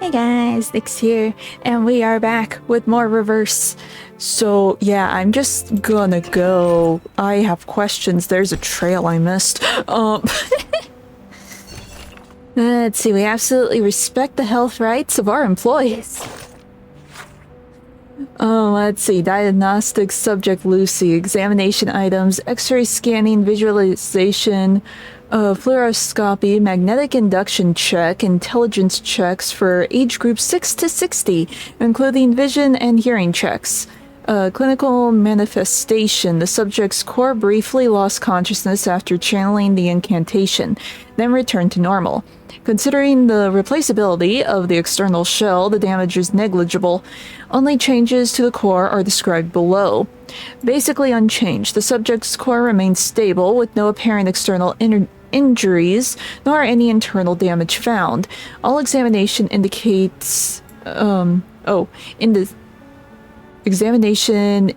Hey guys, Nyx here, and we are back with more reverse. So yeah, I'm just gonna go. I have questions. There's a trail I missed. Let's see, we absolutely respect the health rights of our employees. Let's see, diagnostic subject Lucy, examination items, x-ray scanning, visualization, fluoroscopy, magnetic induction check, intelligence checks for age group 6 to 60, including vision and hearing checks. Clinical manifestation. The subject's core briefly lost consciousness after channeling the incantation, then returned to normal. Considering the replaceability of the external shell, the damage is negligible. Only changes to the core are described below. Basically unchanged. The subject's core remains stable with no apparent external injuries, nor any internal damage found. All examination indicates... in the examination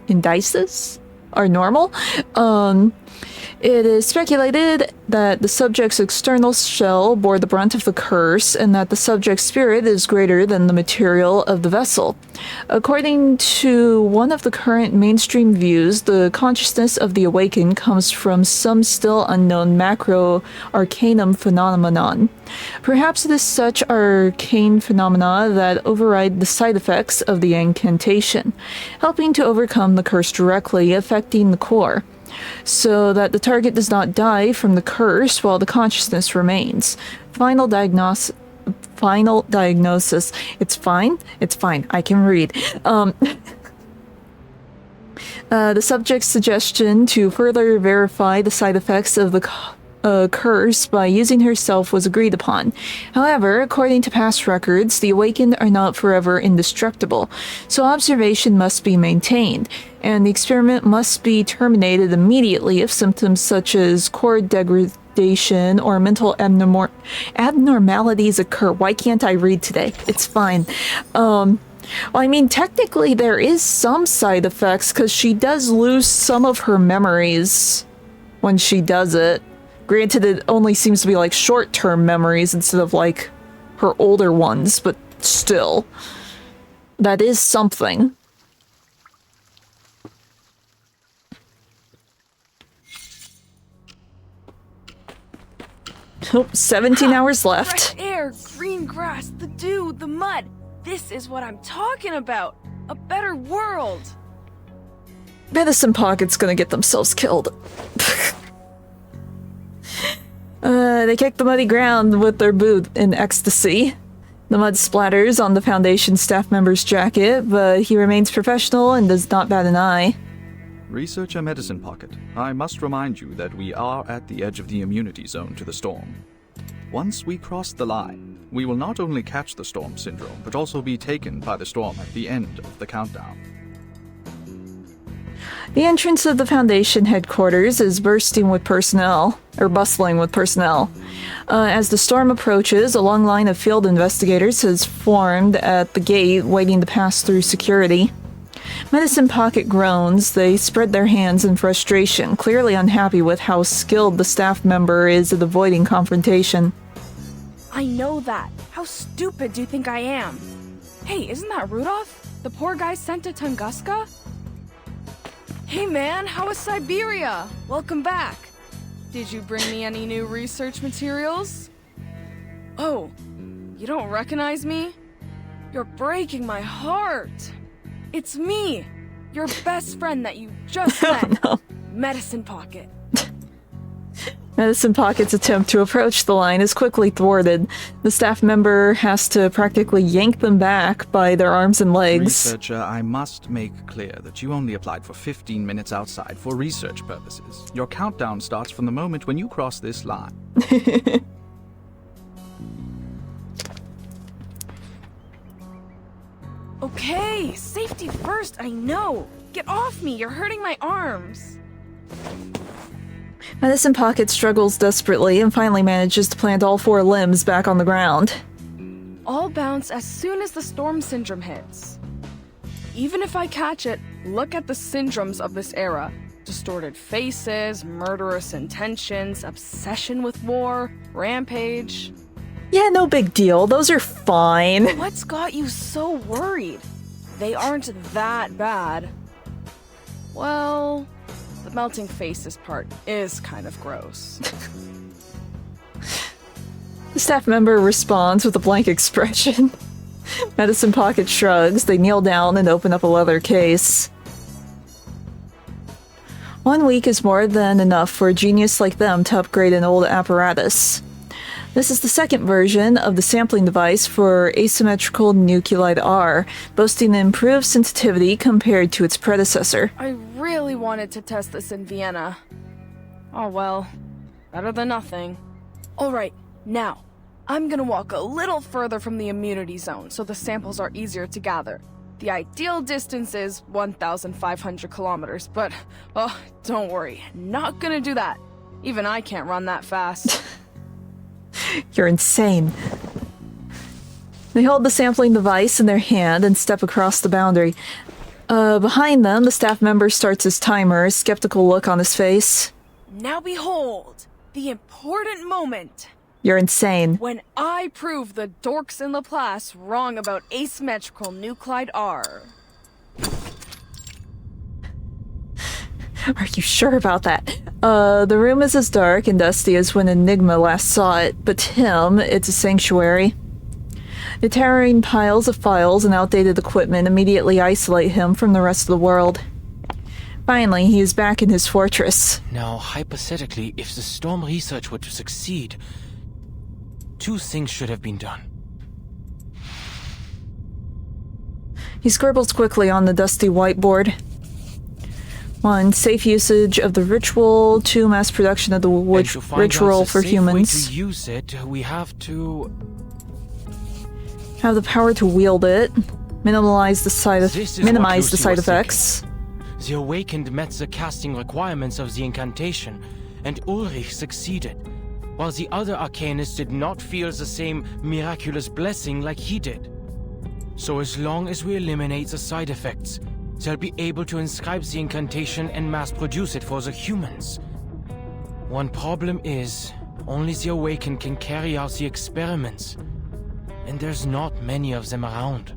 indices are normal. It is speculated that the subject's external shell bore the brunt of the curse, and that the subject's spirit is greater than the material of the vessel. According to one of the current mainstream views, the consciousness of the awakened comes from some still unknown macro-arcanum phenomenon. Perhaps it is such arcane phenomena that override the side effects of the incantation, helping to overcome the curse directly affecting the core, so that the target does not die from the curse while the consciousness remains. Final diagnosis. It's fine. I can read. The subject's suggestion to further verify the side effects of the curse by using herself was agreed upon. However, according to past records, the awakened are not forever indestructible, so observation must be maintained, and the experiment must be terminated immediately if symptoms such as core degradation or mental abnormalities occur. Why can't I read today? It's fine. Well, I mean, technically there is some side effects, because she does lose some of her memories when she does it. Granted, it only seems to be like short-term memories instead of like her older ones, but still. That is something. Oh, 17 hours left. Fresh air, green grass, the dew, the mud. This is what I'm talking about. A better world. Medicine Pocket's gonna get themselves killed. They kick the muddy ground with their boot in ecstasy. The mud splatters on the Foundation staff member's jacket, but he remains professional and does not bat an eye. Researcher Medicine Pocket, I must remind you that we are at the edge of the immunity zone to the storm. Once we cross the line, we will not only catch the storm syndrome, but also be taken by the storm at the end of the countdown. The entrance of the Foundation headquarters is bustling with personnel. As the storm approaches, a long line of field investigators has formed at the gate, waiting to pass through security. Medicine Pocket groans. They spread their hands in frustration, clearly unhappy with how skilled the staff member is at avoiding confrontation. I know that. How stupid do you think I am? Hey, isn't that Rudolph? The poor guy sent to Tunguska? Hey man, how was Siberia? Welcome back. Did you bring me any new research materials? Oh, you don't recognize me? You're breaking my heart. It's me, your best friend that you just met. Oh, no. Medicine Pocket. Medicine Pocket's attempt to approach the line is quickly thwarted. The staff member has to practically yank them back by their arms and legs. Researcher, I must make clear that you only applied for 15 minutes outside for research purposes. Your countdown starts from the moment when you cross this line. Okay, safety first, I know. Get off me, you're hurting my arms. Medicine Pocket struggles desperately and finally manages to plant all 4 limbs back on the ground. I'll bounce as soon as the storm syndrome hits. Even if I catch it, look at the syndromes of this era. Distorted faces, murderous intentions, obsession with war, rampage. Yeah, no big deal. Those are fine. What's got you so worried? They aren't that bad. Well, the melting faces part is kind of gross. The staff member responds with a blank expression. Medicine Pocket shrugs. They kneel down and open up a leather case. 1 week is more than enough for a genius like them to upgrade an old apparatus. This is the second version of the sampling device for asymmetrical nuclide R, boasting improved sensitivity compared to its predecessor. I really wanted to test this in Vienna. Oh well, better than nothing. Alright, now, I'm gonna walk a little further from the immunity zone so the samples are easier to gather. The ideal distance is 1,500 kilometers, but, oh, don't worry, not gonna do that. Even I can't run that fast. You're insane. They hold the sampling device in their hand and step across the boundary. Behind them, the staff member starts his timer, a skeptical look on his face. Now behold, the important moment. You're insane. When I prove the dorks in Laplace wrong about asymmetrical nuclide R. Are you sure about that? The room is as dark and dusty as when Enigma last saw it, but to him, it's a sanctuary. The towering piles of files and outdated equipment immediately isolate him from the rest of the world. Finally, he is back in his fortress. Now, hypothetically, if the storm research were to succeed, 2 things should have been done. He scribbles quickly on the dusty whiteboard. 1. Safe usage of the ritual. 2. Mass production of the And to find ritual out the for safe humans. way to use it, we have to... Have the power to wield it. Minimize the side This is minimize what the Lucy side was effects. The Awakened met the casting requirements of the incantation, and Ulrich succeeded, while the other Arcanists did not feel the same miraculous blessing like he did. So as long as we eliminate the side effects, they'll be able to inscribe the incantation and mass produce it for the humans. One problem is, only the Awakened can carry out the experiments, and there's not many of them around.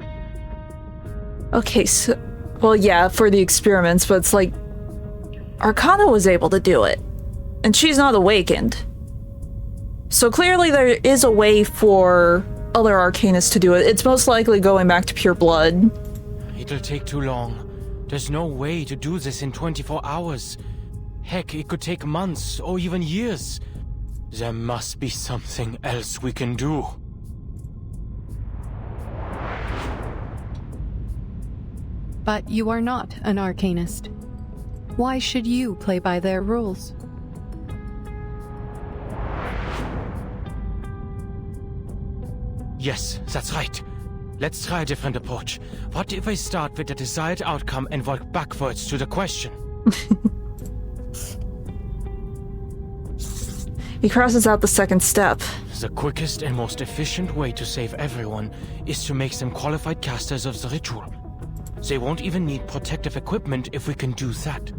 Okay, so... Well, yeah, for the experiments, but it's like... Arcana was able to do it. And she's not awakened. So clearly there is a way for other Arcanists to do it. It's most likely going back to pure blood. It'll take too long. There's no way to do this in 24 hours. Heck, it could take months or even years. There must be something else we can do. But you are not an Arcanist. Why should you play by their rules? Yes, that's right. Let's try a different approach. What if I start with the desired outcome and work backwards to the question? He crosses out the second step. The quickest and most efficient way to save everyone is to make them qualified casters of the ritual. They won't even need protective equipment if we can do that.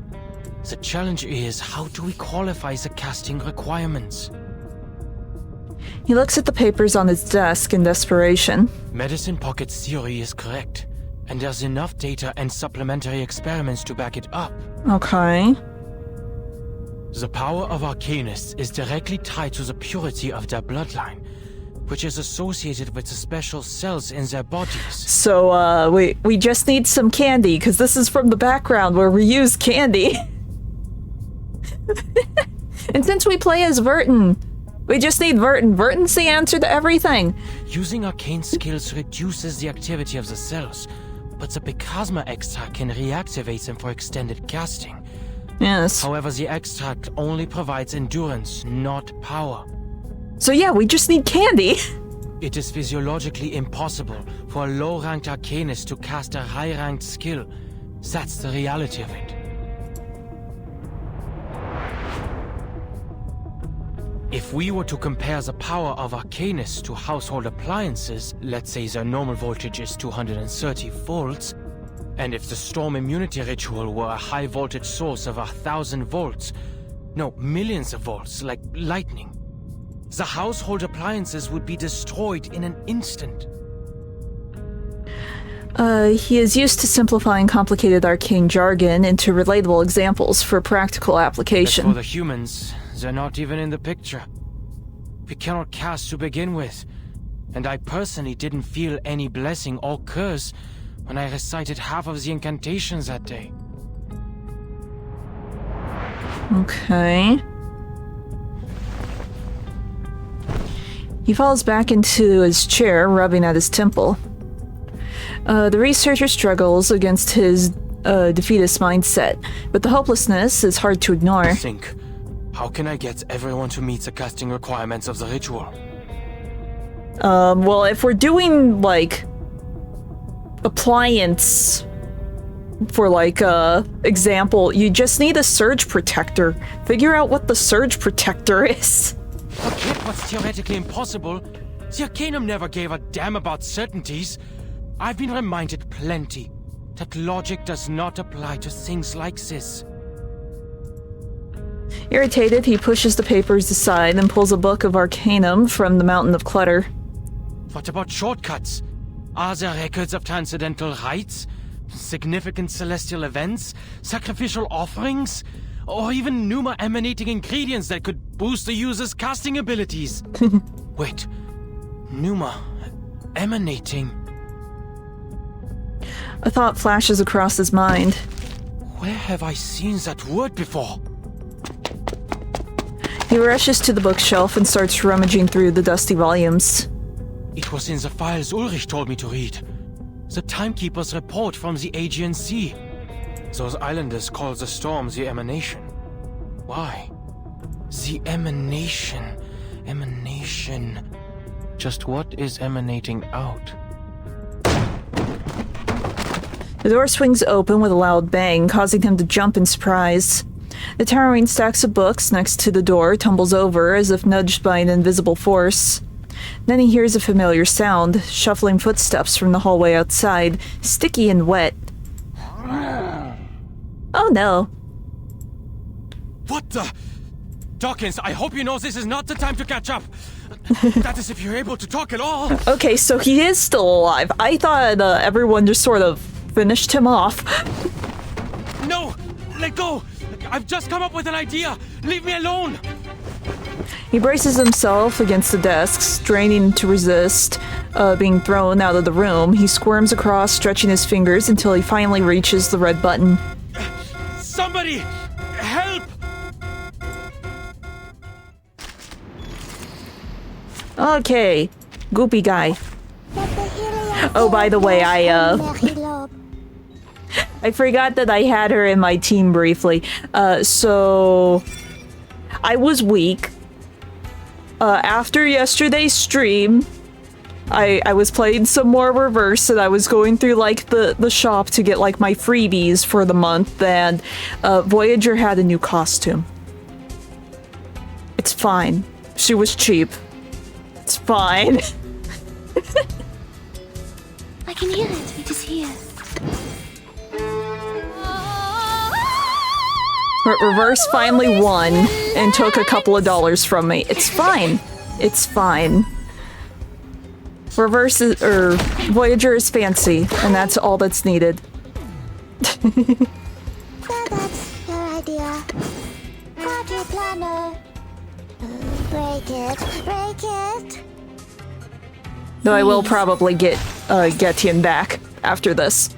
The challenge is, how do we qualify the casting requirements? He looks at the papers on his desk in desperation. Medicine Pocket's theory is correct, and there's enough data and supplementary experiments to back it up. Okay. The power of Arcanists is directly tied to the purity of their bloodline, which is associated with the special cells in their bodies. So, we just need some candy, because this is from the background where we use candy. And since we play as Vertin, we just need Vertin. Vertin's the answer to everything. Using arcane skills reduces the activity of the cells, but the Picasma extract can reactivate them for extended casting. Yes. However, the extract only provides endurance, not power. So yeah, we just need candy. It is physiologically impossible for a low-ranked arcanist to cast a high-ranked skill. That's the reality of it. If we were to compare the power of arcanists to household appliances, let's say their normal voltage is 230 volts, and if the storm immunity ritual were a high voltage source of 1,000 volts, no, millions of volts, like lightning, The household appliances would be destroyed in an instant. He is used to simplifying complicated arcane jargon into relatable examples for practical As application. for the humans, they're not even in the picture. We cannot cast to begin with, and I personally didn't feel any blessing or curse when I recited half of the incantations that day. Okay. He falls back into his chair, rubbing at his temple. The researcher struggles against his defeatist mindset, but the hopelessness is hard to ignore. Think, how can I get everyone to meet the casting requirements of the ritual? Well, if we're doing, like, appliance for, like, example, you just need a surge protector. Figure out what the surge protector is. Forget what's theoretically impossible. The Arcanum never gave a damn about certainties. I've been reminded plenty that logic does not apply to things like this. Irritated, he pushes the papers aside and pulls a book of Arcanum from the mountain of clutter. What about shortcuts? Are there records of transcendental rites? Significant celestial events? Sacrificial offerings? Or even Numa emanating ingredients that could boost the user's casting abilities? Wait, Numa emanating? A thought flashes across his mind. Where have I seen that word before? He rushes to the bookshelf and starts rummaging through the dusty volumes. It was in the files Ulrich told me to read. The Timekeeper's report from the Aegean Sea. Those islanders call the storm the emanation. Why? The emanation. Emanation. Just what is emanating out? The door swings open with a loud bang, causing him to jump in surprise. The towering stacks of books next to the door tumbles over as if nudged by an invisible force. Then he hears a familiar sound, shuffling footsteps from the hallway outside, sticky and wet. Oh no. What the? Dawkins, I hope you know this is not the time to catch up. That is if you're able to talk at all. Okay, so he is still alive. I thought everyone just sort of finished him off. No! Let go! I've just come up with an idea! Leave me alone! He braces himself against the desk, straining to resist being thrown out of the room. He squirms across, stretching his fingers until he finally reaches the red button. Somebody! Help! Okay, goopy guy. Oh, by the way, I forgot that I had her in my team briefly. So I was weak. After yesterday's stream, I was playing some more Reverse, and I was going through like the shop to get like my freebies for the month, and Voyager had a new costume. It's fine. She was cheap. It's fine. I can hear it. It is here. Reverse finally won and took a couple of dollars from me. It's fine. It's fine. Reverse is, Voyager is fancy, and that's all that's needed. So that's your idea. Party planner. Break it. Though I will probably get Getian back after this.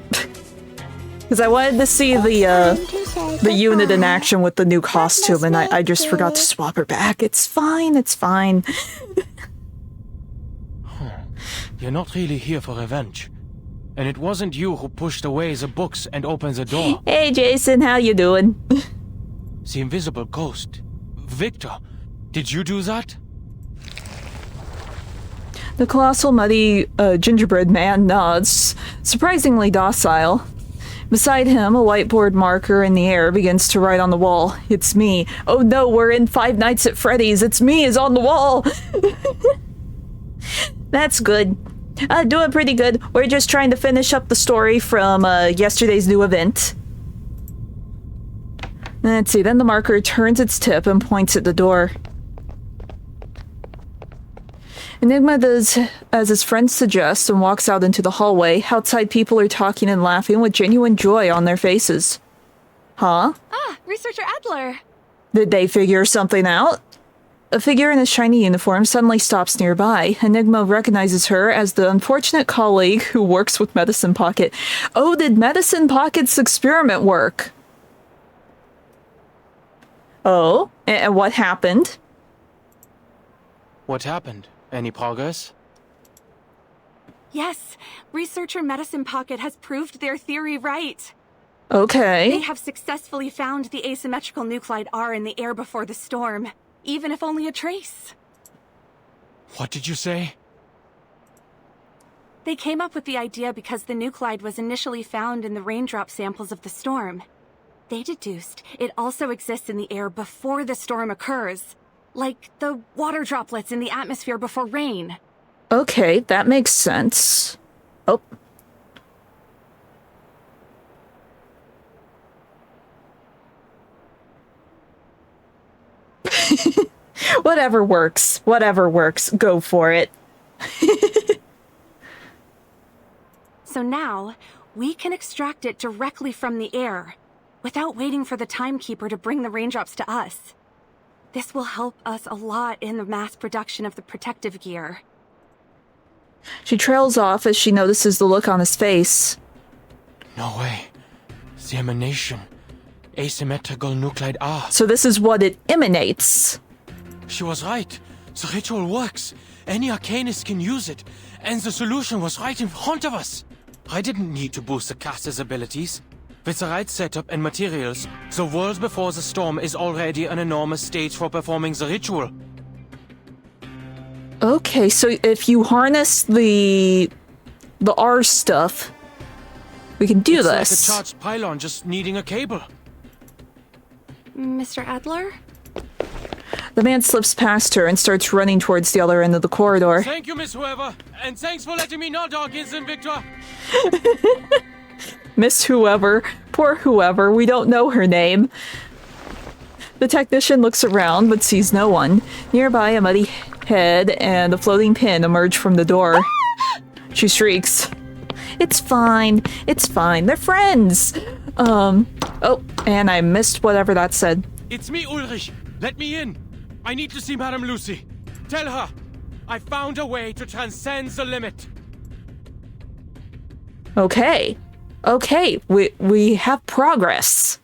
Because I wanted to see the unit in action with the new costume, and I just forgot to swap her back. It's fine, it's fine. You're not really here for revenge. And it wasn't you who pushed away the books and opened the door. Hey Jason, how you doing? The invisible ghost. Victor, did you do that? The colossal muddy gingerbread man nods, surprisingly docile. Beside him, a whiteboard marker in the air begins to write on the wall. It's me. Oh no, we're in Five Nights at Freddy's. It's me is on the wall. That's good. Doing pretty good. We're just trying to finish up the story from yesterday's new event. Let's see, then the marker turns its tip and points at the door. Enigma does as his friend suggests and walks out into the hallway. Outside, people are talking and laughing with genuine joy on their faces. Huh? Ah, Researcher Adler. Did they figure something out? A figure in a shiny uniform suddenly stops nearby. Enigma recognizes her as the unfortunate colleague who works with Medicine Pocket. Oh, did Medicine Pocket's experiment work? Oh, and what happened? What happened? Any progress? Yes, Researcher Medicine Pocket has proved their theory right. Okay. They have successfully found the asymmetrical nuclide R in the air before the storm, even if only a trace. What did you say? They came up with the idea because the nuclide was initially found in the raindrop samples of the storm. They deduced it also exists in the air before the storm occurs, like the water droplets in the atmosphere before rain. Okay, that makes sense. Oh. Whatever works. Whatever works. Go for it. So now, we can extract it directly from the air, without waiting for the timekeeper to bring the raindrops to us. This will help us a lot in the mass production of the protective gear. She trails off as she notices the look on his face. No way. The emanation. Asymmetrical nuclide R. So this is what it emanates. She was right. The ritual works. Any arcanist can use it. And the solution was right in front of us. I didn't need to boost the caster's abilities. With the right setup and materials, the world before the storm is already an enormous stage for performing the ritual. Okay, so if you harness the R stuff, we can do It's this. like a charged pylon just needing a cable. Mr. Adler? The man slips past her and starts running towards the other end of the corridor. Thank you, Miss Whoever, and thanks for letting me know, Dawkinson, Victor. Miss Whoever. Poor Whoever. We don't know her name. The technician looks around but sees no one. Nearby, a muddy head and a floating pin emerge from the door. She shrieks. It's fine. It's fine. They're friends. Oh, and I missed whatever that said. It's me, Ulrich. Let me in. I need to see Madame Lucy. Tell her I found a way to transcend the limit. Okay. Okay, we have progress.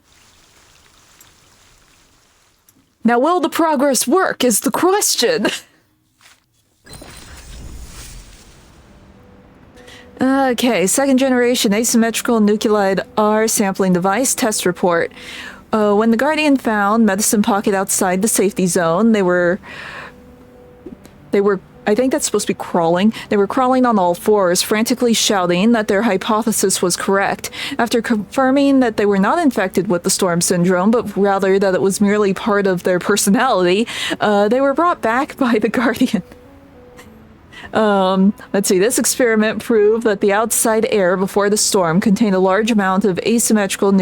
Now, will the progress work is the question. Okay, second generation asymmetrical nuclide R sampling device test report. When the Guardian found Medicine Pocket outside the safety zone, they were, I think that's supposed to be crawling. They were crawling on all fours, frantically shouting that their hypothesis was correct. After confirming that they were not infected with the storm syndrome, but rather that it was merely part of their personality, they were brought back by the Guardian. Let's see, this experiment proved that the outside air before the storm contained a large amount of asymmetrical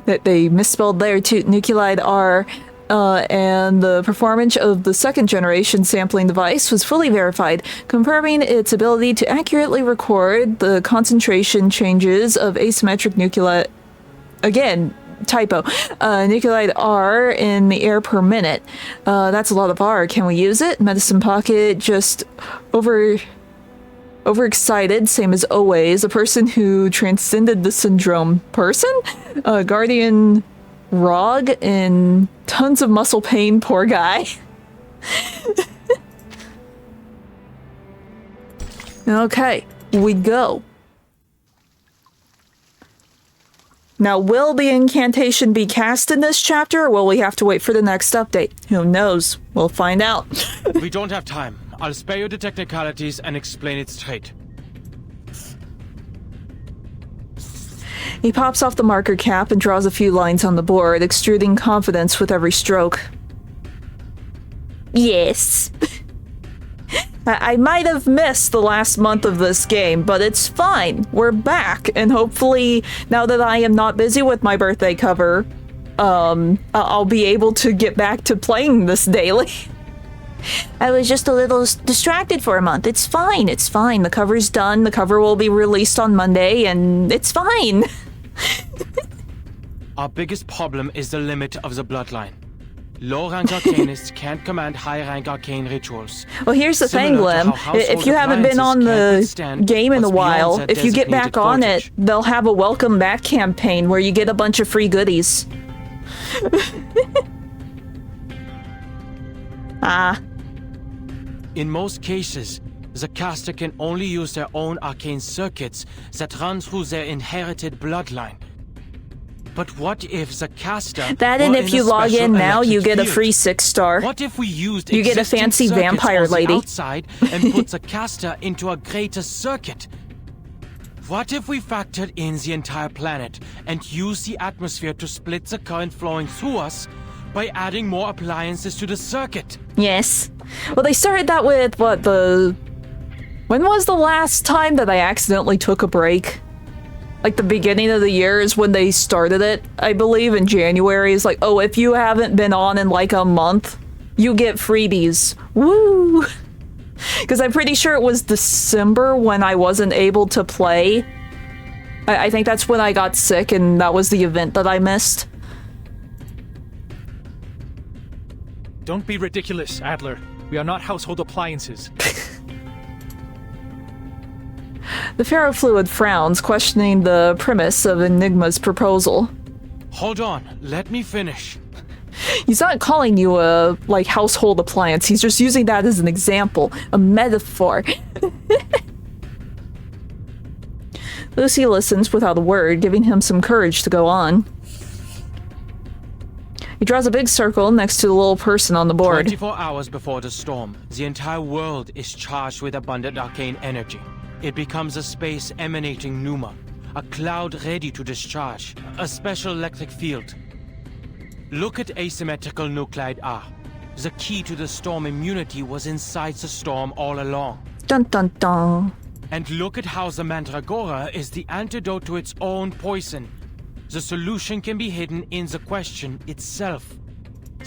that they misspelled there too, nuclide R, and the performance of the second generation sampling device was fully verified, confirming its ability to accurately record the concentration changes of asymmetric nuclide, again, typo, nuclide R in the air per minute. That's a lot of R. Can we use it? Medicine Pocket just overexcited, same as always. A person who transcended the syndrome. Person? Guardian Rog in tons of muscle pain, poor guy. Okay, we go. Now, will the incantation be cast in this chapter, or will we have to wait for the next update? Who knows? We'll find out. We don't have time. I'll spare you the technicalities and explain it straight. He pops off the marker cap and draws a few lines on the board, extruding confidence with every stroke. Yes. I might have missed the last month of this game, but it's fine. We're back, and hopefully, now that I am not busy with my birthday cover, I'll be able to get back to playing this daily. I was just a little distracted for a month. It's fine. It's fine. The cover's done. The cover will be released on Monday, and it's fine. Our biggest problem is the limit of the bloodline. Low-rank arcanists can't command high-rank arcane rituals. Well, here's the thing, Glim. If you haven't been on the game in a while, if you get back on it, they'll have a welcome back campaign where you get a bunch of free goodies. In most cases, the caster can only use their own arcane circuits that run through their inherited bloodline. But what if the caster... That and if you log in now, you get a free 6-star. What if we used you get a fancy vampire lady outside and put the caster into a greater circuit? What if we factored in the entire planet and used the atmosphere to split the current flowing through us by adding more appliances to the circuit? Yes. Well, they started that with, what, when was the last time that I accidentally took a break? Like, the beginning of the year is when they started it, I believe, in January. It's like, oh, if you haven't been on in, like, a month, you get freebies. Woo! Because I'm pretty sure it was December when I wasn't able to play. I think that's when I got sick, and that was the event that I missed. Don't be ridiculous, Adler. We are not household appliances. The ferrofluid frowns, questioning the premise of Enigma's proposal. Hold on, let me finish. He's not calling you a, like, household appliance. He's just using that as an example, a metaphor. Lucy listens without a word, giving him some courage to go on. He draws a big circle next to the little person on the board. 24 hours before the storm, the entire world is charged with abundant arcane energy. It becomes a space emanating pneuma, a cloud ready to discharge, a special electric field. Look at asymmetrical nuclide R. The key to the storm immunity was inside the storm all along. Dun dun dun. And look at how the Mandragora is the antidote to its own poison. The solution can be hidden in the question itself.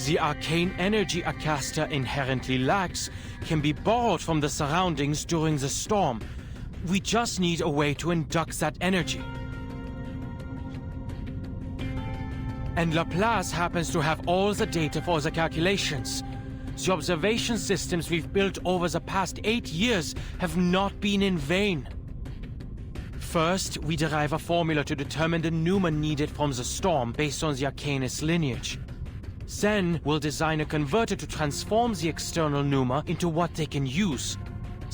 The arcane energy a caster inherently lacks can be borrowed from the surroundings during the storm. We just need a way to induct that energy. And Laplace happens to have all the data for the calculations. The observation systems we've built over the past 8 years have not been in vain. First, we derive a formula to determine the pneuma needed from the storm based on the Arcanist lineage. Then, we'll design a converter to transform the external pneuma into what they can use.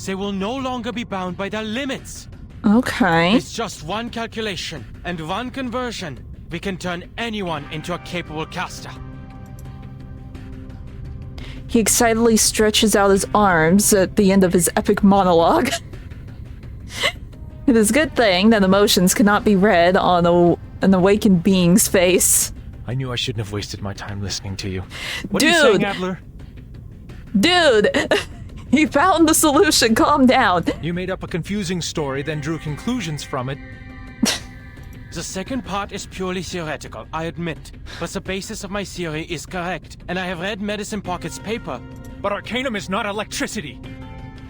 They will no longer be bound by their limits. Okay. It's just one calculation and one conversion. We can turn anyone into a capable caster. He excitedly stretches out his arms at the end of his epic monologue. It is a good thing that emotions cannot be read on an awakened being's face. I knew I shouldn't have wasted my time listening to you. What Dude! are you saying, Adler? Dude! He found the solution, calm down. You made up a confusing story, then drew conclusions from it. The second part is purely theoretical, I admit. But the basis of my theory is correct, and I have read Medicine Pocket's paper. But Arcanum is not electricity!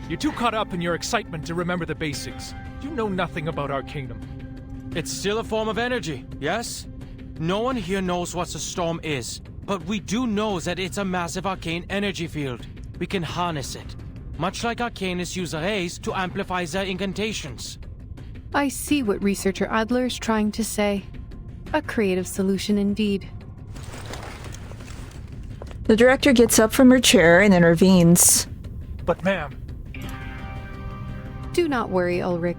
You're too caught up in your excitement to remember the basics. You know nothing about Arcanum. It's still a form of energy, yes? No one here knows what the storm is, but we do know that it's a massive arcane energy field. We can harness it, much like Arcanists use arrays to amplify their incantations. I see what researcher Adler is trying to say. A creative solution indeed. The director gets up from her chair and intervenes. But ma'am... Do not worry, Ulrich.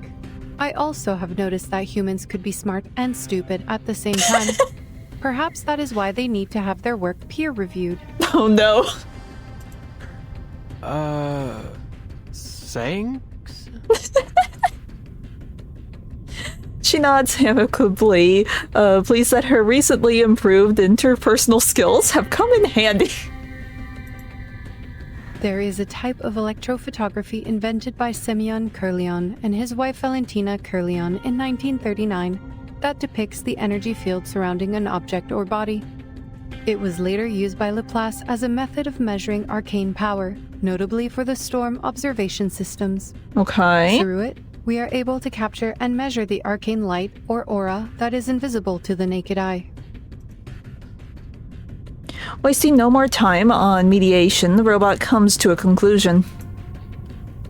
I also have noticed that humans could be smart and stupid at the same time. Perhaps that is why they need to have their work peer-reviewed. Oh no. Thanks? She nods amicably, pleased that her recently improved interpersonal skills have come in handy. There is a type of electrophotography invented by Semyon Kurlian and his wife Valentina Kurlian in 1939 that depicts the energy field surrounding an object or body. It was later used by Laplace as a method of measuring arcane power, notably for the storm observation systems. Okay. Through it, we are able to capture and measure the arcane light or aura that is invisible to the naked eye. Wasting no more time on mediation, the robot comes to a conclusion.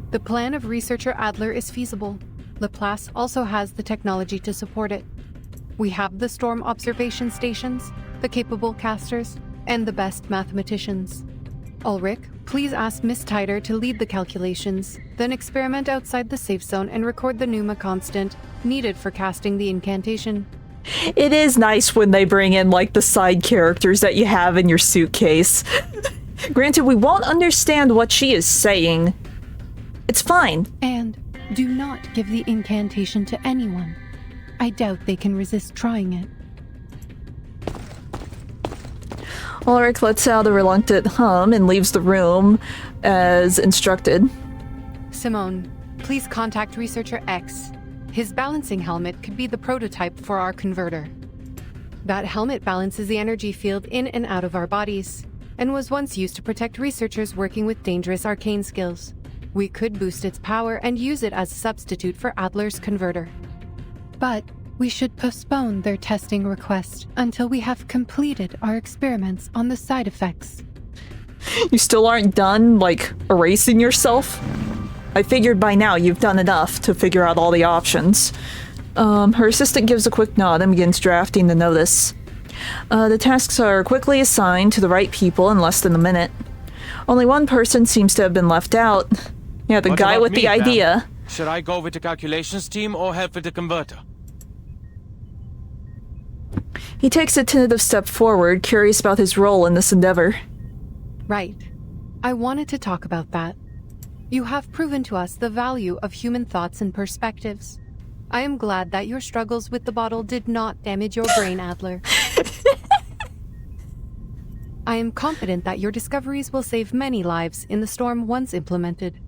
The plan of researcher Adler is feasible. Laplace also has the technology to support it. We have the storm observation stations, the capable casters, and the best mathematicians. Ulrich, please ask Miss Tider to lead the calculations, then experiment outside the safe zone and record the Pneuma constant needed for casting the incantation. It is nice when they bring in, like, the side characters that you have in your suitcase. Granted, we won't understand what she is saying. It's fine. And do not give the incantation to anyone. I doubt they can resist trying it. Ulrich lets out a reluctant hum and leaves the room as instructed. Simone, please contact Researcher X. His balancing helmet could be the prototype for our converter. That helmet balances the energy field in and out of our bodies, and was once used to protect researchers working with dangerous arcane skills. We could boost its power and use it as a substitute for Adler's converter. But we should postpone their testing request until we have completed our experiments on the side effects. You still aren't done, like, erasing yourself? I figured by now you've done enough to figure out all the options. Her assistant gives a quick nod and begins drafting the notice. The tasks are quickly assigned to the right people in less than a minute. Only one person seems to have been left out. Yeah, the What guy about with me, the ma'am? idea. Should I go with the calculations team or help with the converter? He takes a tentative step forward, curious about his role in this endeavor. Right. I wanted to talk about that. You have proven to us the value of human thoughts and perspectives. I am glad that your struggles with the bottle did not damage your brain, Adler. I am confident that your discoveries will save many lives in the storm once implemented.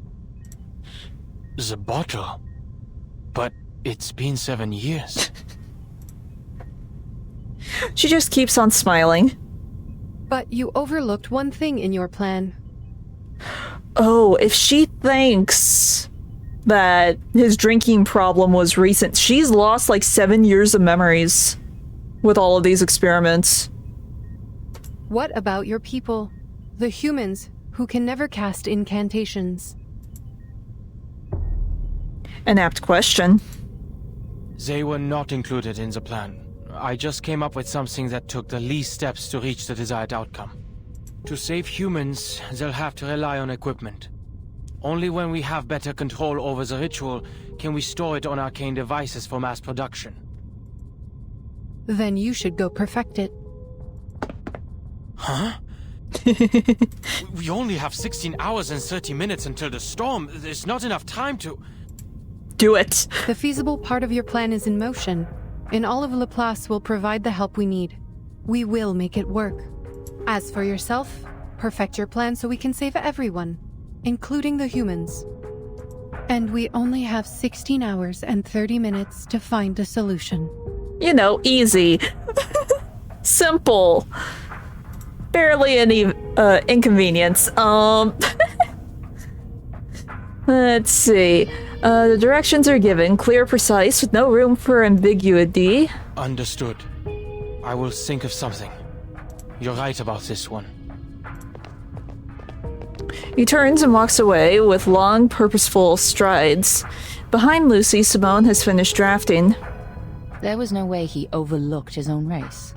The bottle? But it's been 7 years. She just keeps on smiling. But you overlooked one thing in your plan. Oh, if she thinks that his drinking problem was recent, she's lost like 7 years of memories with all of these experiments. What about your people? The humans who can never cast incantations. An apt question. They were not included in the plan. I just came up with something that took the least steps to reach the desired outcome. To save humans, they'll have to rely on equipment. Only when we have better control over the ritual can we store it on arcane devices for mass production. Then you should go perfect it. Huh? We only have 16 hours and 30 minutes until the storm. There's not enough time to... Do it. The feasible part of your plan is in motion, and all of Laplace will provide the help we need. We will make it work. As for yourself, perfect your plan so we can save everyone, including the humans. And we only have 16 hours and 30 minutes to find a solution. You know, easy. Simple. Barely any inconvenience. Let's see. The directions are given, clear, precise, with no room for ambiguity. Understood. I will think of something. You're right about this one. He turns and walks away with long, purposeful strides. Behind Lucy, Simone has finished drafting. There was no way he overlooked his own race.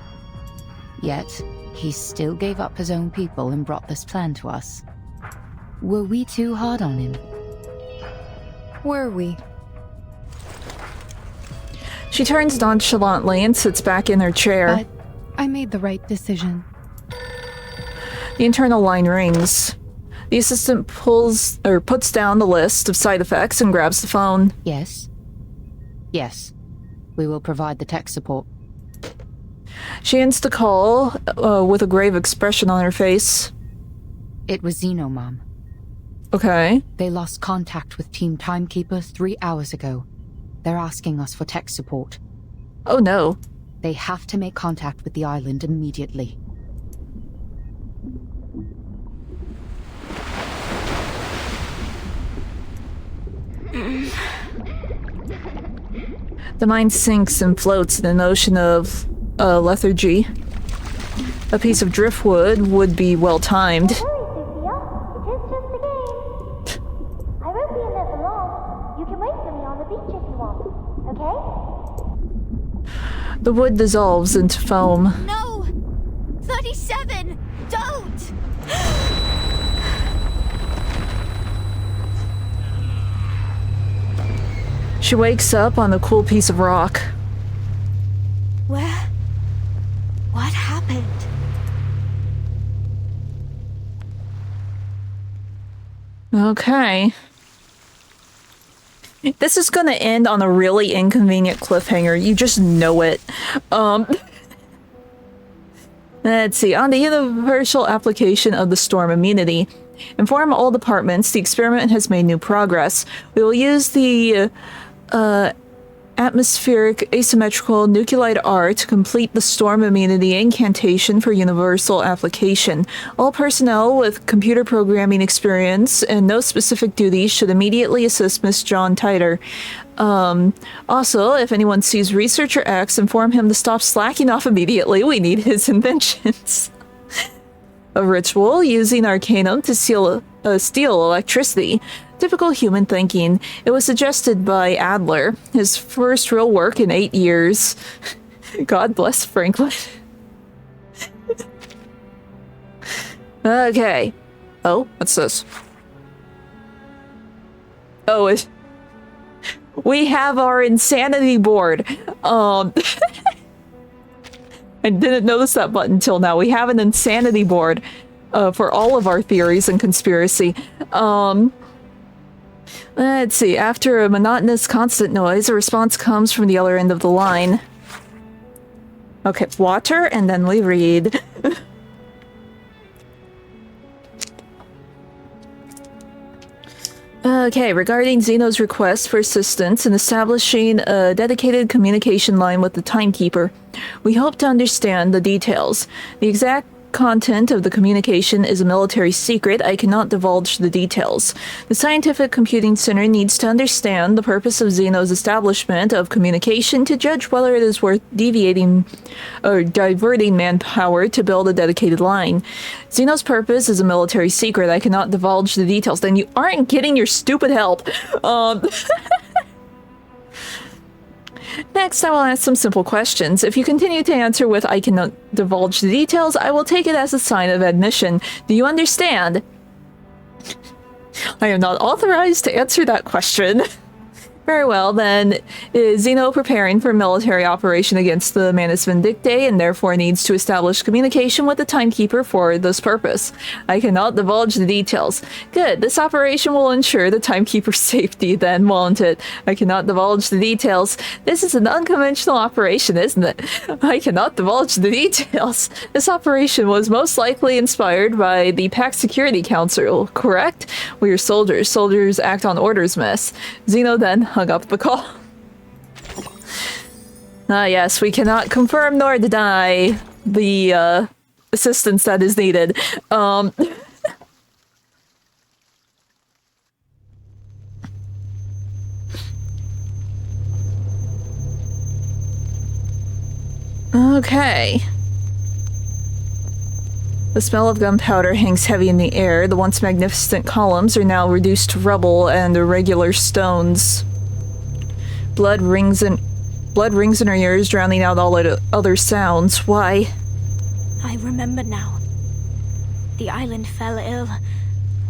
Yet, he still gave up his own people and brought this plan to us. Were we too hard on him? Were we? She turns nonchalantly and sits back in her chair. But I made the right decision. The internal line rings. The assistant puts down the list of side effects and grabs the phone. Yes. Yes. We will provide the tech support. She ends the call with a grave expression on her face. It was Xeno, Mom. Okay. They lost contact with Team Timekeeper 3 hours ago. They're asking us for tech support. Oh no. They have to make contact with the island immediately. The mind sinks and floats in an ocean of lethargy. A piece of driftwood would be well timed. Don't worry, Sophia. It is just a game. I won't be in there for long. You can wait for me on the beach if you want, okay? The wood dissolves into foam. No! 37! Don't! She wakes up on a cool piece of rock. Where? What happened? Okay. This is gonna end on a really inconvenient cliffhanger. You just know it. Let's see. On the universal application of the storm immunity. Inform all departments the experiment has made new progress. We will use the atmospheric asymmetrical nuclide R to complete the storm immunity incantation for universal application. All personnel with computer programming experience and no specific duties should immediately assist Miss John Titer. Also, if anyone sees Researcher X, inform him to stop slacking off immediately. We need his inventions. A ritual using Arcanum to steal electricity. Typical human thinking. It was suggested by Adler, his first real work in 8 years. God bless Franklin. Okay. Oh, what's this? Oh, we have our insanity board. I didn't notice that button until now. We have an insanity board for all of our theories and conspiracy. Let's see. After a monotonous, constant noise, a response comes from the other end of the line. Okay, water, and then we read. Okay, regarding Zeno's request for assistance in establishing a dedicated communication line with the Timekeeper, we hope to understand the details. The exact content of the communication is a military secret. I cannot divulge the details. The Scientific Computing Center needs to understand the purpose of Zeno's establishment of communication to judge whether it is worth deviating or diverting manpower to build a dedicated line. Zeno's purpose is a military secret. I cannot divulge the details. Then you aren't getting your stupid help. Next, I will ask some simple questions. If you continue to answer with "I cannot divulge the details," I will take it as a sign of admission. Do you understand? I am not authorized to answer that question. Very well, then. Is Zeno preparing for a military operation against the Manus Vindictae and therefore needs to establish communication with the Timekeeper for this purpose? I cannot divulge the details. Good. This operation will ensure the Timekeeper's safety, then, won't it? I cannot divulge the details. This is an unconventional operation, isn't it? I cannot divulge the details. This operation was most likely inspired by the Pact Security Council, correct? We are soldiers. Soldiers act on orders, miss. Zeno then hung up the call. Ah, yes, we cannot confirm nor deny the assistance that is needed. Okay. The smell of gunpowder hangs heavy in the air. The once magnificent columns are now reduced to rubble and irregular stones. Blood rings in her ears, drowning out all other sounds. Why? I remember now. The island fell ill,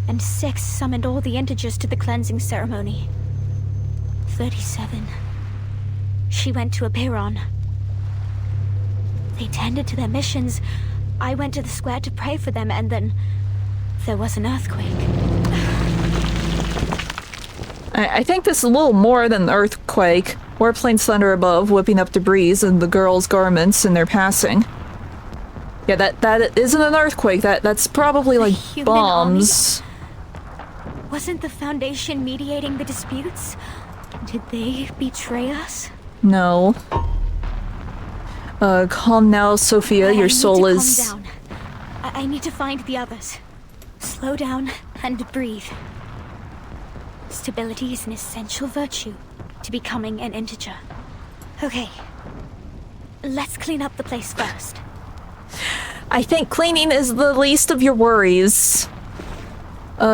and Six summoned all the integers to the cleansing ceremony. 37. She went to Apiron. They tended to their missions. I went to the square to pray for them, and then there was an earthquake. I think this is a little more than an earthquake. Warplanes thunder above, whipping up debris in the girls' garments in their passing. Yeah, that isn't an earthquake. That's probably like bombs. Army? Wasn't the Foundation mediating the disputes? Did they betray us? No. Calm now, Sophia. Your soul is... Calm down. I need to find the others. Slow down and breathe. adaptability is an essential virtue to becoming an integer. Okay, let's clean up the place first. I think cleaning is the least of your worries.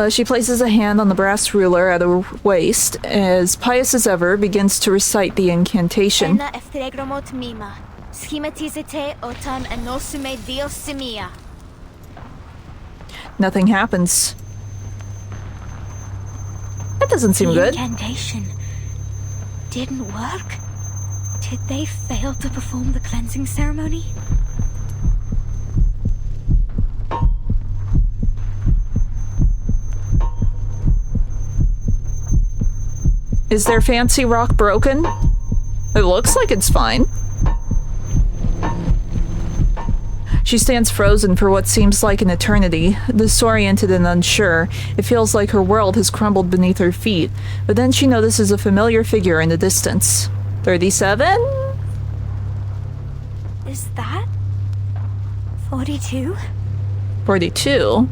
She places a hand on the brass ruler at her waist, as pious as ever, begins to recite the incantation. Nothing happens. That doesn't seem good. The incantation didn't work? Did they fail to perform the cleansing ceremony? Is their fancy rock broken? It looks like it's fine. She stands frozen for what seems like an eternity, disoriented and unsure. It feels like her world has crumbled beneath her feet, but then she notices a familiar figure in the distance. 37? Is that 42? 42?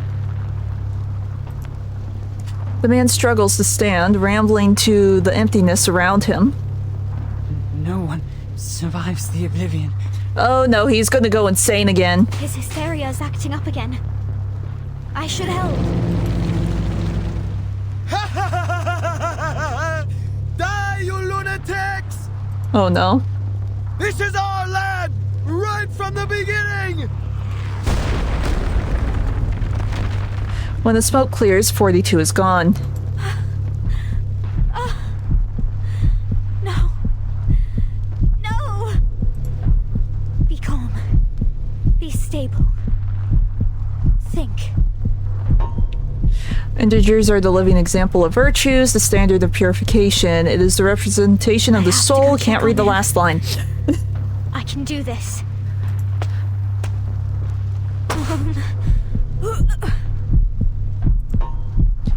The man struggles to stand, rambling to the emptiness around him. No one survives the oblivion. Oh no, he's gonna go insane again. His hysteria is acting up again. I should help. Die, you lunatics! Oh no. This is our land! Right from the beginning! When the smoke clears, 42 is gone. No. No! Be calm. Be stable. Think. Integers are the living example of virtues, the standard of purification. It is the representation of the soul. Can't read the last line. I can do this.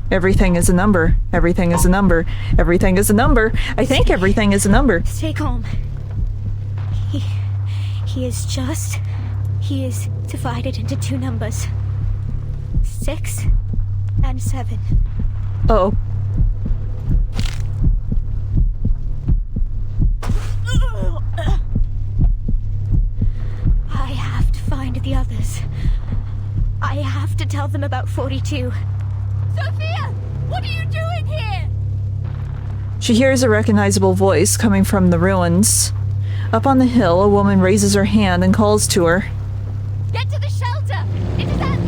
Everything is a number. Everything is a number. Everything is a number. I think everything is a number. Stay calm. He is divided into two numbers. 6 and 7. Oh. I have to find the others. I have to tell them about 42. Sophia! What are you doing here? She hears a recognizable voice coming from the ruins. Up on the hill, a woman raises her hand and calls to her. Get to the shelter! Into that...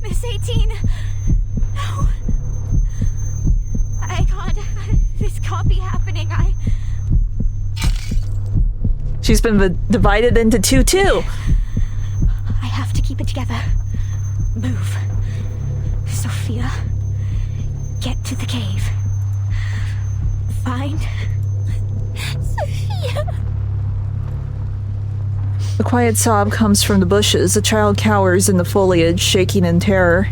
Miss 18... No... I can't... This can't be happening. She's been divided into two, too. I have to keep it together. Move. Sophia. Get to the cave. Find... Sophia. A quiet sob comes from the bushes. A child cowers in the foliage, shaking in terror.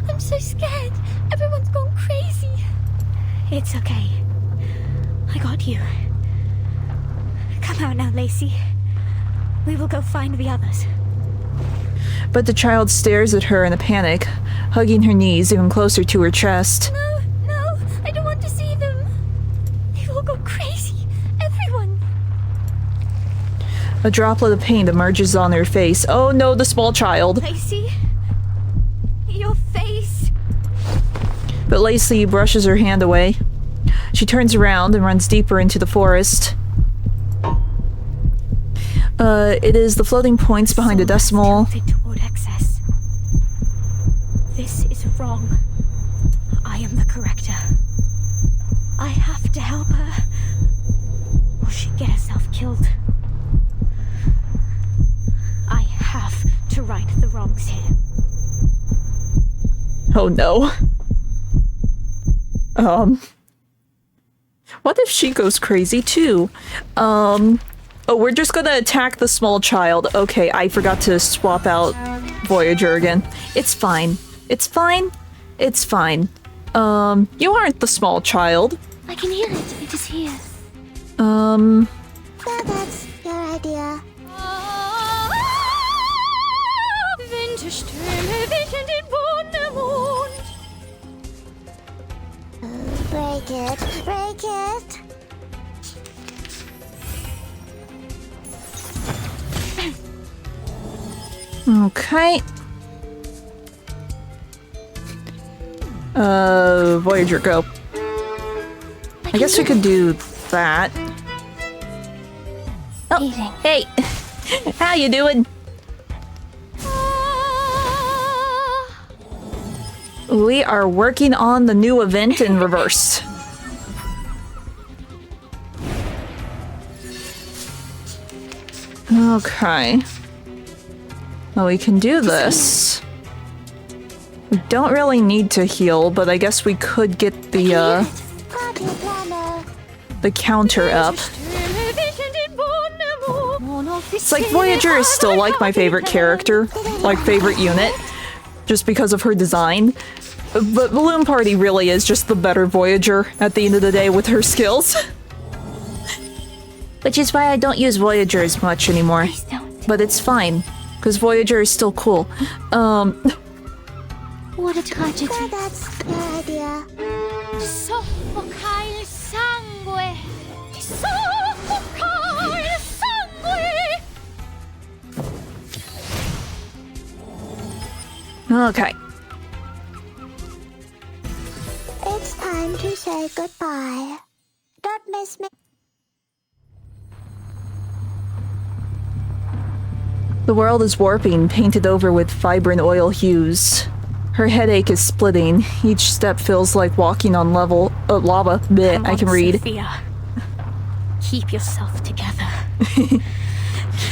I'm so scared. Everyone's gone crazy. It's okay. I got you. Come out now, Lacey. We will go find the others. But the child stares at her in a panic, hugging her knees even closer to her chest. No, I don't want to see them. They will go crazy. Everyone. A droplet of paint emerges on her face. Oh no, the small child. Lacey, your face. But Lacey brushes her hand away. She turns around and runs deeper into the forest. It is the floating points behind a decimal. Toward excess. This is wrong. I am the corrector. I have to help her, or she'd get herself killed. I have to right the wrongs here. Oh no. What if she goes crazy too? Oh, we're just gonna attack the small child. Okay, I forgot to swap out Voyager again. It's fine. It's fine. It's fine. You aren't the small child. I can hear it. It is here. So that's your idea. Winterstürme Break it, break it. Okay. Voyager, go. I guess we could do that. Oh, hey! How you doing? We are working on the new event in reverse. Okay. Well, we can do this. We don't really need to heal, but I guess we could get the counter up. It's like Voyager is still like my favorite character, like favorite unit, just because of her design. But Balloon Party really is just the better Voyager at the end of the day with her skills. Which is why I don't use Voyager as much anymore. But it's fine, because Voyager is still cool. What a tragedy. That's the idea. Soffocare il sangue! Soffocare il sangue! Okay. It's time to say goodbye. Don't miss me. The world is warping, painted over with vibrant oil hues. Her headache is splitting. Each step feels like walking on lava. Bleh, I can read. Sophia. Keep yourself together.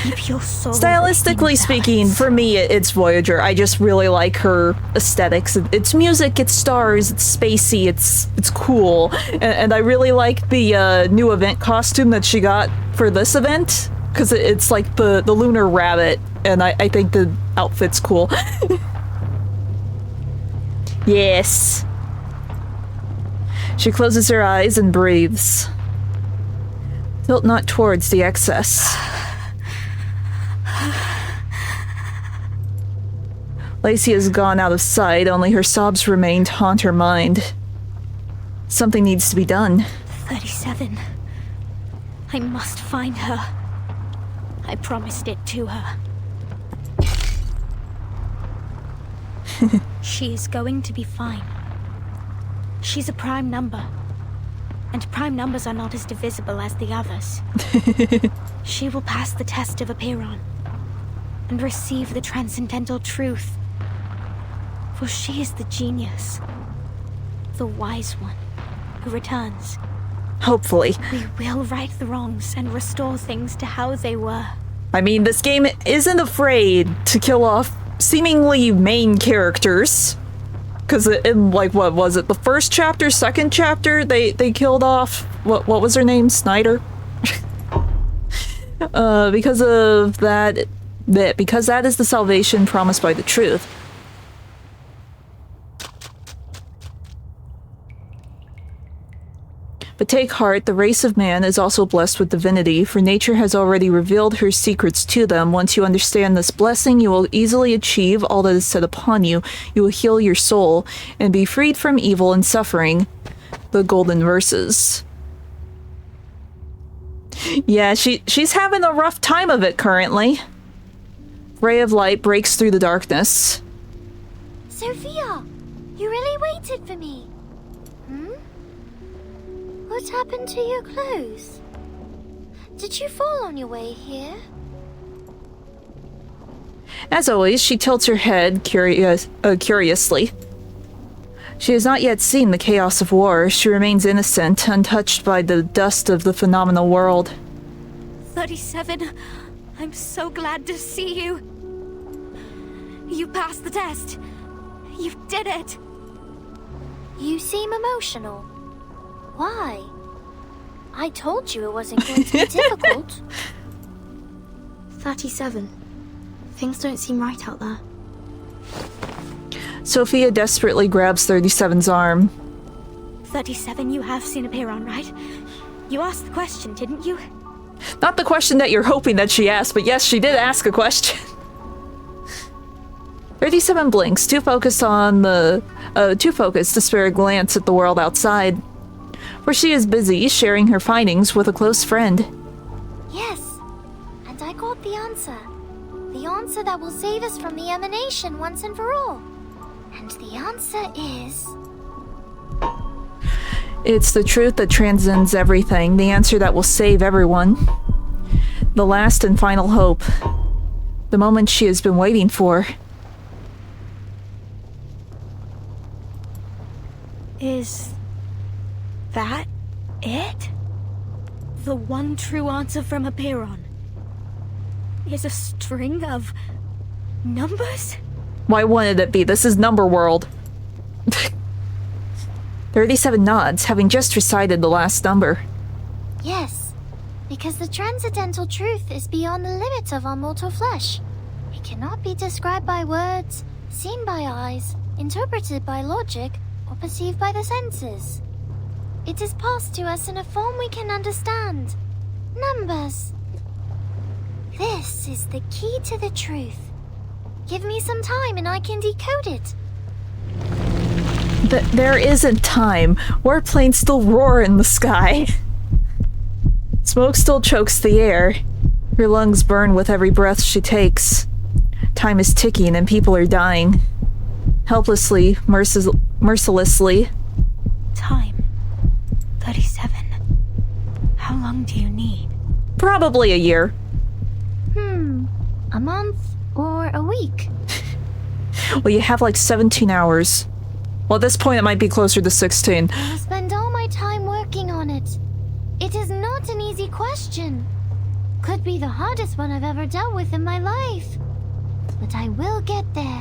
Keep your soul. Stylistically speaking, for me, it's Voyager. I just really like her aesthetics. It's music, it's stars, it's spacey, it's cool. And I really like the new event costume that she got for this event, because it's like the lunar rabbit, and I think the outfit's cool. Yes. She closes her eyes and breathes. Tilt not towards the excess. Lacey has gone out of sight, only her sobs remain to haunt her mind. Something needs to be done. 37. I must find her. I promised it to her. She is going to be fine. She's a prime number. And prime numbers are not as divisible as the others. She will pass the test of Apiron and receive the transcendental truth. For she is the genius, the wise one, who returns. Hopefully. We will right the wrongs and restore things to how they were. I mean, this game isn't afraid to kill off seemingly main characters. Because in, like, what was it? The first chapter, second chapter, they killed off, what was her name? Snyder? Because of that, because that is the salvation promised by the truth. But take heart, the race of man is also blessed with divinity, for nature has already revealed her secrets to them. Once you understand this blessing, you will easily achieve all that is set upon you. You will heal your soul, and be freed from evil and suffering. The golden verses. Yeah, she's having a rough time of it currently. Ray of light breaks through the darkness. Sophia, you really waited for me. What happened to your clothes? Did you fall on your way here? As always, she tilts her head curiously. She has not yet seen the chaos of war. She remains innocent, untouched by the dust of the phenomenal world. 37. I'm so glad to see you. You passed the test. You did it. You seem emotional. Why? I told you it wasn't going to be difficult. 37. Things don't seem right out there. Sophia desperately grabs 37's arm. 37, you have seen Apiron, right? You asked the question, didn't you? Not the question that you're hoping that she asked, but yes, she did ask a question. 37 blinks, too focused to spare a glance at the world outside, where she is busy sharing her findings with a close friend. Yes, and I got the answer. The answer that will save us from the emanation once and for all. And the answer is... It's the truth that transcends everything, the answer that will save everyone. The last and final hope. The moment she has been waiting for. Is that it? The one true answer from Apiron is a string of numbers? Why wouldn't it be? This is Number World. 37 nods, having just recited the last number. Yes, because the transcendental truth is beyond the limit of our mortal flesh. It cannot be described by words, seen by eyes, interpreted by logic, or perceived by the senses. It is passed to us in a form we can understand. Numbers. This is the key to the truth. Give me some time and I can decode it. There isn't time. Warplanes still roar in the sky. Smoke still chokes the air. Her lungs burn with every breath she takes. Time is ticking and people are dying. Helplessly, mercilessly. Time. 37. How long do you need? Probably a year. A month or a week? Well, you have like 17 hours. Well, at this point it might be closer to 16. I will spend all my time working on it. It is not an easy question. Could be the hardest one I've ever dealt with in my life. But I will get there.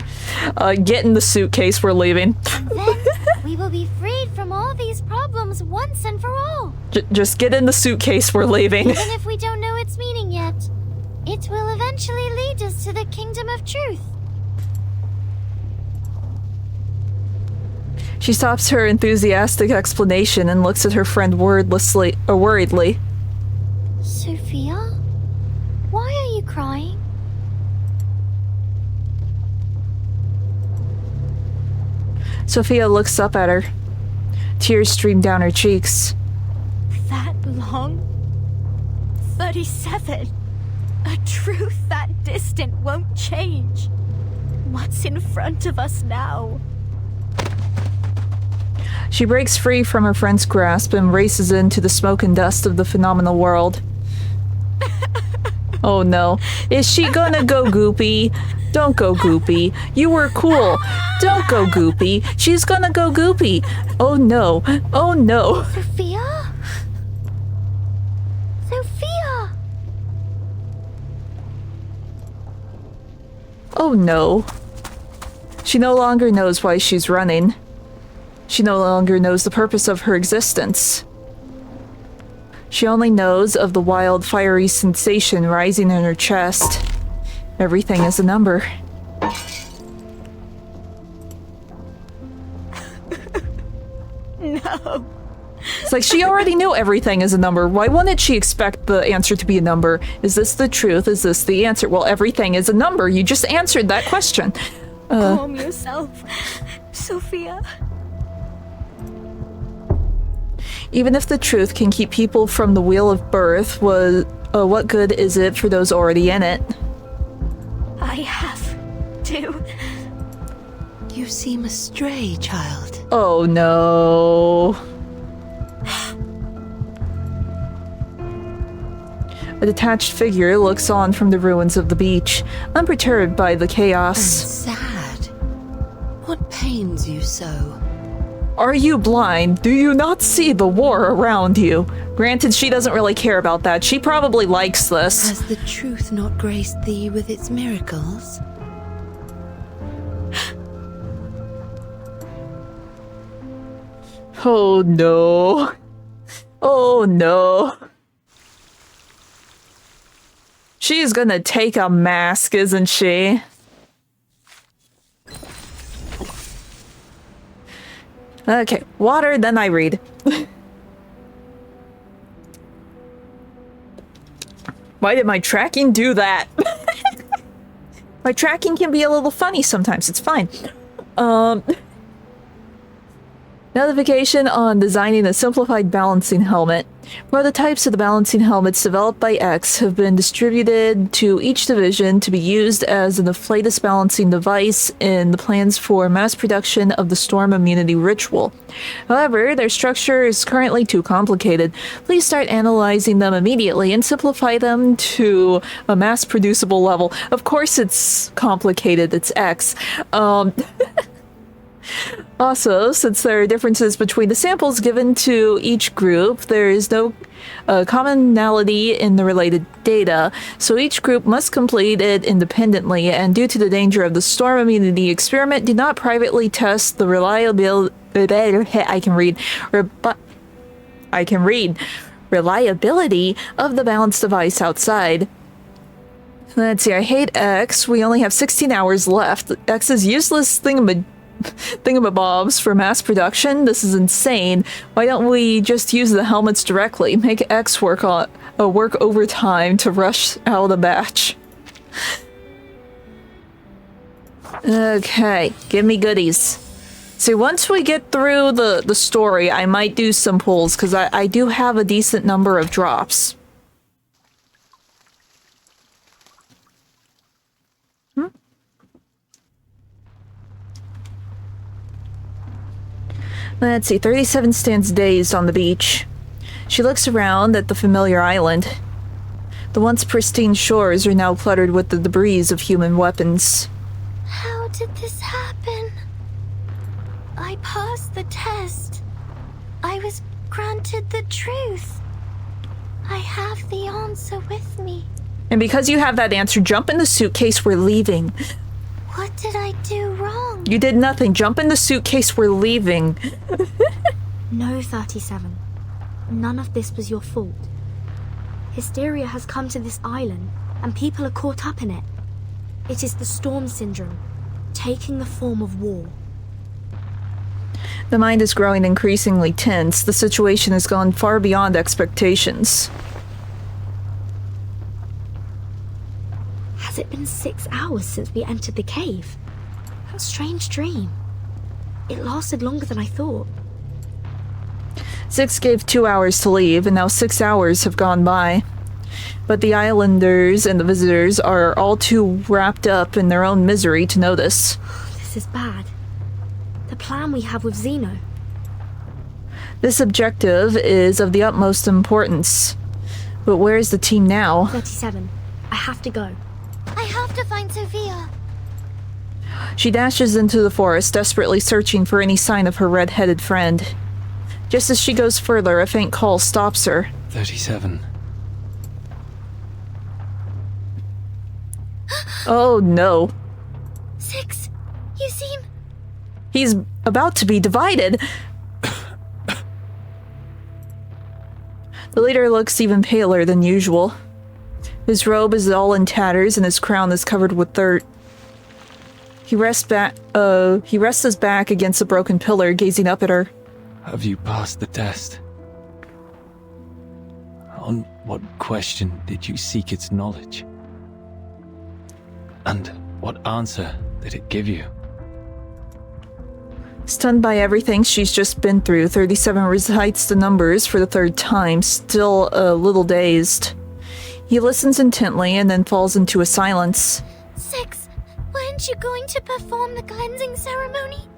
Get in the suitcase, we're leaving. And then we will be freed from all these problems once and for all. Just get in the suitcase, we're leaving. Even if we don't know its meaning yet, it will eventually lead us to the kingdom of truth. She stops her enthusiastic explanation and looks at her friend worriedly. Sophia? Why are you crying? Sophia looks up at her. Tears stream down her cheeks. That long? 37. A truth that distant won't change. What's in front of us now? She breaks free from her friend's grasp and races into the smoke and dust of the phenomenal world. Oh no. Is she gonna go goopy? Don't go goopy. You were cool. Don't go goopy. She's gonna go goopy. Oh no. Oh no. Sophia? Sophia! Oh no. She no longer knows why she's running. She no longer knows the purpose of her existence. She only knows of the wild, fiery sensation rising in her chest. Everything is a number. No. It's like she already knew everything is a number. Why wouldn't she expect the answer to be a number? Is this the truth? Is this the answer? Well, everything is a number. You just answered that question. Calm yourself, Sophia. Even if the truth can keep people from the wheel of birth, what good is it for those already in it? I have to. You seem astray, child. Oh no. A detached figure looks on from the ruins of the beach, unperturbed by the chaos. Sad. What pains you so? Are you blind? Do you not see the war around you? Granted, she doesn't really care about that. She probably likes this. Has the truth not graced thee with its miracles? Oh no. Oh no. She's gonna take a mask, isn't she? Okay, water, then I read. Why did my tracking do that? My tracking can be a little funny sometimes. It's fine. Notification on designing a simplified balancing helmet. Prototypes of the balancing helmets developed by X have been distributed to each division to be used as an inflatus balancing device in the plans for mass production of the Storm Immunity Ritual. However, their structure is currently too complicated. Please start analyzing them immediately and simplify them to a mass-producible level. Of course it's complicated, it's X. Also, since there are differences between the samples given to each group, there is no commonality in the related data, so each group must complete it independently, and due to the danger of the storm immunity experiment, do not privately test the reliability of the balance device outside. Let's see, I hate X. We only have 16 hours left. X is useless thingamabobs for mass production. This is insane. Why don't we just use the helmets directly? Make X work overtime to rush out a batch. Okay, give me goodies. See, once we get through the story, I might do some pulls, because I do have a decent number of drops. Let's see, 37 stands dazed on the beach. She looks around at the familiar island. The once pristine shores are now cluttered with the debris of human weapons. How did this happen? I passed the test. I was granted the truth. I have the answer with me. And because you have that answer, jump in the suitcase, we're leaving. What did I do wrong? You did nothing. Jump in the suitcase, we're leaving. No, 37. None of this was your fault. Hysteria has come to this island, and people are caught up in it. It is the storm syndrome, taking the form of war. The mind is growing increasingly tense. The situation has gone far beyond expectations. Has it been 6 hours since we entered the cave? What a strange dream. It lasted longer than I thought. 6 gave 2 hours to leave, and now 6 hours have gone by. But the islanders and the visitors are all too wrapped up in their own misery to notice. This is bad. The plan we have with Zeno. This objective is of the utmost importance. But where is the team now? 37. I have to go. I have to find Sophia. She dashes into the forest, desperately searching for any sign of her red-headed friend. Just as she goes further, a faint call stops her. 37. Oh no. 6. You seem... He's about to be divided. The leader looks even paler than usual. His robe is all in tatters and his crown is covered with dirt. He rests his back against a broken pillar, gazing up at her. Have you passed the test? On what question did you seek its knowledge? And what answer did it give you? Stunned by everything she's just been through, 37 recites the numbers for the 3rd time, still a little dazed. He listens intently and then falls into a silence. 6, weren't you going to perform the cleansing ceremony?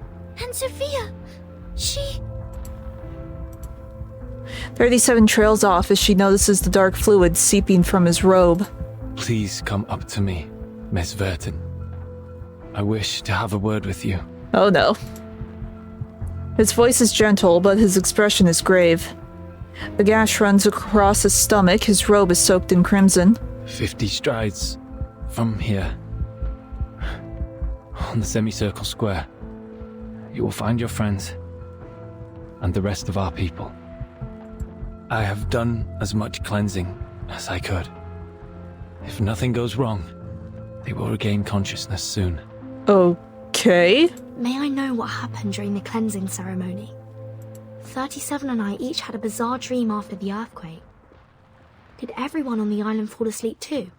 And Sophia, she... 37 trails off as she notices the dark fluid seeping from his robe. Please come up to me, Miss Verton. I wish to have a word with you. Oh no. His voice is gentle, but his expression is grave. A gash runs across his stomach, his robe is soaked in crimson. 50 strides from here, on the semicircle square, you will find your friends and the rest of our people. I have done as much cleansing as I could. If nothing goes wrong, they will regain consciousness soon. Okay. May I know what happened during the cleansing ceremony? 37 and I each had a bizarre dream after the earthquake. Did everyone on the island fall asleep too?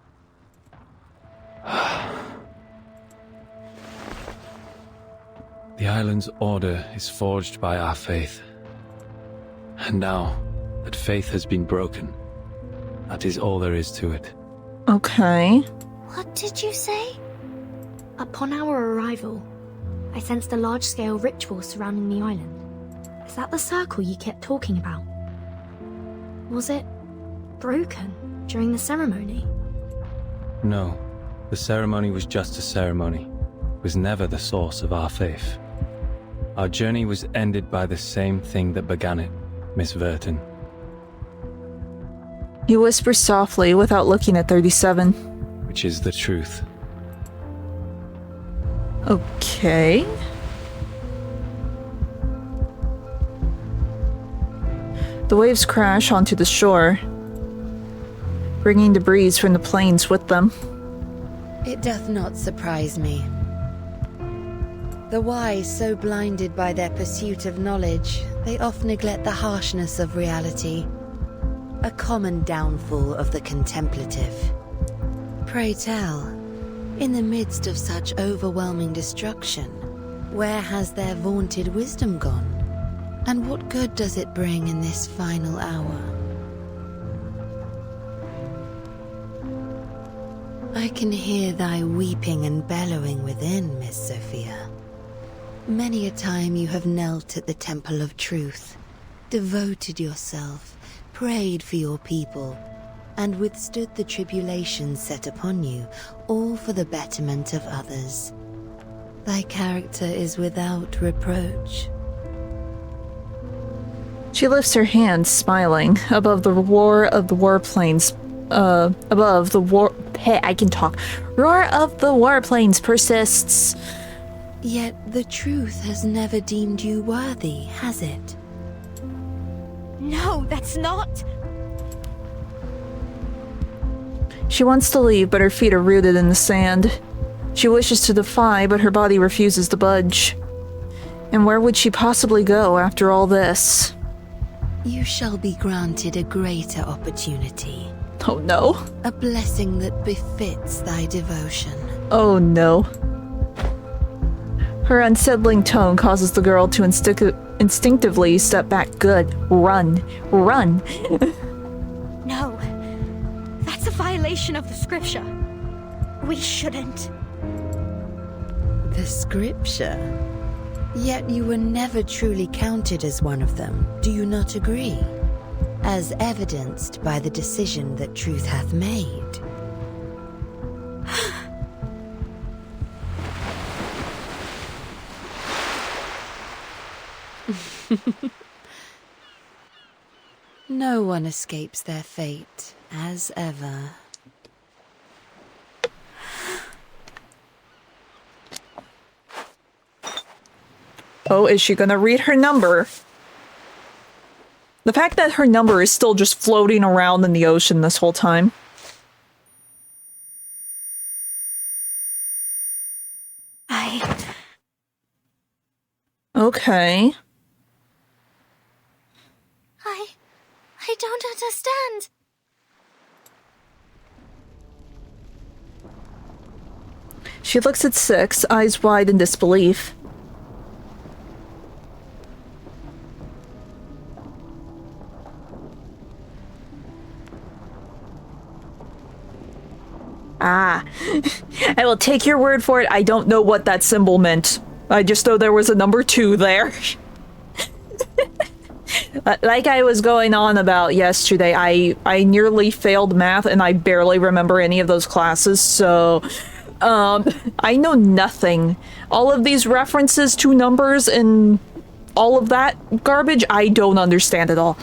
The island's order is forged by our faith. And now that faith has been broken, that is all there is to it. Okay. What did you say? Upon our arrival, I sensed a large-scale ritual surrounding the island. Is that the circle you kept talking about? Was it broken during the ceremony? No, the ceremony was just a ceremony. It was never the source of our faith. Our journey was ended by the same thing that began it, Miss Verton. He whispers softly without looking at 37. Which is the truth. Okay. The waves crash onto the shore, bringing debris from the plains with them. It doth not surprise me. The wise, so blinded by their pursuit of knowledge, they oft neglect the harshness of reality. A common downfall of the contemplative. Pray tell, in the midst of such overwhelming destruction, where has their vaunted wisdom gone? And what good does it bring in this final hour? I can hear thy weeping and bellowing within, Miss Sophia. Many a time you have knelt at the temple of truth, devoted yourself, prayed for your people, and withstood the tribulations set upon you, all for the betterment of others. Thy character is without reproach. She lifts her hands, smiling, above the roar of the warplanes. Above the war. Hey, I can talk. Roar of the warplanes persists. Yet the truth has never deemed you worthy, has it? No, that's not. She wants to leave, but her feet are rooted in the sand. She wishes to defy, but her body refuses to budge. And where would she possibly go after all this? You shall be granted a greater opportunity. Oh no. A blessing that befits thy devotion. Oh no. Her unsettling tone causes the girl to instinctively step back. Good. Run. Run. No. That's a violation of the scripture. We shouldn't. The scripture? Yet you were never truly counted as one of them, do you not agree? As evidenced by the decision that truth hath made. No one escapes their fate, as ever. Oh, is she gonna read her number? The fact that her number is still just floating around in the ocean this whole time. Okay. I don't understand. She looks at 6, eyes wide in disbelief. Ah. I will take your word for it. I don't know what that symbol meant. I just know there was a number 2 there. Like I was going on about yesterday, I nearly failed math and I barely remember any of those classes, so I know nothing. All of these references to numbers and all of that garbage, I don't understand at all.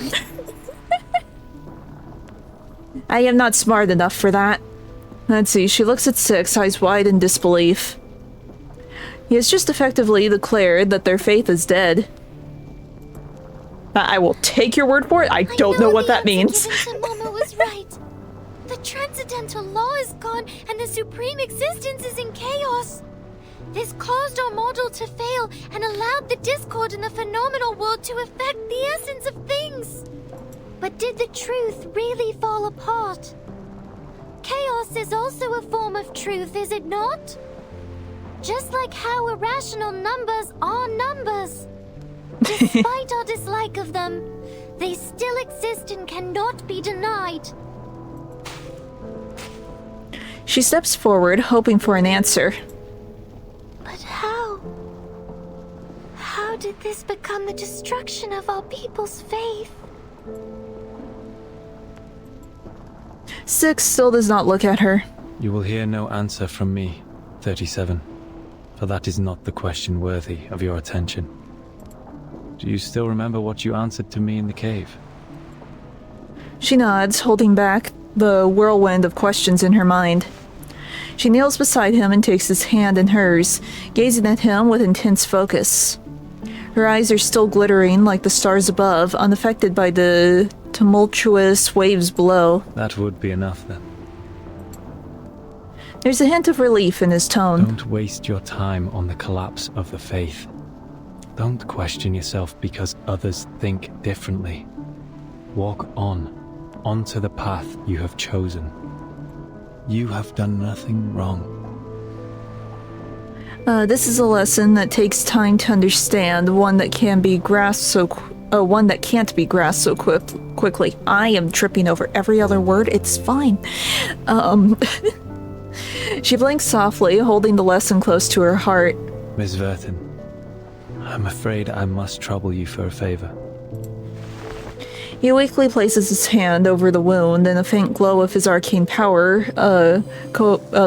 I am not smart enough for that. Let's see, she looks at 6, eyes wide in disbelief. He has just effectively declared that their faith is dead. I will take your word for it. I don't know what that means. Mama was right. The transcendental law is gone, and the supreme existence is in chaos. This caused our model to fail and allowed the discord in the phenomenal world to affect the essence of things. But did the truth really fall apart? Chaos is also a form of truth, is it not? Just like how irrational numbers are numbers. Despite our dislike of them, they still exist and cannot be denied. She steps forward, hoping for an answer. But how? How did this become the destruction of our people's faith? 6 still does not look at her. You will hear no answer from me, 37, for that is not the question worthy of your attention. Do you still remember what you answered to me in the cave? She nods, holding back the whirlwind of questions in her mind. She kneels beside him and takes his hand in hers, gazing at him with intense focus. Her eyes are still glittering like the stars above, unaffected by the tumultuous waves below. That would be enough then. There's a hint of relief in his tone. Don't waste your time on the collapse of the faith. Don't question yourself because others think differently. Walk onto the path you have chosen. You have done nothing wrong. This is a lesson that takes time to understand, one that can be grasped one that can't be grasped so quickly. I am tripping over every other word. It's fine. She blinks softly, holding the lesson close to her heart. Miss Verton, I'm afraid I must trouble you for a favor. He weakly places his hand over the wound, and a faint glow of his arcane power,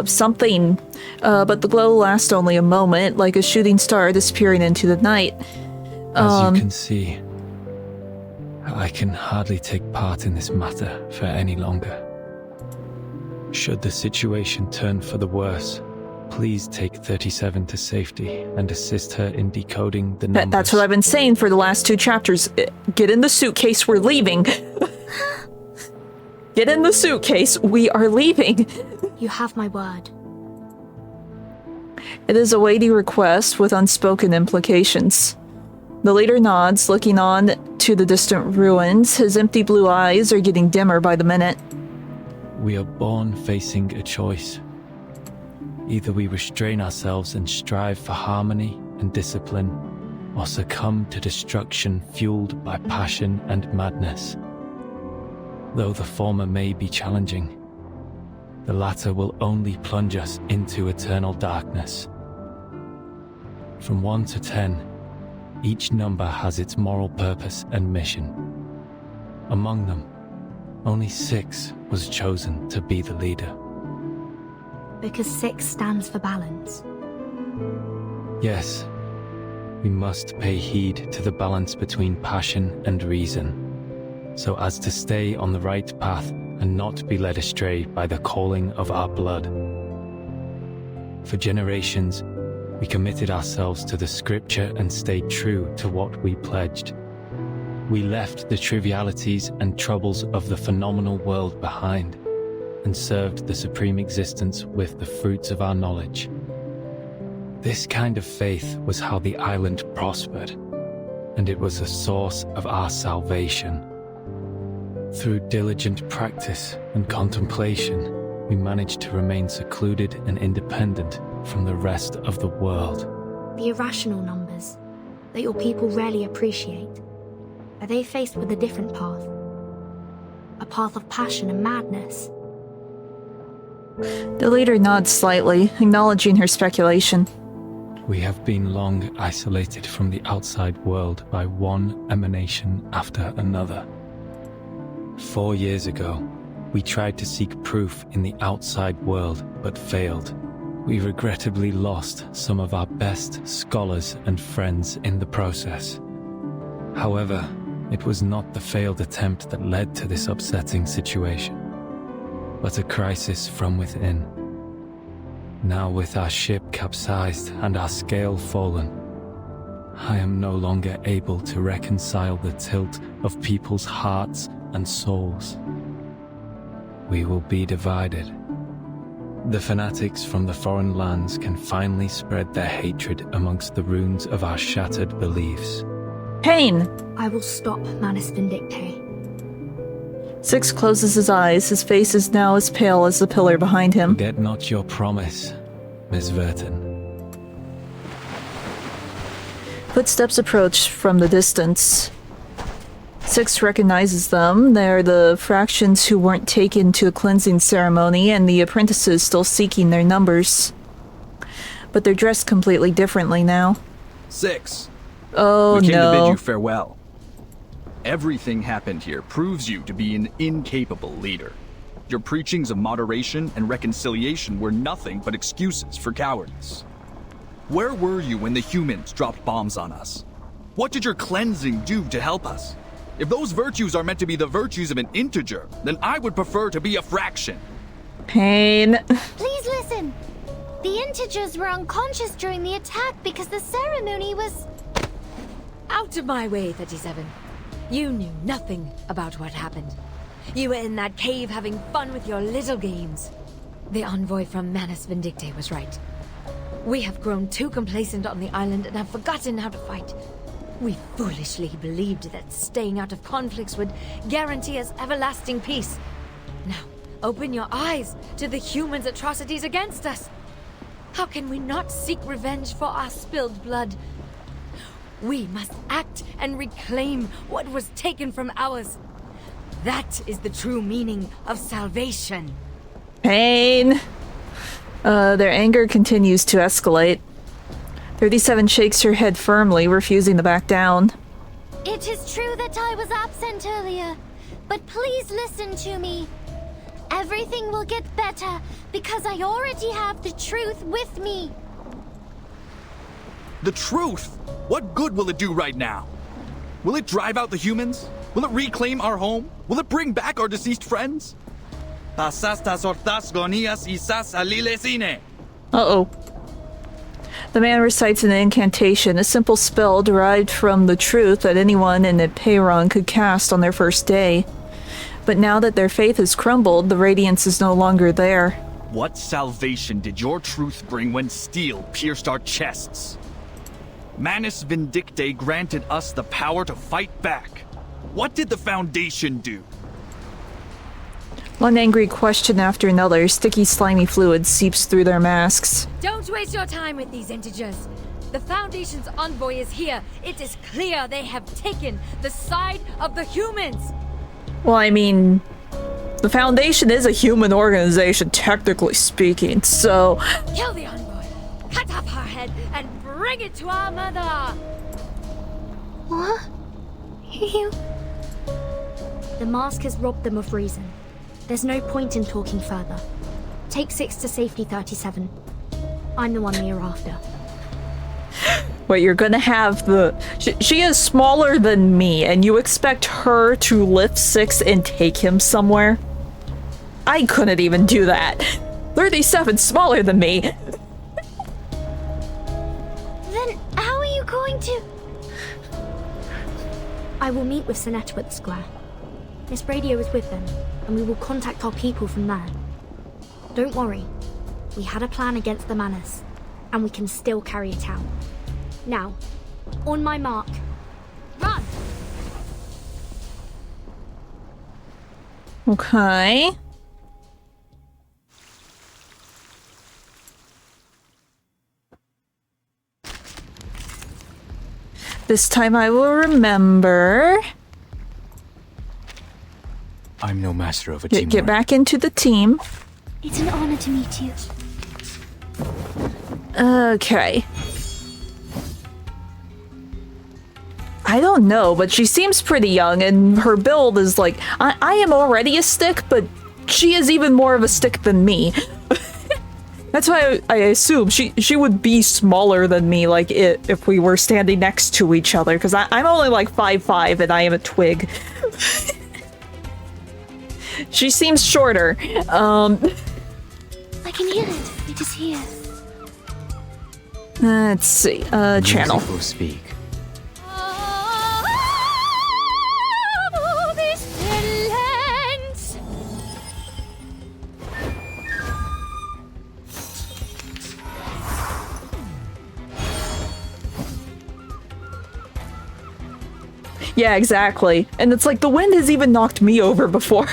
something, but the glow lasts only a moment, like a shooting star disappearing into the night. As you can see, I can hardly take part in this matter for any longer. Should the situation turn for the worse, please take 37 to safety and assist her in decoding the numbers. That's what I've been saying for the last 2 chapters. Get in the suitcase, we're leaving. Get in the suitcase, we are leaving. You have my word. It is a weighty request with unspoken implications. The leader nods, looking on to the distant ruins. His empty blue eyes are getting dimmer by the minute. We are born facing a choice. Either we restrain ourselves and strive for harmony and discipline, or succumb to destruction fueled by passion and madness. Though the former may be challenging, the latter will only plunge us into eternal darkness. From 1 to 10, each number has its moral purpose and mission. Among them, only 6 was chosen to be the leader. Because 6 stands for balance. Yes, we must pay heed to the balance between passion and reason, so as to stay on the right path and not be led astray by the calling of our blood. For generations, we committed ourselves to the scripture and stayed true to what we pledged. We left the trivialities and troubles of the phenomenal world behind, and served the supreme existence with the fruits of our knowledge. This kind of faith was how the island prospered, and it was the source of our salvation. Through diligent practice and contemplation, we managed to remain secluded and independent from the rest of the world. The irrational numbers that your people rarely appreciate, are they faced with a different path? A path of passion and madness? The leader nods slightly, acknowledging her speculation. We have been long isolated from the outside world by one emanation after another. 4 years ago, we tried to seek proof in the outside world, but failed. We regrettably lost some of our best scholars and friends in the process. However, it was not the failed attempt that led to this upsetting situation, but a crisis from within. Now with our ship capsized and our scale fallen, I am no longer able to reconcile the tilt of people's hearts and souls. We will be divided. The fanatics from the foreign lands can finally spread their hatred amongst the ruins of our shattered beliefs. Pain! I will stop Manus Vindicte. 6 closes his eyes. His face is now as pale as the pillar behind him. Forget not your promise, Miss Verton. Footsteps approach from the distance. 6 recognizes them. They're the fractions who weren't taken to a cleansing ceremony and the apprentices still seeking their numbers. But they're dressed completely differently now. 6. Oh, we came to bid no. you farewell. Everything happened here proves you to be an incapable leader. Your preachings of moderation and reconciliation were nothing but excuses for cowardice. Where were you when the humans dropped bombs on us? What did your cleansing do to help us? If those virtues are meant to be the virtues of an integer, then I would prefer to be a fraction. Pain. Please listen. The integers were unconscious during the attack because the ceremony was... Out of my way, 37. You knew nothing about what happened. You were in that cave having fun with your little games. The envoy from Manus Vindicte was right. We have grown too complacent on the island and have forgotten how to fight. We foolishly believed that staying out of conflicts would guarantee us everlasting peace. Now, open your eyes to the humans' atrocities against us. How can we not seek revenge for our spilled blood? We must act and reclaim what was taken from ours. That is the true meaning of salvation. Pain. Their anger continues to escalate. 37 shakes her head firmly, refusing to back down. It is true that I was absent earlier, but please listen to me. Everything will get better because I already have the truth with me. The truth? What good will it do right now? Will it drive out the humans? Will it reclaim our home? Will it bring back our deceased friends? Uh-oh. The man recites an incantation, a simple spell derived from the truth that anyone in Epeiron could cast on their first day. But now that their faith has crumbled, the radiance is no longer there. What salvation did your truth bring when steel pierced our chests? Manus Vindicte granted us the power to fight back. What did the Foundation do? One angry question after another, sticky slimy fluid seeps through their masks. Don't waste your time with these integers. The Foundation's envoy is here. It is clear they have taken the side of the humans. Well, I mean, the Foundation is a human organization, technically speaking, so... Kill the envoy, cut off her head, and bring it to our mother! What? You... The mask has robbed them of reason. There's no point in talking further. Take 6 to safety, 37. I'm the one you're after. Wait, you're gonna have the... She is smaller than me, and you expect her to lift 6 and take him somewhere? I couldn't even do that. 37's smaller than me. Then how are you going to... I will meet with Sinetta at the square. This radio is with them, and we will contact our people from there. Don't worry. We had a plan against the Manus, and we can still carry it out. Now, on my mark, run! Okay. This time I will remember. I'm no master of a team. Get back into the team. It's an honor to meet you. Okay. I don't know, but she seems pretty young, and her build is like... I am already a stick, but she is even more of a stick than me. That's why I assume she would be smaller than me, like, if we were standing next to each other, because I'm only like 5'5", and I am a twig. She seems shorter. I can hear it. It is here. Let's see. Channel. Music will speak. Yeah, exactly. And it's like the wind has even knocked me over before.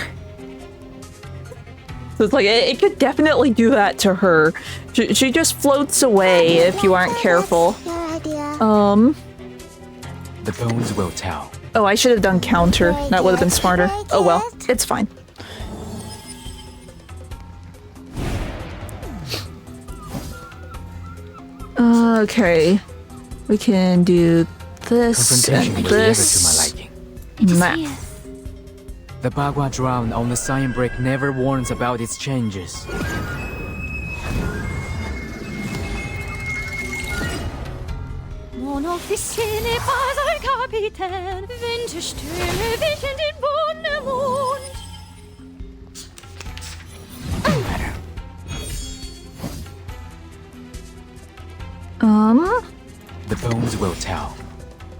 So it's like, it could definitely do that to her. She just floats away if you aren't careful. The bones will tell. Oh, I should have done counter. That would have been smarter. Oh well, it's fine. Okay. We can do this Confrontation and was never this. to my liking. Map. The Bagua drown on the sign brick never warns about its changes. Mon officier n'est pas un capitaine. Winterstürme wichen den Wundermond. The bones will tell.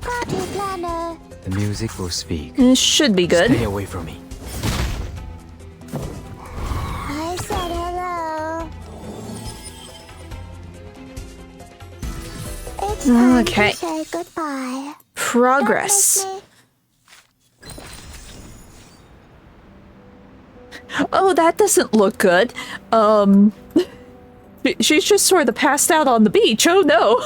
Party planner. The music will speak. It should be good. Stay away from me. I said hello. It's time Okay. to say goodbye. Progress. Oh, that doesn't look good. She's just sort of passed out on the beach. Oh no.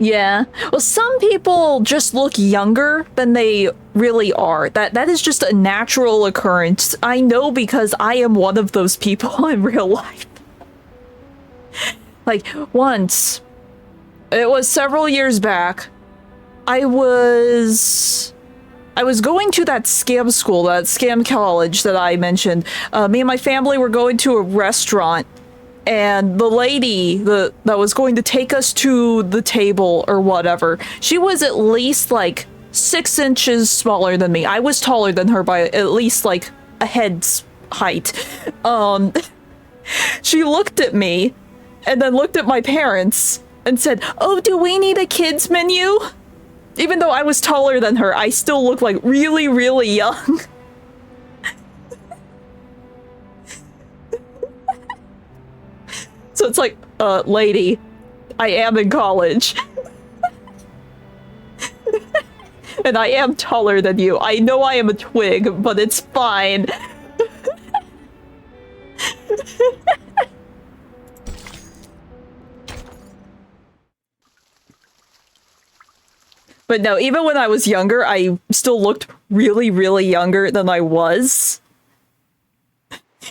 Yeah. Well, some people just look younger than they really are. That is just a natural occurrence. I know because I am one of those people in real life. Like, once, it was several years back, I was going to that scam school, that scam college that I mentioned. Me and my family were going to a restaurant, and the lady that was going to take us to the table or whatever, she was at least like 6 inches smaller than me. I was taller than her by at least like a head's height. She looked at me and then looked at my parents and said, "Oh, do we need a kids menu?" Even though I was taller than her, I still look like really, really young. So it's like, lady, I am in college. And I am taller than you. I know I am a twig, but it's fine. But no, even when I was younger, I still looked really, really younger than I was.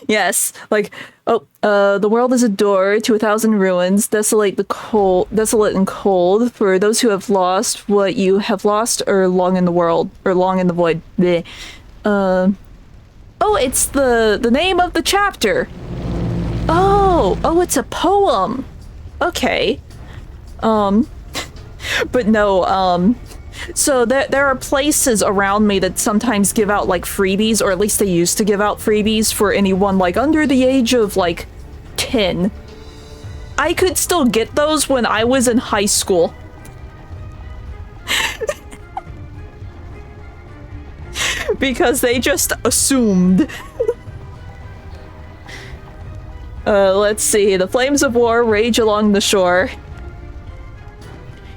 Yes, like, the world is a door to 1,000 ruins, desolate and cold, for those who have lost what you have lost, or long in the world, or long in the void. Bleh. Oh, it's the name of the chapter. Oh, it's a poem. Okay. But no, so there are places around me that sometimes give out like freebies, or at least they used to give out freebies for anyone like under the age of like 10. I could still get those when I was in high school. Because they just assumed. Let's see. The flames of war rage along the shore.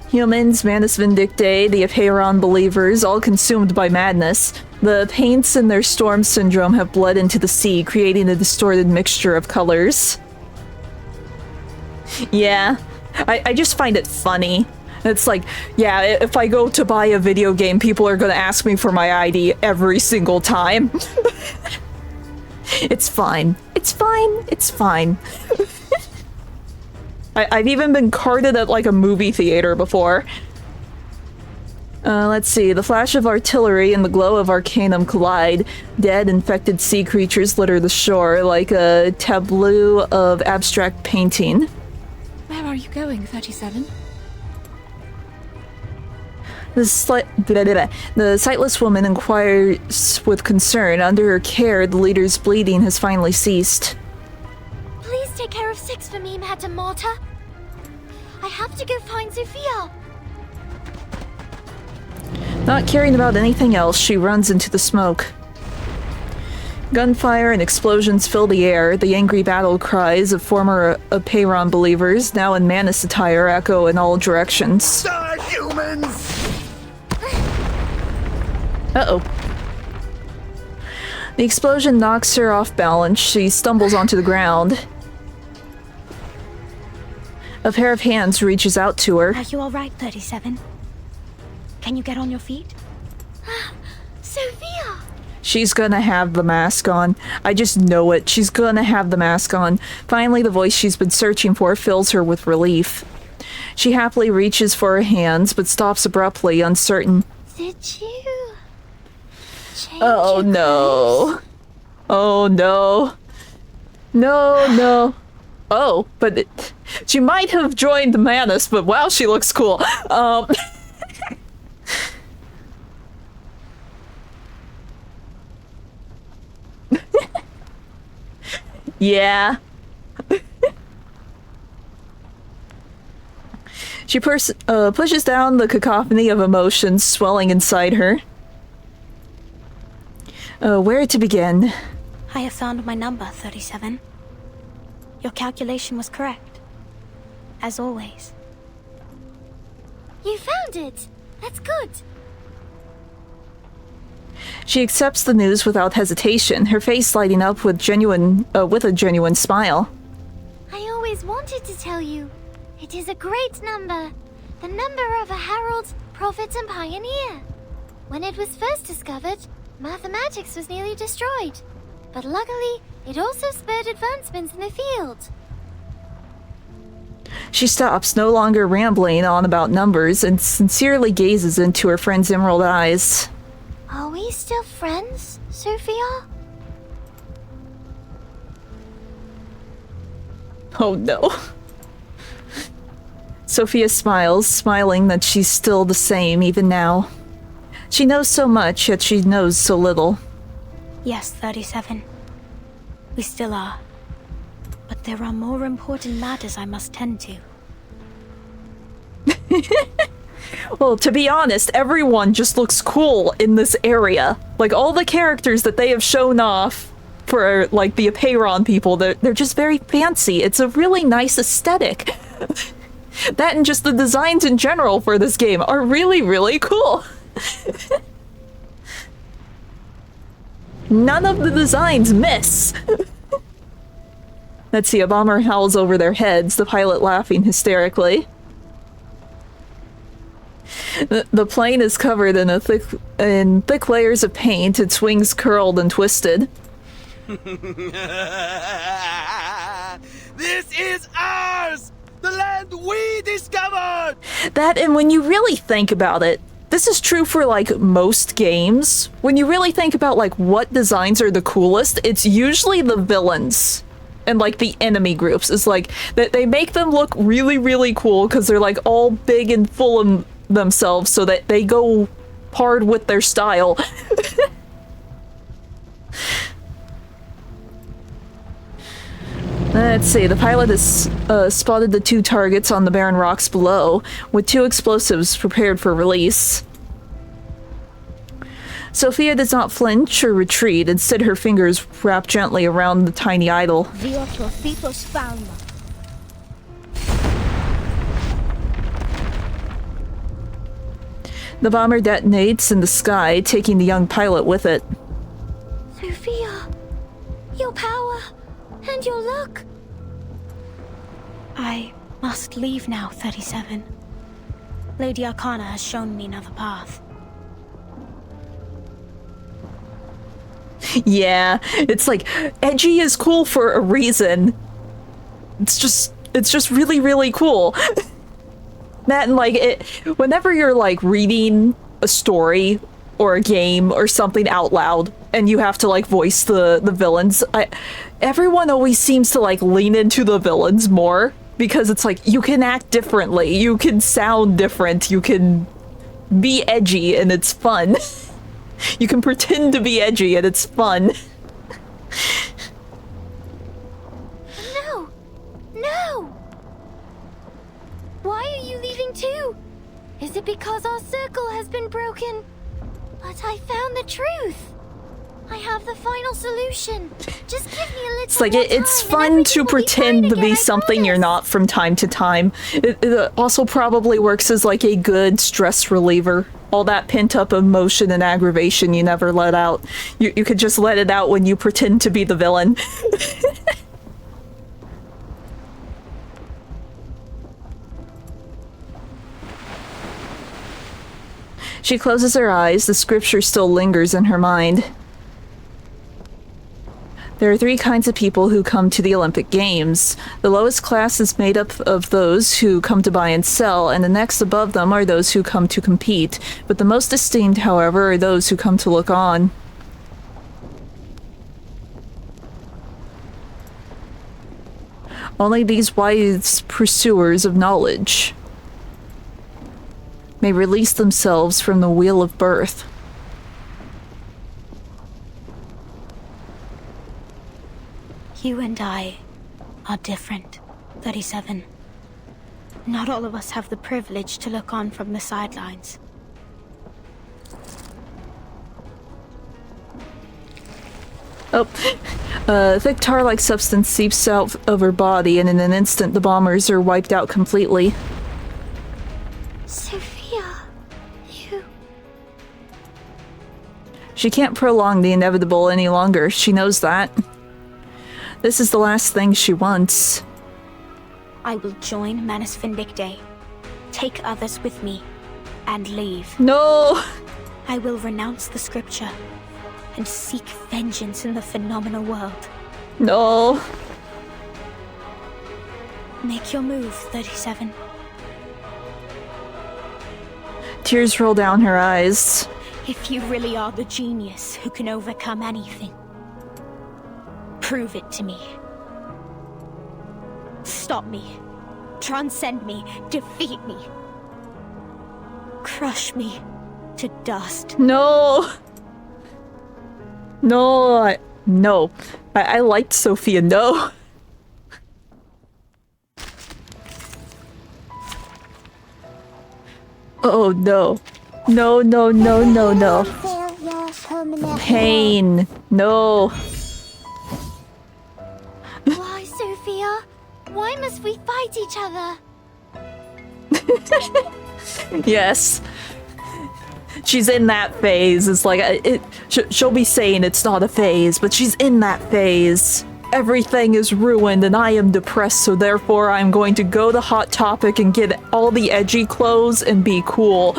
Humans, Manus Vindictae, the Apeiron believers, all consumed by madness. The paints in their storm syndrome have bled into the sea, creating a distorted mixture of colors. Yeah, I just find it funny. It's like, yeah, if I go to buy a video game, people are gonna ask me for my ID every single time. It's fine. It's fine. It's fine. I've even been carded at like a movie theater before. Let's see. The flash of artillery and the glow of arcanum collide. Dead, infected sea creatures litter the shore like a tableau of abstract painting. Where are you going, 37? The sightless woman inquires with concern. Under her care, the leader's bleeding has finally ceased. Please take care of 6 for me, Madam Malta. I have to go find Sophia. Not caring about anything else, she runs into the smoke. Gunfire and explosions fill the air. The angry battle cries of former Apeiron believers, now in Manus attire, echo in all directions. Die, humans! Uh-oh. The explosion knocks her off balance. She stumbles onto the ground. A pair of hands reaches out to her. Are you alright, 37? Can you get on your feet? Sophia! She's gonna have the mask on. I just know it. She's gonna have the mask on. Finally, the voice she's been searching for fills her with relief. She happily reaches for her hands, but stops abruptly, uncertain. Did you change Oh your no. clothes? Oh no. No. Oh, but she might have joined the Manus, but wow, she looks cool. Yeah. She pushes down the cacophony of emotions swelling inside her. Where to begin? I have found my number, 37. Your calculation was correct. As always. You found it! That's good! She accepts the news without hesitation, her face lighting up with a genuine smile. I always wanted to tell you. It is a great number. The number of a herald, prophet, and pioneer. When it was first discovered, mathematics was nearly destroyed. But luckily, it also spurred advancements in the field. She stops, no longer rambling on about numbers, and sincerely gazes into her friend's emerald eyes. Are we still friends, Sophia? Oh no. Sophia smiles, smiling that she's still the same even now. She knows so much, yet she knows so little. Yes, 37. We still are. But there are more important matters I must tend to. Well, to be honest, everyone just looks cool in this area. Like, all the characters that they have shown off for, like, the Apeiron people, they're just very fancy. It's a really nice aesthetic. That and just the designs in general for this game are really, really cool. None of the designs miss. Let's see, a bomber howls over their heads, the pilot laughing hysterically. The plane is covered in thick layers of paint, its wings curled and twisted. This is ours! The land we discovered! That, and when you really think about it, this is true for, like, most games. When you really think about, like, what designs are the coolest, it's usually the villains and, like, the enemy groups. It's like, that they make them look really, really cool because they're, like, all big and full of themselves so that they go hard with their style. Let's see, the pilot has spotted the two targets on the barren rocks below, with two explosives prepared for release. Sophia does not flinch or retreat, instead her fingers wrap gently around the tiny idol. The bomber detonates in the sky, taking the young pilot with it. Sophia, your power and your luck. I must leave now, 37. Lady Arcana has shown me another path. Yeah, it's like, edgy is cool for a reason. It's just really, really cool. That and like, whenever you're like reading a story or a game or something out loud and you have to like voice the villains, everyone always seems to like lean into the villains more because it's like, you can act differently, you can sound different, you can be edgy and it's fun. You can pretend to be edgy and it's fun. No! No! Why are you leaving too? Is it because our circle has been broken? But I found the truth. I have the final solution. Just give me a little It's like, more it's time and fun everything to will be pretend fine to be again, I something you're not from time to time. It also probably works as like a good stress reliever. all that pent-up emotion and aggravation you never let out. You could just let it out when you pretend to be the villain. She closes her eyes, the scripture still lingers in her mind. There are 3 kinds of people who come to the Olympic Games. The lowest class is made up of those who come to buy and sell, and the next above them are those who come to compete. But the most esteemed, however, are those who come to look on. Only these wise pursuers of knowledge may release themselves from the wheel of birth. You and I are different, 37. Not all of us have the privilege to look on from the sidelines. Oh, thick tar-like substance seeps out of her body, and in an instant the bombers are wiped out completely. Sophia, you... She can't prolong the inevitable any longer, she knows that. This is the last thing she wants. I will join Manus Vindictae, take others with me, and leave. No! I will renounce the scripture and seek vengeance in the phenomenal world. No. Make your move, 37. Tears roll down her eyes. If you really are the genius who can overcome anything, prove it to me. Stop me. Transcend me. Defeat me. Crush me to dust. No! No, no. I liked Sophia, no. Oh no. No, no, no, no, no. Pain. No. Why, Sophia? Why must we fight each other? Yes. She's in that phase. It's like, she'll be saying it's not a phase, but she's in that phase. Everything is ruined and I am depressed, so therefore I'm going to go to Hot Topic and get all the edgy clothes and be cool.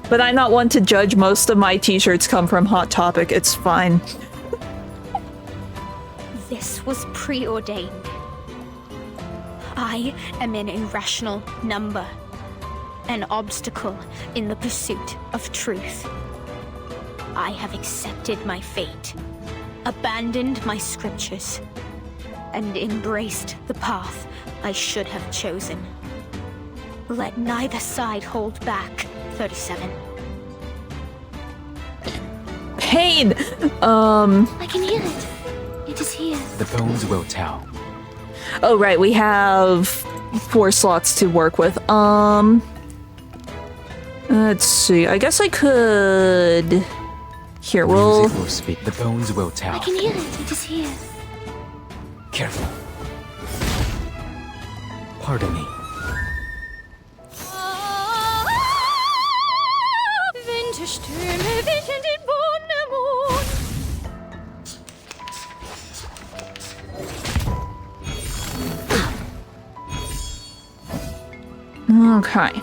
But I'm not one to judge. Most of my t-shirts come from Hot Topic. It's fine. This was preordained. I am an irrational number, an obstacle in the pursuit of truth. I have accepted my fate, abandoned my scriptures, and embraced the path I should have chosen. Let neither side hold back, 37. Pain! I can hear it. It is here. The bones will tell. Oh right, we have 4 slots to work with. Let's see. I guess I could... Here, we'll... Music will speak. The bones will tell. I can hear it. It is here. Careful. Pardon me. Okay.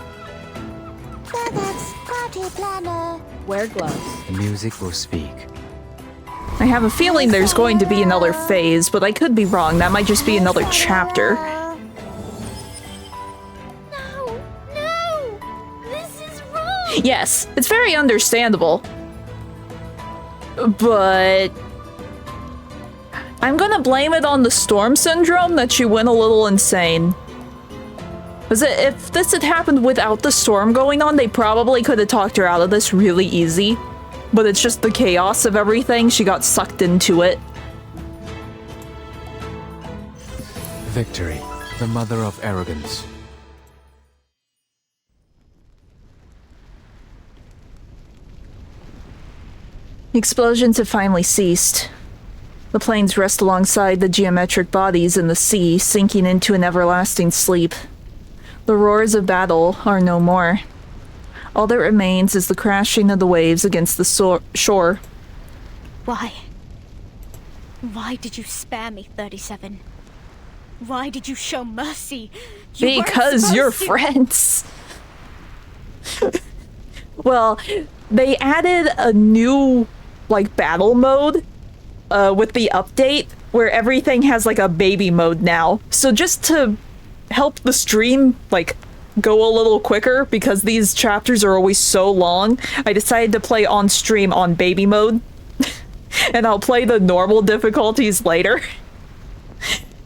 Wear gloves. The music will speak. I have a feeling there's going to be another phase, but I could be wrong. That might just be another chapter. No, no! This is wrong! Yes, it's very understandable. But... I'm gonna blame it on the storm syndrome that she went a little insane. Because if this had happened without the storm going on, they probably could have talked her out of this really easy. But it's just the chaos of everything, she got sucked into it. Victory, the mother of arrogance. Explosions have finally ceased. The planes rest alongside the geometric bodies in the sea, sinking into an everlasting sleep. The roars of battle are no more. All that remains is the crashing of the waves against the shore. Why? Why did you spare me, 37? Why did you show mercy? Because you're friends. Well, they added a new, like, battle mode with the update where everything has, like, a baby mode now. So just to help the stream, like, go a little quicker, because these chapters are always so long, I decided to play on stream on baby mode. And I'll play the normal difficulties later.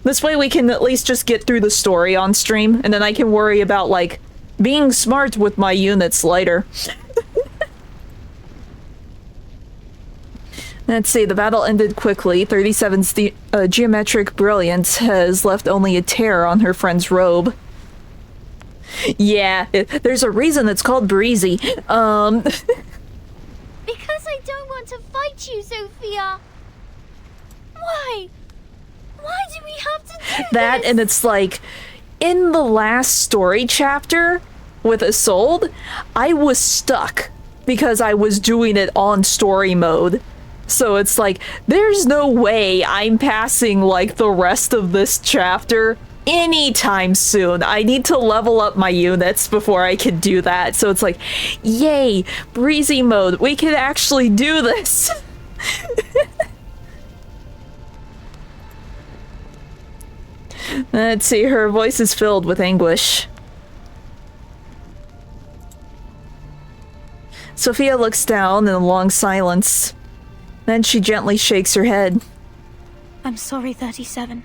This way we can at least just get through the story on stream, and then I can worry about, like, being smart with my units later. Let's see, the battle ended quickly. 37's geometric brilliance has left only a tear on her friend's robe. Yeah, there's a reason it's called Breezy. Because I don't want to fight you, Sophia. Why? Why do we have to do that? this? And it's like, in the last story chapter with Isolde, I was stuck because I was doing it on story mode. So it's like, there's no way I'm passing, like, the rest of this chapter anytime soon. I need to level up my units before I can do that. So it's like, yay, breezy mode. We can actually do this. Let's see, her voice is filled with anguish. Sophia looks down in a long silence. Then she gently shakes her head. I'm sorry, 37.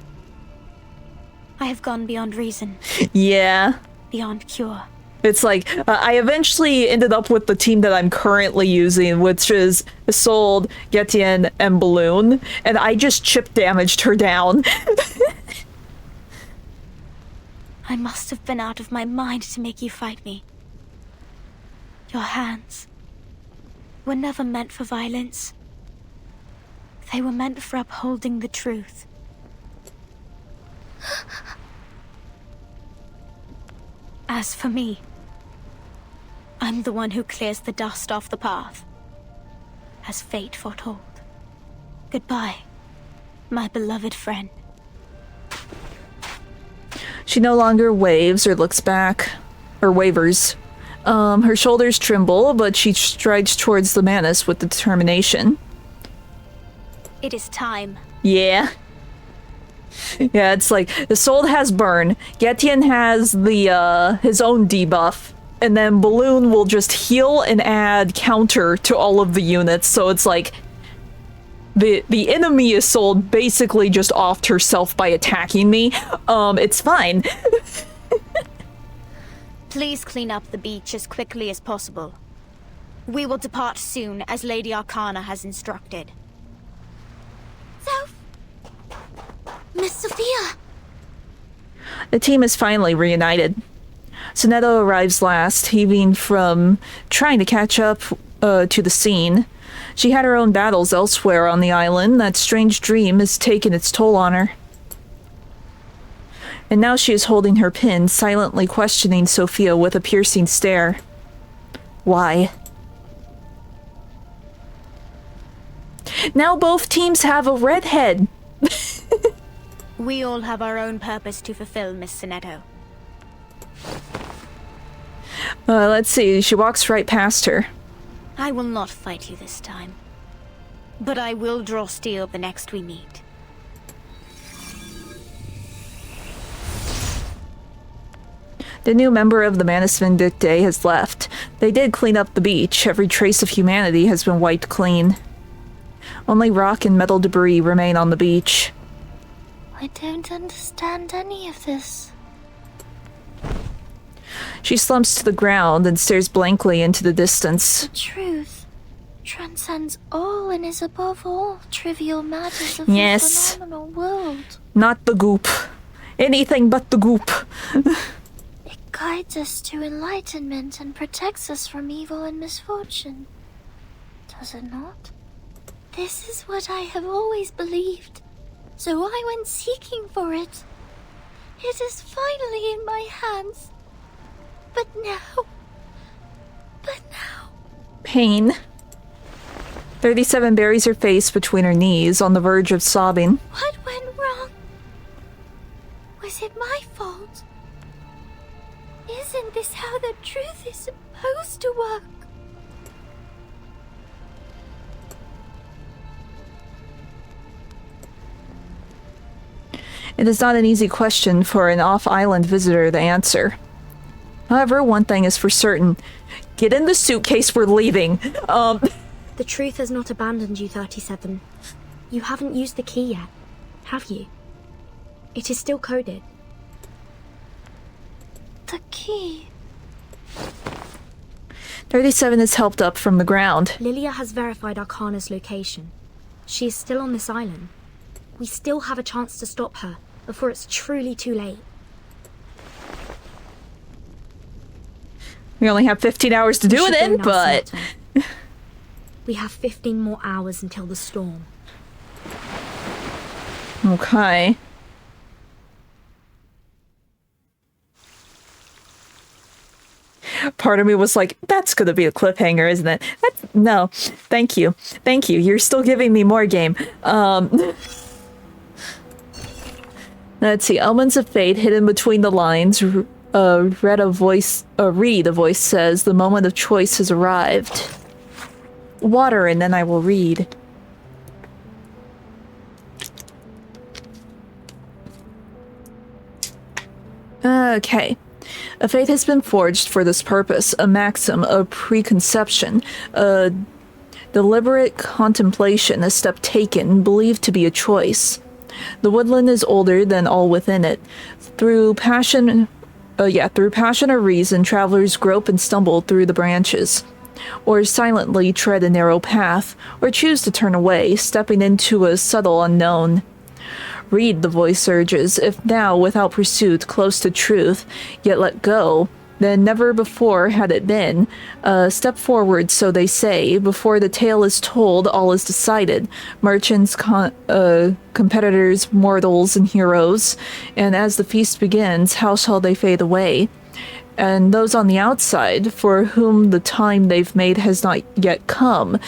I have gone beyond reason. Yeah. Beyond cure. It's like, I eventually ended up with the team that I'm currently using, which is Isolde, Getienne, and Balloon, and I just chip damaged her down. I must have been out of my mind to make you fight me. Your hands were never meant for violence. They were meant for upholding the truth. As for me, I'm the one who clears the dust off the path, as fate foretold. Goodbye, my beloved friend. She no longer waves or looks back, or wavers. Her shoulders tremble, but she strides towards the Manus with determination. It is time. Yeah. Yeah, it's like, Isolde has burn, Getienne has the, his own debuff, and then Balloon will just heal and add counter to all of the units, so it's like, the enemy Isolde basically just offed herself by attacking me. It's fine. Please clean up the beach as quickly as possible. We will depart soon, as Lady Arcana has instructed. Soph! Miss Sophia! The team is finally reunited. Sonetto arrives last, heaving from trying to catch up to the scene. She had her own battles elsewhere on the island. That strange dream has taken its toll on her. And now she is holding her pin, silently questioning Sophia with a piercing stare. Why? Now both teams have a redhead. We all have our own purpose to fulfill, Miss Sonetto. Let's see. She walks right past her. I will not fight you this time. But I will draw steel the next we meet. The new member of the Manus Vindictae has left. They did clean up the beach. Every trace of humanity has been wiped clean. Only rock and metal debris remain on the beach. I don't understand any of this. She slumps to the ground and stares blankly into the distance. The truth transcends all and is above all trivial matters of the phenomenal world. Not the goop. Anything but the goop. It guides us to enlightenment and protects us from evil and misfortune. Does it not? This is what I have always believed, so I went seeking for it. It is finally in my hands. But now... But now... Pain. 37 buries her face between her knees, on the verge of sobbing. What went wrong? Was it my fault? Isn't this how the truth is supposed to work? It is not an easy question for an off-island visitor to answer. However, one thing is for certain. Get in the suitcase, we're leaving. The truth has not abandoned you, 37. You haven't used the key yet, have you? It is still coded. The key... 37 is helped up from the ground. Lilia has verified Arcana's location. She is still on this island. We still have a chance to stop her, before it's truly too late. We only have 15 hours to do it in, but... We have 15 more hours until the storm. Okay. Part of me was like, that's gonna be a cliffhanger, isn't it? No. Thank you. Thank you. You're still giving me more game. Let's see. Elements of fate hidden between the lines. Read a voice says, the moment of choice has arrived. Water, and then I will read. Okay. A faith has been forged for this purpose, a maxim, a preconception, a deliberate contemplation, a step taken, believed to be a choice. The woodland is older than all within it. Through passion or reason, travelers grope and stumble through the branches, or silently tread a narrow path, or choose to turn away, stepping into a subtle unknown. Read, the voice urges, if now, without pursuit, close to truth, yet let go, then never before had it been. Step forward, so they say, before the tale is told, all is decided. Merchants, competitors, mortals, and heroes. And as the feast begins, how shall they fade away? And those on the outside, for whom the time they've made has not yet come,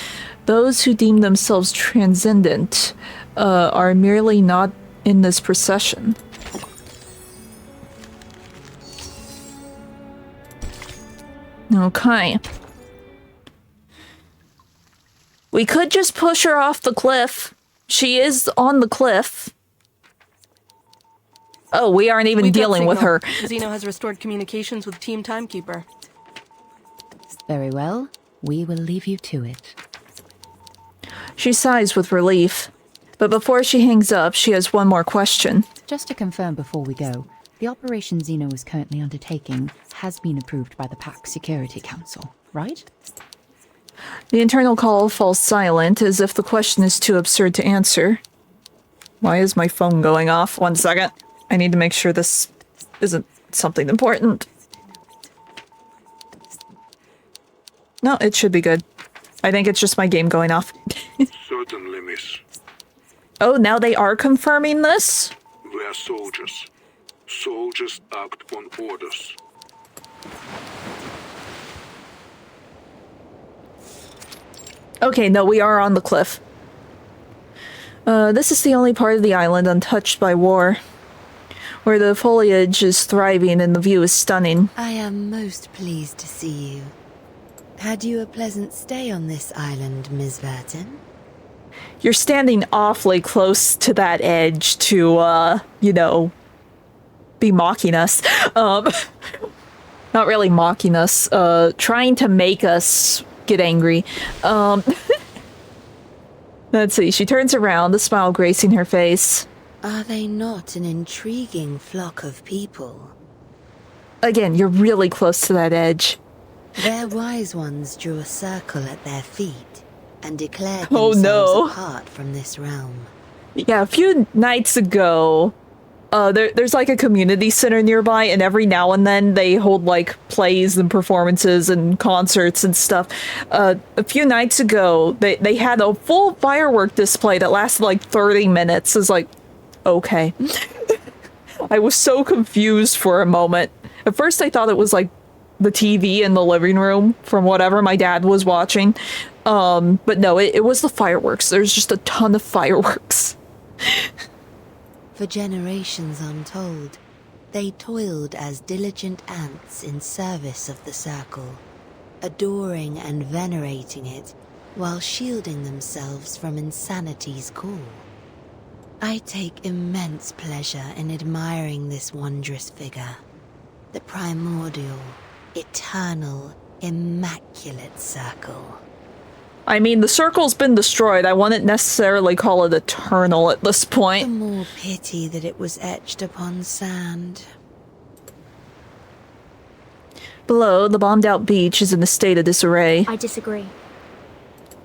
those who deem themselves transcendent, are merely not in this procession. Okay. We could just push her off the cliff. She is on the cliff. Oh, we aren't even dealing with her. Zeno has restored communications with Team Timekeeper. Very well. We will leave you to it. She sighs with relief. But before she hangs up, she has one more question. Just to confirm before we go, the operation Zeno is currently undertaking has been approved by the PAC Security Council, right? The internal call falls silent, as if the question is too absurd to answer. Why is my phone going off? 1 second. I need to make sure this isn't something important. No, it should be good. I think it's just my game going off. Certainly, miss. Oh, now they are confirming this? We are soldiers. Soldiers act on orders. Okay, no, we are on the cliff. This is the only part of the island untouched by war, where the foliage is thriving and the view is stunning. I am most pleased to see you. Had you a pleasant stay on this island, Ms. Verton? You're standing awfully close to that edge to, you know, be mocking us. Not really mocking us, trying to make us get angry. Let's see, she turns around, the smile gracing her face. Are they not an intriguing flock of people? Again, you're really close to that edge. Their wise ones drew a circle at their feet and declared themselves apart from this realm. Yeah, a few nights ago, there's like a community center nearby, and every now and then they hold like plays and performances and concerts and stuff. A few nights ago, they had a full firework display that lasted like 30 minutes. It's like, okay. I was so confused for a moment. At first I thought it was like the TV in the living room from whatever my dad was watching. But no, it was the fireworks. There's just a ton of fireworks. For generations untold, they toiled as diligent ants in service of the Circle, adoring and venerating it while shielding themselves from insanity's call. I take immense pleasure in admiring this wondrous figure, the primordial, eternal, immaculate Circle. I mean, the Circle's been destroyed. I wouldn't necessarily call it eternal at this point. The more pity that it was etched upon sand. Below, the bombed-out beach is in a state of disarray. I disagree.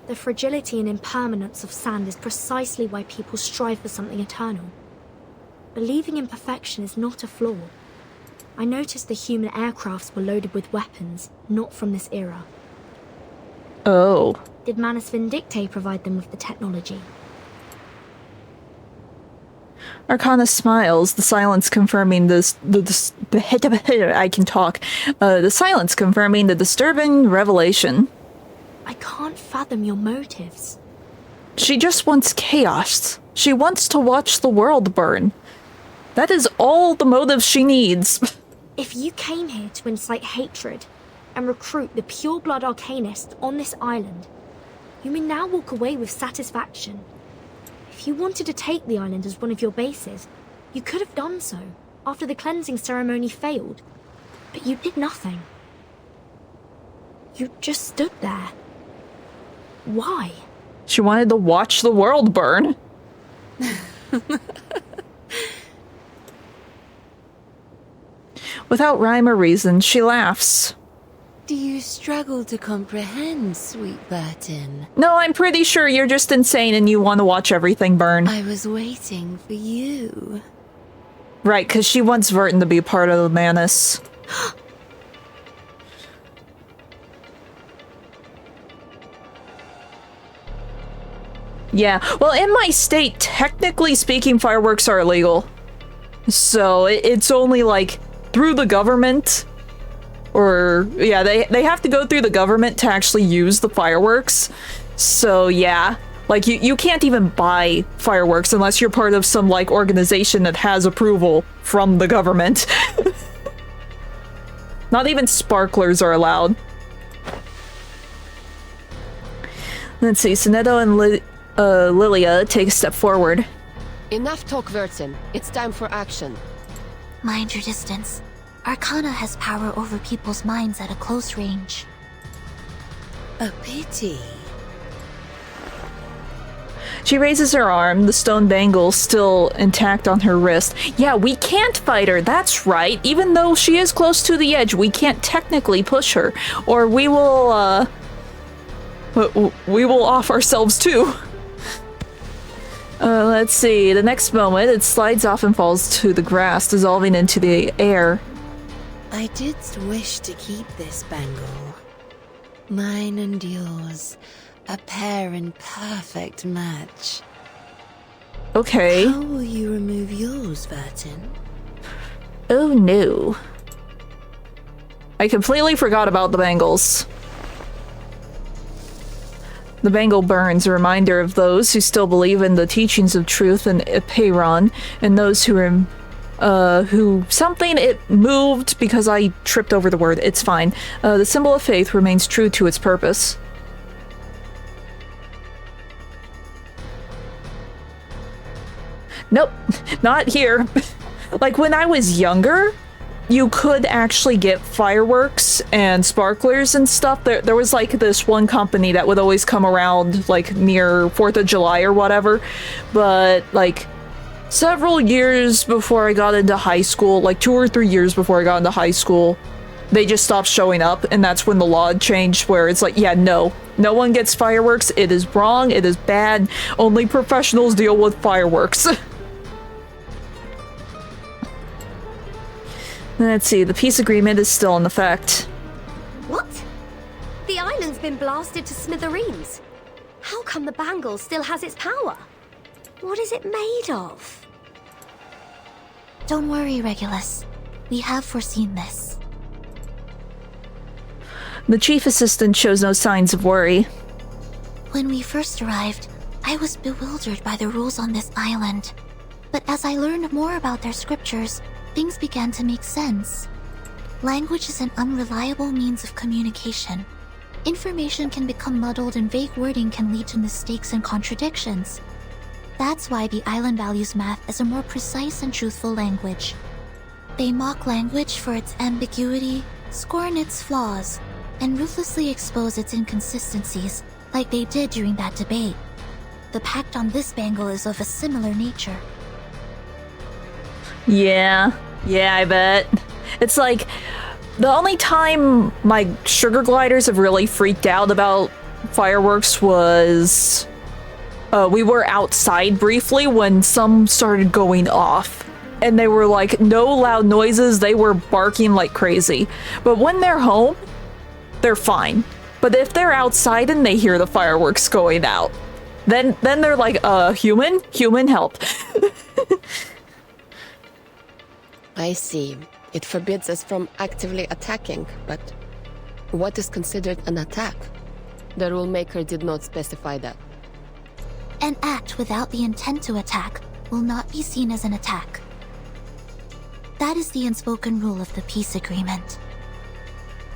The fragility and impermanence of sand is precisely why people strive for something eternal. Believing in perfection is not a flaw. I noticed the human aircrafts were loaded with weapons, not from this era. Oh. Did Manus Vindictae provide them with the technology? Arcana smiles, the silence confirming the I can talk. The silence confirming the disturbing revelation. I can't fathom your motives. She just wants chaos. She wants to watch the world burn. That is all the motive she needs. If you came here to incite hatred and recruit the pure-blood arcanists on this island, you may now walk away with satisfaction. If you wanted to take the island as one of your bases, you could have done so after the cleansing ceremony failed. But you did nothing. You just stood there. Why? She wanted to watch the world burn. Without rhyme or reason, she laughs. Do you struggle to comprehend, sweet Burton? No, I'm pretty sure you're just insane and you want to watch everything burn. I was waiting for you. Right, because she wants Verton to be part of the Manus. Yeah, well, in my state, technically speaking, fireworks are illegal. So it's only like through the government, or yeah, they have to go through the government to actually use the fireworks. So yeah, like you can't even buy fireworks unless you're part of some like organization that has approval from the government. Not even sparklers are allowed. Let's see, Sonetto and Lilia take a step forward. Enough talk, Vertin. It's time for action. Mind your distance. Arcana has power over people's minds at a close range. A pity. She raises her arm, the stone bangle still intact on her wrist. Yeah, we can't fight her, that's right. Even though she is close to the edge, we can't technically push her. Or we will off ourselves too. Let's see, the next moment it slides off and falls to the grass, dissolving into the air. I did wish to keep this bangle. Mine and yours, a pair in perfect match. Okay. How will you remove yours, Vertin? Oh no. I completely forgot about the bangles. The bangle burns, a reminder of those who still believe in the teachings of truth and Epeiron, and those who something it moved because I tripped over the word. It's fine. The symbol of faith remains true to its purpose. Nope, not here. Like when I was younger, you could actually get fireworks and sparklers and stuff. There was like this one company that would always come around like near 4th of July or whatever. But like several years before I got into high school, like 2 or 3 years before I got into high school, they just stopped showing up, and that's when the law changed where it's like, yeah, no one gets fireworks. It is wrong. It is bad. Only professionals deal with fireworks. Let's see, the peace agreement is still in effect. What? The island's been blasted to smithereens. How come the bangle still has its power? What is it made of? Don't worry, Regulus. We have foreseen this. The chief assistant shows no signs of worry. When we first arrived, I was bewildered by the rules on this island. But as I learned more about their scriptures, things began to make sense. Language is an unreliable means of communication. Information can become muddled and vague wording can lead to mistakes and contradictions. That's why the island values math as a more precise and truthful language. They mock language for its ambiguity, scorn its flaws, and ruthlessly expose its inconsistencies, like they did during that debate. The pact on this bangle is of a similar nature. Yeah, I bet. It's like, the only time my sugar gliders have really freaked out about fireworks was... we were outside briefly when some started going off. And they were like, no loud noises, they were barking like crazy. But when they're home, they're fine. But if they're outside and they hear the fireworks going out, then they're like, human, help. I see. It forbids us from actively attacking, but what is considered an attack? The rule maker did not specify that. An act without the intent to attack will not be seen as an attack. That is the unspoken rule of the peace agreement.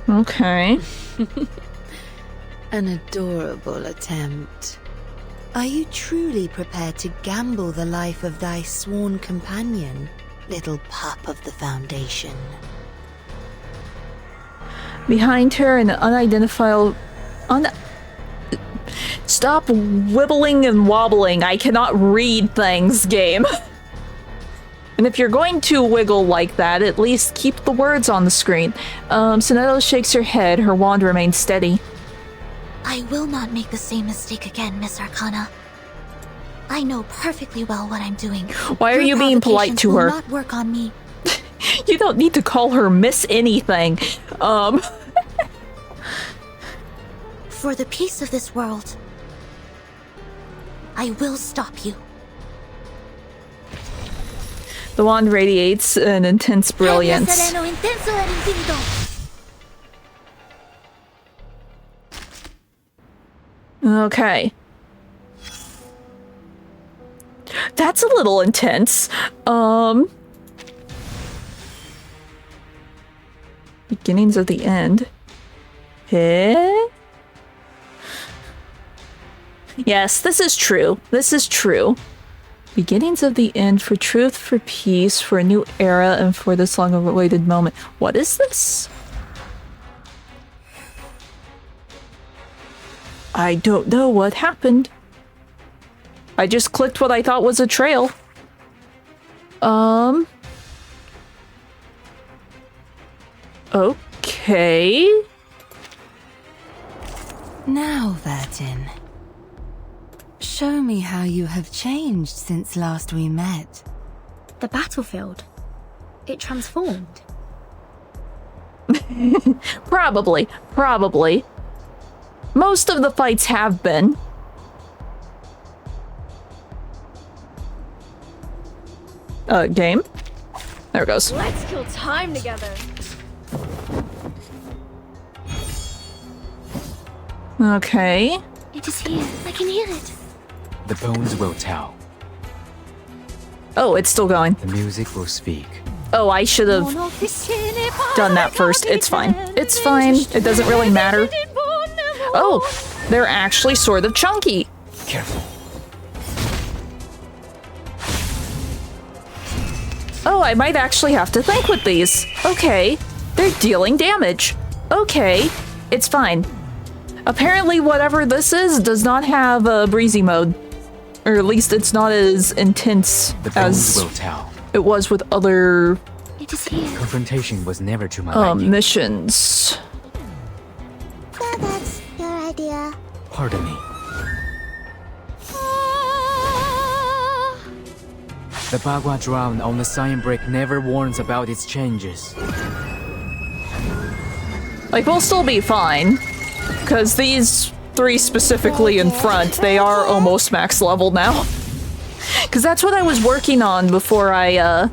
Okay. An adorable attempt. Are you truly prepared to gamble the life of thy sworn companion, little pup of the Foundation? Behind her, an unidentifiable... Stop wibbling and wobbling. I cannot read things, game. And if you're going to wiggle like that, at least keep the words on the screen. Sonetto shakes her head. Her wand remains steady. I will not make the same mistake again, Miss Arcana. I know perfectly well what I'm doing. Why are you being polite to her? Will not work on me. You don't need to call her Miss anything. For the peace of this world, I will stop you. The wand radiates an intense brilliance. Okay. That's a little intense. Beginnings of the end. Eh? Yes, this is true. This is true. Beginnings of the end, for truth, for peace, for a new era, and for this long-awaited moment. What is this? I don't know what happened. I just clicked what I thought was a trail. Okay. Now, Vertin. Show me how you have changed since last we met. The battlefield. It transformed. Probably. Most of the fights have been. Game? There it goes. Let's kill time together. Okay. It is here. I can hear it. The bones will tell. Oh, it's still going. The music will speak. Oh, I should have done that first. It's fine. It's fine. It doesn't really matter. Oh, they're actually sort of chunky. Careful. Oh, I might actually have to think with these. Okay. They're dealing damage. Okay. It's fine. Apparently, whatever this is does not have a breezy mode. Or at least it's not as intense as will tell. It was with other It is here. Confrontation was never to my liking. missions. So that's your idea. Pardon me. The Bagua drown on the sign brick never warns about its changes. Like, we'll still be fine. Because these three specifically in front, they are almost max level now. Because that's what I was working on before I,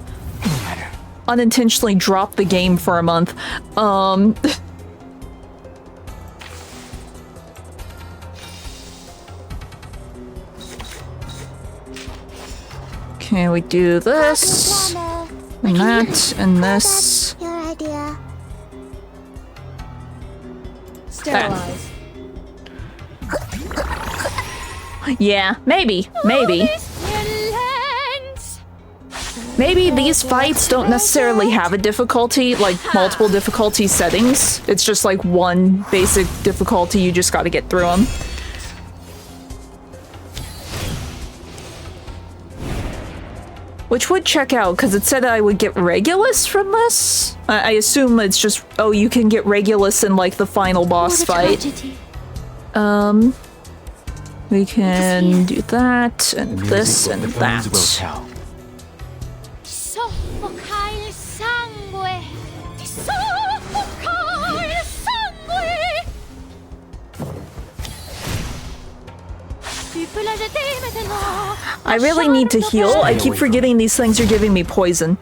unintentionally dropped the game for a month. Okay, we do this, and that, and this. Your idea. Sterilize. Yeah, maybe. Maybe these fights don't necessarily have a difficulty, like multiple difficulty settings. It's just like one basic difficulty, you just gotta get through them. Which would check out, because it said I would get Regulus from this? I assume it's just, oh, you can get Regulus in like the final boss fight. We can do that, and this, and that. Soffoca il sangue! Ti soffoca il sangue! Tu peux la jeter maintenant! I really need to heal. I keep forgetting these things are giving me poison.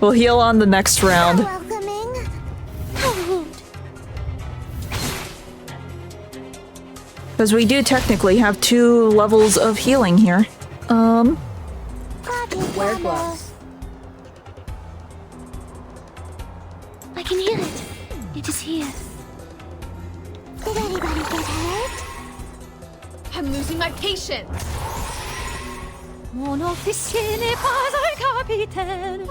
We'll heal on the next round. Welcoming. Because we do technically have 2 levels of healing here. Wear gloves. I can hear it. It is here. Did anybody get hurt? I'm losing my patience. Mon officier n'est pas un capitaine.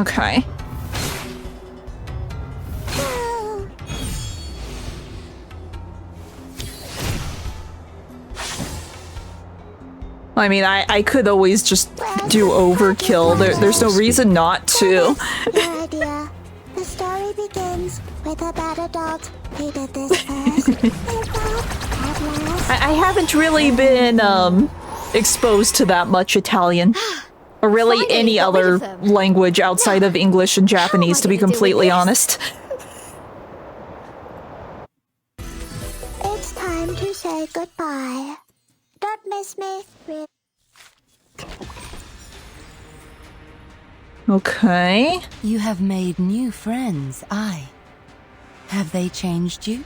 Okay. I mean, I could always just do overkill. There's no reason not to. Your idea. The story begins with a bad adult who did this first. I haven't really been exposed to that much Italian. Or really any other language outside of English and Japanese, to be completely honest. It's time to say goodbye. Don't miss me. Okay. You have made new friends, aye. Have they changed you?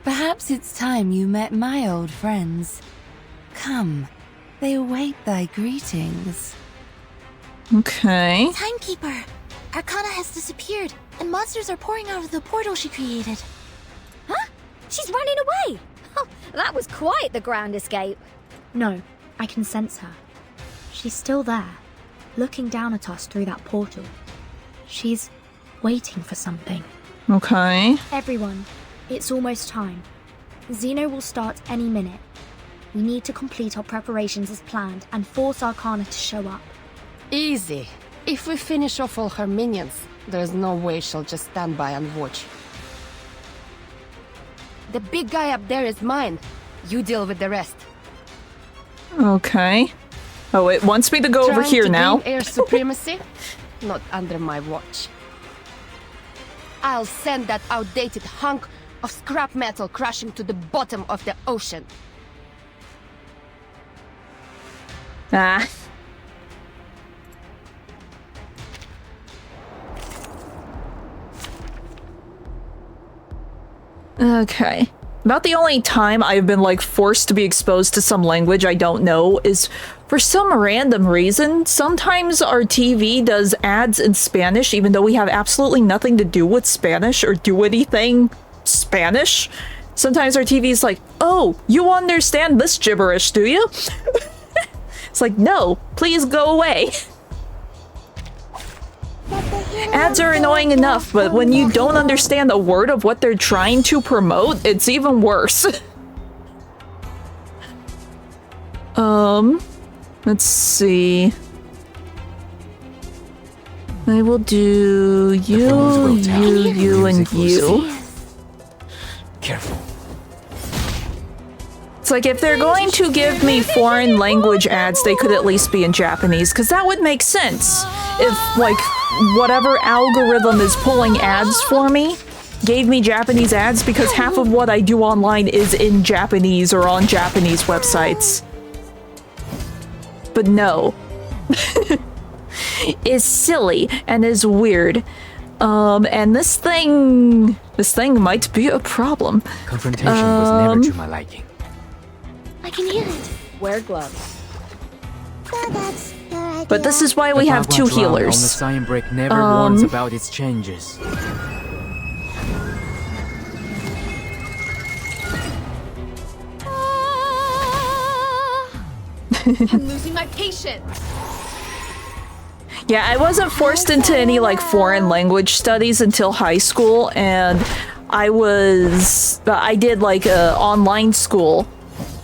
Perhaps it's time you met my old friends. Come, they await thy greetings. Okay. Timekeeper! Arcana has disappeared, and monsters are pouring out of the portal she created. Huh? She's running away! Oh, that was quite the grand escape. No, I can sense her. She's still there, looking down at us through that portal. She's waiting for something. Okay. Everyone, it's almost time. Xeno will start any minute. We need to complete our preparations as planned and force Arcana to show up. Easy. If we finish off all her minions, there's no way she'll just stand by and watch. The big guy up there is mine. You deal with the rest. Okay. Oh, it wants me to go over here now. Gain air supremacy? Not under my watch. I'll send that outdated hunk of scrap metal crashing to the bottom of the ocean. Ah. Okay. About the only time I've been, like, forced to be exposed to some language I don't know is for some random reason. Sometimes our TV does ads in Spanish, even though we have absolutely nothing to do with Spanish or do anything Spanish. Sometimes our TV is like, oh, you understand this gibberish, do you? It's like, no, please go away. Ads are annoying enough, but when you don't understand a word of what they're trying to promote, it's even worse. Let's see. I will do you, you, and you. Careful. It's like if they're going to give me foreign language ads, they could at least be in Japanese, because that would make sense. If, like, whatever algorithm is pulling ads for me gave me Japanese ads, because half of what I do online is in Japanese or on Japanese websites. But no. It's silly and is weird. And this thing might be a problem. Confrontation was never to my liking. I can hear it. Wear gloves. That's your idea. But this is why we have two On the healers. sign brick never warns about its changes. I'm losing my patience. Yeah, I wasn't forced into any like foreign language studies until high school, and I did like a online school,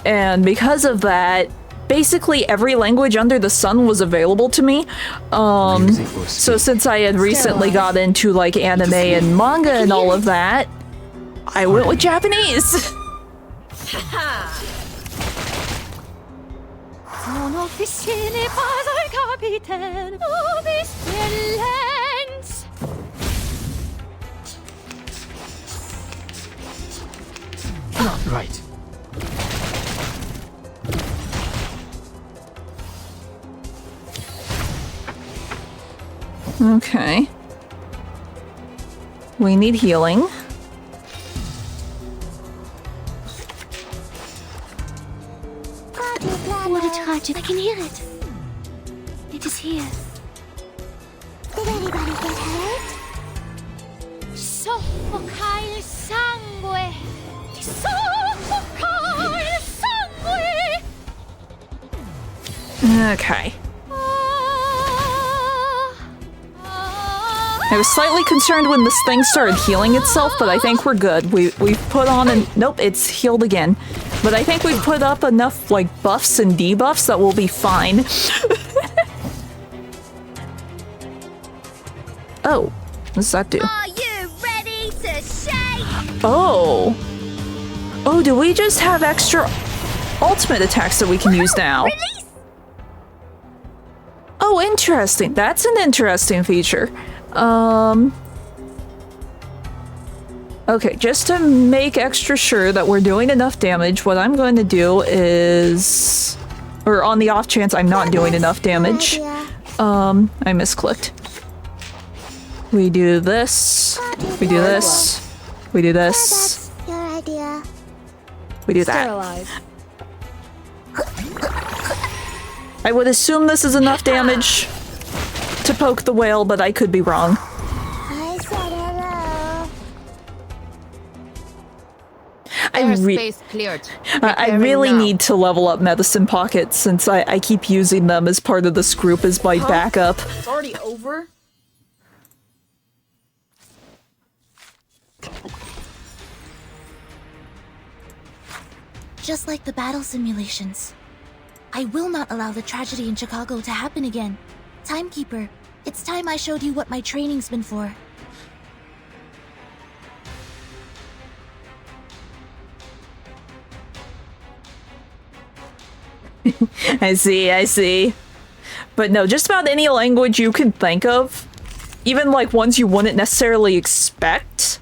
and because of that, basically every language under the sun was available to me. So since I had recently got into like anime and manga and all of that, I went with Japanese. Sono officine paz al capitaine of excellence. Not right. Okay. We need healing. What a tragedy. I can hear it. It is here. Did anybody get hurt? Soffocare sangue. Soffocare sangue. Okay. I was slightly concerned when this thing started healing itself, but I think we're good. We've put on and nope, it's healed again. But I think we've put up enough like buffs and debuffs that we'll be fine. Oh, what does that do? Are you ready to shake? Oh. Oh, do we just have extra ultimate attacks that we can use now? Release! Oh, interesting. That's an interesting feature. Okay, just to make extra sure that we're doing enough damage, what I'm going to do is... Or on the off chance I'm not doing enough damage. I misclicked. We do this. We do this. We do this. That's your idea. We do that. Sterilize. I would assume this is enough damage to poke the whale, but I could be wrong. I said hello. Airspace cleared. I really need to level up medicine pockets since I keep using them as part of this group as my backup. It's already over? Just like the battle simulations. I will not allow the tragedy in Chicago to happen again. Timekeeper, it's time I showed you what my training's been for. I see. But no, just about any language you can think of, even like ones you wouldn't necessarily expect,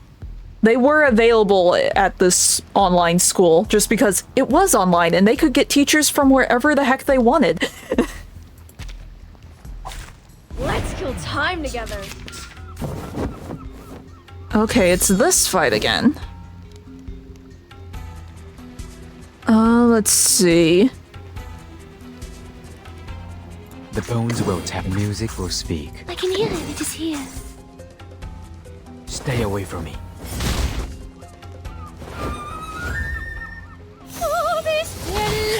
they were available at this online school just because it was online and they could get teachers from wherever the heck they wanted. Let's kill time together. Okay, it's this fight again. Let's see. The bones will tap, music will speak. I can hear it. It is here. Stay away from me.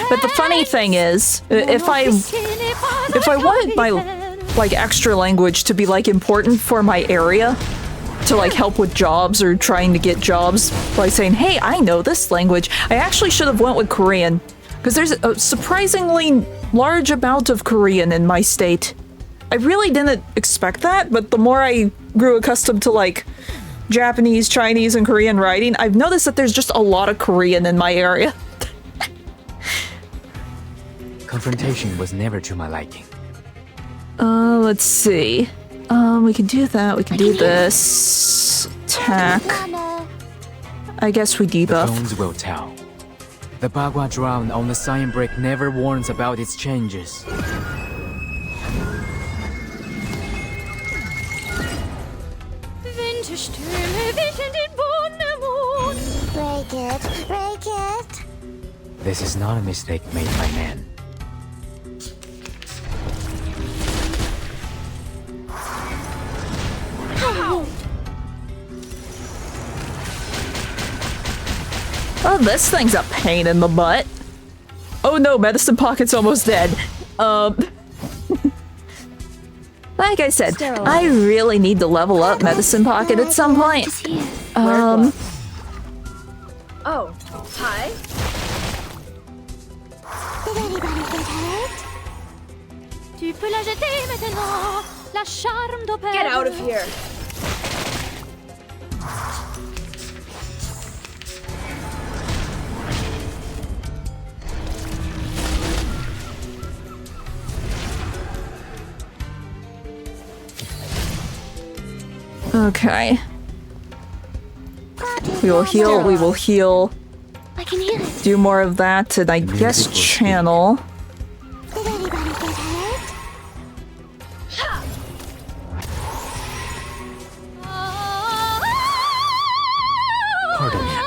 But the funny thing is, if I wanted my like extra language to be like important for my area, to like help with jobs or trying to get jobs by saying, hey, I know this language, I actually should have went with Korean, because there's a surprisingly large amount of Korean in my state. I really didn't expect that, but the more I grew accustomed to like Japanese, Chinese, and Korean writing, I've noticed that there's just a lot of Korean in my area. Confrontation was never to my liking. Let's see. We can do that, we can do this. Attack. I guess we debuff. The bones will tell. The Bagua drown on the sign brick never warns about its changes. Break it, break it. This is not a mistake made by man. Oh, this thing's a pain in the butt. Oh no, Medicine Pocket's almost dead. Like I said, I really need to level up Medicine Pocket at some point. Oh, hi. Did anybody get hurt? Tu peux la jeter maintenant, la charme d'opéra. Get out of here. Okay. We will heal, we will heal. I can hear it. Do more of that, and I guess channel. Did anybody get hurt?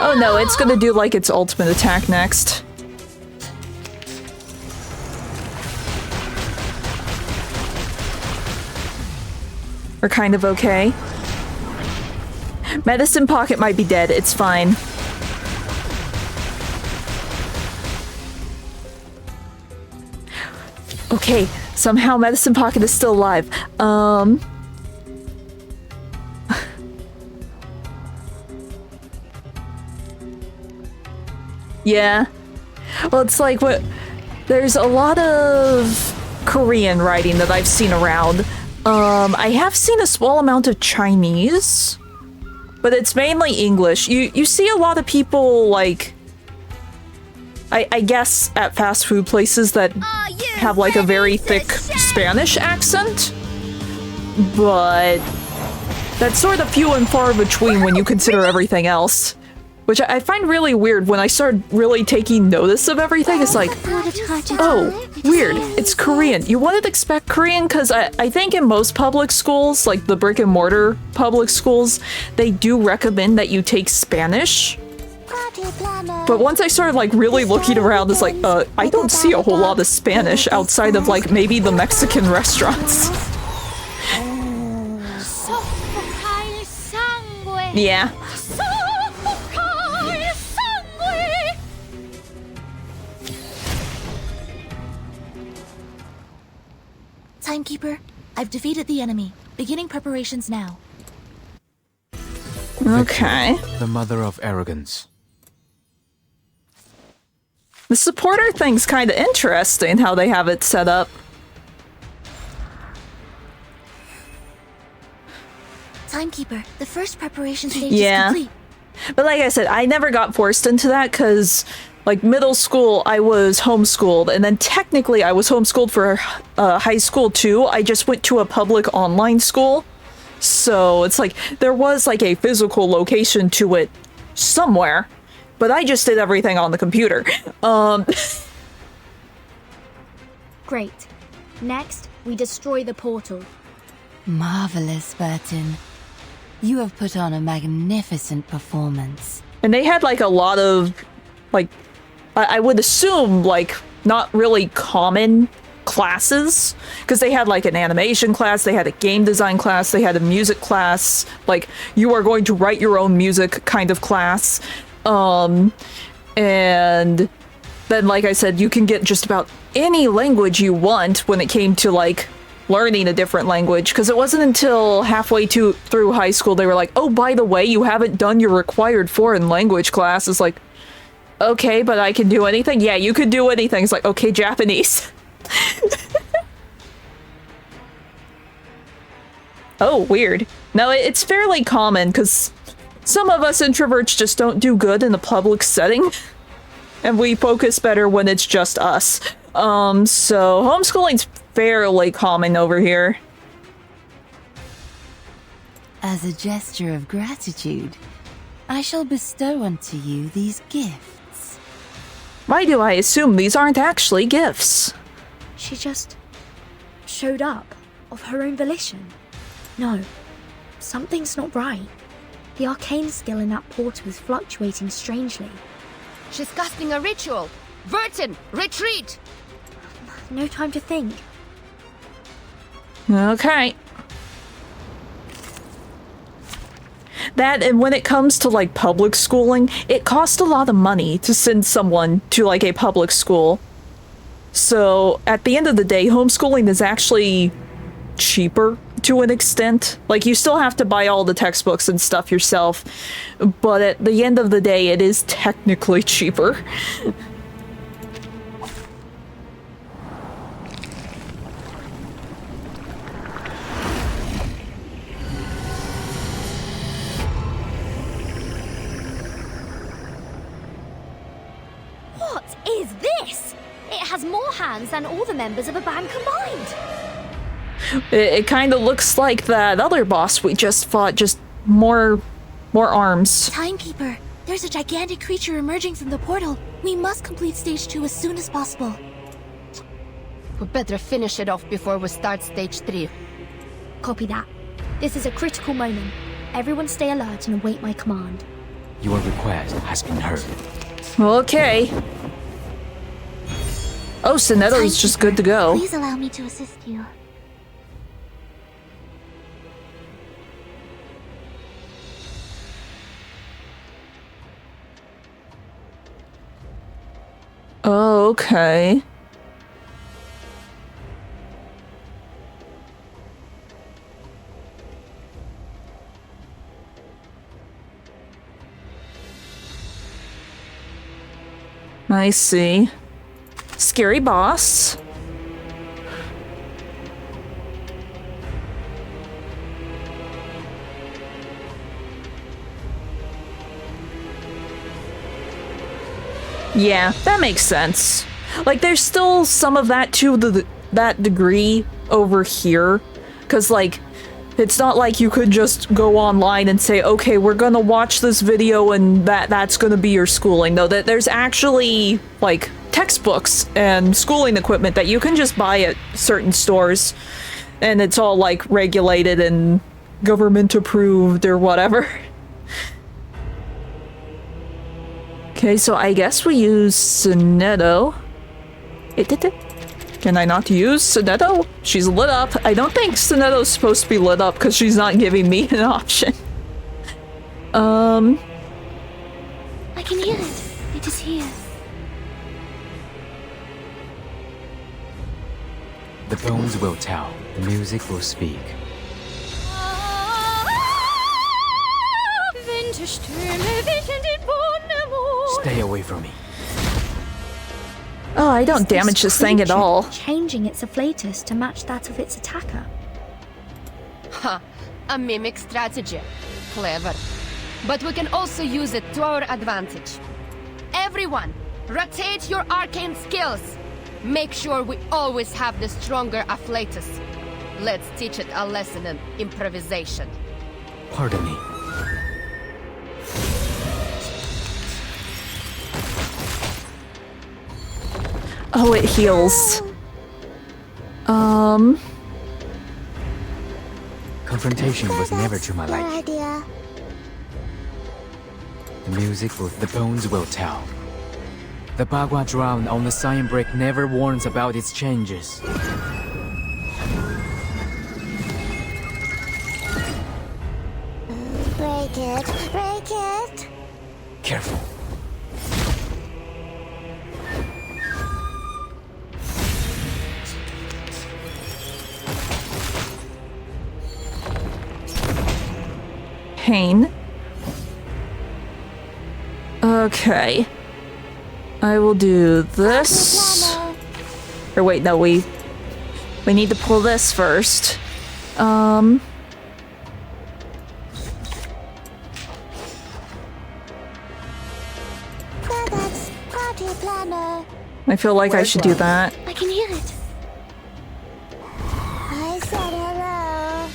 Oh no, it's gonna do like its ultimate attack next. We're kind of okay. Medicine Pocket might be dead, it's fine. Okay, somehow Medicine Pocket is still alive. Yeah. Well, it's like what there's a lot of Korean writing that I've seen around. I have seen a small amount of Chinese, but it's mainly English. You see a lot of people like I guess at fast food places that have like a very thick Spanish accent, but that's sort of few and far between when you consider everything else. Which I find really weird when I started really taking notice of everything. It's like, oh, weird, it's Korean. You wouldn't expect Korean because I think in most public schools, like the brick and mortar public schools, they do recommend that you take Spanish. But once I started like really looking around, it's like, I don't see a whole lot of Spanish outside of like maybe the Mexican restaurants. Yeah. Timekeeper, I've defeated the enemy. Beginning preparations now. Okay. The mother of arrogance. The supporter thing's kind of interesting how they have it set up. Timekeeper, the first preparation stage is complete. But like I said, I never got forced into that because like middle school, I was homeschooled, and then technically I was homeschooled for high school too. I just went to a public online school. So it's like there was like a physical location to it somewhere, but I just did everything on the computer. Great. Next, we destroy the portal. Marvelous, Burton. You have put on a magnificent performance. And they had like a lot of like I would assume like not really common classes, because they had like an animation class, they had a game design class, they had a music class, like you are going to write your own music kind of class. And then like I said, you can get just about any language you want when it came to like learning a different language, because it wasn't until halfway through high school they were like, oh, by the way, you haven't done your required foreign language class. It's like, okay, but I can do anything? Yeah, you could do anything. It's like, okay, Japanese. Oh, weird. No, it's fairly common, because some of us introverts just don't do good in a public setting, and we focus better when it's just us. So homeschooling's fairly common over here. As a gesture of gratitude, I shall bestow unto you these gifts. Why do I assume these aren't actually gifts? She just showed up of her own volition. No, something's not right. The arcane skill in that portal is fluctuating strangely. She's casting a ritual. Vertin, retreat! No time to think. Okay. That, and when it comes to like public schooling, it costs a lot of money to send someone to like a public school. So at the end of the day, homeschooling is actually cheaper to an extent. Like, you still have to buy all the textbooks and stuff yourself, but at the end of the day, it is technically cheaper. What is this? It has more hands than all the members of a band combined. It kind of looks like that other boss we just fought, just more arms. Timekeeper, there's a gigantic creature emerging from the portal. We must complete stage 2 as soon as possible. We better finish it off before we start stage 3. Copy that. This is a critical moment. Everyone stay alert and await my command. Your request has been heard. Okay. Oh, Sonetto's just good to go. Please allow me to assist you. Okay. I see. Scary boss. Yeah, that makes sense. Like, there's still some of that to that degree over here. Because, like, it's not like you could just go online and say, okay, we're gonna watch this video and that's gonna be your schooling. No, that there's actually, like, textbooks and schooling equipment that you can just buy at certain stores. And it's all, like, regulated and government approved or whatever. Okay, so I guess we use Sonetto. Can I not use Sonetto? She's lit up. I don't think Sonetto's supposed to be lit up because she's not giving me an option. I can hear it. It is here. The bones will tell. The music will speak. Stay away from me. Oh, I don't damage this thing at all. Changing its afflatus to match that of its attacker. Ha! A mimic strategy. Clever. But we can also use it to our advantage. Everyone, rotate your arcane skills. Make sure we always have the stronger afflatus. Let's teach it a lesson in improvisation. Pardon me. Oh, it heals. Confrontation was never to my liking. Idea. The music will, the bones will tell. The Bagua drown on the sign brick never warns about its changes. Break it. Break it. Careful. Pain. Okay. I will do this. Or wait, no, we need to pull this first. That's party planner. I feel like I should do that. I can hear it. I said hello.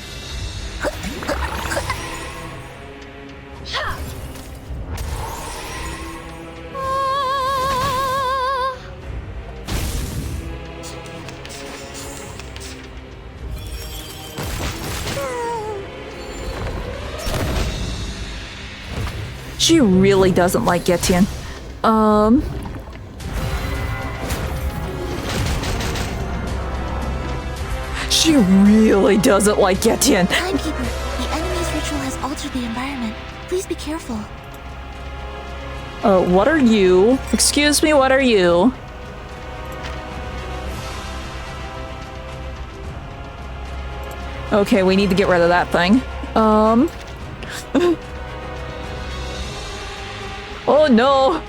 She really doesn't like Getian. She really doesn't like Getian. Timekeeper, the enemy's ritual has altered the environment. Please be careful. What are you? Excuse me, what are you? Okay, we need to get rid of that thing. Oh no!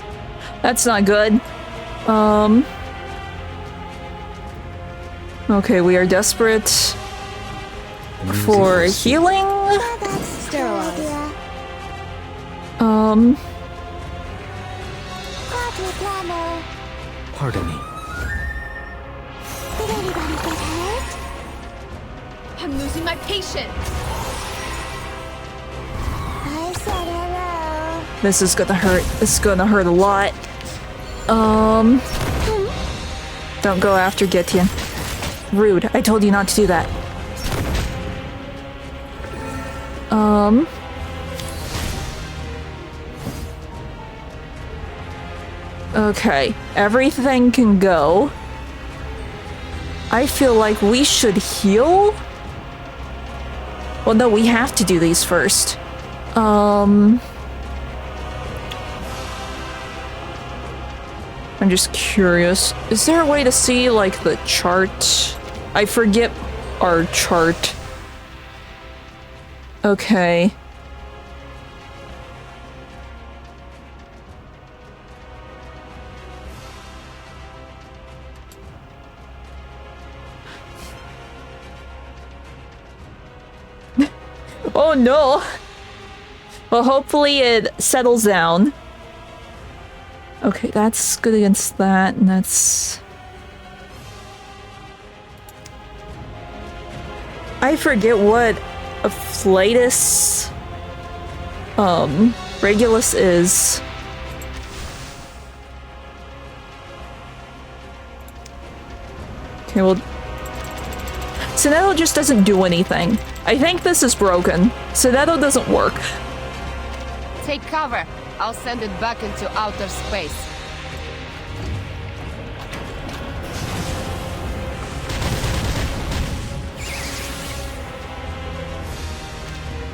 That's not good. Okay, we are desperate for healing. Pardon me. Did anybody get hurt? I'm losing my patience. I said hello. This is gonna hurt. This is gonna hurt a lot. Don't go after Getian. Rude. I told you not to do that. Okay. Everything can go. I feel like we should heal? Well, no, we have to do these first. I'm just curious. Is there a way to see, like, the chart? I forget our chart. Okay. Oh no! Well, hopefully it settles down. Okay, that's good against that, and that's... I forget what a Flatus... Regulus is. Okay, well... Sonetto just doesn't do anything. I think this is broken. Sonetto doesn't work. Take cover. I'll send it back into outer space.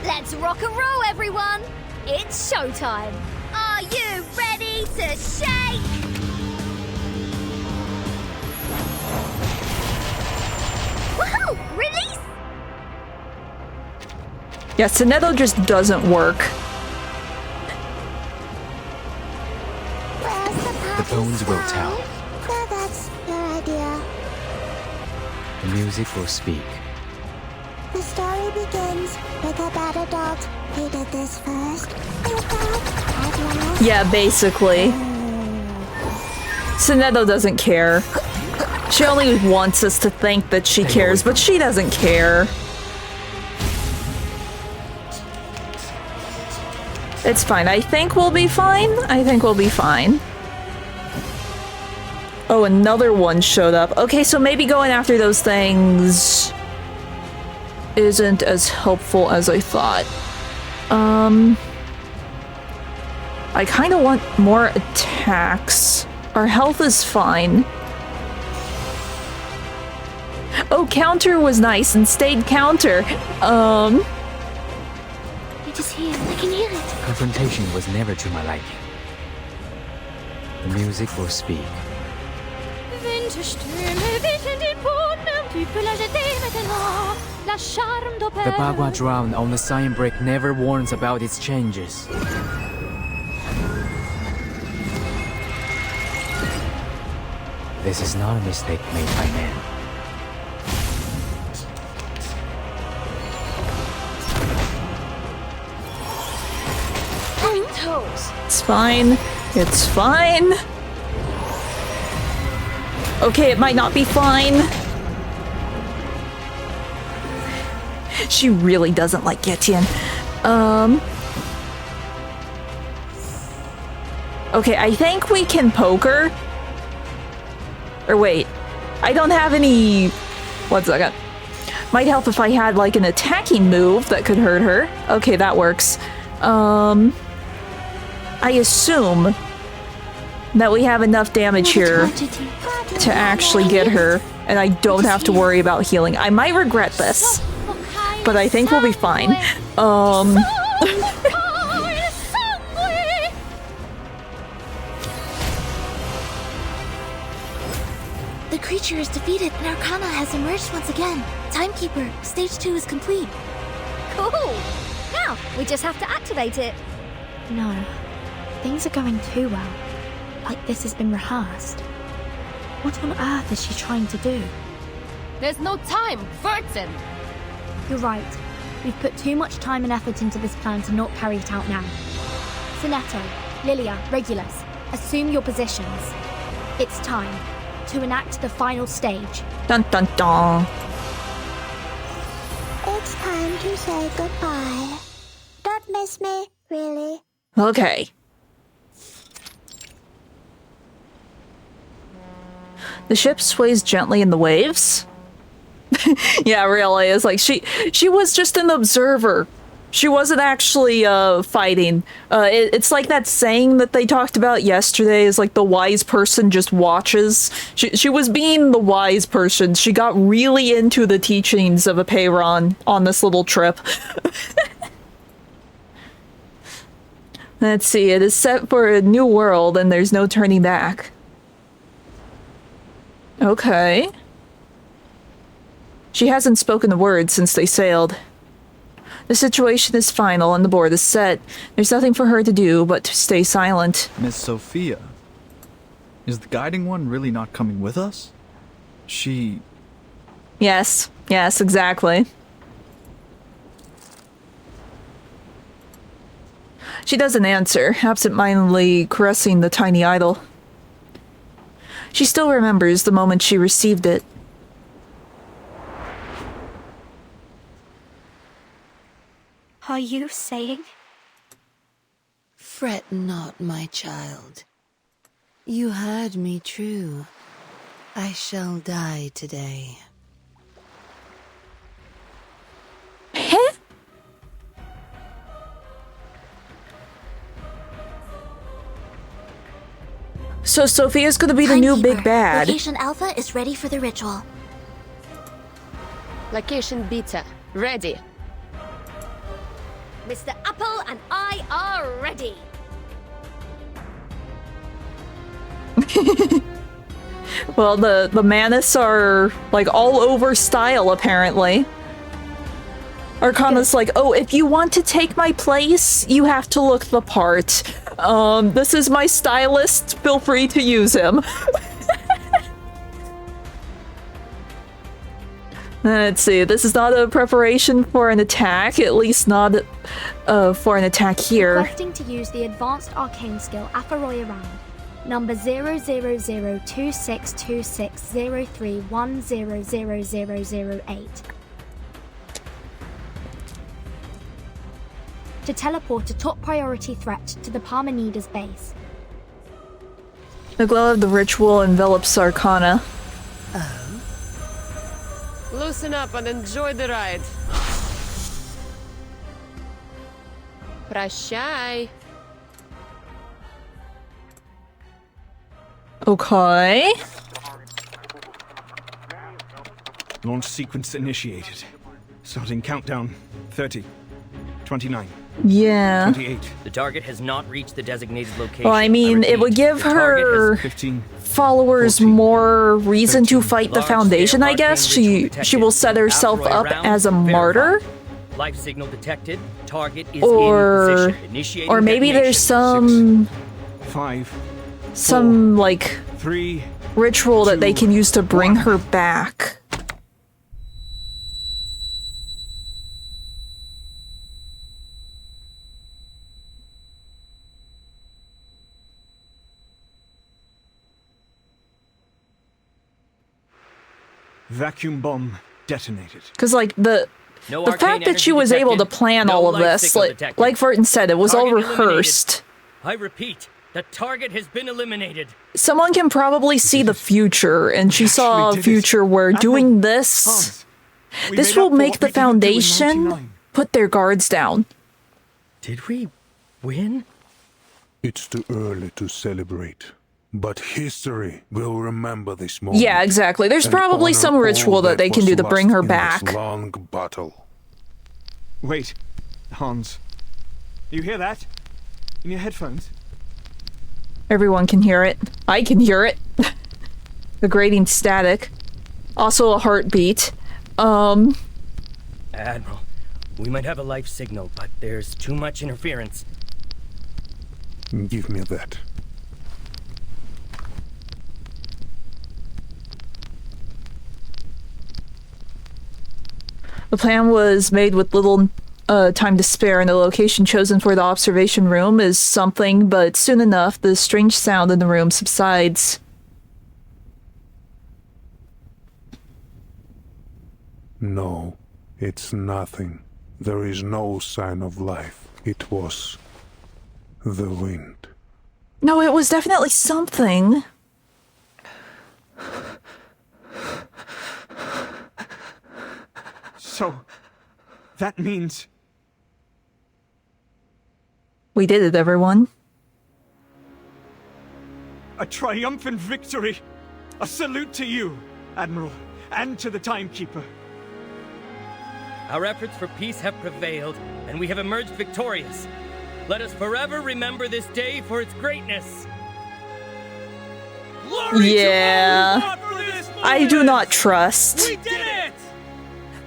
Let's rock and roll, everyone! It's showtime! Are you ready to shake? Woohoo! Release! Yeah, Sonetto just doesn't work. The bones will tell. Yeah, that's your idea. The music will speak. The story begins with a bad adult. He did this first. Yeah, basically. Sonetto doesn't care. She only wants us to think that she cares, but she doesn't care. It's fine. I think we'll be fine. I think we'll be fine. Oh, another one showed up. Okay, so maybe going after those things isn't as helpful as I thought. I kind of want more attacks. Our health is fine. Oh, counter was nice and stayed counter. It is here. I can hear it. Confrontation was never to my liking. The music will speak. The Bagua drown on the cyan brick never warns about its changes. This is not a mistake made by men. It's fine. It's fine. Okay, it might not be fine. She really doesn't like Getian. Okay, I think we can poke her. Or wait, I don't have any... 1 second. Might help if I had like an attacking move that could hurt her. Okay, that works. I assume that we have enough damage here to actually get her, and I don't have to worry about healing. I might regret this, but I think we'll be fine. The creature is defeated and Arcana has emerged once again. Timekeeper, stage 2 is complete. Cool! Now, we just have to activate it. No, things are going too well. Like this has been rehearsed. What on earth is she trying to do? There's no time, Vertin! You're right. We've put too much time and effort into this plan to not carry it out now. Sonetto, Lilia, Regulus, assume your positions. It's time to enact the final stage. Dun dun dun. It's time to say goodbye. Don't miss me, really. Okay. The ship sways gently in the waves. Yeah, really. It's like she was just an observer. She wasn't actually fighting. It's like that saying that they talked about yesterday, is like the wise person just watches. She was being the wise person. She got really into the teachings of Apeiron on this little trip. Let's see, it is set for a new world and there's no turning back. Okay. She hasn't spoken a word since they sailed. The situation is final and the board is set. There's nothing for her to do but to stay silent. Miss Sophia, is the guiding one really not coming with us? She... Yes, exactly. She doesn't answer, absent-mindedly caressing the tiny idol. She still remembers the moment she received it. Are you saying? Fret not, my child. You heard me true. I shall die today. Huh? So Sophia's gonna be the new big bad. Location Alpha is ready for the ritual. Location Beta, ready. Mr. Apple and I are ready. Well, the Manus are like all over style apparently. Arcana's like, oh, if you want to take my place, you have to look the part. This is my stylist, feel free to use him. Let's see, this is not a preparation for an attack, at least not for an attack here. Requesting to use the advanced arcane skill Afaroi Around. Number 000262603100008. To teleport a top priority threat to the Parmenides base. The glow of the ritual envelops Arcana. Loosen up and enjoy the ride. Прощай. Okay. Launch sequence initiated. Starting countdown. 30. 29. Yeah. 28. The target has not reached the designated location. Well, I mean, it would give her followers more reason to fight the Foundation, I guess. She will set herself up as a martyr. Life signal detected. Target is in position. Initiating or maybe there's some 5, some like 3 ritual that they can use to bring her back. Vacuum bomb detonated. Because, like, the fact that she was able to plan all of this, like Vertin said, it was all rehearsed. I repeat, the target has been eliminated. Someone can probably see the future, and she saw a future where doing this, this will make the Foundation put their guards down. Did we win? It's too early to celebrate, but history will remember this moment. Yeah, exactly. There's and probably honor some all ritual that they can was do to bring lost her in back. this long battle. Wait, Hans. You hear that? In your headphones? Everyone can hear it. I can hear it. The grating static. Also a heartbeat. Admiral, we might have a life signal, but there's too much interference. Give me that. The plan was made with little time to spare, and the location chosen for the observation room is something, but soon enough, the strange sound in the room subsides. No, it's nothing. There is no sign of life. It was the wind. No, it was definitely something. So, that means... We did it, everyone. a triumphant victory! A salute to you, Admiral, and to the Timekeeper. Our efforts for peace have prevailed, and we have emerged victorious. Let us forever remember this day for its greatness. Yeah. I do not trust. We did it!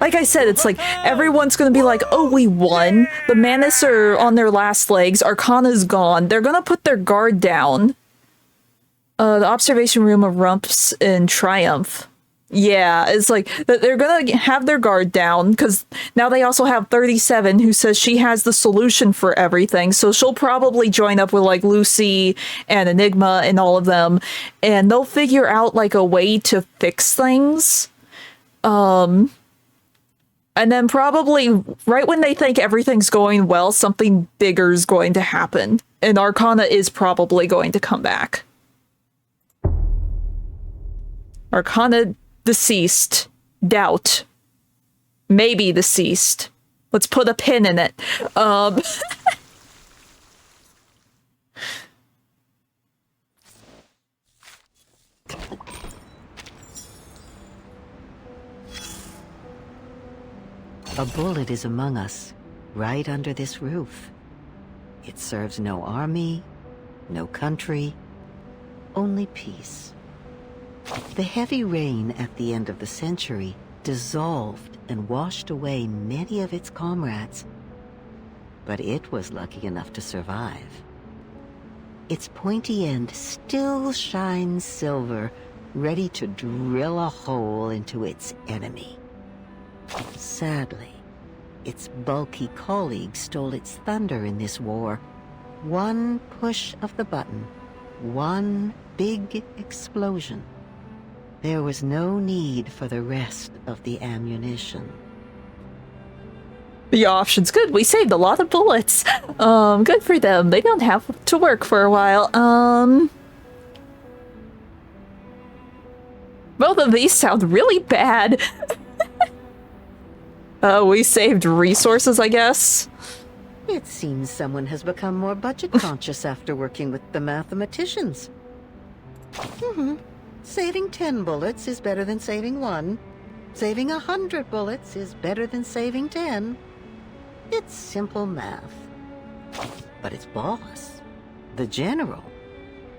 Like I said, it's like, everyone's gonna be like, oh, we won. The Manus are on their last legs. Arcana's gone. They're gonna put their guard down. The observation room erupts in triumph. Yeah, it's like, they're gonna have their guard down, because now they also have 37, who says she has the solution for everything, so she'll probably join up with, like, Lucy and Enigma and all of them, and they'll figure out, like, a way to fix things. And then probably, right when they think everything's going well, something bigger is going to happen, and Arcana is probably going to come back. Arcana deceased. Doubt. Maybe deceased. Let's put a pin in it. A bullet is among us, right under this roof. It serves no army, no country, only peace. The heavy rain at the end of the century dissolved and washed away many of its comrades, but it was lucky enough to survive. Its pointy end still shines silver, ready to drill a hole into its enemy. Sadly, its bulky colleague stole its thunder in this war. One push of the button, one big explosion. There was no need for the rest of the ammunition. The option's good. We saved a lot of bullets. Good for them. They don't have to work for a while. Both of these sound really bad. We saved resources, I guess. It seems someone has become more budget conscious after working with the mathematicians. Saving 10 bullets is better than saving 1. Saving 100 bullets is better than saving 10. It's simple math. But its boss, the general,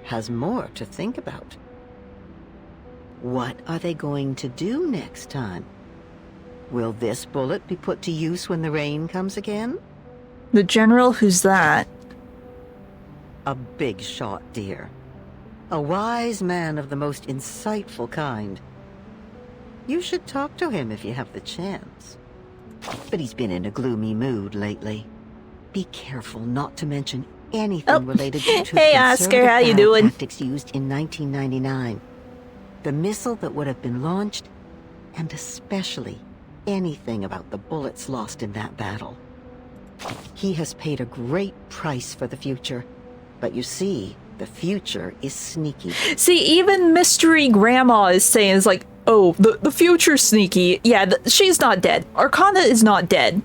has more to think about. What are they going to do next time? Will this bullet be put to use when the rain comes again? The general, who's that? A big shot, dear. A wise man of the most insightful kind. You should talk to him if you have the chance. But he's been in a gloomy mood lately. Be careful not to mention anything related to hey, Oscar, how you doing? Tactics used in 1999. The missile that would have been launched, and especially anything about the bullets lost in that battle. He has paid a great price for the future, but you see, the future is sneaky. See, even Mystery Grandma is saying, is like, oh, the future's sneaky. Yeah, she's not dead. Arcana is not dead.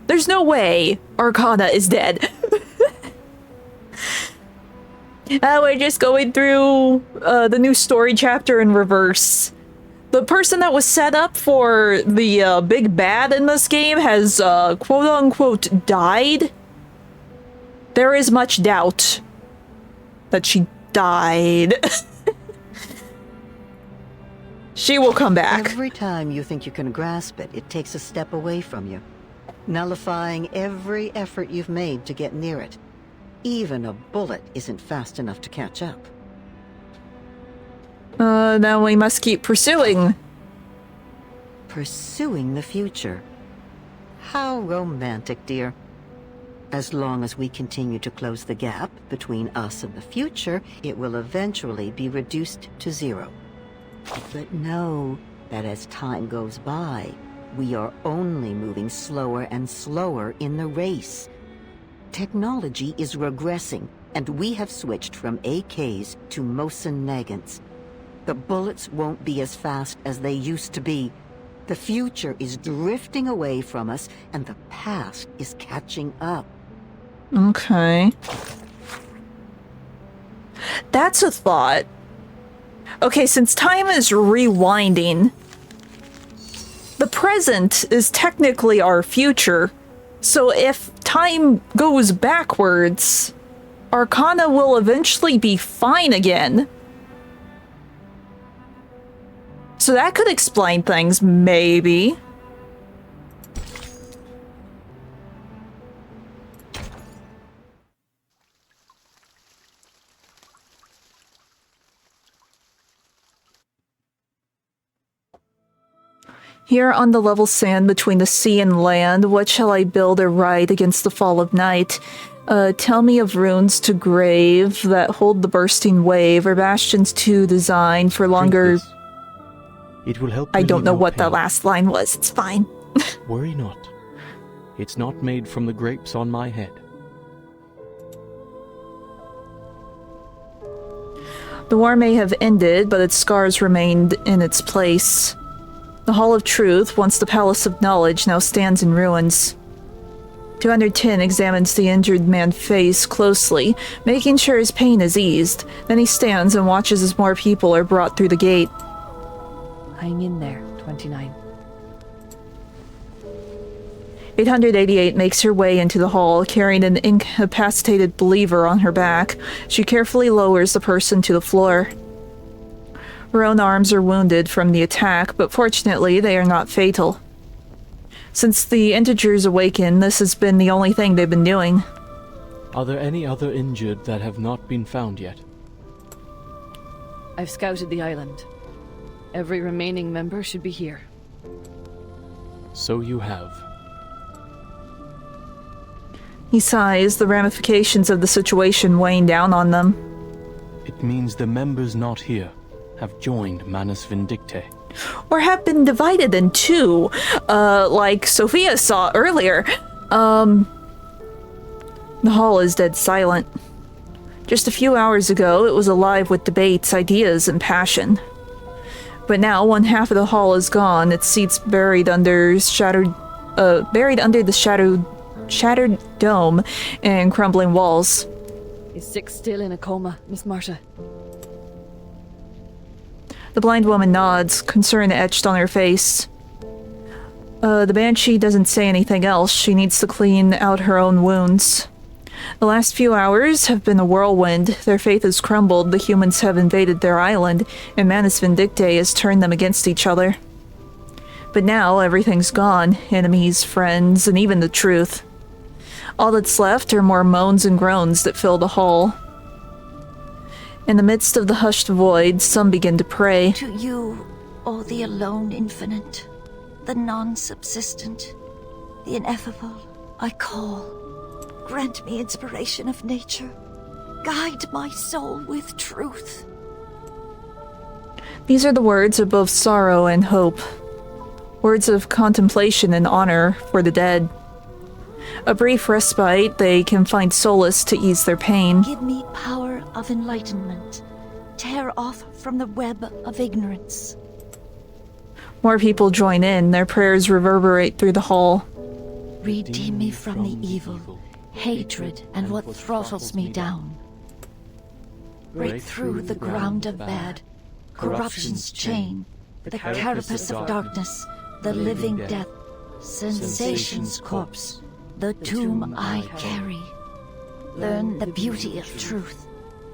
There's no way Arcana is dead. We're just going through the new story chapter in reverse. The person that was set up for the big bad in this game has quote-unquote died. There is much doubt that she died. She will come back. Every time you think you can grasp it, it takes a step away from you, nullifying every effort you've made to get near it. Even a bullet isn't fast enough to catch up. Then we must keep pursuing. Pursuing the future. How romantic, dear. As long as we continue to close the gap between us and the future, it will eventually be reduced to zero. But know that as time goes by, we are only moving slower and slower in the race. Technology is regressing, and we have switched from AKs to Mosin Nagants. The bullets won't be as fast as they used to be. The future is drifting away from us, and the past is catching up. Okay. That's a thought. Okay, since time is rewinding, the present is technically our future. So if time goes backwards, Arcana will eventually be fine again. So that could explain things, maybe. Here on the level sand between the sea and land, what shall I build or write against the fall of night? Tell me of runes to grave that hold the bursting wave, or bastions to design for longer... It will help. I don't know what the last line was. It's fine. Worry not. It's not made from the grapes on my head. The war may have ended, but its scars remained in its place. The Hall of Truth, once the Palace of Knowledge, now stands in ruins. 210 examines the injured man's face closely, making sure his pain is eased. Then he stands and watches as more people are brought through the gate. Hang in there, 29. 888 makes her way into the hall, carrying an incapacitated believer on her back. She carefully lowers the person to the floor. Her own arms are wounded from the attack, but fortunately they are not fatal. Since the integers awakened, this has been the only thing they've been doing. Are there any other injured that have not been found yet? I've scouted the island. Every remaining member should be here. So you have. He sighs, the ramifications of the situation weighing down on them. It means the members not here have joined Manus Vindictae. Or have been divided in two, like Sophia saw earlier. The hall is dead silent. Just a few hours ago, it was alive with debates, ideas, and passion. But now, one half of the hall is gone, its seats buried under the shattered dome and crumbling walls. Is Six still in a coma, Miss Marta? The blind woman nods, concern etched on her face. The Banshee doesn't say anything else. She needs to clean out her own wounds. The last few hours have been a whirlwind. Their faith has crumbled, the humans have invaded their island, and Manus Vindictae has turned them against each other. But now, everything's gone. Enemies, friends, and even the truth. All that's left are more moans and groans that fill the hall. In the midst of the hushed void, some begin to pray. To you, O the alone infinite, the non-subsistent, the ineffable, I call. Grant me inspiration of nature. Guide my soul with truth. These are the words of both sorrow and hope. Words of contemplation and honor for the dead. A brief respite, they can find solace to ease their pain. Give me power of enlightenment. Tear off from the web of ignorance. More people join in, their prayers reverberate through the hall. Redeem me from the evil, hatred, and what throttles me down. break through the ground of bad, corruption's chain, the carapace of darkness, the living death, sensation's corpse, the tomb I carry. Learn the beauty of truth,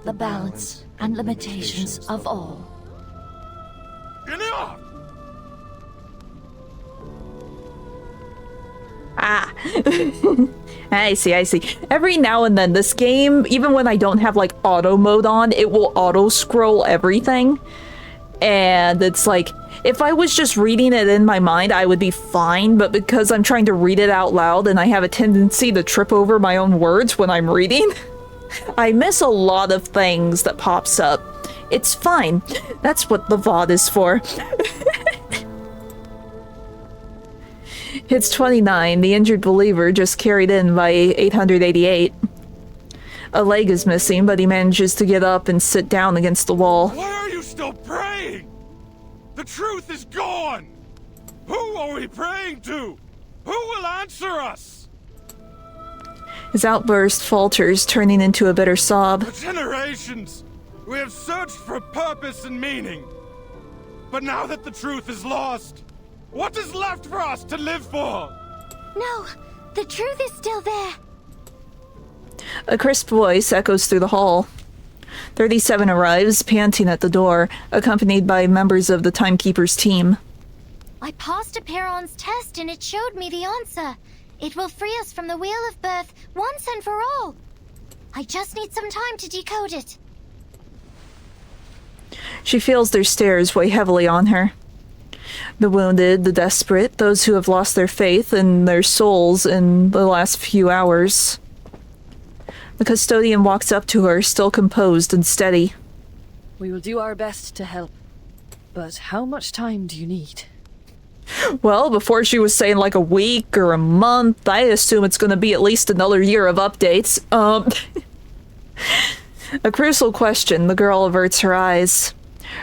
the balance and limitations of all. Enough! Ah. I see. Every now and then, this game, even when I don't have, like, auto mode on, it will auto-scroll everything. And it's like, if I was just reading it in my mind, I would be fine, but because I'm trying to read it out loud and I have a tendency to trip over my own words when I'm reading, I miss a lot of things that pops up. It's fine. That's what the VOD is for. It's 29, the injured believer just carried in by 888. A leg is missing, but he manages to get up and sit down against the wall. Why are you still praying? The truth is gone! Who are we praying to? Who will answer us? His outburst falters, turning into a bitter sob. For generations, we have searched for purpose and meaning. But now that the truth is lost, what is left for us to live for? No, the truth is still there. A crisp voice echoes through the hall. 37 arrives, panting at the door, accompanied by members of the Timekeeper's team. I passed a Perron's test and it showed me the answer. It will free us from the Wheel of Birth once and for all. I just need some time to decode it. She feels their stares weigh heavily on her. The wounded, the desperate, those who have lost their faith and their souls in the last few hours. The custodian walks up to her, still composed and steady. We will do our best to help. But how much time do you need? Well, before she was saying like a week or a month, I assume it's gonna be at least another year of updates. A crucial question, the girl averts her eyes.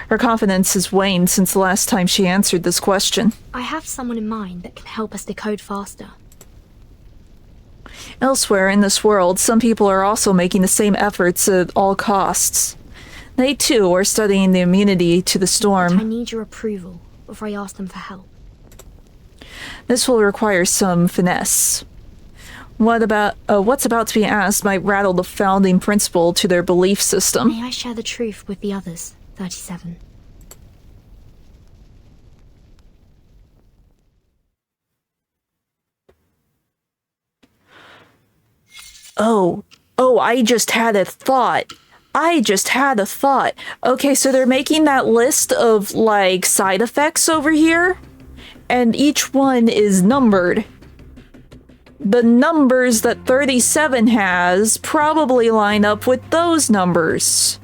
Her confidence has waned since the last time she answered this question. I have someone in mind that can help us decode faster. Elsewhere in this world, some people are also making the same efforts at all costs. They too are studying the immunity to the storm. I need your approval before I ask them for help. This will require some finesse. What's about to be asked might rattle the founding principle to their belief system. May I share the truth with the others, 37? Oh, I just had a thought. Okay, so they're making that list of, like, side effects over here, and each one is numbered. The numbers that 37 has probably line up with those numbers.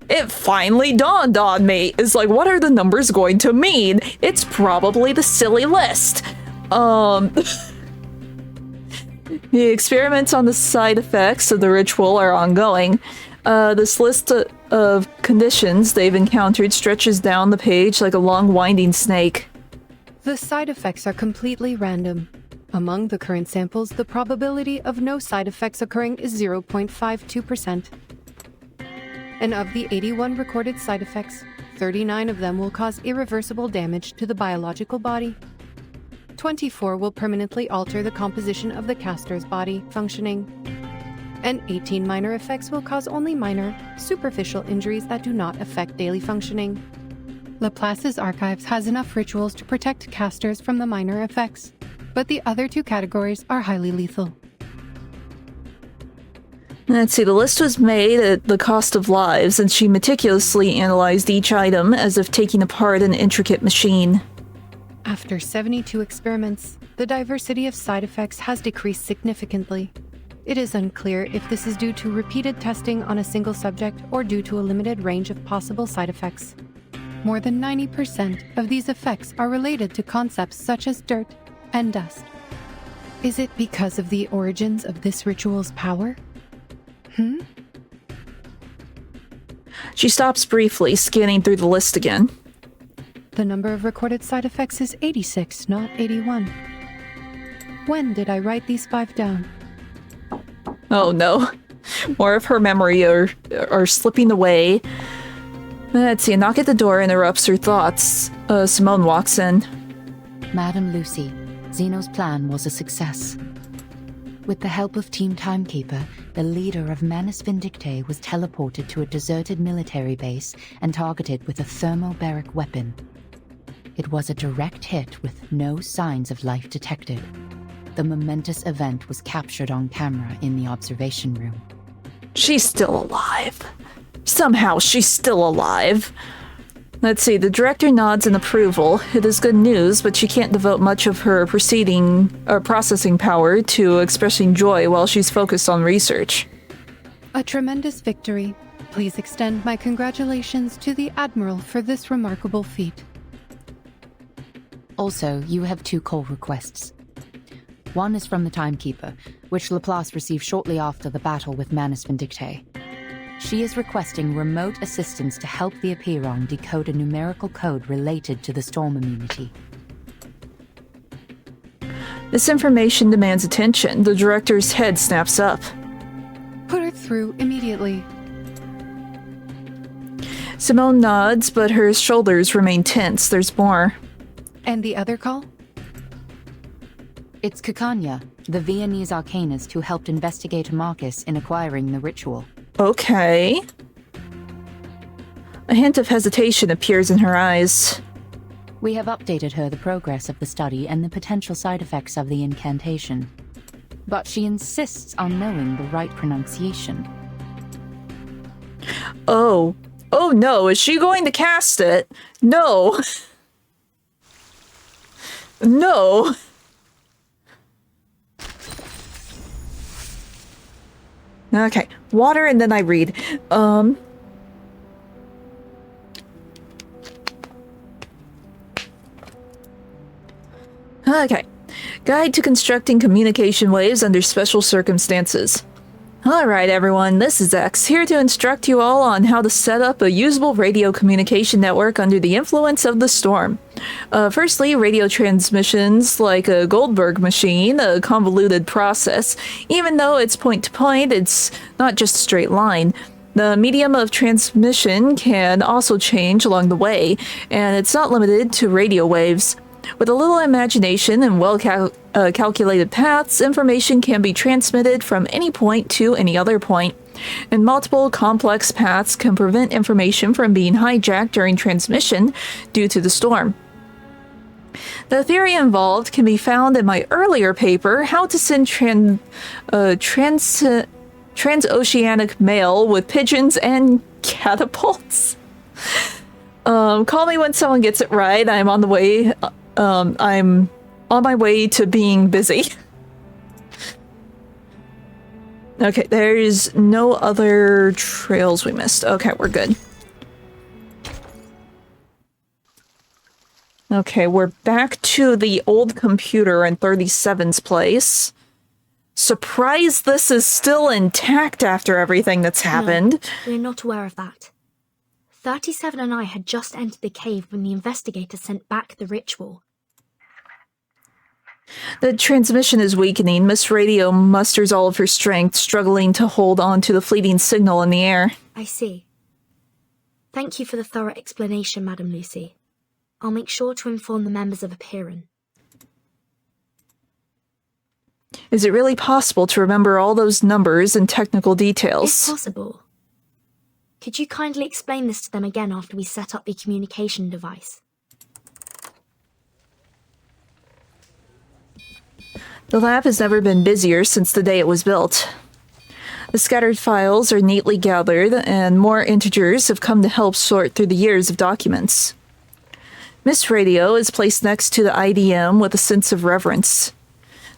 It finally dawned on me. It's like, what are the numbers going to mean? It's probably the silly list. The experiments on the side effects of the ritual are ongoing. This list of conditions they've encountered stretches down the page like a long winding snake. The side effects are completely random. Among the current samples, the probability of no side effects occurring is 0.52%. And of the 81 recorded side effects, 39 of them will cause irreversible damage to the biological body. 24 will permanently alter the composition of the caster's body functioning. And 18 minor effects will cause only minor, superficial injuries that do not affect daily functioning. Laplace's archives has enough rituals to protect casters from the minor effects, but the other two categories are highly lethal. Let's see, the list was made at the cost of lives, and she meticulously analyzed each item as if taking apart an intricate machine. After 72 experiments, the diversity of side effects has decreased significantly. It is unclear if this is due to repeated testing on a single subject or due to a limited range of possible side effects. More than 90% of these effects are related to concepts such as dirt and dust. Is it because of the origins of this ritual's power? She stops briefly, scanning through the list again. The number of recorded side effects is 86, not 81. When did I write these 5 down? Oh no. More of her memory are slipping away. Let's see, a knock at the door interrupts her thoughts. Simone walks in. Madam Lucy, Zeno's plan was a success. With the help of Team Timekeeper, the leader of Manus Vindictae was teleported to a deserted military base and targeted with a thermobaric weapon. It was a direct hit with no signs of life detected. The momentous event was captured on camera in the observation room. She's still alive. Somehow she's still alive. Let's see, the director nods in approval. It is good news, but she can't devote much of her processing power to expressing joy while she's focused on research. A tremendous victory. Please extend my congratulations to the Admiral for this remarkable feat. Also, you have 2 call requests. One is from the Timekeeper, which Laplace received shortly after the battle with Manus Vindictae. She is requesting remote assistance to help the Apiron decode a numerical code related to the storm immunity. This information demands attention. The director's head snaps up. Put her through immediately. Simone nods, but her shoulders remain tense. There's more. And the other call? It's Kukanya, the Viennese arcanist who helped investigate Marcus in acquiring the ritual. Okay. A hint of hesitation appears in her eyes. We have updated her the progress of the study and the potential side effects of the incantation. But she insists on knowing the right pronunciation. Oh. Oh no, is she going to cast it? No. No. Okay, water and then I read. Okay. Guide to constructing communication waves under special circumstances. Alright everyone, this is X, here to instruct you all on how to set up a usable radio communication network under the influence of the storm. Firstly, radio transmissions, like a Goldberg machine, a convoluted process. Even though it's point-to-point, it's not just a straight line. The medium of transmission can also change along the way, and it's not limited to radio waves. With a little imagination and well-calculated paths, information can be transmitted from any point to any other point. And multiple complex paths can prevent information from being hijacked during transmission due to the storm. The theory involved can be found in my earlier paper, How to Send Transoceanic Mail with Pigeons and Catapults. Call me when someone gets it right. I'm on my way to being busy. Okay, there's no other trails we missed. Okay, we're good. Okay, we're back to the old computer in 37's place. Surprised this is still intact after everything that's happened. No, we're not aware of that. 37 and I had just entered the cave when the investigator sent back the ritual. The transmission is weakening. Miss Radio musters all of her strength, struggling to hold on to the fleeting signal in the air. I see. Thank you for the thorough explanation, Madam Lucy. I'll make sure to inform the members of Apiron. Is it really possible to remember all those numbers and technical details? It's possible. Could you kindly explain this to them again after we set up the communication device? The lab has never been busier since the day it was built. The scattered files are neatly gathered, and more integers have come to help sort through the years of documents. Miss Radio is placed next to the IDM with a sense of reverence.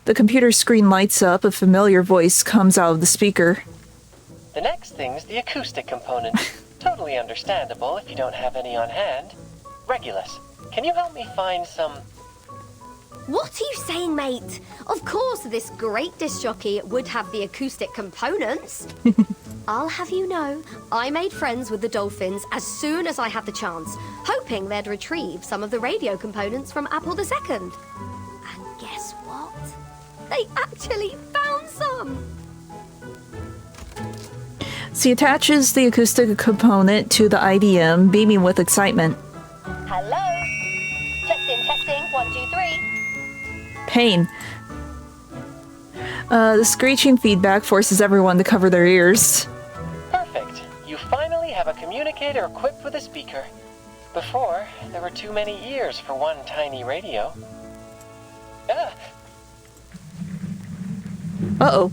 The computer screen lights up, a familiar voice comes out of the speaker. The next thing's the acoustic component. Totally understandable if you don't have any on hand. Regulus, can you help me find some... What are you saying, mate? Of course, this great disc jockey would have the acoustic components. I'll have you know, I made friends with the dolphins as soon as I had the chance, hoping they'd retrieve some of the radio components from Apple II. And guess what? They actually found some! She attaches the acoustic component to the IDM, beaming with excitement. Hello? Testing, 1, 2, 3. Pain. The screeching feedback forces everyone to cover their ears. Perfect. You finally have a communicator equipped with a speaker. Before, there were too many ears for one tiny radio. Uh-oh.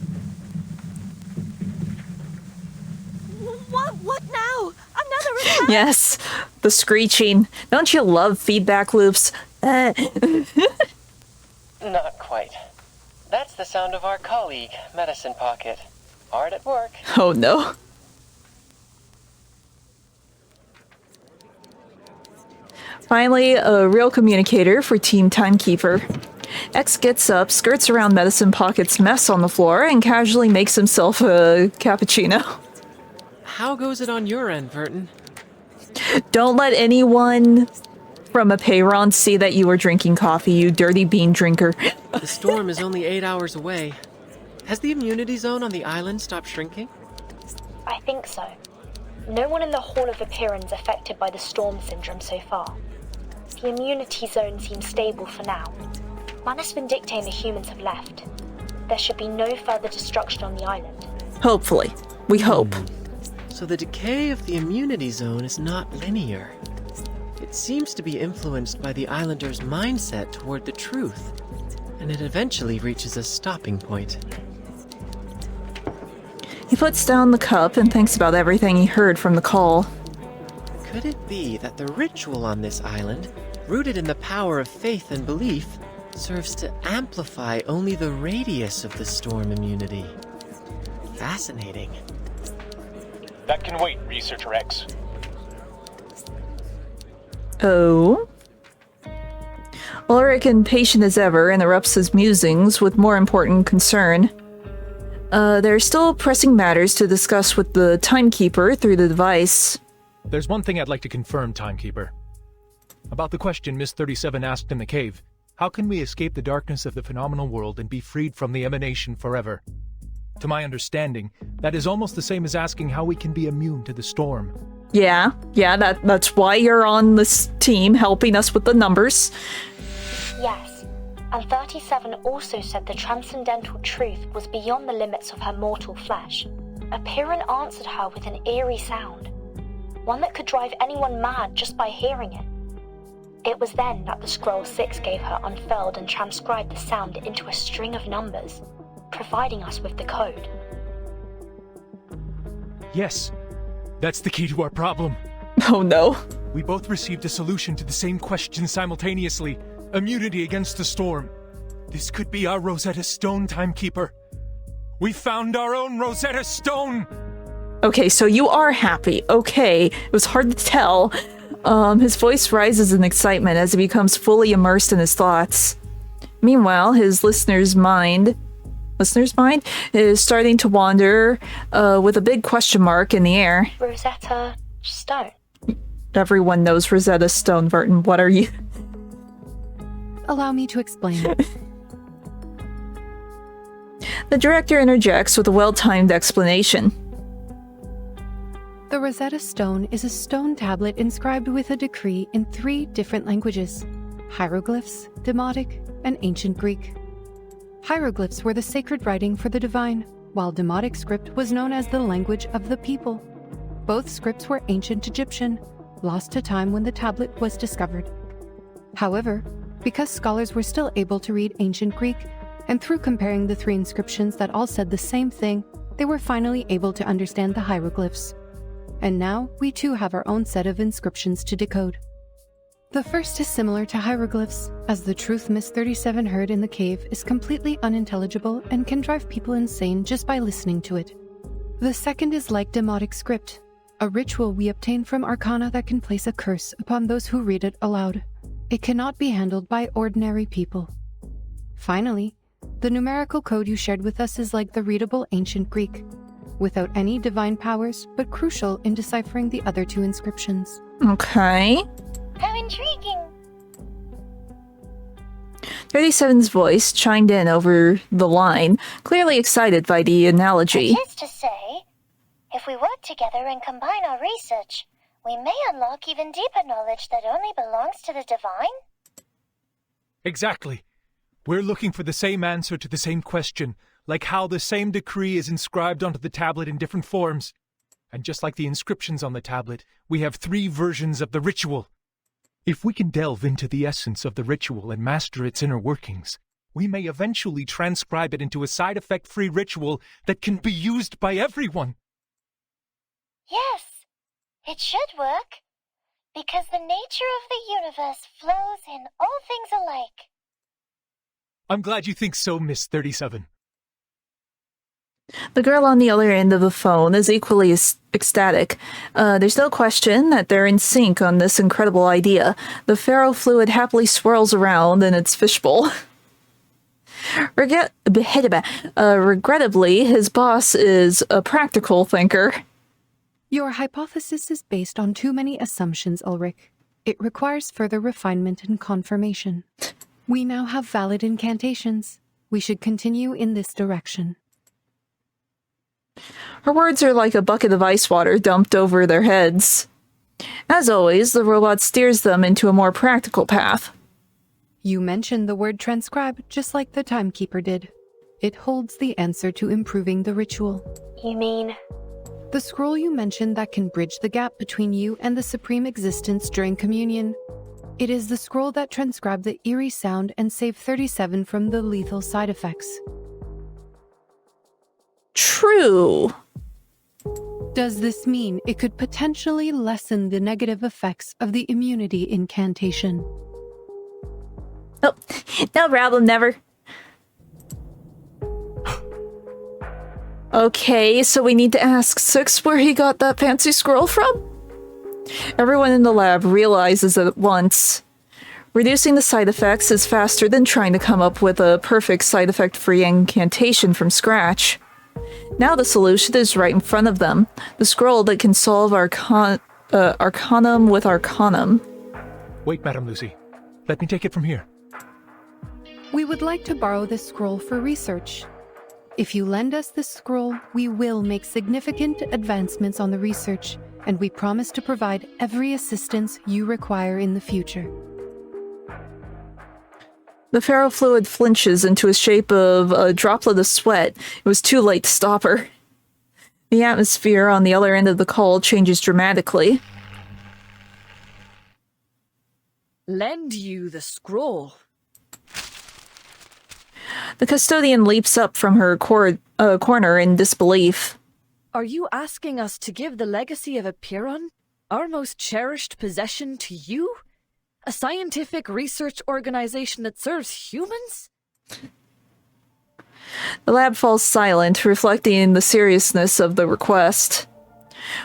What now? Another attack? Yes, the screeching. Don't you love feedback loops? Not quite. That's the sound of our colleague, Medicine Pocket. Hard at work. Oh no. Finally, a real communicator for Team Timekeeper. X gets up, skirts around Medicine Pocket's mess on the floor, and casually makes himself a cappuccino. How goes it on your end, Verton? Don't let anyone from a payron see that you are drinking coffee, you dirty bean drinker. The storm is only 8 hours away. Has the immunity zone on the island stopped shrinking? I think so. No one in the Hall of Appearance affected by the storm syndrome so far. The immunity zone seems stable for now. Manus Vindictae and the humans have left. There should be no further destruction on the island. Hopefully. We hope. So the decay of the immunity zone is not linear. It seems to be influenced by the islanders' mindset toward the truth, and it eventually reaches a stopping point. He puts down the cup and thinks about everything he heard from the call. Could it be that the ritual on this island, rooted in the power of faith and belief, serves to amplify only the radius of the storm immunity? Fascinating. That can wait, Researcher X. Oh? Ulrich, impatient as ever, interrupts his musings with more important concern. There are still pressing matters to discuss with the Timekeeper through the device. There's one thing I'd like to confirm, Timekeeper. About the question Miss 37 asked in the cave. How can we escape the darkness of the phenomenal world and be freed from the emanation forever? To my understanding, that is almost the same as asking how we can be immune to the storm. Yeah, that's why you're on this team, helping us with the numbers. Yes, and 37 also said the transcendental truth was beyond the limits of her mortal flesh. Apeiron answered her with an eerie sound, one that could drive anyone mad just by hearing it. It was then that the Scroll 6 gave her unfurled and transcribed the sound into a string of numbers, providing us with the code. Yes, that's the key to our problem. Oh no. We both received a solution to the same question simultaneously. Immunity against the storm. This could be our Rosetta Stone, Timekeeper. We found our own Rosetta Stone! Okay, so you are happy. Okay, it was hard to tell. His voice rises in excitement as he becomes fully immersed in his thoughts. Meanwhile, his listener's mind is starting to wander with a big question mark in the air. Rosetta Stone. Everyone knows Rosetta Stone, Verton. What are you? Allow me to explain. The director interjects with a well-timed explanation. The Rosetta Stone is a stone tablet inscribed with a decree in 3 different languages: hieroglyphs, Demotic, and Ancient Greek. Hieroglyphs were the sacred writing for the divine, while Demotic script was known as the language of the people. Both scripts were ancient Egyptian, lost to time when the tablet was discovered. However, because scholars were still able to read Ancient Greek, and through comparing the 3 inscriptions that all said the same thing, they were finally able to understand the hieroglyphs. And now, we too have our own set of inscriptions to decode. The first is similar to hieroglyphs, as the truth Miss 37 heard in the cave is completely unintelligible and can drive people insane just by listening to it. The second is like Demotic script, a ritual we obtain from Arcana that can place a curse upon those who read it aloud. It cannot be handled by ordinary people. Finally, the numerical code you shared with us is like the readable Ancient Greek, without any divine powers, but crucial in deciphering the other 2 inscriptions. Okay. How intriguing! 37's voice chimed in over the line, clearly excited by the analogy. That is to say, If we work together and combine our research, we may unlock even deeper knowledge that only belongs to the divine? Exactly. We're looking for the same answer to the same question, like how the same decree is inscribed onto the tablet in different forms. And just like the inscriptions on the tablet, we have 3 versions of the ritual. If we can delve into the essence of the ritual and master its inner workings, we may eventually transcribe it into a side effect-free ritual that can be used by everyone. Yes, it should work. Because the nature of the universe flows in all things alike. I'm glad you think so, Miss 37. The girl on the other end of the phone is equally ecstatic. There's no question that they're in sync on this incredible idea. The pharaoh fluid happily swirls around in its fishbowl. Regrettably, his boss is a practical thinker. Your hypothesis is based on too many assumptions, Ulrich. It requires further refinement and confirmation. We now have valid incantations. We should continue in this direction. Her words are like a bucket of ice water dumped over their heads. As always, the robot steers them into a more practical path. You mentioned the word transcribe, just like the timekeeper did. It holds the answer to improving the ritual. You mean? The scroll you mentioned that can bridge the gap between you and the supreme existence during communion. It is the scroll that transcribed the eerie sound and saved 37 from the lethal side effects. True. Does this mean it could potentially lessen the negative effects of the immunity incantation? Oh, no problem, never. Okay, so we need to ask Six where he got that fancy scroll from? Everyone in the lab realizes it at once. Reducing the side effects is faster than trying to come up with a perfect side effect-free incantation from scratch. Now the solution is right in front of them. The scroll that can solve Arcanum with Arcanum. Wait, Madam Lucy. Let me take it from here. We would like to borrow this scroll for research. If you lend us this scroll, we will make significant advancements on the research, and we promise to provide every assistance you require in the future. The pharaoh fluid flinches into a shape of a droplet of sweat. It was too late to stop her. The atmosphere on the other end of the call changes dramatically. Lend you the scroll. The custodian leaps up from her corner in disbelief. Are you asking us to give the legacy of Epiron, our most cherished possession, to you? A scientific research organization that serves humans? The lab falls silent, reflecting the seriousness of the request.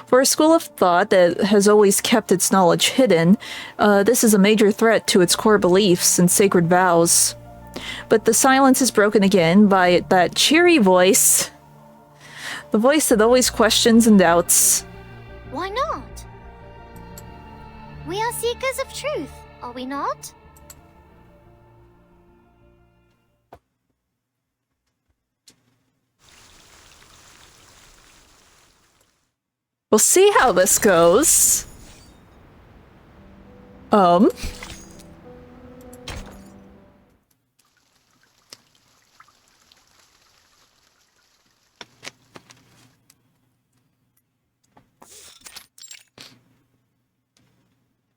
For a school of thought that has always kept its knowledge hidden, this is a major threat to its core beliefs and sacred vows. But the silence is broken again by that cheery voice. The voice that always questions and doubts. Why not? We are seekers of truth, are we not? We'll see how this goes.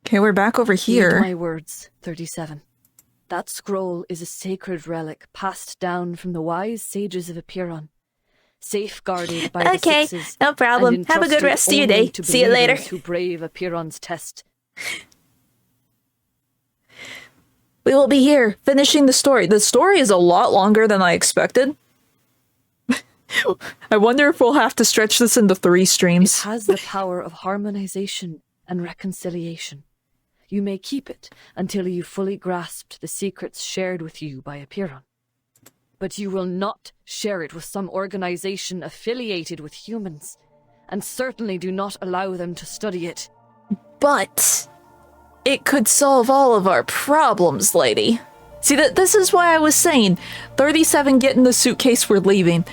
Okay, we're back over here. Heed my words, 37. That scroll is a sacred relic passed down from the wise sages of Epiron, safeguarded by the Sixes. No problem. Have a good rest of your day. See you later. Who brave Epiron's test. We will be here, finishing the story. The story is a lot longer than I expected. I wonder if we'll have to stretch this into 3 streams. It has the power of harmonization and reconciliation. You may keep it until you fully grasped the secrets shared with you by Epiron. But you will not share it with some organization affiliated with humans, and certainly do not allow them to study it. But it could solve all of our problems, lady. See, this is why I was saying, 37, get in the suitcase, we're leaving.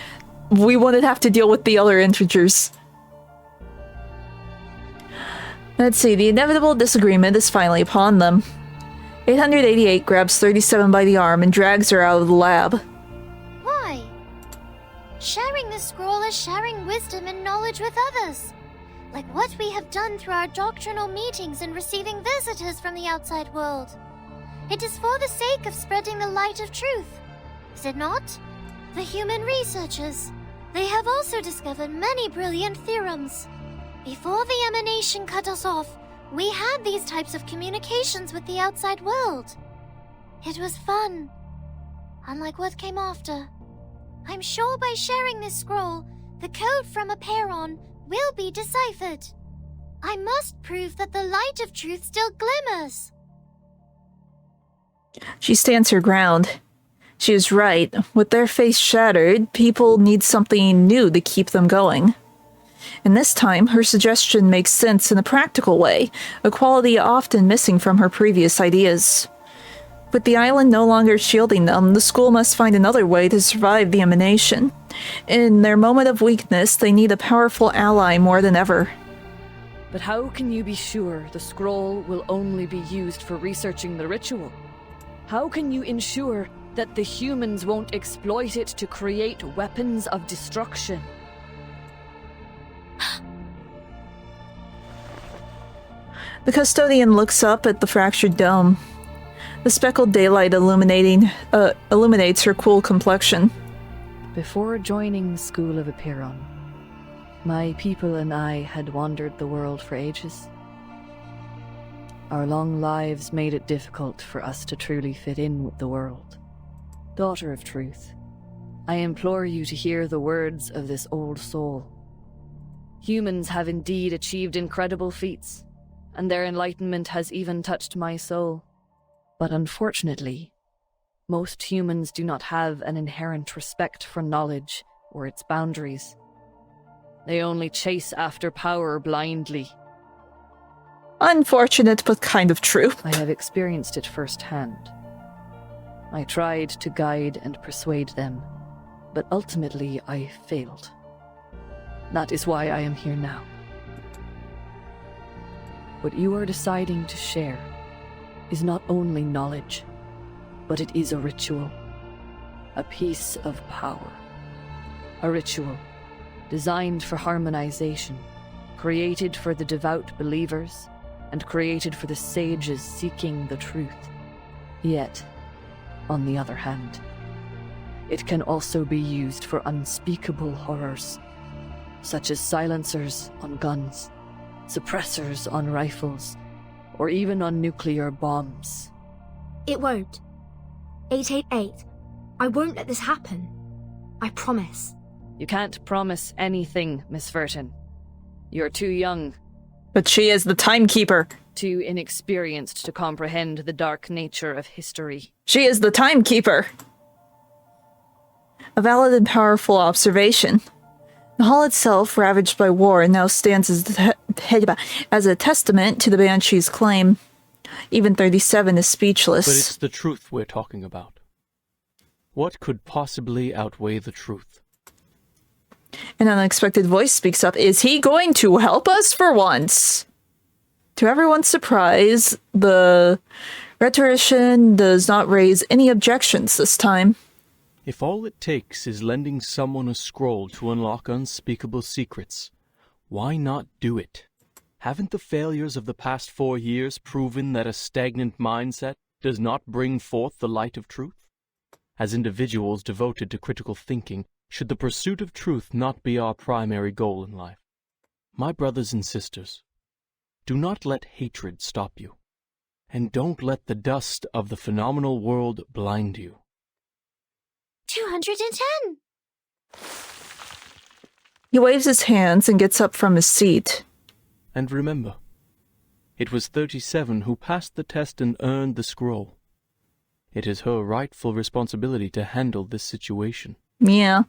We wouldn't have to deal with the other integers. Let's see, the inevitable disagreement is finally upon them. 888 grabs 37 by the arm and drags her out of the lab. Why? Sharing the scroll is sharing wisdom and knowledge with others. Like what we have done through our doctrinal meetings and receiving visitors from the outside world. It is for the sake of spreading the light of truth. Is it not? The human researchers. They have also discovered many brilliant theorems. Before the emanation cut us off, we had these types of communications with the outside world. It was fun. Unlike what came after. I'm sure by sharing this scroll, the code from Aperon will be deciphered. I must prove that the light of truth still glimmers. She stands her ground. She is right. With their faith shattered, people need something new to keep them going. And this time, her suggestion makes sense in a practical way, a quality often missing from her previous ideas. With the island no longer shielding them, the school must find another way to survive the emanation. In their moment of weakness, they need a powerful ally more than ever. But how can you be sure the scroll will only be used for researching the ritual? How can you ensure that the humans won't exploit it to create weapons of destruction? The custodian looks up at the fractured dome. The speckled daylight illuminates her cool complexion. Before joining School of Aperon, my people and I had wandered the world for ages. Our long lives made it difficult for us to truly fit in with the world. Daughter of Truth, I implore you to hear the words of this old soul. Humans have indeed achieved incredible feats, and their enlightenment has even touched my soul. But unfortunately, most humans do not have an inherent respect for knowledge or its boundaries. They only chase after power blindly. Unfortunate, but kind of true. I have experienced it firsthand. I tried to guide and persuade them, but ultimately I failed. That is why I am here now. What you are deciding to share is not only knowledge, but it is a ritual. A piece of power. A ritual designed for harmonization, created for the devout believers, and created for the sages seeking the truth. Yet, on the other hand, it can also be used for unspeakable horrors, such as silencers on guns, suppressors on rifles, or even on nuclear bombs. It won't. 888. I won't let this happen. I promise. You can't promise anything, Miss Verton. You're too young. But she is the timekeeper. Too inexperienced to comprehend the dark nature of history. She is the timekeeper. A valid and powerful observation. The hall itself, ravaged by war, now stands as a testament to the Banshee's claim. Even 37 is speechless. But it's the truth we're talking about. What could possibly outweigh the truth? An unexpected voice speaks up. Is he going to help us for once? To everyone's surprise, the rhetorician does not raise any objections this time. If all it takes is lending someone a scroll to unlock unspeakable secrets, why not do it? Haven't the failures of the past 4 years proven that a stagnant mindset does not bring forth the light of truth? As individuals devoted to critical thinking, should the pursuit of truth not be our primary goal in life? My brothers and sisters, do not let hatred stop you, and don't let the dust of the phenomenal world blind you. 210! He waves his hands and gets up from his seat. And remember, it was 37 who passed the test and earned the scroll. It is her rightful responsibility to handle this situation. Yeah.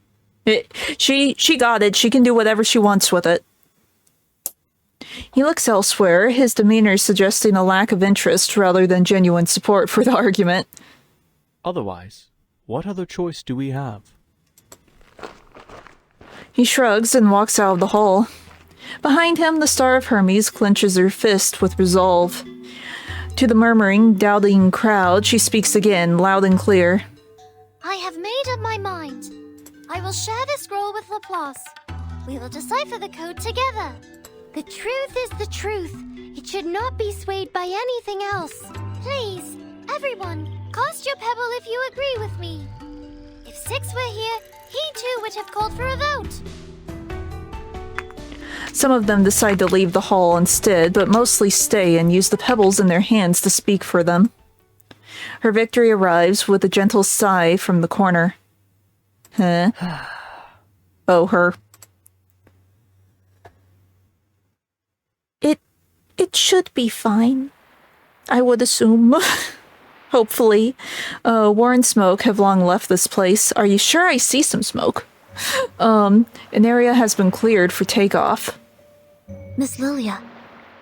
She got it. She can do whatever she wants with it. He looks elsewhere, his demeanor suggesting a lack of interest rather than genuine support for the argument. Otherwise, what other choice do we have? He shrugs and walks out of the hall. Behind him, the Star of Hermes clenches her fist with resolve. To the murmuring, doubting crowd, she speaks again, loud and clear. I have made up my mind. I will share the scroll with Laplace. We will decipher the code together. The truth is the truth. It should not be swayed by anything else. Please, everyone, cast your pebble if you agree with me. If Six were here, he too would have called for a vote. Some of them decide to leave the hall instead, but mostly stay and use the pebbles in their hands to speak for them. Her victory arrives with a gentle sigh from the corner. Huh? Oh, her. It should be fine. I would assume. Hopefully. War and Smoke have long left this place. Are you sure I see some smoke? An area has been cleared for takeoff. Miss Lilia,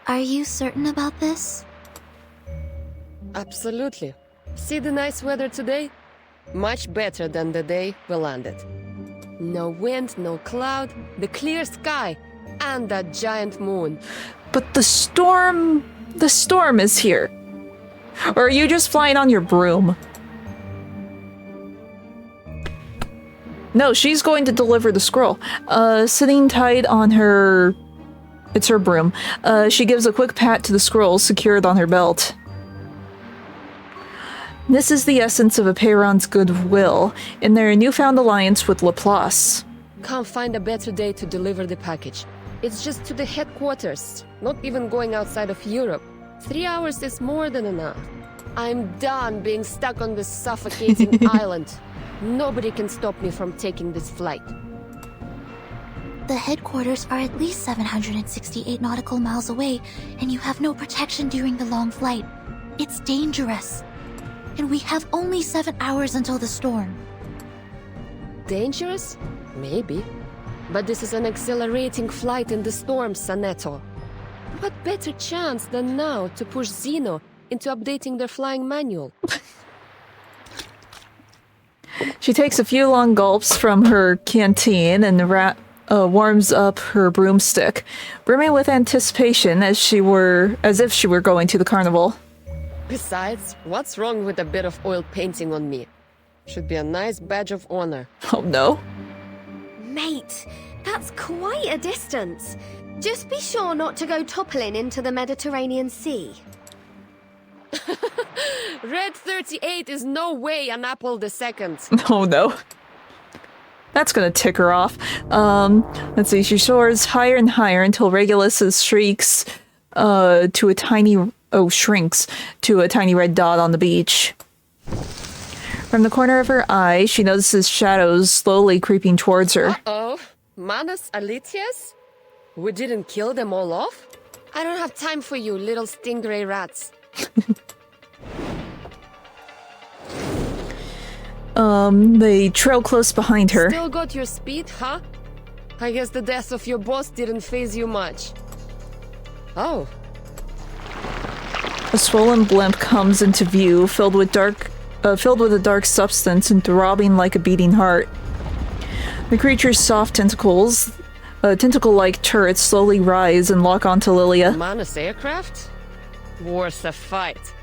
are you certain about this? Absolutely. See the nice weather today? Much better than the day we landed. No wind, no cloud, the clear sky, and that giant moon. But the storm is here. Or are you just flying on your broom? No, she's going to deliver the scroll. Sitting tight on her... It's her broom. She gives a quick pat to the scroll secured on her belt. This is the essence of Apeiron's goodwill in their newfound alliance with Laplace. Can't find a better day to deliver the package. It's just to the headquarters, not even going outside of Europe. 3 hours is more than enough. I'm done being stuck on this suffocating island. Nobody can stop me from taking this flight. The headquarters are at least 768 nautical miles away, and you have no protection during the long flight. It's dangerous. And we have only 7 hours until the storm. Dangerous? Maybe. But this is an accelerating flight in the storm, Saneto. What better chance than now to push Zeno into updating their flying manual? She takes a few long gulps from her canteen and warms up her broomstick, brimming with anticipation as if she were going to the carnival. Besides, what's wrong with a bit of oil painting on me? Should be a nice badge of honor. Oh no. Mate, that's quite a distance. Just be sure not to go toppling into the Mediterranean Sea. Red 38 is no way an Apple II. Oh no. That's gonna tick her off. Let's see, she soars higher and higher until Regulus shrinks to a tiny red dot on the beach. From the corner of her eye, she notices shadows slowly creeping towards her. Uh-oh. Manus Alitius? We didn't kill them all off? I don't have time for you, little stingray rats. They trail close behind her. Still got your speed, huh? I guess the death of your boss didn't faze you much. Oh. A swollen blimp comes into view, filled with a dark substance and throbbing like a beating heart. The creature's soft tentacles, tentacle-like turrets slowly rise and lock onto Lilia. Manus aircraft? Worth a fight.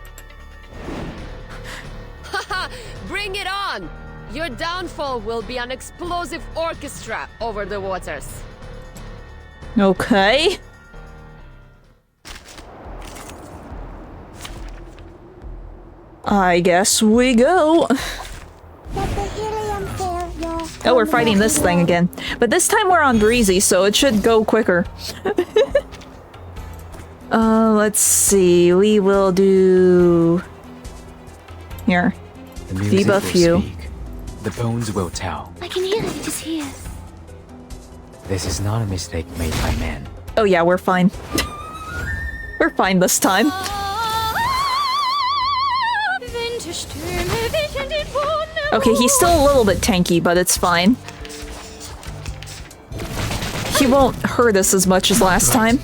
Haha! Bring it on! Your downfall will be an explosive orchestra over the waters. Okay. I guess we go. Oh, we're fighting this thing again. But this time we're on breezy, so it should go quicker. Let's see. We will do... Here. The music Debuff will you. speak. The bones will tell. I can hear it, it is here. This is not a mistake made by men. Oh yeah, we're fine. We're fine this time. Okay, he's still a little bit tanky, but it's fine. He won't hurt us as much as last time.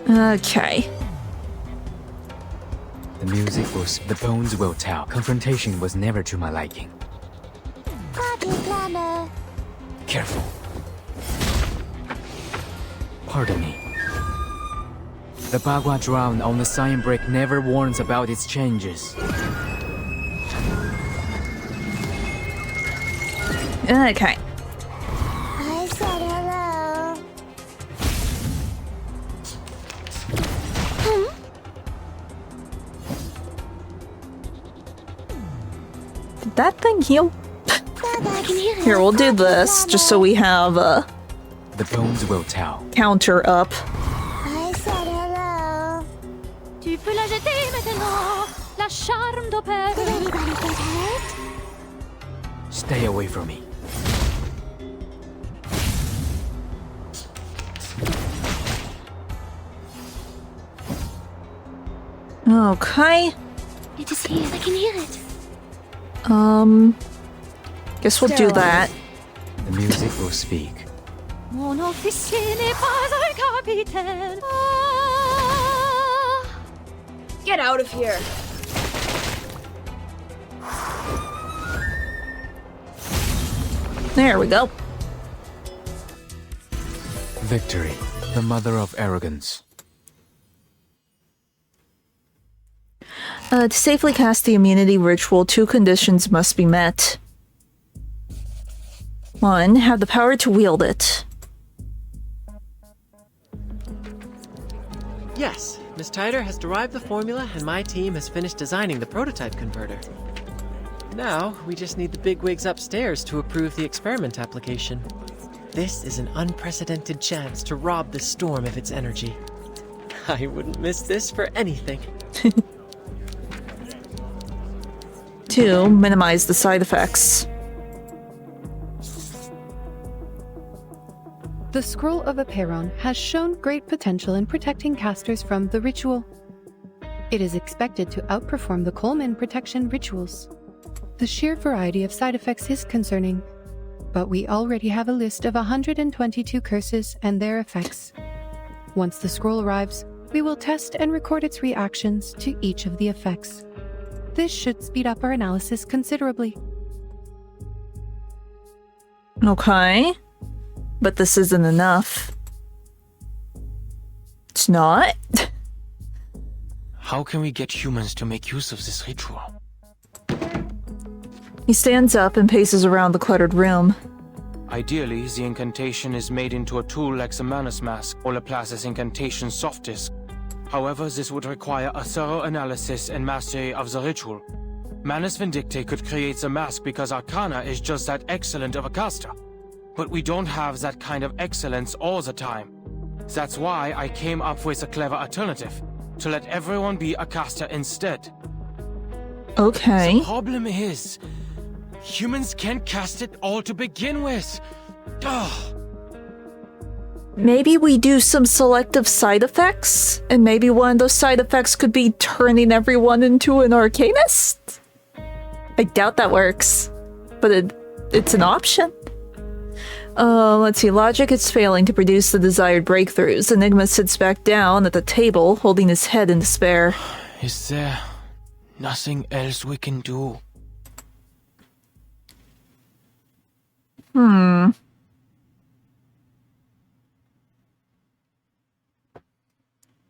Okay. The music will the bones will tell. Confrontation was never to my liking. Careful. Pardon me. The Bagua drown on the sign brick never warns about its changes. Okay. I said hello. Did that thing heal? I can hear it. Here, we'll do this just so we have a The bones will tell. counter up. I said hello. Tu peux la jeter maintenant, la charme d'opère. Did anybody get hurt? Stay away from me. Okay. It is here. I can hear it. Guess we'll do that. The music will speak. Mon officier n'est pas un capitaine. Get out of here. There we go. Victory, the mother of arrogance. To safely cast the immunity ritual, 2 conditions must be met. 1. Have the power to wield it. Yes, Miss Tyder has derived the formula and my team has finished designing the prototype converter. Now, we just need the bigwigs upstairs to approve the experiment application. This is an unprecedented chance to rob the storm of its energy. I wouldn't miss this for anything. 2. Minimize the side effects. The Scroll of Aperon has shown great potential in protecting casters from the ritual. It is expected to outperform the Coleman protection rituals. The sheer variety of side effects is concerning, but we already have a list of 122 curses and their effects. Once the scroll arrives, we will test and record its reactions to each of the effects. This should speed up our analysis considerably. Okay. But this isn't enough. It's not? How can we get humans to make use of this ritual? He stands up and paces around the cluttered room. Ideally, the incantation is made into a tool like the Manus Mask or Laplace's incantation soft disk. However, this would require a thorough analysis and mastery of the ritual. Manus Vindicte could create the mask because Arcana is just that excellent of a caster. But we don't have that kind of excellence all the time. That's why I came up with a clever alternative, to let everyone be a caster instead. Okay. The problem is, humans can't cast it all to begin with. Ugh. Maybe we do some selective side effects? And maybe one of those side effects could be turning everyone into an arcanist? I doubt that works. But it's an option. Let's see. Logic is failing to produce the desired breakthroughs. Enigma sits back down at the table, holding his head in despair. Is there nothing else we can do?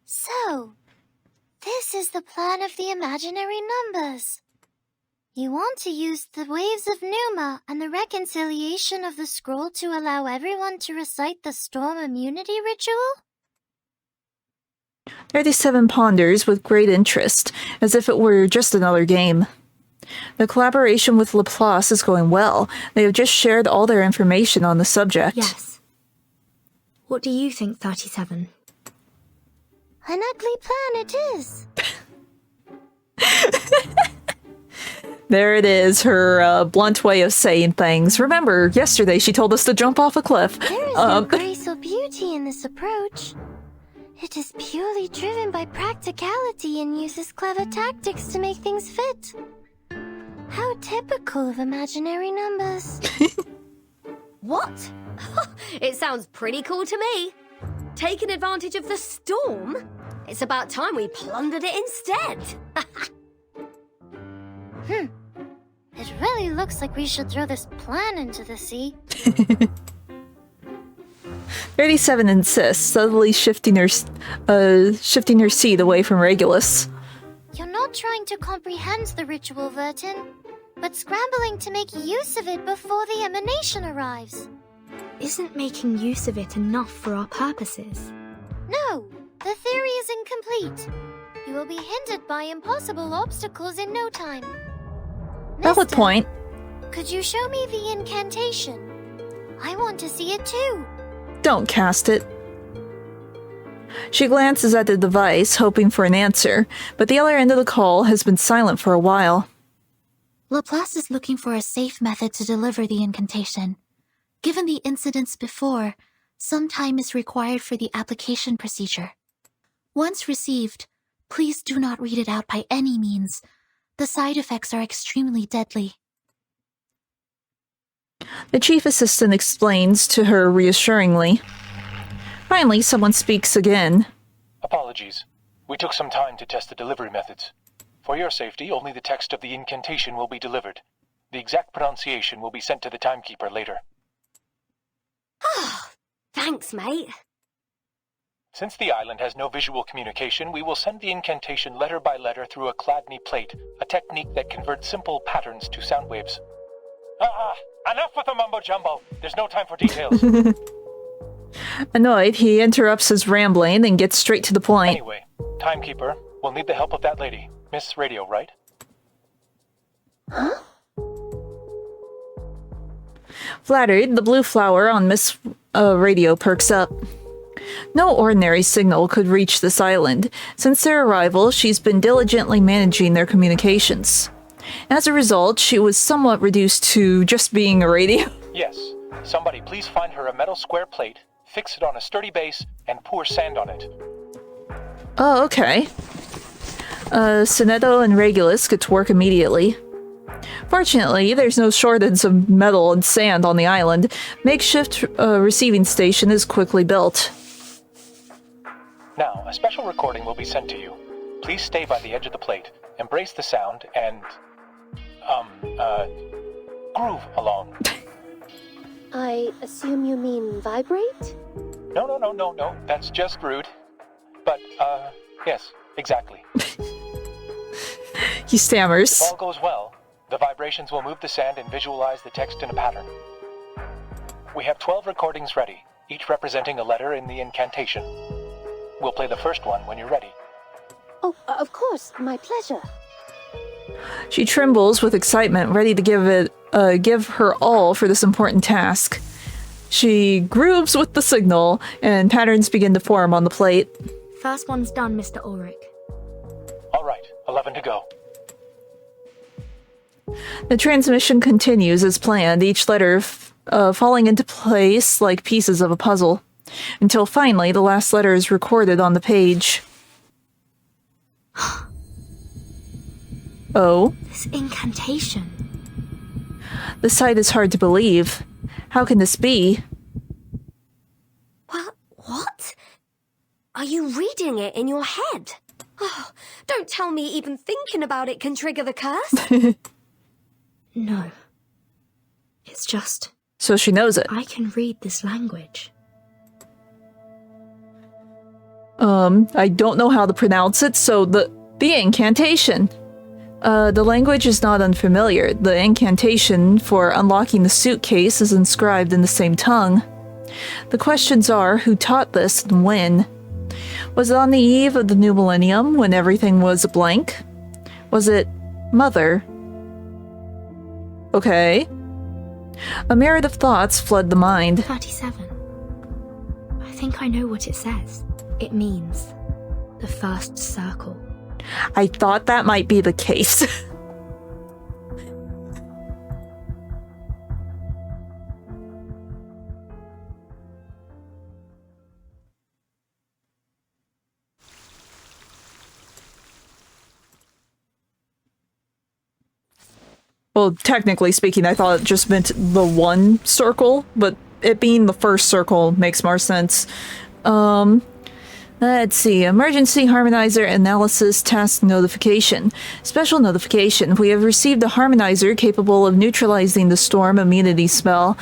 So, this is the plan of the imaginary numbers. You want to use the waves of Numa and the reconciliation of the scroll to allow everyone to recite the storm immunity ritual? 37 ponders with great interest, as if it were just another game. The collaboration with Laplace is going well. They have just shared all their information on the subject. Yes. What do you think, 37? An ugly plan it is. There it is, her blunt way of saying things. Remember, yesterday she told us to jump off a cliff. There is no grace or beauty in this approach. It is purely driven by practicality and uses clever tactics to make things fit. How typical of imaginary numbers. What? It sounds pretty cool to me. Taking advantage of the storm? It's about time we plundered it instead. It really looks like we should throw this plan into the sea. 37 insists, subtly shifting her seat away from Regulus. You're not trying to comprehend the ritual, Vertin, but scrambling to make use of it before the emanation arrives. Isn't making use of it enough for our purposes? No, the theory is incomplete. You will be hindered by impossible obstacles in no time. Valid point. Could you show me the incantation? I want to see it too. Don't cast it. She glances at the device, hoping for an answer, but the other end of the call has been silent for a while. Laplace is looking for a safe method to deliver the incantation. Given the incidents before, some time is required for the application procedure. Once received, please do not read it out by any means. The side effects are extremely deadly. The chief assistant explains to her reassuringly. Finally, someone speaks again. Apologies. We took some time to test the delivery methods. For your safety, only the text of the incantation will be delivered. The exact pronunciation will be sent to the timekeeper later. Thanks, mate. Since the island has no visual communication, we will send the incantation letter by letter through a Chladni plate, a technique that converts simple patterns to sound waves. Enough with the mumbo-jumbo. There's no time for details. Annoyed, he interrupts his rambling and gets straight to the point. Anyway, timekeeper, we'll need the help of that lady. Miss Radio, right? Huh? Flattered, the blue flower on Miss Radio perks up. No ordinary signal could reach this island. Since their arrival, she's been diligently managing their communications. As a result, she was somewhat reduced to just being a radio. Yes. Somebody please find her a metal square plate, fix it on a sturdy base, and pour sand on it. Oh, okay. Sonetto and Regulus get to work immediately. Fortunately, there's no shortage of metal and sand on the island. Makeshift receiving station is quickly built. Now, a special recording will be sent to you. Please stay by the edge of the plate, embrace the sound, and, groove along. I assume you mean vibrate? No, that's just rude. But, yes, exactly. He stammers. If all goes well, the vibrations will move the sand and visualize the text in a pattern. We have 12 recordings ready, each representing a letter in the incantation. We'll play the first one when you're ready. Oh, of course, my pleasure. She trembles with excitement, ready to give her all for this important task. She grooves with the signal, and patterns begin to form on the plate. First one's done, Mr. Ulrich. All right, 11 to go. The transmission continues as planned, each letter falling into place like pieces of a puzzle, until finally the last letter is recorded on the page. Oh? This incantation. The sight is hard to believe. How can this be? What? Are you reading it in your head? Oh, don't tell me even thinking about it can trigger the curse. No. It's just... So she knows it. I can read this language. I don't know how to pronounce it, so the incantation. The language is not unfamiliar. The incantation for unlocking the suitcase is inscribed in the same tongue. The questions are, who taught this and when? Was it on the eve of the new millennium when everything was a blank? Was it Mother? Okay. A myriad of thoughts flood the mind. 37. I think I know what it says. It means the first circle. I thought that might be the case. Well, technically speaking, I thought it just meant the one circle, but it being the first circle makes more sense. Let's see. Emergency Harmonizer Analysis Task Notification. Special notification. We have received a harmonizer capable of neutralizing the storm immunity spell,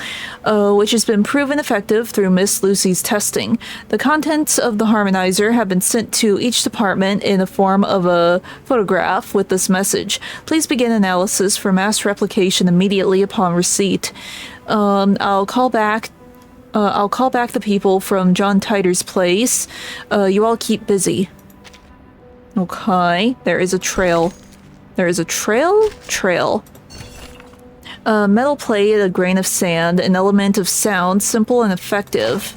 which has been proven effective through Miss Lucy's testing. The contents of the harmonizer have been sent to each department in the form of a photograph with this message. Please begin analysis for mass replication immediately upon receipt. I'll call back the people from John Titer's place. You all keep busy. Okay, there is a trail. There is a trail? Trail. Metal plate, a grain of sand, an element of sound, simple and effective.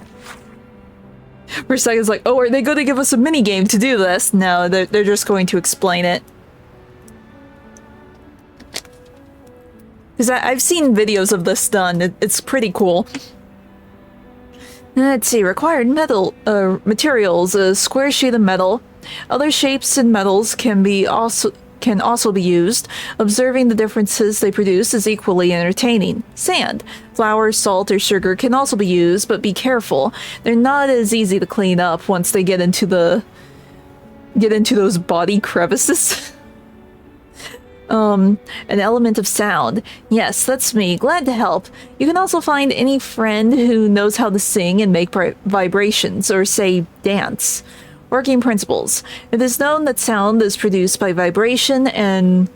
For a second, it's like, oh, are they going to give us a minigame to do this? No, they're just going to explain it. Because I've seen videos of this done. It's pretty cool. Let's see, required metal materials, a square sheet of metal. Other shapes and metals can also be used. Observing the differences they produce is equally entertaining. Sand, flour, salt, or sugar can also be used, but be careful. They're not as easy to clean up once they get into those body crevices. An element of sound. Yes, that's me. Glad to help. You can also find any friend who knows how to sing and make vibrations, or say, dance. Working principles. It is known that sound is produced by vibration and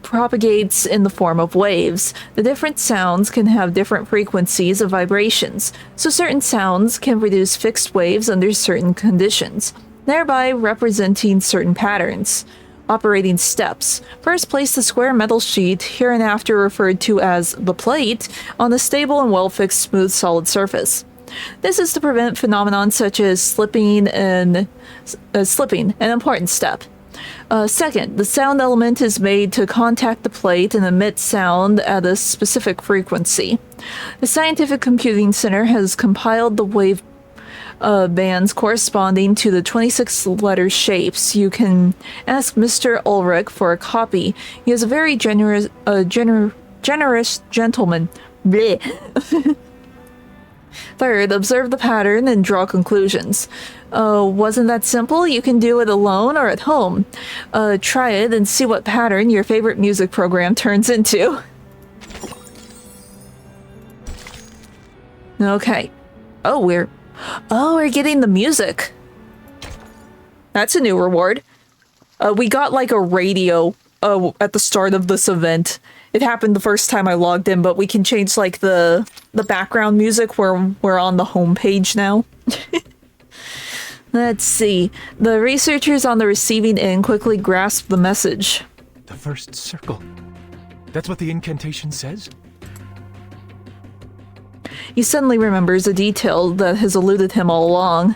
propagates in the form of waves. The different sounds can have different frequencies of vibrations, so certain sounds can produce fixed waves under certain conditions, thereby representing certain patterns. Operating steps. First, place the square metal sheet, hereinafter referred to as the plate, on a stable and well-fixed smooth solid surface. This is to prevent phenomenon such as slipping, an important step. Second, the sound element is made to contact the plate and emit sound at a specific frequency. The Scientific Computing Center has compiled the wave bands corresponding to the 26 letter shapes. You can ask Mr. Ulrich for a copy. He is a very generous gentleman. Bleh. Third, observe the pattern and draw conclusions. Wasn't that simple? You can do it alone or at home. Try it and see what pattern your favorite music program turns into. Okay. Oh, we're getting the music. That's a new reward. We got like a radio at the start of this event. It happened the first time I logged in, but we can change like the background music where we're on the home page now. Let's see. The researchers on the receiving end quickly grasp the message. The first circle. That's what the incantation says? He suddenly remembers a detail that has eluded him all along.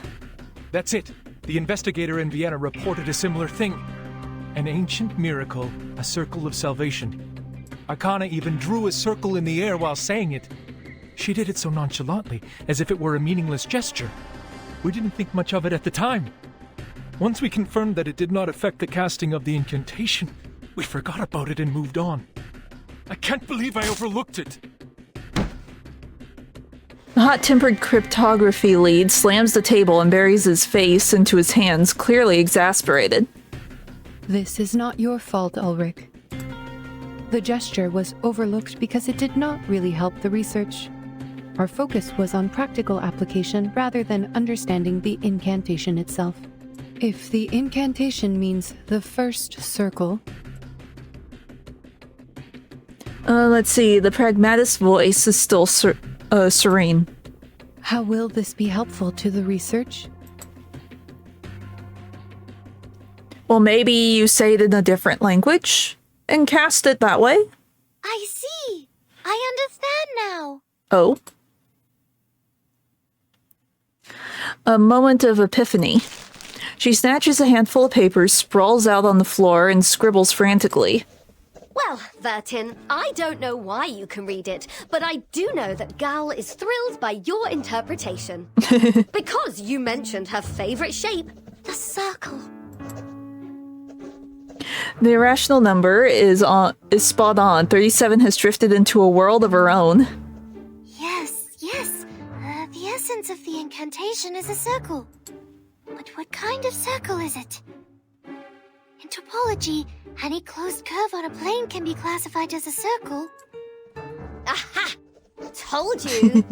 That's it. The investigator in Vienna reported a similar thing. An ancient miracle, a circle of salvation. Akana even drew a circle in the air while saying it. She did it so nonchalantly, as if it were a meaningless gesture. We didn't think much of it at the time. Once we confirmed that it did not affect the casting of the incantation, we forgot about it and moved on. I can't believe I overlooked it. The hot-tempered cryptography lead slams the table and buries his face into his hands, clearly exasperated. This is not your fault, Ulrich. The gesture was overlooked because it did not really help the research. Our focus was on practical application rather than understanding the incantation itself. If the incantation means the first circle... let's see, the pragmatist's voice is still serene. How will this be helpful to the research? Well, maybe you say it in a different language and cast it that way? I see. I understand now. Oh. A moment of epiphany. She snatches a handful of papers, sprawls out on the floor, and scribbles frantically. Well, Vertin, I don't know why you can read it, but I do know that Gal is thrilled by your interpretation. Because you mentioned her favorite shape, the circle. The irrational number is spot on. 37 has drifted into a world of her own. Yes. The essence of the incantation is a circle. But what kind of circle is it? In topology, any closed curve on a plane can be classified as a circle. Aha! Told you!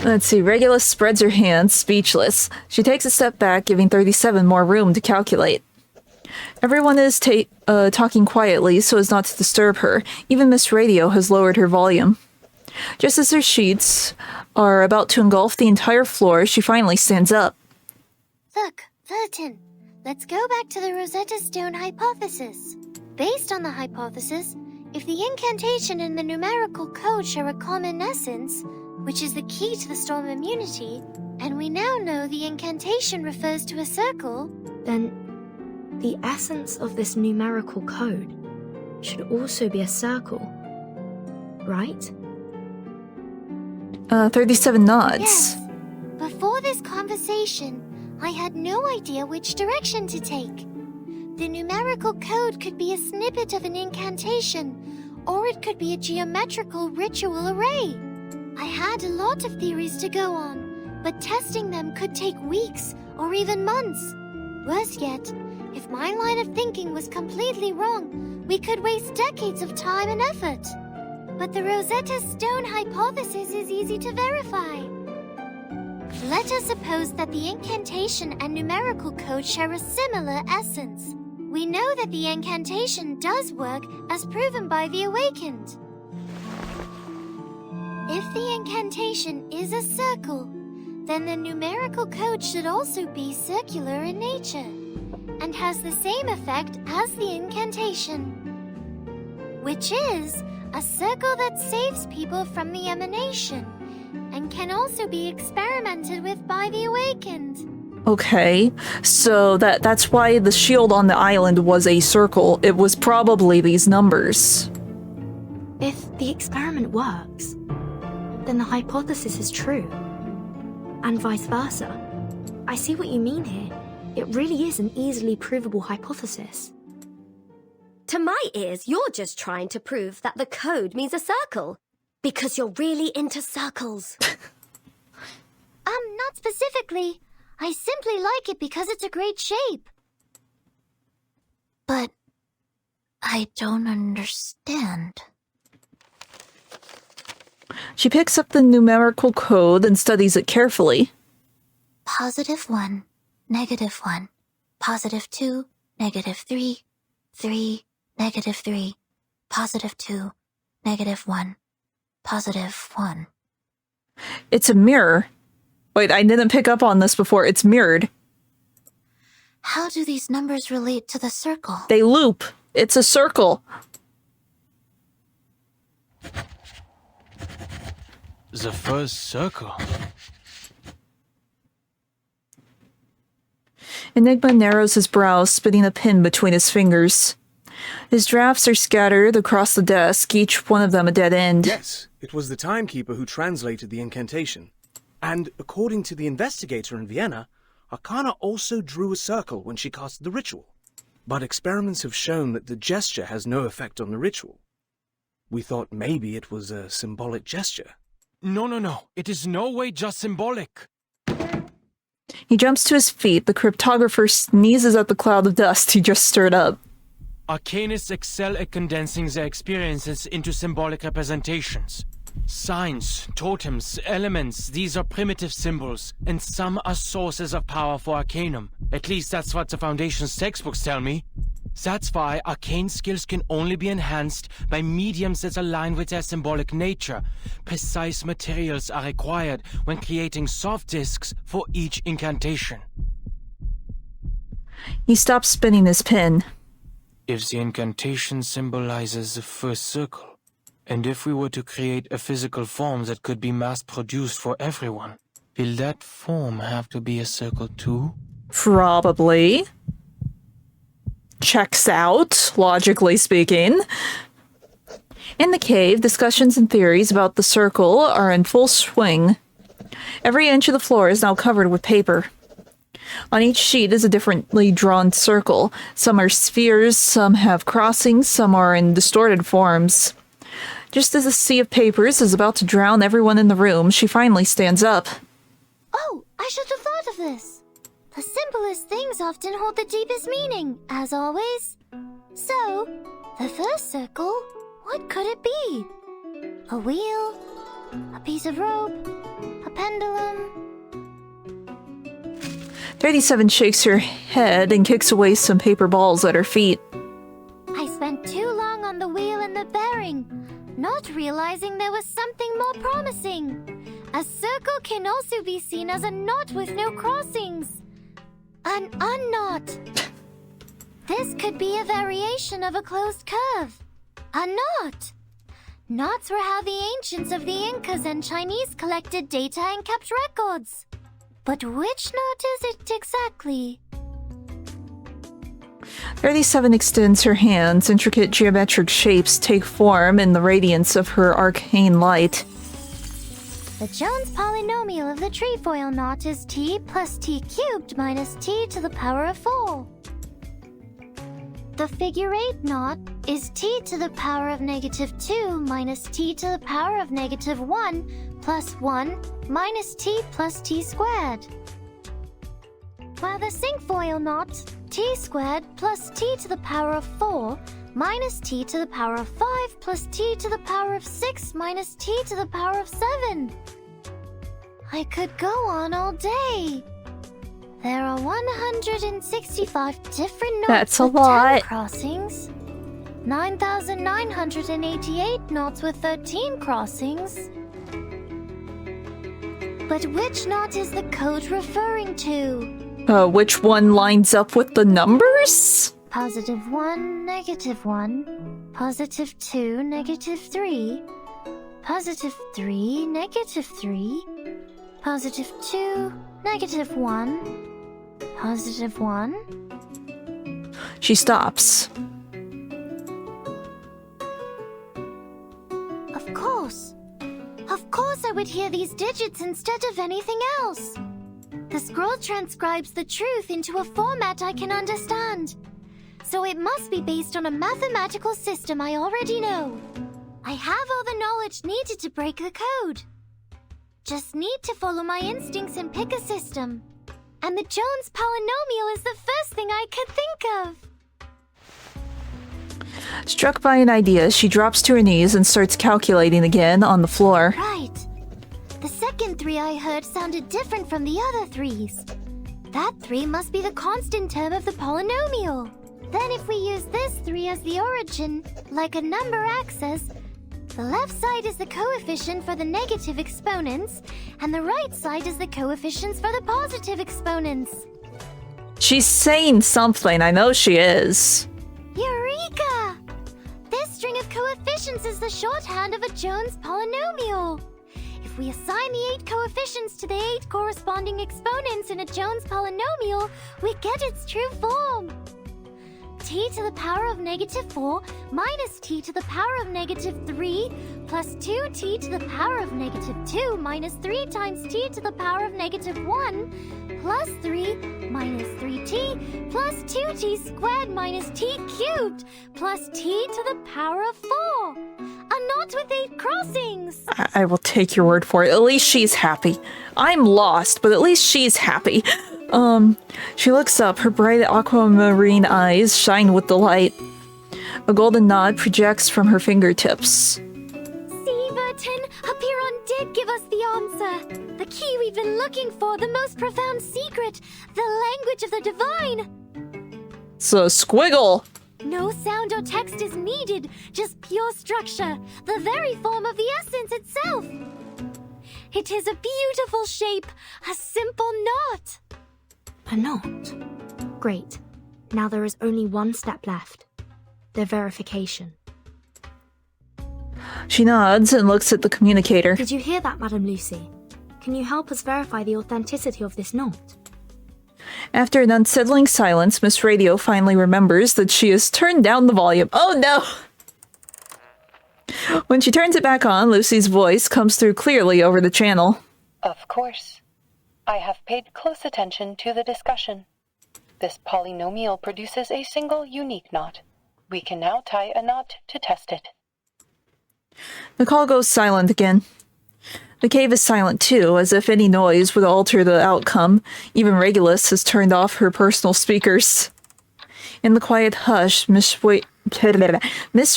Let's see, Regulus spreads her hands, speechless. She takes a step back, giving 37 more room to calculate. Everyone is talking quietly so as not to disturb her. Even Miss Radio has lowered her volume. Just as her sheets are about to engulf the entire floor, she finally stands up. Look, Fullerton, let's go back to the Rosetta Stone hypothesis. Based on the hypothesis, if the incantation and the numerical code share a common essence, which is the key to the storm immunity, and we now know the incantation refers to a circle, then the essence of this numerical code should also be a circle, right? 37 nods. Yes. Before this conversation, I had no idea which direction to take. The numerical code could be a snippet of an incantation, or it could be a geometrical ritual array. I had a lot of theories to go on, but testing them could take weeks or even months. Worse yet, if my line of thinking was completely wrong, we could waste decades of time and effort. But the Rosetta Stone hypothesis is easy to verify. Let us suppose that the incantation and numerical code share a similar essence. We know that the incantation does work as proven by the Awakened. If the incantation is a circle, then the numerical code should also be circular in nature, and has the same effect as the incantation, which is a circle that saves people from the emanation, and can also be experimented with by the Awakened. Okay, so that's why the shield on the island was a circle. It was probably these numbers. If the experiment works, then the hypothesis is true. And vice versa. I see what you mean here. It really is an easily provable hypothesis. To my ears, you're just trying to prove that the code means a circle. Because you're really into circles. Not specifically. I simply like it because it's a great shape. But I don't understand. She picks up the numerical code and studies it carefully. +1, -1, +2, -3, 3, -3, +2, -1, +1. It's a mirror. Wait, I didn't pick up on this before. It's mirrored. How do these numbers relate to the circle? They loop. It's a circle. The first circle. Enigma narrows his brows, spitting a pin between his fingers. His drafts are scattered across the desk, each one of them a dead end. Yes, it was the timekeeper who translated the incantation. And according to the investigator in Vienna, Arcana also drew a circle when she cast the ritual. But experiments have shown that the gesture has no effect on the ritual. We thought maybe it was a symbolic gesture. No. It is no way just symbolic. He jumps to his feet. The cryptographer sneezes at the cloud of dust he just stirred up. Arcanists excel at condensing their experiences into symbolic representations. Signs, totems, elements, these are primitive symbols, and some are sources of power for Arcanum. At least that's what the Foundation's textbooks tell me. That's why arcane skills can only be enhanced by mediums that align with their symbolic nature. Precise materials are required when creating soft discs for each incantation. He stops spinning his pen. If the incantation symbolizes the first circle, and if we were to create a physical form that could be mass-produced for everyone, will that form have to be a circle too? Probably. Checks out, logically speaking. In the cave, discussions and theories about the circle are in full swing. Every inch of the floor is now covered with paper. On each sheet is a differently drawn circle. Some are spheres, some have crossings, some are in distorted forms. Just as a sea of papers is about to drown everyone in the room, she finally stands up. Oh, I should have thought of this. The simplest things often hold the deepest meaning, as always. So, the first circle, what could it be? A wheel? A piece of rope? A pendulum? 37 shakes her head and kicks away some paper balls at her feet. I spent too long on the wheel and the bearing, not realizing there was something more promising. A circle can also be seen as a knot with no crossings. An unknot. This could be a variation of a closed curve. A knot. Knots were how the ancients of the Incas and Chinese collected data and kept records. But which knot is it exactly? 37 extends her hands. Intricate geometric shapes take form in the radiance of her arcane light. The Jones polynomial of the trefoil knot is t plus t cubed minus t to the power of 4. The figure 8 knot is t to the power of -2 minus t to the power of -1 plus 1 minus t plus t squared. While the cinquefoil knot, t squared plus t to the power of 4 minus t to the power of 5 plus t to the power of 6 minus t to the power of 7. I could go on all day. There are 165 different knots That's a with lot. 10 crossings. 9,988 knots with 13 crossings. But which knot is the code referring to? Which one lines up with the numbers? +1, -1, +2, -3, +3, -3, +2, -1, +1. She stops. Of course. Of course I would hear these digits instead of anything else. The scroll transcribes the truth into a format I can understand. So it must be based on a mathematical system I already know. I have all the knowledge needed to break the code. Just need to follow my instincts and pick a system. And the Jones polynomial is the first thing I could think of. Struck by an idea, she drops to her knees and starts calculating again on the floor. Right. The second 3 I heard sounded different from the other 3s. That 3 must be the constant term of the polynomial. Then if we use this 3 as the origin, like a number axis, the left side is the coefficient for the negative exponents, and the right side is the coefficients for the positive exponents. She's saying something, I know she is. Eureka! This string of coefficients is the shorthand of a Jones polynomial. If we assign the 8 coefficients to the 8 corresponding exponents in a Jones polynomial, we get its true form. T to the power of -4 minus t to the power of -3 plus 2t to the power of -2 minus 3 times t to the power of -1 plus 3 minus 3t plus 2t squared minus t cubed plus t to the power of 4. A knot with 8 crossings. I will take your word for it. At least she's happy. I'm lost, but at least she's happy. She looks up. Her bright aquamarine eyes shine with delight. A golden nod projects from her fingertips. See, Verton, Apiron did give us the answer. The key we've been looking for, the most profound secret, the language of the divine. So, squiggle! No sound or text is needed, just pure structure, the very form of the essence itself. It is a beautiful shape, a simple knot. A knot? Great. Now there is only one step left. The verification. She nods and looks at the communicator. Did you hear that, Madam Lucy? Can you help us verify the authenticity of this knot? After an unsettling silence, Miss Radio finally remembers that she has turned down the volume. Oh no! When she turns it back on, Lucy's voice comes through clearly over the channel. Of course. I have paid close attention to the discussion. This polynomial produces a single unique knot. We can now tie a knot to test it. The call goes silent again. The cave is silent too, as if any noise would alter the outcome. Even Regulus has turned off her personal speakers. In the quiet hush, Miss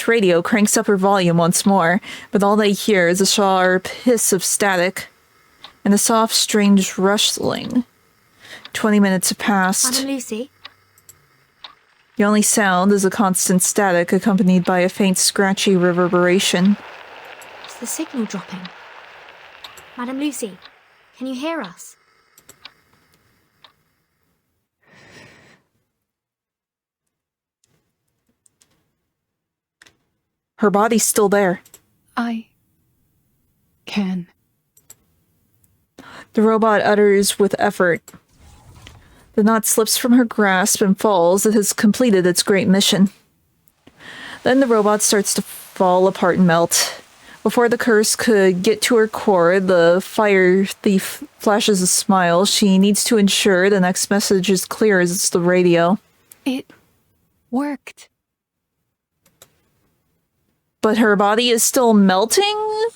Radio cranks up her volume once more, but all they hear is a sharp hiss of static and a soft, strange rustling. 20 minutes have passed. Madam Lucy? The only sound is a constant static accompanied by a faint, scratchy reverberation. Is the signal dropping? Madam Lucy, can you hear us? Her body's still there. I can. The robot utters with effort. The knot slips from her grasp and falls. It has completed its great mission. Then the robot starts to fall apart and melt. Before the curse could get to her core, the fire thief flashes a smile. She needs to ensure the next message is clear as the radio. It worked. But her body is still melting?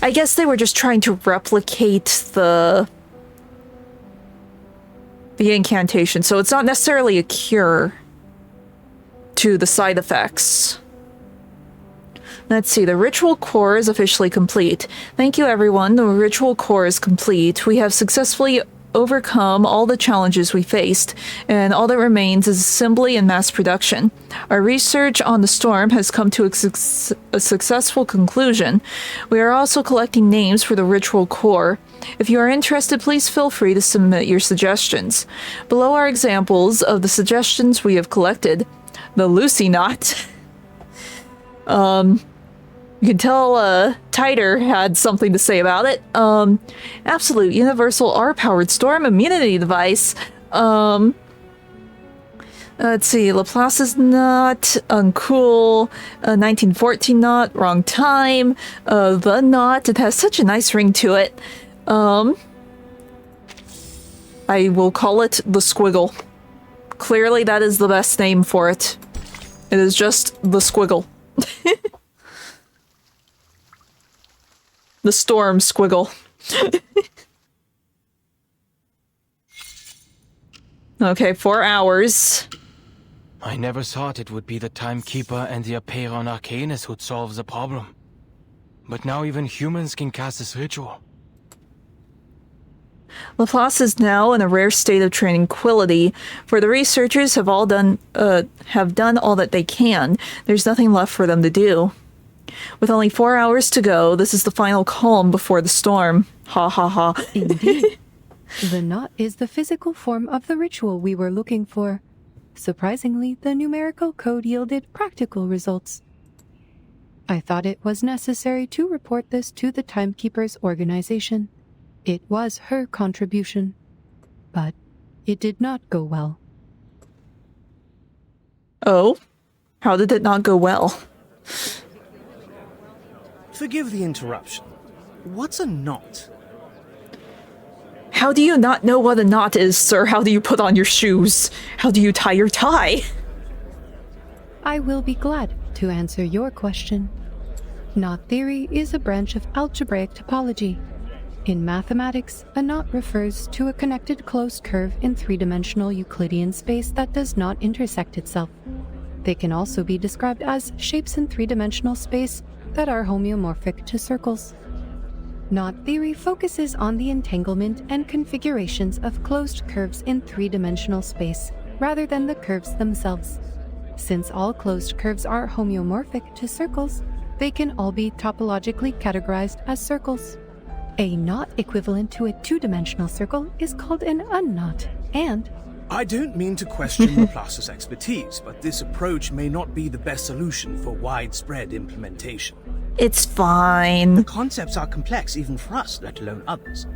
I guess they were just trying to replicate the incantation, so it's not necessarily a cure to the side effects. Let's see, the ritual core is officially complete. Thank you, everyone. The ritual core is complete. We have successfully overcome all the challenges we faced, and all that remains is assembly and mass production. Our research on the storm has come to a successful conclusion. We are also collecting names for the ritual core. If you are interested, please feel free to submit your suggestions. Below are examples of the suggestions we have collected. The Lucy knot. You can tell Titer had something to say about it. Absolute universal R-powered storm immunity device. Let's see, Laplace's knot, uncool, 1914 knot, wrong time, the knot, it has such a nice ring to it. I will call it the squiggle. Clearly that is the best name for it. It is just the squiggle. The storm squiggle. Okay, 4 hours. I never thought it would be the Timekeeper and the Apeiron Arcanus who'd solve the problem. But now even humans can cast this ritual. Laplace is now in a rare state of tranquility, for the researchers have done all that they can. There's nothing left for them to do. With only 4 hours to go, this is the final calm before the storm. Ha ha ha. Indeed. The knot is the physical form of the ritual we were looking for. Surprisingly, the numerical code yielded practical results. I thought it was necessary to report this to the Timekeeper's organization. It was her contribution. But it did not go well. Oh? How did it not go well? Forgive the interruption. What's a knot? How do you not know what a knot is, sir? How do you put on your shoes? How do you tie your tie? I will be glad to answer your question. Knot theory is a branch of algebraic topology. In mathematics, a knot refers to a connected closed curve in three-dimensional Euclidean space that does not intersect itself. They can also be described as shapes in three-dimensional space that are homeomorphic to circles. Knot theory focuses on the entanglement and configurations of closed curves in three-dimensional space, rather than the curves themselves. Since all closed curves are homeomorphic to circles, they can all be topologically categorized as circles. A knot equivalent to a two-dimensional circle is called an unknot, and... I don't mean to question Laplace's expertise, but this approach may not be the best solution for widespread implementation. It's fine. The concepts are complex even for us, let alone others.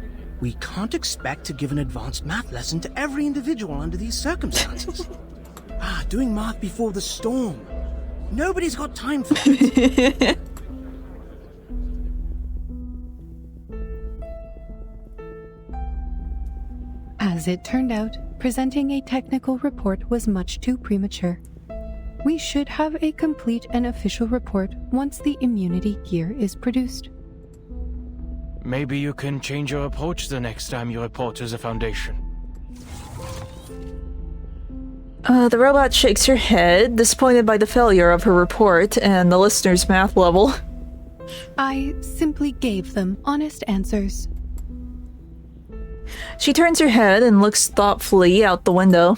We can't expect to give an advanced math lesson to every individual under these circumstances. Doing math before the storm. Nobody's got time for it. As it turned out, presenting a technical report was much too premature. We should have a complete and official report once the immunity gear is produced. Maybe you can change your approach the next time you report to the Foundation. The robot shakes her head, disappointed by the failure of her report and the listener's math level. I simply gave them honest answers. She turns her head and looks thoughtfully out the window.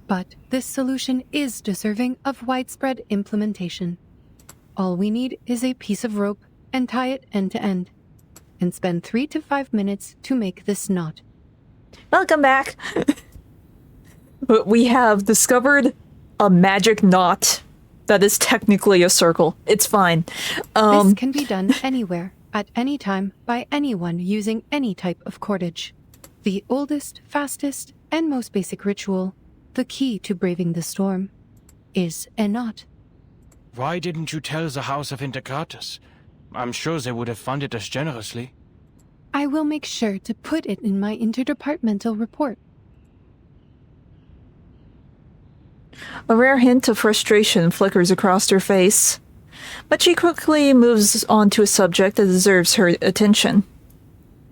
But this solution is deserving of widespread implementation. All we need is a piece of rope and tie it end to end, and spend 3 to 5 minutes to make this knot. Welcome back! We have discovered a magic knot that is technically a circle. It's fine. This can be done anywhere, at any time, by anyone using any type of cordage. The oldest, fastest, and most basic ritual, the key to braving the storm, is a knot. Why didn't you tell the House of Integratus? I'm sure they would have funded us generously. I will make sure to put it in my interdepartmental report. A rare hint of frustration flickers across her face, but she quickly moves on to a subject that deserves her attention.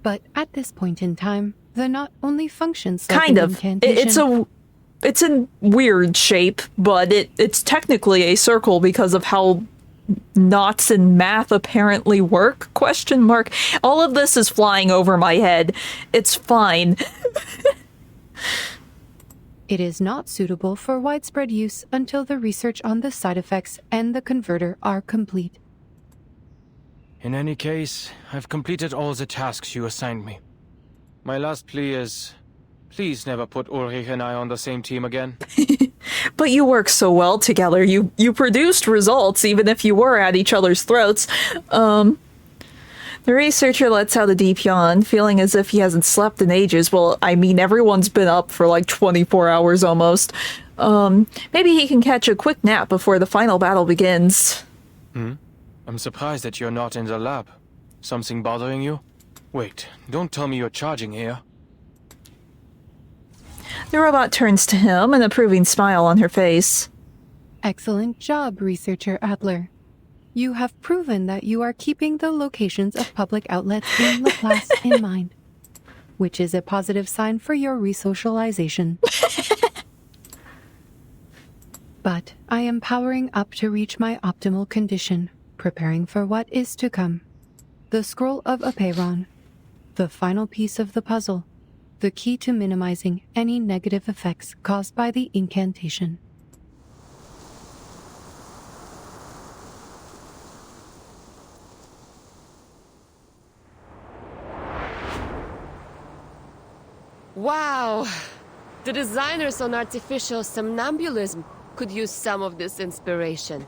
But at this point in time, the knot only functions like kind an of. incantation. It's a weird shape, but it's technically a circle because of how knots in math apparently work? ? All of this is flying over my head. It's fine. It is not suitable for widespread use until the research on the side effects and the converter are complete. In any case, I've completed all the tasks you assigned me. My last plea is, please never put Ulrich and I on the same team again. But you work so well together. You produced results even if you were at each other's throats. The researcher lets out a deep yawn, feeling as if he hasn't slept in ages. Well, I mean, everyone's been up for like 24 hours almost. Maybe he can catch a quick nap before the final battle begins. I'm surprised that you're not in the lab. Something bothering you? Wait, don't tell me you're charging here. The robot turns to him, an approving smile on her face. Excellent job, Researcher Adler. You have proven that you are keeping the locations of public outlets in Laplace in mind, which is a positive sign for your resocialization. But I am powering up to reach my optimal condition, preparing for what is to come. The Scroll of Apeiron, the final piece of the puzzle, the key to minimizing any negative effects caused by the incantation. Wow! The designers on artificial somnambulism could use some of this inspiration.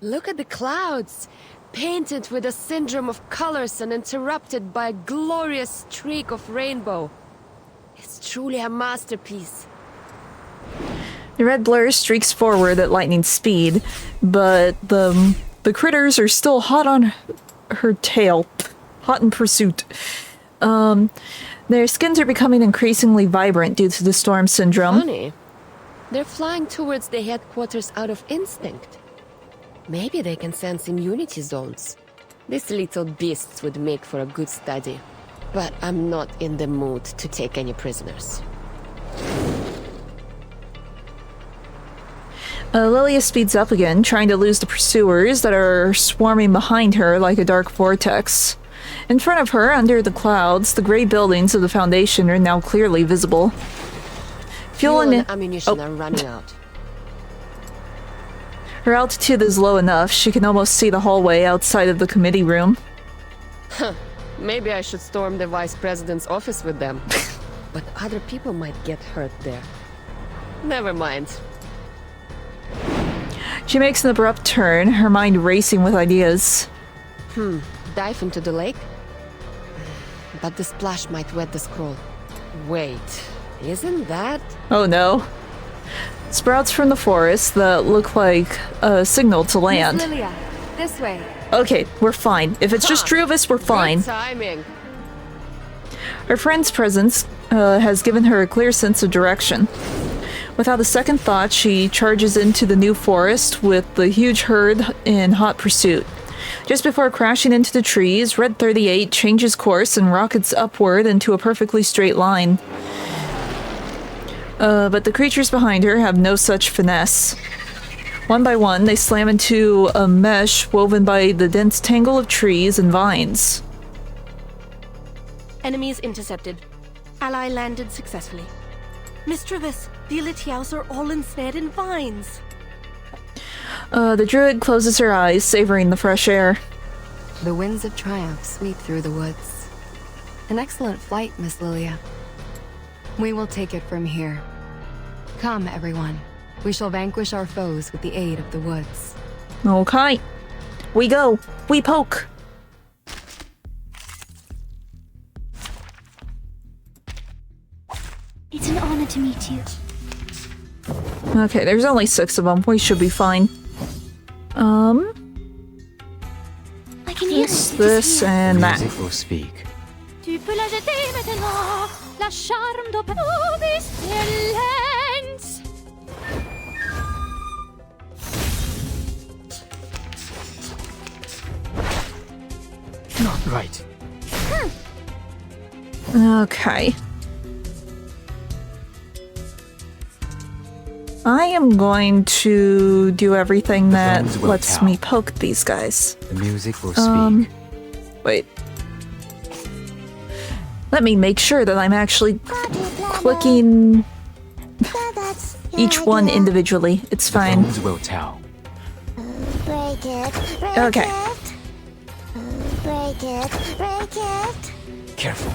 Look at the clouds, painted with a syndrome of colors and interrupted by a glorious streak of rainbow. It's truly a masterpiece. The red blur streaks forward at lightning speed, but the critters are still hot on her tail. Hot in pursuit. Their skins are becoming increasingly vibrant due to the storm syndrome. Funny. They're flying towards the headquarters out of instinct. Maybe they can sense immunity zones. These little beasts would make for a good study. But I'm not in the mood to take any prisoners. Lilia speeds up again, trying to lose the pursuers that are swarming behind her like a dark vortex. In front of her, under the clouds, the gray buildings of the Foundation are now clearly visible. Fuel and ammunition are running out. Her altitude is low enough, she can almost see the hallway outside of the committee room. Huh. Maybe I should storm the Vice President's office with them. But other people might get hurt there. Never mind. She makes an abrupt turn, her mind racing with ideas. Dive into the lake? But the splash might wet the scroll. Wait, isn't that... Oh no. Sprouts from the forest that look like a signal to land. Miss Lilia, this way. Okay, we're fine. If it's just three of us, we're fine. Good timing. Her friend's presence has given her a clear sense of direction. Without a second thought, she charges into the new forest with the huge herd in hot pursuit. Just before crashing into the trees, Red 38 changes course and rockets upward into a perfectly straight line. But the creatures behind her have no such finesse. One by one, they slam into a mesh woven by the dense tangle of trees and vines. Enemies intercepted. Ally landed successfully. Miss Travis, the Elitiaos are all ensnared in vines. The druid closes her eyes, savoring the fresh air. The winds of triumph sweep through the woods. An excellent flight, Miss Lilia. We will take it from here. Come, everyone. We shall vanquish our foes with the aid of the woods. Okay. We go. We poke. It's an honor to meet you. Okay, there's only 6 of them. We should be fine. I can hear this, and that. Music will speak. Tu peux la jeter maintenant, la charme d'Opénovis Lens. Not right. Okay. I am going to do everything that lets me poke these guys. The music will speak. Wait. Let me make sure that I'm actually clicking each one individually. It's fine. The will tell. Break it. Okay. Break it. Break it. Careful.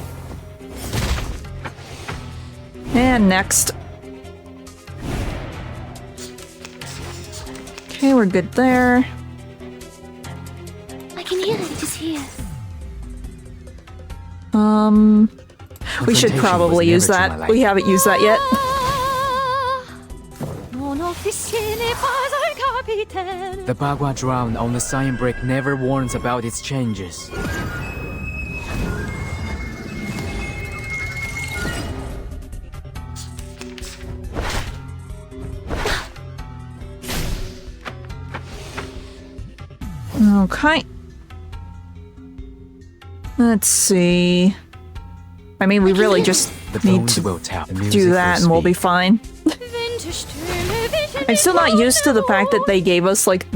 And next. Okay, we're good there. I can hear it. It is here. We should probably use that. We haven't used that yet. The Bagua drowned on the Cyan Brick never warns about its changes. Okay. Let's see. I mean, we really just need to do that and we'll be fine. I'm still not used to the fact that they gave us, like,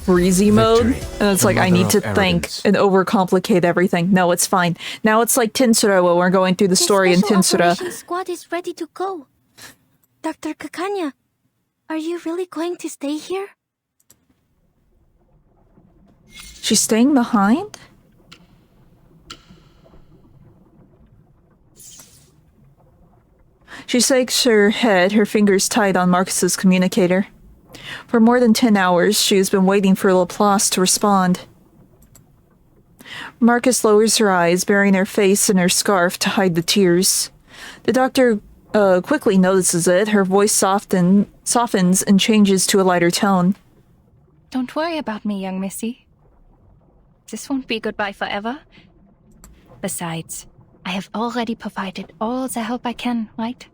breezy mode. And it's like, I need to think and overcomplicate everything. No, it's fine. Now it's like Tinsura when we're going through the story in Tinsura. Operation Squad is ready to go. Dr. Kakanya, are you really going to stay here? She's staying behind? She shakes her head, her fingers tight on Marcus's communicator. For more than 10 hours, she has been waiting for Laplace to respond. Marcus lowers her eyes, burying her face in her scarf to hide the tears. The doctor quickly notices it. Her voice softens and changes to a lighter tone. Don't worry about me, young missy. This won't be goodbye forever. Besides, I have already provided all the help I can, right?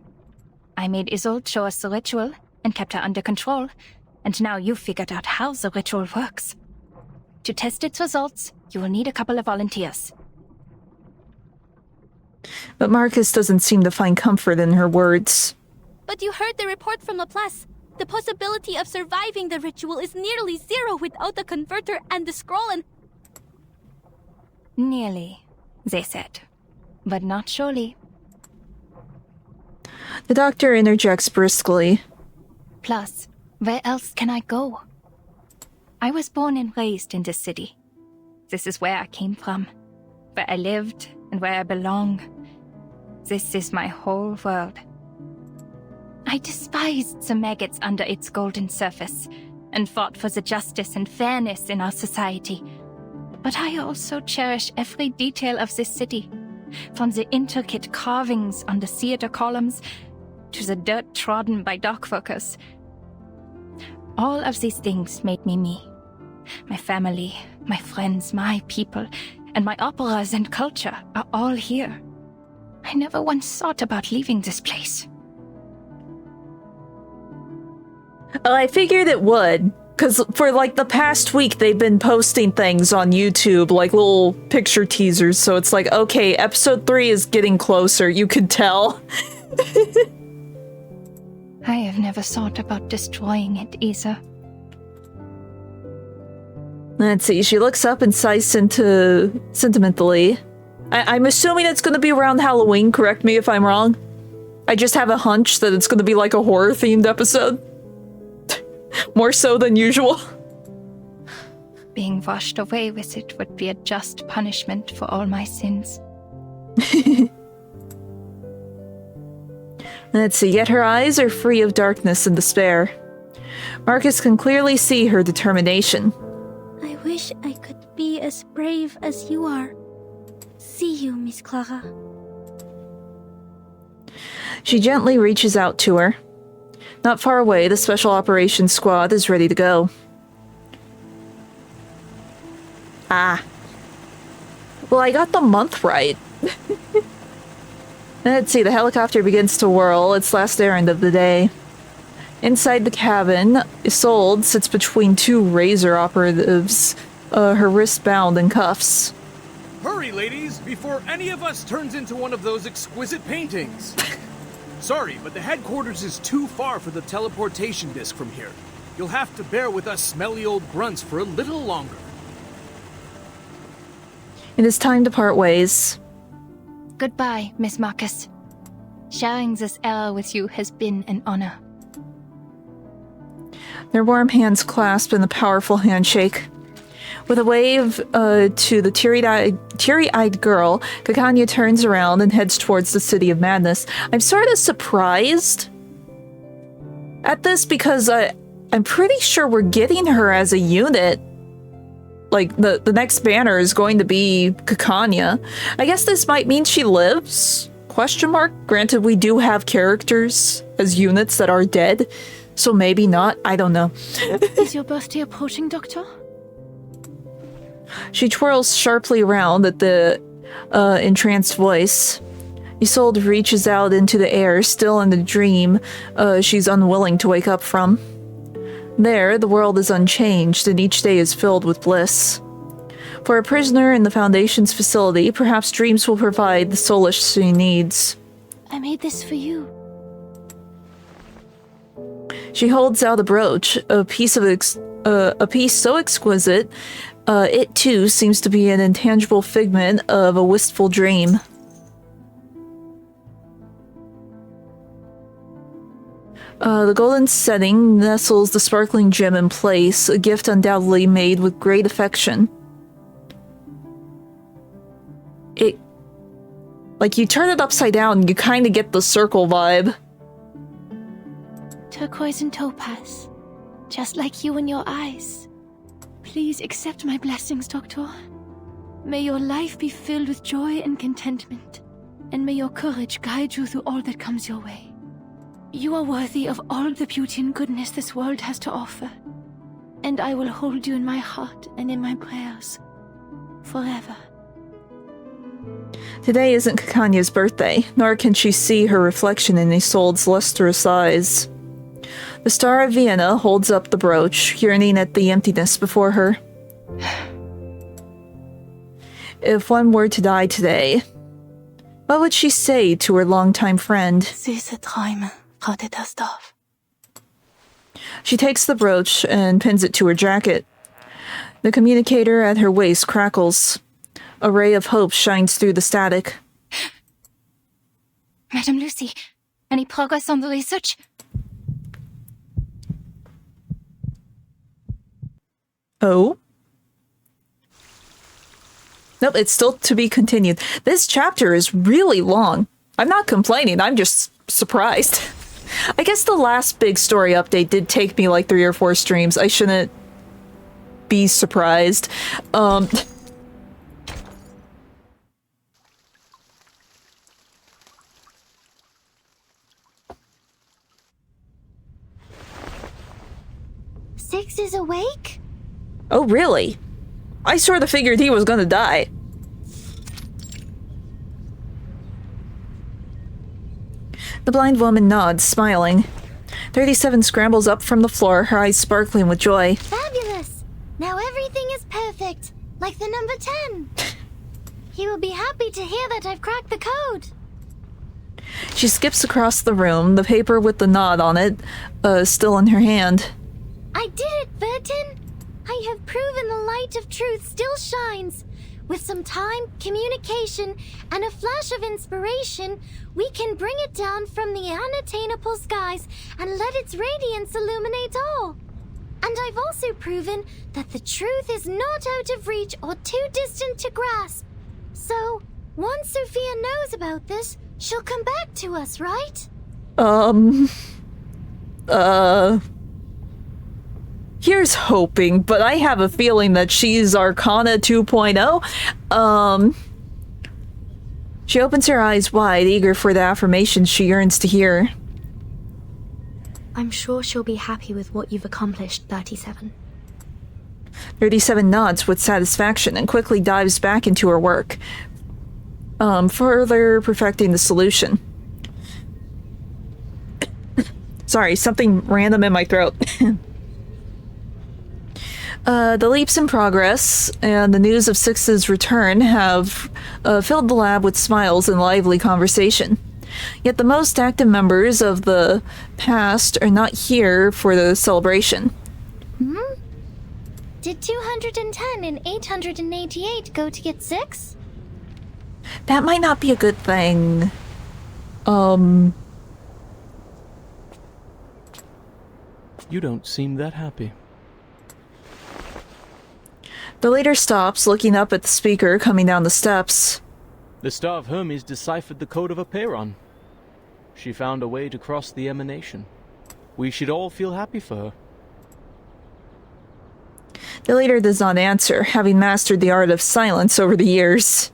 I made Isolde show us the ritual and kept her under control, and now you've figured out how the ritual works. To test its results, you will need a couple of volunteers. But Marcus doesn't seem to find comfort in her words. But you heard the report from Laplace. The possibility of surviving the ritual is nearly zero without the converter and the scroll and... Nearly, they said. But not surely. The doctor interjects briskly. Plus, where else can I go? I was born and raised in this city. This is where I came from, where I lived and where I belong. This is my whole world. I despised the maggots under its golden surface and fought for the justice and fairness in our society. But I also cherish every detail of this city, from the intricate carvings on the theater columns to the dirt trodden by dockworkers. All of these things made me me. My family, my friends, my people, and my operas and culture are all here. I never once thought about leaving this place. I figured it would. Because for like the past week, they've been posting things on YouTube, like little picture teasers. So it's like, okay, episode 3 is getting closer. You could tell. I have never thought about destroying it either. Let's see, she looks up and sighs sentimentally. I'm assuming it's going to be around Halloween, correct me if I'm wrong. I just have a hunch that it's going to be like a horror-themed episode. More so than usual. Being washed away with it would be a just punishment for all my sins. Let's see, yet her eyes are free of darkness and despair. Marcus can clearly see her determination. I wish I could be as brave as you are. See you, Miss Clara. She gently reaches out to her. Not far away, the Special Operations Squad is ready to go. Ah. Well, I got the month right. Let's see, the helicopter begins to whirl, its last errand of the day. Inside the cabin, Isolde sits between two Razor operatives, her wrist bound in cuffs. Hurry, ladies, before any of us turns into one of those exquisite paintings. Sorry, but the headquarters is too far for the teleportation disc from here. You'll have to bear with us smelly old grunts for a little longer. It is time to part ways. Goodbye, Miss Marcus. Sharing this hour with you has been an honor. Their warm hands clasp in a powerful handshake. With a wave to the teary-eyed girl, Kakanya turns around and heads towards the City of Madness. I'm sort of surprised at this because I'm pretty sure we're getting her as a unit. Like, the next banner is going to be Kakanya. I guess this might mean she lives? Question mark? Granted, we do have characters as units that are dead, so maybe not. I don't know. Is your birthday approaching, Doctor? She twirls sharply around at the entranced voice. Isolde reaches out into the air, still in the dream she's unwilling to wake up from. There, the world is unchanged, and each day is filled with bliss. For a prisoner in the Foundation's facility, perhaps dreams will provide the solace she needs. I made this for you. She holds out a brooch, a piece so exquisite, it too seems to be an intangible figment of a wistful dream. The golden setting nestles the sparkling gem in place, a gift undoubtedly made with great affection. Like, you turn it upside down and you kind of get the circle vibe. Turquoise and topaz. Just like you and your eyes. Please accept my blessings, Doctor. May your life be filled with joy and contentment. And may your courage guide you through all that comes your way. You are worthy of all the beauty and goodness this world has to offer. And I will hold you in my heart and in my prayers. Forever. Today isn't Kakanya's birthday, nor can she see her reflection in Isolde's lustrous eyes. The Star of Vienna holds up the brooch, yearning at the emptiness before her. If one were to die today, what would she say to her longtime friend? Süße Träume, Frau Dittersdorf. She takes the brooch and pins it to her jacket. The communicator at her waist crackles. A ray of hope shines through the static. Madame Lucy, any progress on the research? Oh? Nope, it's still to be continued. This chapter is really long. I'm not complaining, I'm just surprised. I guess the last big story update did take me like 3 or 4 streams. I shouldn't be surprised. Six is awake? Oh, really? I sort of figured he was gonna die. The blind woman nods, smiling. 37 scrambles up from the floor, her eyes sparkling with joy. Fabulous! Now everything is perfect, like the number 10. He will be happy to hear that I've cracked the code. She skips across the room, the paper with the knot on it, still in her hand. I did it, Vertin! I have proven the light of truth still shines. With some time, communication, and a flash of inspiration, we can bring it down from the unattainable skies and let its radiance illuminate all. And I've also proven that the truth is not out of reach or too distant to grasp. So, once Sophia knows about this, she'll come back to us, right? Here's hoping, but I have a feeling that she's Arcana 2.0. She opens her eyes wide, eager for the affirmations she yearns to hear. I'm sure she'll be happy with what you've accomplished, 37. 37 nods with satisfaction and quickly dives back into her work, further perfecting the solution. Sorry, something random in my throat. The leaps in progress and the news of Six's return have filled the lab with smiles and lively conversation. Yet the most active members of the past are not here for the celebration. Did 210 and 888 go to get 6? That might not be a good thing. You don't seem that happy. The leader stops, looking up at the speaker coming down the steps. The Star of Hermes deciphered the code of Apeiron. She found a way to cross the emanation. We should all feel happy for her. The leader does not answer, having mastered the art of silence over the years.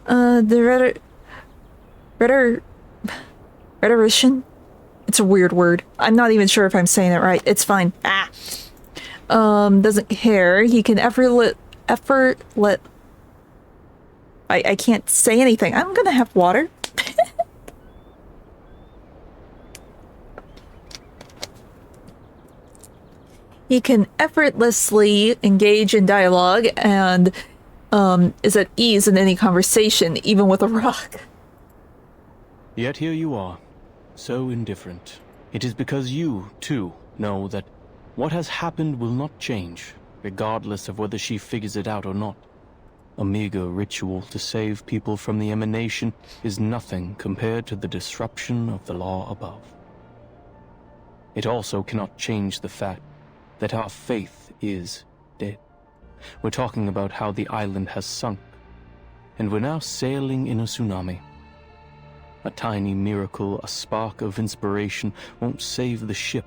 The rhetorician? It's a weird word. I'm not even sure if I'm saying it right. It's fine. Doesn't care. He can I can't say anything. I'm gonna have water. He can effortlessly engage in dialogue and is at ease in any conversation, even with a rock. Yet here you are, so indifferent. It is because you, too, know that what has happened will not change, regardless of whether she figures it out or not. A meager ritual to save people from the emanation is nothing compared to the disruption of the law above. It also cannot change the fact that our faith is dead. We're talking about how the island has sunk, and we're now sailing in a tsunami. A tiny miracle, a spark of inspiration, won't save the ship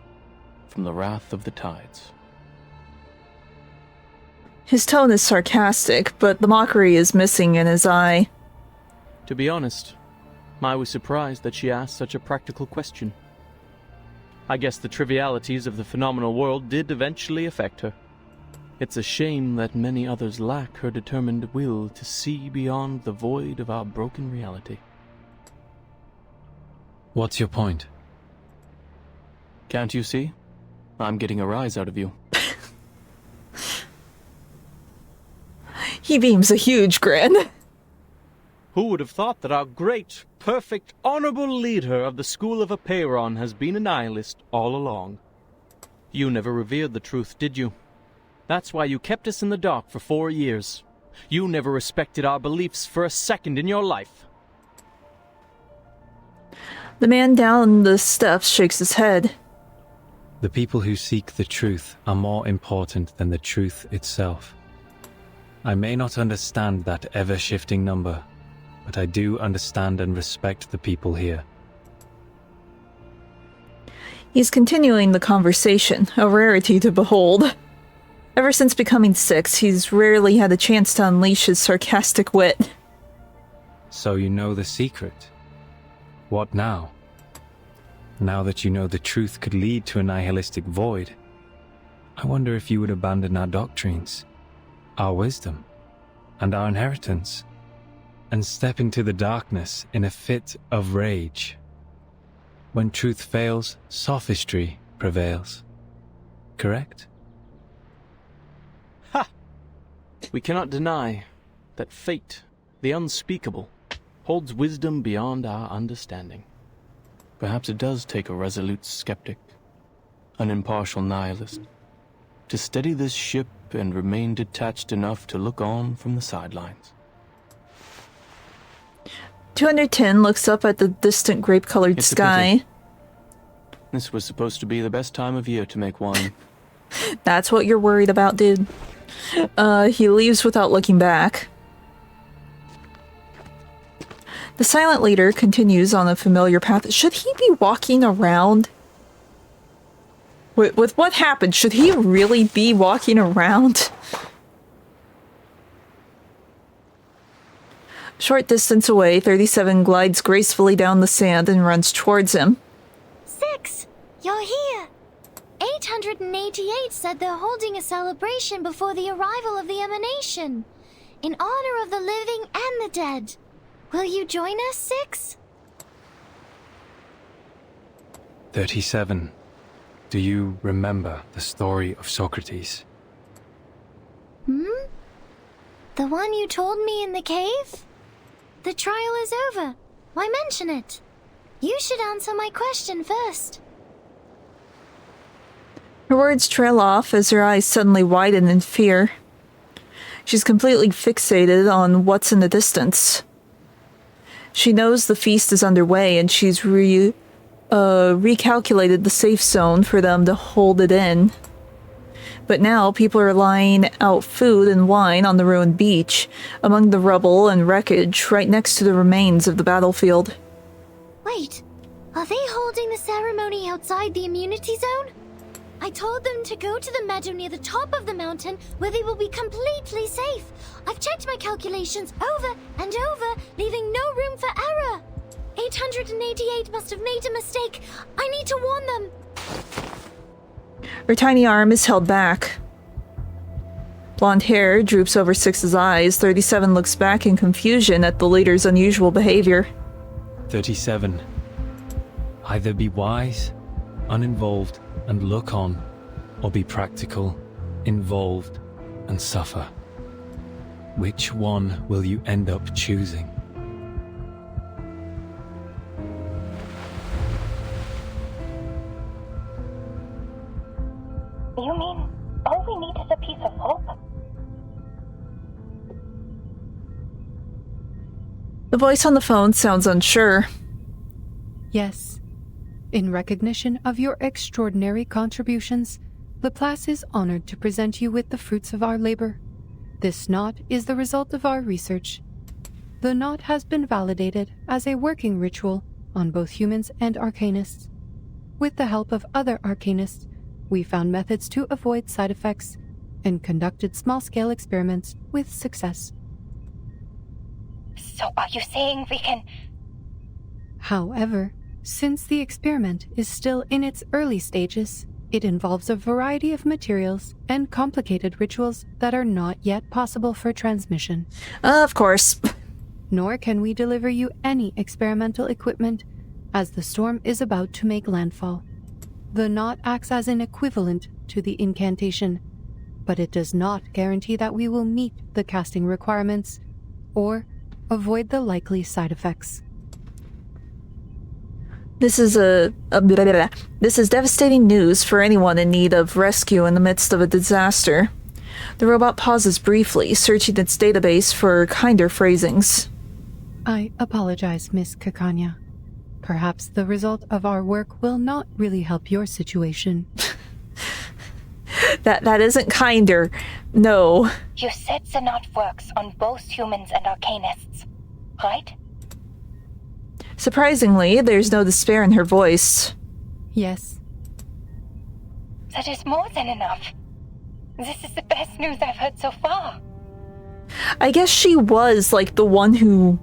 from the wrath of the tides. His tone is sarcastic, but the mockery is missing in his eye. To be honest, I was surprised that she asked such a practical question. I guess the trivialities of the phenomenal world did eventually affect her. It's a shame that many others lack her determined will to see beyond the void of our broken reality. What's your point? Can't you see? I'm getting a rise out of you. He beams a huge grin. Who would have thought that our great, perfect, honorable leader of the School of Apeiron has been a nihilist all along? You never revered the truth, did you? That's why you kept us in the dark for 4 years. You never respected our beliefs for a second in your life. The man down the steps shakes his head. The people who seek the truth are more important than the truth itself. I may not understand that ever-shifting number, but I do understand and respect the people here. He's continuing the conversation, a rarity to behold. Ever since becoming 6, he's rarely had a chance to unleash his sarcastic wit. So you know the secret. What now? Now that you know the truth could lead to a nihilistic void, I wonder if you would abandon our doctrines, our wisdom, and our inheritance, and step into the darkness in a fit of rage. When truth fails, sophistry prevails. Correct? Ha! We cannot deny that fate, the unspeakable, holds wisdom beyond our understanding. Perhaps it does take a resolute skeptic, an impartial nihilist, to steady this ship and remain detached enough to look on from the sidelines. 210 looks up at the distant grape-colored It's a sky. pity. This was supposed to be the best time of year to make wine. That's what you're worried about, dude. He leaves without looking back. The silent leader continues on a familiar path. Should he be walking around? With what happened, should he really be walking around? Short distance away, 37 glides gracefully down the sand and runs towards him. 6! You're here! 888 said they're holding a celebration before the arrival of the emanation, in honor of the living and the dead. Will you join us, 6? 37. Do you remember the story of Socrates? Hmm? The one you told me in the cave? The trial is over. Why mention it? You should answer my question first. Her words trail off as her eyes suddenly widen in fear. She's completely fixated on what's in the distance. She knows the feast is underway and she's recalculated the safe zone for them to hold it in. But now people are laying out food and wine on the ruined beach, among the rubble and wreckage right next to the remains of the battlefield. Wait, are they holding the ceremony outside the immunity zone? I told them to go to the meadow near the top of the mountain where they will be completely safe. I've checked my calculations over and over, leaving no room for error. 888 must have made a mistake. I need to warn them. Her tiny arm is held back. Blonde hair droops over 6's eyes. 37 looks back in confusion at the leader's unusual behavior. 37. Either be wise, uninvolved, and look on, or be practical, involved, and suffer. Which one will you end up choosing? You mean all we need is a piece of hope? The voice on the phone sounds unsure. Yes. In recognition of your extraordinary contributions, Laplace is honored to present you with the fruits of our labor. This knot is the result of our research. The knot has been validated as a working ritual on both humans and arcanists. With the help of other arcanists, we found methods to avoid side effects and conducted small-scale experiments with success. So are you saying we can... However, since the experiment is still in its early stages, it involves a variety of materials and complicated rituals that are not yet possible for transmission. Of course. Nor can we deliver you any experimental equipment, as the storm is about to make landfall. The knot acts as an equivalent to the incantation, but it does not guarantee that we will meet the casting requirements or avoid the likely side effects. This is This is devastating news for anyone in need of rescue in the midst of a disaster. The robot pauses briefly, searching its database for kinder phrasings. I apologize, Miss Kakanya. Perhaps the result of our work will not really help your situation. That isn't kinder. No. You said the knot works on both humans and arcanists, right? Surprisingly, there's no despair in her voice. Yes. That is more than enough. This is the best news I've heard so far. I guess she was, like, the one who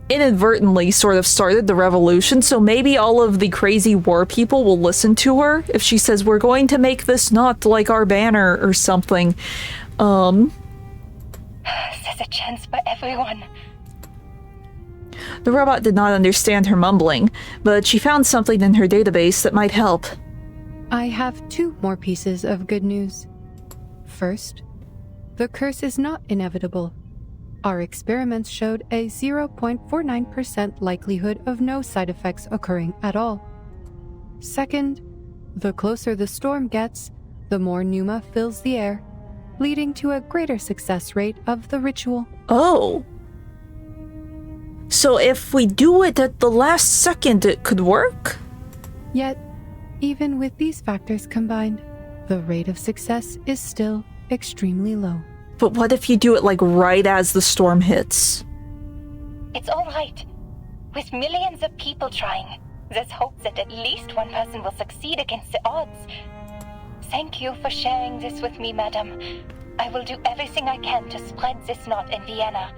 inadvertently sort of started the revolution, so maybe all of the crazy war people will listen to her if she says, we're going to make this not like our banner or something. There's a chance for everyone. The robot did not understand her mumbling, but she found something in her database that might help. I have 2 more pieces of good news. First, the curse is not inevitable. Our experiments showed a 0.49% likelihood of no side effects occurring at all. Second, the closer the storm gets, the more pneuma fills the air, leading to a greater success rate of the ritual. Oh. So if we do it at the last second, it could work? Yet, even with these factors combined, the rate of success is still extremely low. But what if you do it like right as the storm hits? It's all right. With millions of people trying, there's hope that at least one person will succeed against the odds. Thank you for sharing this with me, madam. I will do everything I can to spread this knot in Vienna.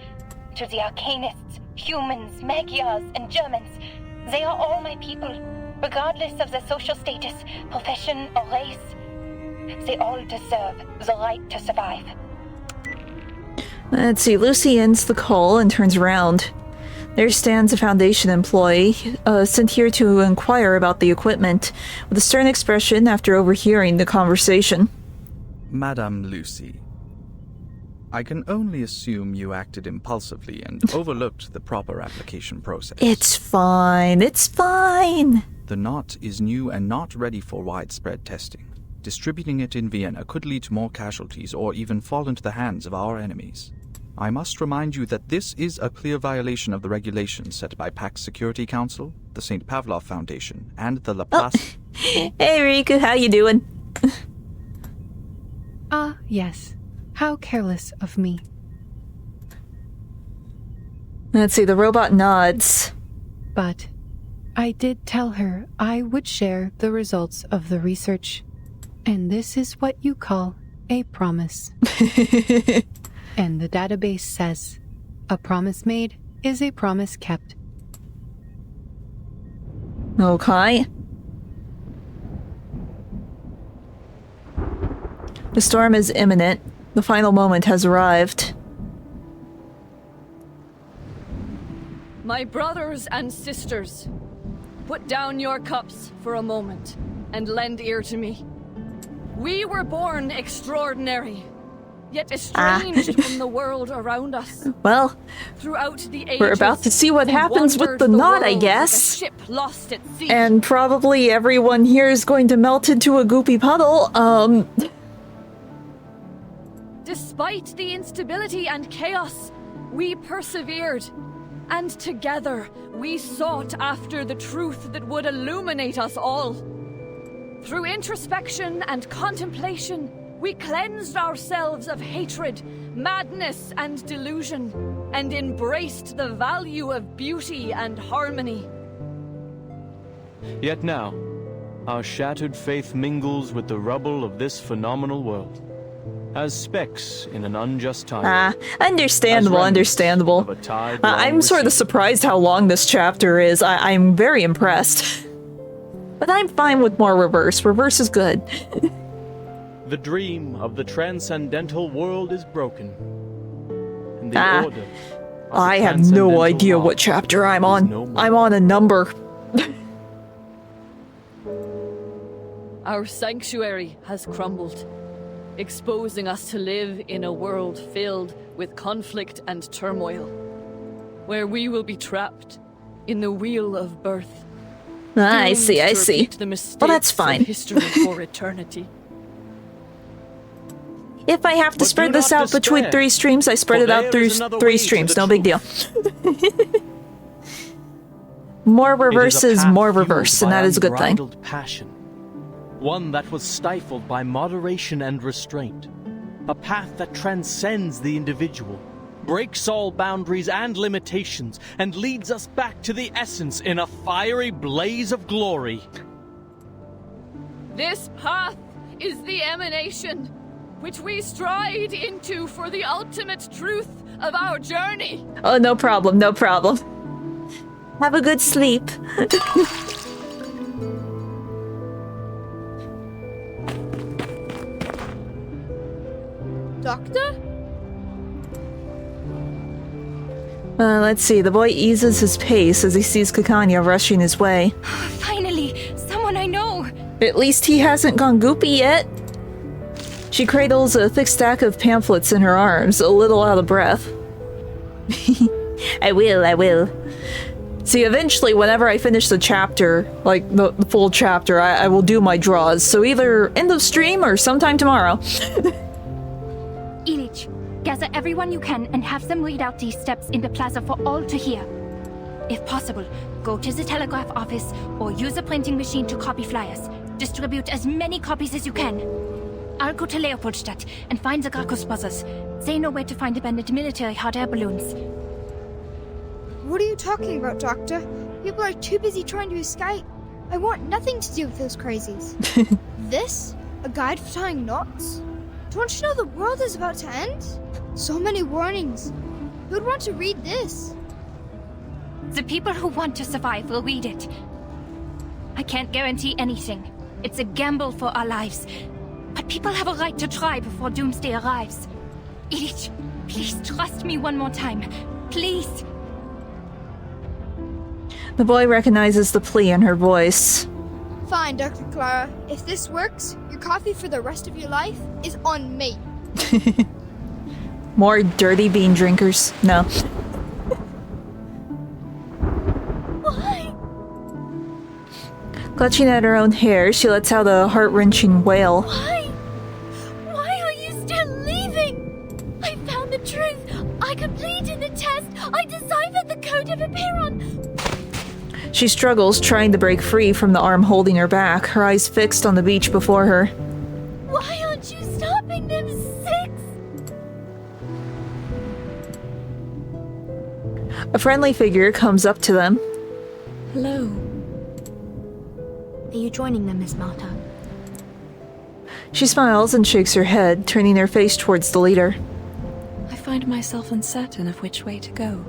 To the Arcanists, humans, Magyars, and Germans, they are all my people, regardless of their social status, profession, or race. They all deserve the right to survive. Let's see, Lucy ends the call and turns around. There stands a Foundation employee, sent here to inquire about the equipment, with a stern expression after overhearing the conversation. Madame Lucy, I can only assume you acted impulsively and overlooked the proper application process. It's fine, it's fine. The knot is new and not ready for widespread testing. Distributing it in Vienna could lead to more casualties or even fall into the hands of our enemies. I must remind you that this is a clear violation of the regulations set by PAX Security Council, the St. Pavlov Foundation, and the Laplace... Hey Riku, how you doing? Yes. How careless of me. Let's see, the robot nods. But I did tell her I would share the results of the research. And this is what you call a promise. And the database says, a promise made is a promise kept. Okay. The storm is imminent. The final moment has arrived. My brothers and sisters, put down your cups for a moment and lend ear to me. We were born extraordinary, yet estranged from the world around us. Well, throughout the ages, we're about to see what happens with the knot, I guess. Like a ship lost at sea. And probably everyone here is going to melt into a goopy puddle. Despite the instability and chaos, we persevered. And together, we sought after the truth that would illuminate us all. Through introspection and contemplation, we cleansed ourselves of hatred, madness, and delusion, and embraced the value of beauty and harmony. Yet now, our shattered faith mingles with the rubble of this phenomenal world. As specks in an unjust time. Understandable. I'm sort of surprised how long this chapter is. I'm very impressed. But I'm fine with more reverse. Reverse is good. The dream of the transcendental world is broken. And the order I have no idea what chapter I'm on. I'm on a number. Our sanctuary has crumbled, exposing us to live in a world filled with conflict and turmoil, where we will be trapped in the wheel of birth. I see. Well, that's fine. History for eternity. If I have to spread this out between 3 streams, I spread it out through 3 streams. No big deal. More reverse is more reverse, and that is a good thing. Passion. One that was stifled by moderation and restraint. A path that transcends the individual, breaks all boundaries and limitations, and leads us back to the essence in a fiery blaze of glory. This path is the emanation, which we stride into for the ultimate truth of our journey. Oh, no problem. Have a good sleep. Doctor? Let's see. The boy eases his pace as he sees Kakanya rushing his way. Finally, someone I know! At least he hasn't gone goopy yet. She cradles a thick stack of pamphlets in her arms, a little out of breath. I will. See, eventually, whenever I finish the chapter, like the full chapter, I will do my draws. So either end of stream or sometime tomorrow. Illich, gather everyone you can and have them read out these steps in the plaza for all to hear. If possible, go to the telegraph office or use a printing machine to copy flyers. Distribute as many copies as you can. I'll go to Leopoldstadt and find the Gracchus brothers. They know where to find abandoned military hot air balloons. What are you talking about, Doctor? People are too busy trying to escape. I want nothing to do with those crazies. This? A guide for tying knots? Don't you know the world is about to end? So many warnings. Who'd want to read this? The people who want to survive will read it. I can't guarantee anything. It's a gamble for our lives. But people have a right to try before doomsday arrives. Illich, please trust me one more time. Please. The boy recognizes the plea in her voice. Fine, Dr. Clara. If this works, your coffee for the rest of your life is on me. More dirty bean drinkers. No. Why? Clutching at her own hair, she lets out a heart-wrenching wail. Why? Why are you still leaving? I found the truth. I completed the test. I deciphered the code of Eperon. She struggles, trying to break free from the arm holding her back, her eyes fixed on the beach before her. Why aren't you stopping them, Six? A friendly figure comes up to them. Hello. Are you joining them, Miss Marta? She smiles and shakes her head, turning her face towards the leader. I find myself uncertain of which way to go.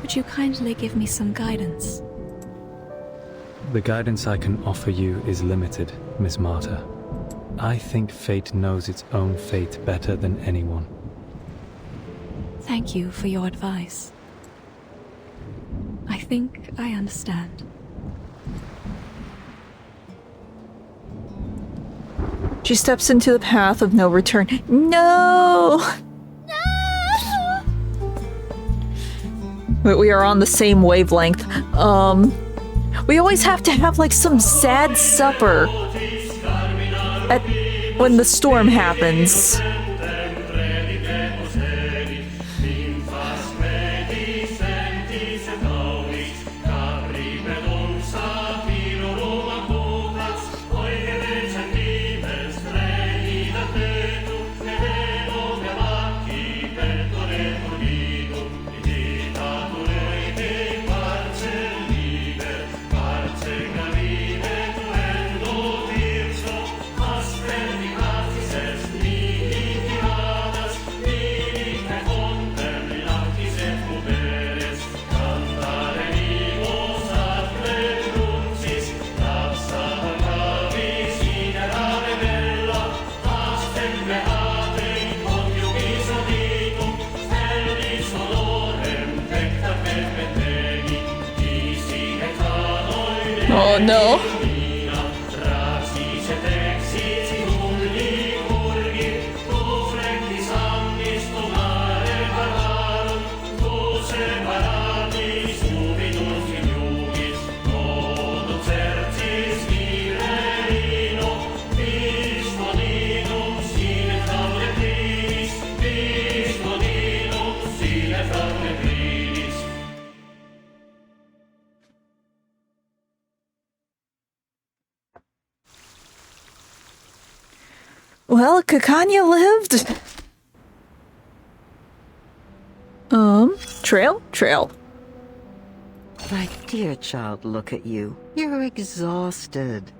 Would you kindly give me some guidance? The guidance I can offer you is limited, Miss Marta. I think fate knows its own fate better than anyone. Thank you for your advice. I think I understand. She steps into the path of no return. No! But we are on the same wavelength. We always have to have like some sad supper when the storm happens. Oh no. Well, Kakanya lived. Trail. My dear child, look at you. You're exhausted.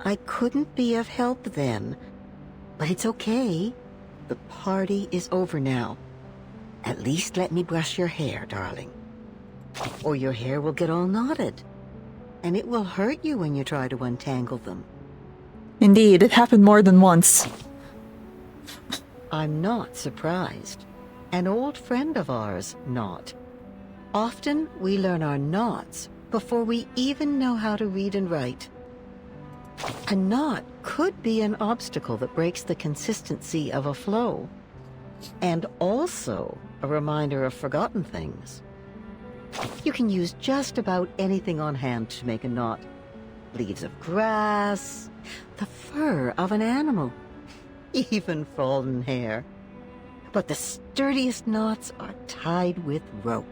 I couldn't be of help then. But it's okay. The party is over now. At least let me brush your hair, darling. Or your hair will get all knotted. And it will hurt you when you try to untangle them. Indeed, it happened more than once. I'm not surprised. an old friend of ours, Knot. Often we learn our knots before we even know how to read and write. A knot could be an obstacle that breaks the consistency of a flow, and also a reminder of forgotten things. You can use just about anything on hand to make a knot. Leaves of grass, the fur of an animal, even fallen hair. But the sturdiest knots are tied with rope.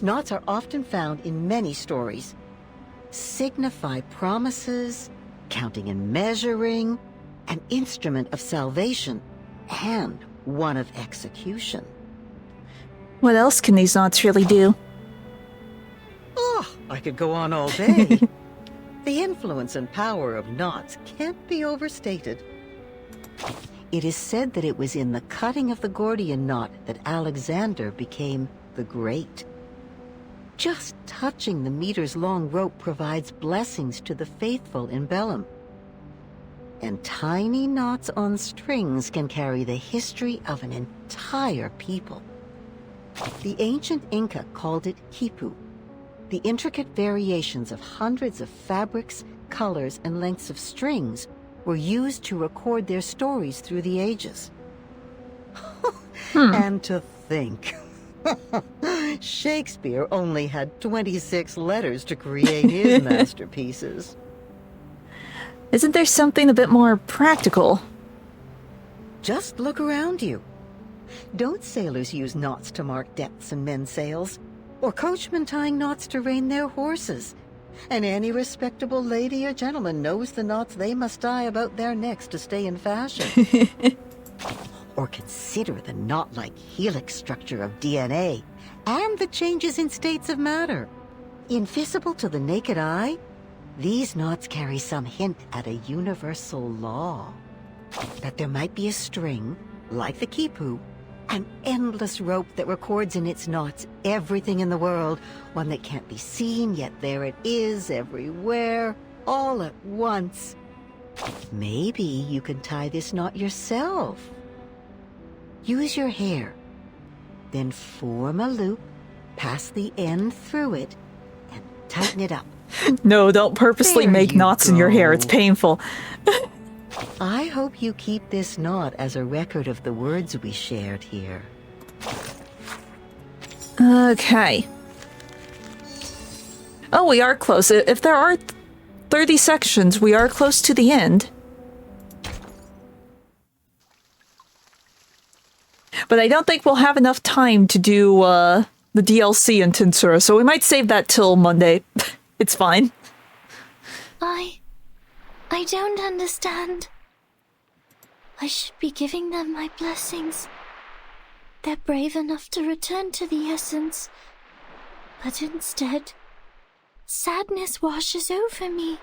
Knots are often found in many stories. Signify promises, counting and measuring, an instrument of salvation, and one of execution. What else can these knots really do? Oh, I could go on all day. The influence and power of knots can't be overstated. It is said that it was in the cutting of the Gordian knot that Alexander became the Great. Just touching the meters-long rope provides blessings to the faithful in Bellum. And tiny knots on strings can carry the history of an entire people. The ancient Inca called it quipu. The intricate variations of hundreds of fabrics, colors, and lengths of strings were used to record their stories through the ages. And to think, Shakespeare only had 26 letters to create his masterpieces. Isn't there something a bit more practical? Just look around you. Don't sailors use knots to mark depths in men's sails? Or coachmen tying knots to rein their horses? And any respectable lady or gentleman knows the knots they must tie about their necks to stay in fashion. Or consider the knot-like helix structure of DNA and the changes in states of matter. Invisible to the naked eye, these knots carry some hint at a universal law. That there might be a string, like the quipu, an endless rope that records in its knots everything in the world, one that can't be seen, yet there it is, everywhere, all at once. Maybe you can tie this knot yourself. Use your hair, then form a loop, pass the end through it, and tighten it up. No, don't purposely make knots in your hair, it's painful. I hope you keep this knot as a record of the words we shared here. Okay. Oh, we are close. If there are 30 sections, we are close to the end. But I don't think we'll have enough time to do the DLC in Tensura, so we might save that till Monday. It's fine. I don't understand. I should be giving them my blessings. They're brave enough to return to the essence. But instead, sadness washes over me.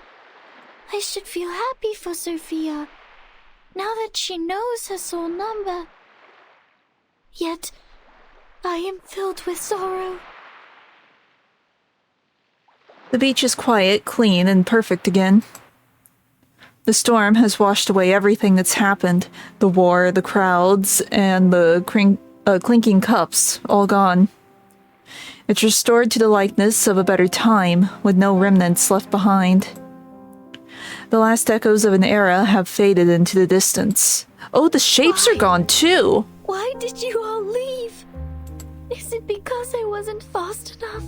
I should feel happy for Sophia, now that she knows her soul number. Yet, I am filled with sorrow. The beach is quiet, clean, and perfect again. The storm has washed away everything that's happened. The war, the crowds, and the clinking cups, all gone. It's restored to the likeness of a better time, with no remnants left behind. The last echoes of an era have faded into the distance. Oh, the shapes are gone too! Why did you all leave? Is it because I wasn't fast enough?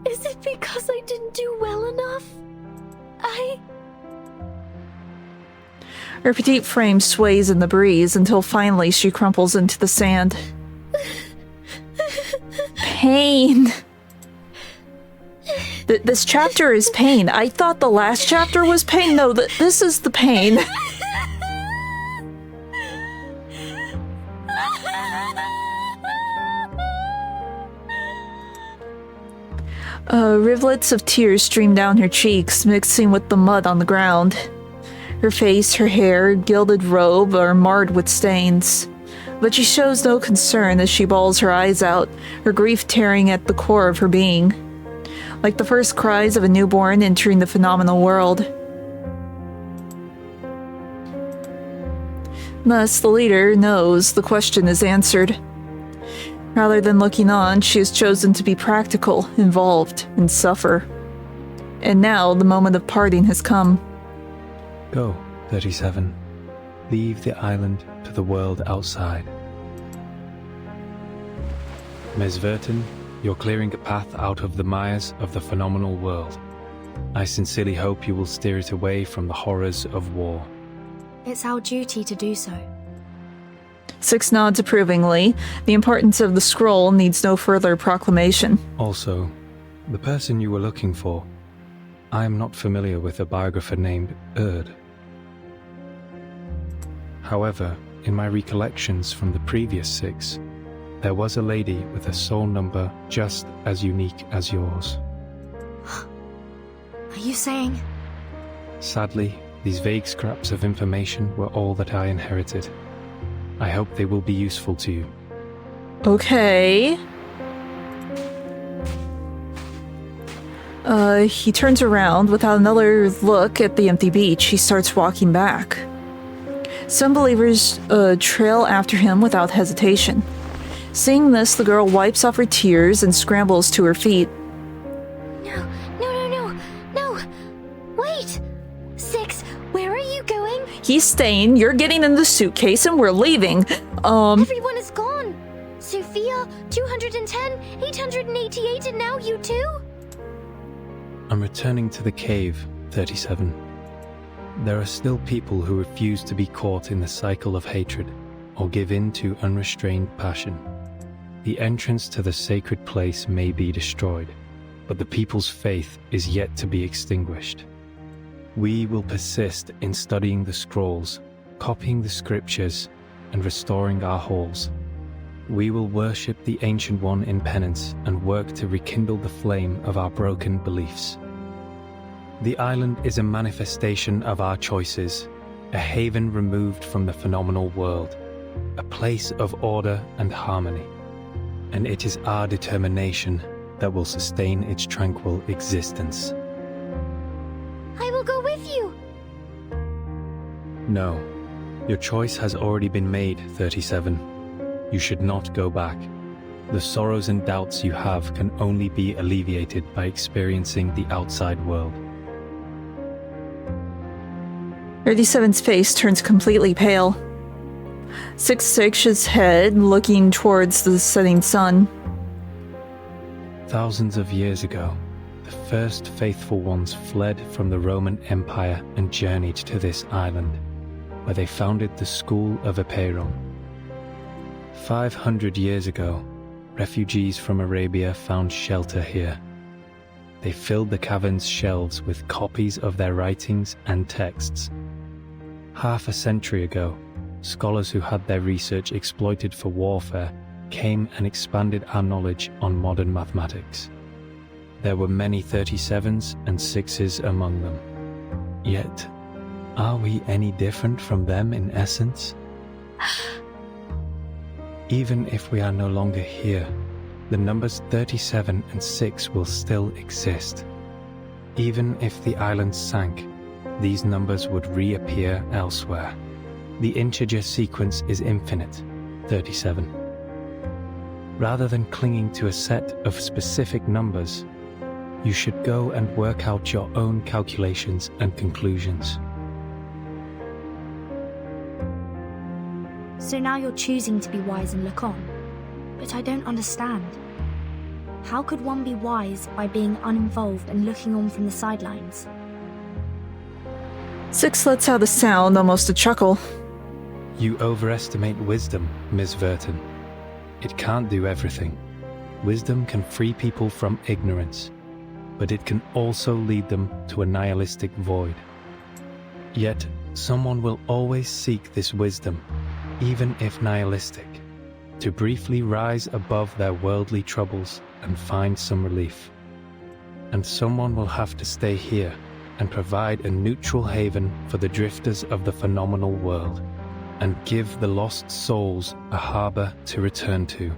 Is it because I didn't do well enough? Her petite frame sways in the breeze until finally she crumples into the sand. Pain! This chapter is pain. I thought the last chapter was pain. No, this is the pain. Rivulets of tears stream down her cheeks, mixing with the mud on the ground. Her face, her hair, gilded robe are marred with stains. But she shows no concern as she bawls her eyes out, her grief tearing at the core of her being. Like the first cries of a newborn entering the phenomenal world. Thus, the leader knows the question is answered. Rather than looking on, she has chosen to be practical, involved, and suffer. And now the moment of parting has come. Go, 37. Leave the island to the world outside. Ms. Verton, you're clearing a path out of the mires of the phenomenal world. I sincerely hope you will steer it away from the horrors of war. It's our duty to do so. Six nods approvingly. The importance of the scroll needs no further proclamation. Also, the person you were looking for, I am not familiar with a biographer named Erd. However, in my recollections from the previous 6, there was a lady with a soul number just as unique as yours. Are you saying? Sadly, these vague scraps of information were all that I inherited. I hope they will be useful to you. Okay. He turns around without another look at the empty beach. He starts walking back. Some believers trail after him without hesitation. Seeing this, the girl wipes off her tears and scrambles to her feet. No! Wait! Six, where are you going? He's staying, you're getting in the suitcase, and we're leaving. Everyone is gone! Sophia, 210, 888, and now you too? I'm returning to the cave, 37. There are still people who refuse to be caught in the cycle of hatred or give in to unrestrained passion. The entrance to the sacred place may be destroyed, but the people's faith is yet to be extinguished. We will persist in studying the scrolls, copying the scriptures, and restoring our halls. We will worship the Ancient One in penance and work to rekindle the flame of our broken beliefs. The island is a manifestation of our choices, a haven removed from the phenomenal world, a place of order and harmony. And it is our determination that will sustain its tranquil existence. I will go with you! No, your choice has already been made, 37. You should not go back. The sorrows and doubts you have can only be alleviated by experiencing the outside world. 37's face turns completely pale. Six shakes his head, looking towards the setting sun. Thousands of years ago, the first faithful ones fled from the Roman Empire and journeyed to this island, where they founded the School of Apeiron. 500 years ago, refugees from Arabia found shelter here. They filled the cavern's shelves with copies of their writings and texts. Half a century ago, scholars who had their research exploited for warfare came and expanded our knowledge on modern mathematics. There were many 37s and 6s among them. Yet, are we any different from them in essence? Even if we are no longer here, the numbers 37 and 6 will still exist. Even if the island sank, these numbers would reappear elsewhere. The integer sequence is infinite, 37. Rather than clinging to a set of specific numbers, you should go and work out your own calculations and conclusions. So now you're choosing to be wise and look on. But I don't understand. How could one be wise by being uninvolved and looking on from the sidelines? Six lets out a sound, almost a chuckle. You overestimate wisdom, Ms. Verton. It can't do everything. Wisdom can free people from ignorance, but it can also lead them to a nihilistic void. Yet, someone will always seek this wisdom, even if nihilistic, to briefly rise above their worldly troubles and find some relief. And someone will have to stay here and provide a neutral haven for the drifters of the phenomenal world, and give the lost souls a harbor to return to.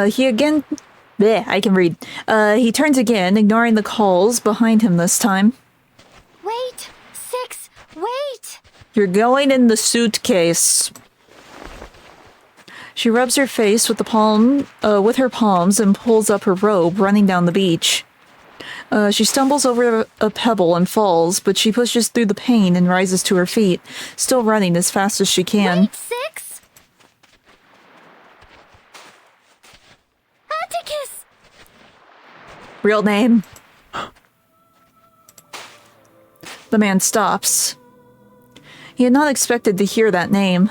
He again... Bleh, I can read. He turns again, ignoring the calls behind him this time. Wait! Six! Wait! You're going in the suitcase. She rubs her face with with her palms and pulls up her robe, running down the beach. She stumbles over a pebble and falls, but she pushes through the pain and rises to her feet, still running as fast as she can. Wait, Six! Atticus! Real name. The man stops. He had not expected to hear that name.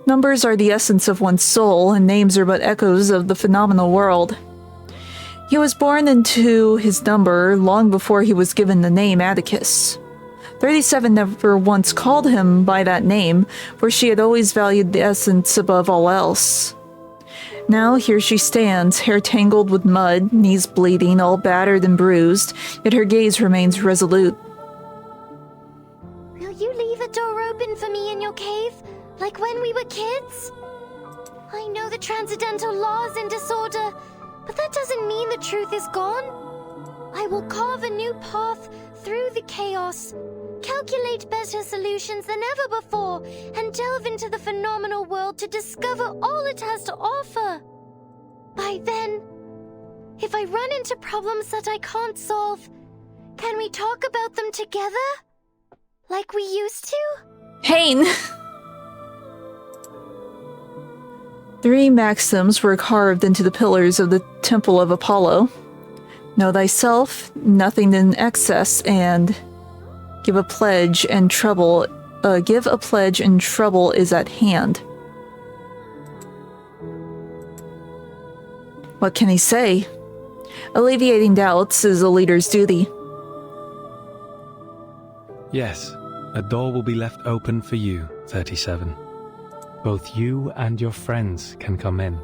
Numbers are the essence of one's soul, and names are but echoes of the phenomenal world. He was born into his number long before he was given the name Atticus. 37 never once called him by that name, for she had always valued the essence above all else. Now here she stands, hair tangled with mud, knees bleeding, all battered and bruised, yet her gaze remains resolute. Will you leave a door open for me in your cave, like when we were kids? I know the transcendental laws in disorder, but that doesn't mean the truth is gone. I will carve a new path through the chaos, calculate better solutions than ever before, and delve into the phenomenal world to discover all it has to offer. By then, if I run into problems that I can't solve, can we talk about them together? Like we used to? Pain! 3 maxims were carved into the pillars of the Temple of Apollo. Know thyself, nothing in excess, and give a pledge and trouble is at hand. What can he say? Alleviating doubts is a leader's duty. Yes, a door will be left open for you, 37. Both you and your friends can come in.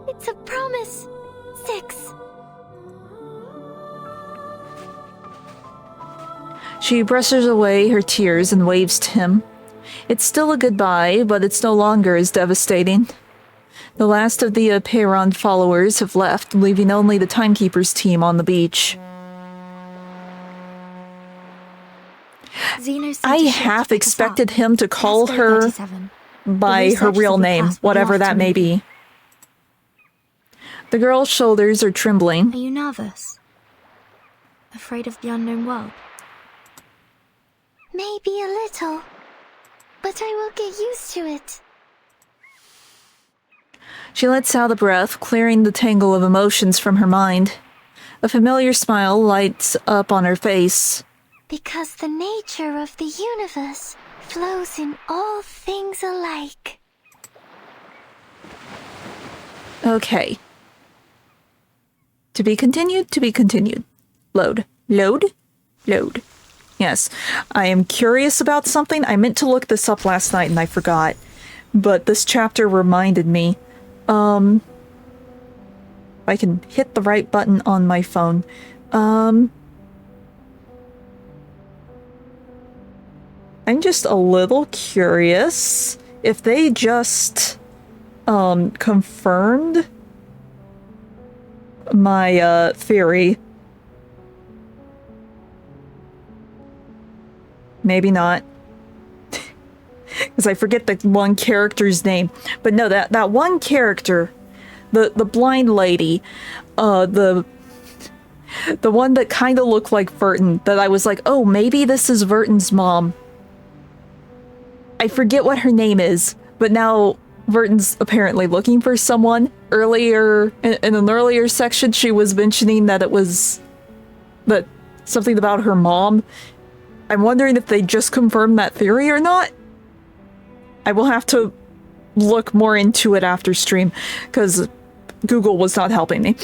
It's a promise, 6. She brushes away her tears and waves to him. It's still a goodbye, but it's no longer as devastating. The last of the Peyron followers have left, leaving only the Timekeeper's team on the beach. I half expected him to call her by her real name, whatever that may be. The girl's shoulders are trembling. Are you nervous? Afraid of the unknown world? Maybe a little, but I will get used to it. She lets out a breath, clearing the tangle of emotions from her mind. A familiar smile lights up on her face. Because the nature of the universe flows in all things alike. Okay. To be continued, to be continued. Load. Load? Load. Yes. I am curious about something. I meant to look this up last night and I forgot. But this chapter reminded me. I can hit the right button on my phone. I'm just a little curious if they just confirmed my theory. Maybe not. Because I forget the one character's name. But no, that one character, the blind lady, the one that kind of looked like Verton, that I was like, oh, maybe this is Verton's mom. I forget what her name is, but now Verton's apparently looking for someone. Earlier, in an earlier section, she was mentioning that it was something about her mom. I'm wondering if they just confirmed that theory or not. I will have to look more into it after stream, because Google was not helping me.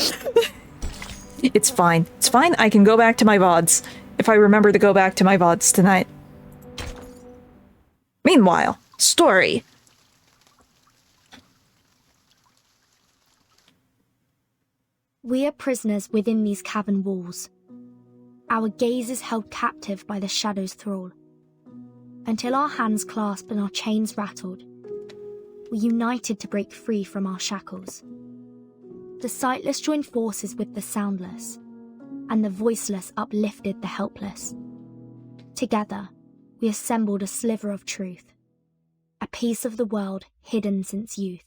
It's fine. It's fine. I can go back to my VODs, if I remember to go back to my VODs tonight. Meanwhile, story. We are prisoners within these cavern walls. Our gaze is held captive by the shadow's thrall. Until our hands clasped and our chains rattled, we united to break free from our shackles. The sightless joined forces with the soundless, and the voiceless uplifted the helpless. Together, we assembled a sliver of truth. A piece of the world hidden since youth.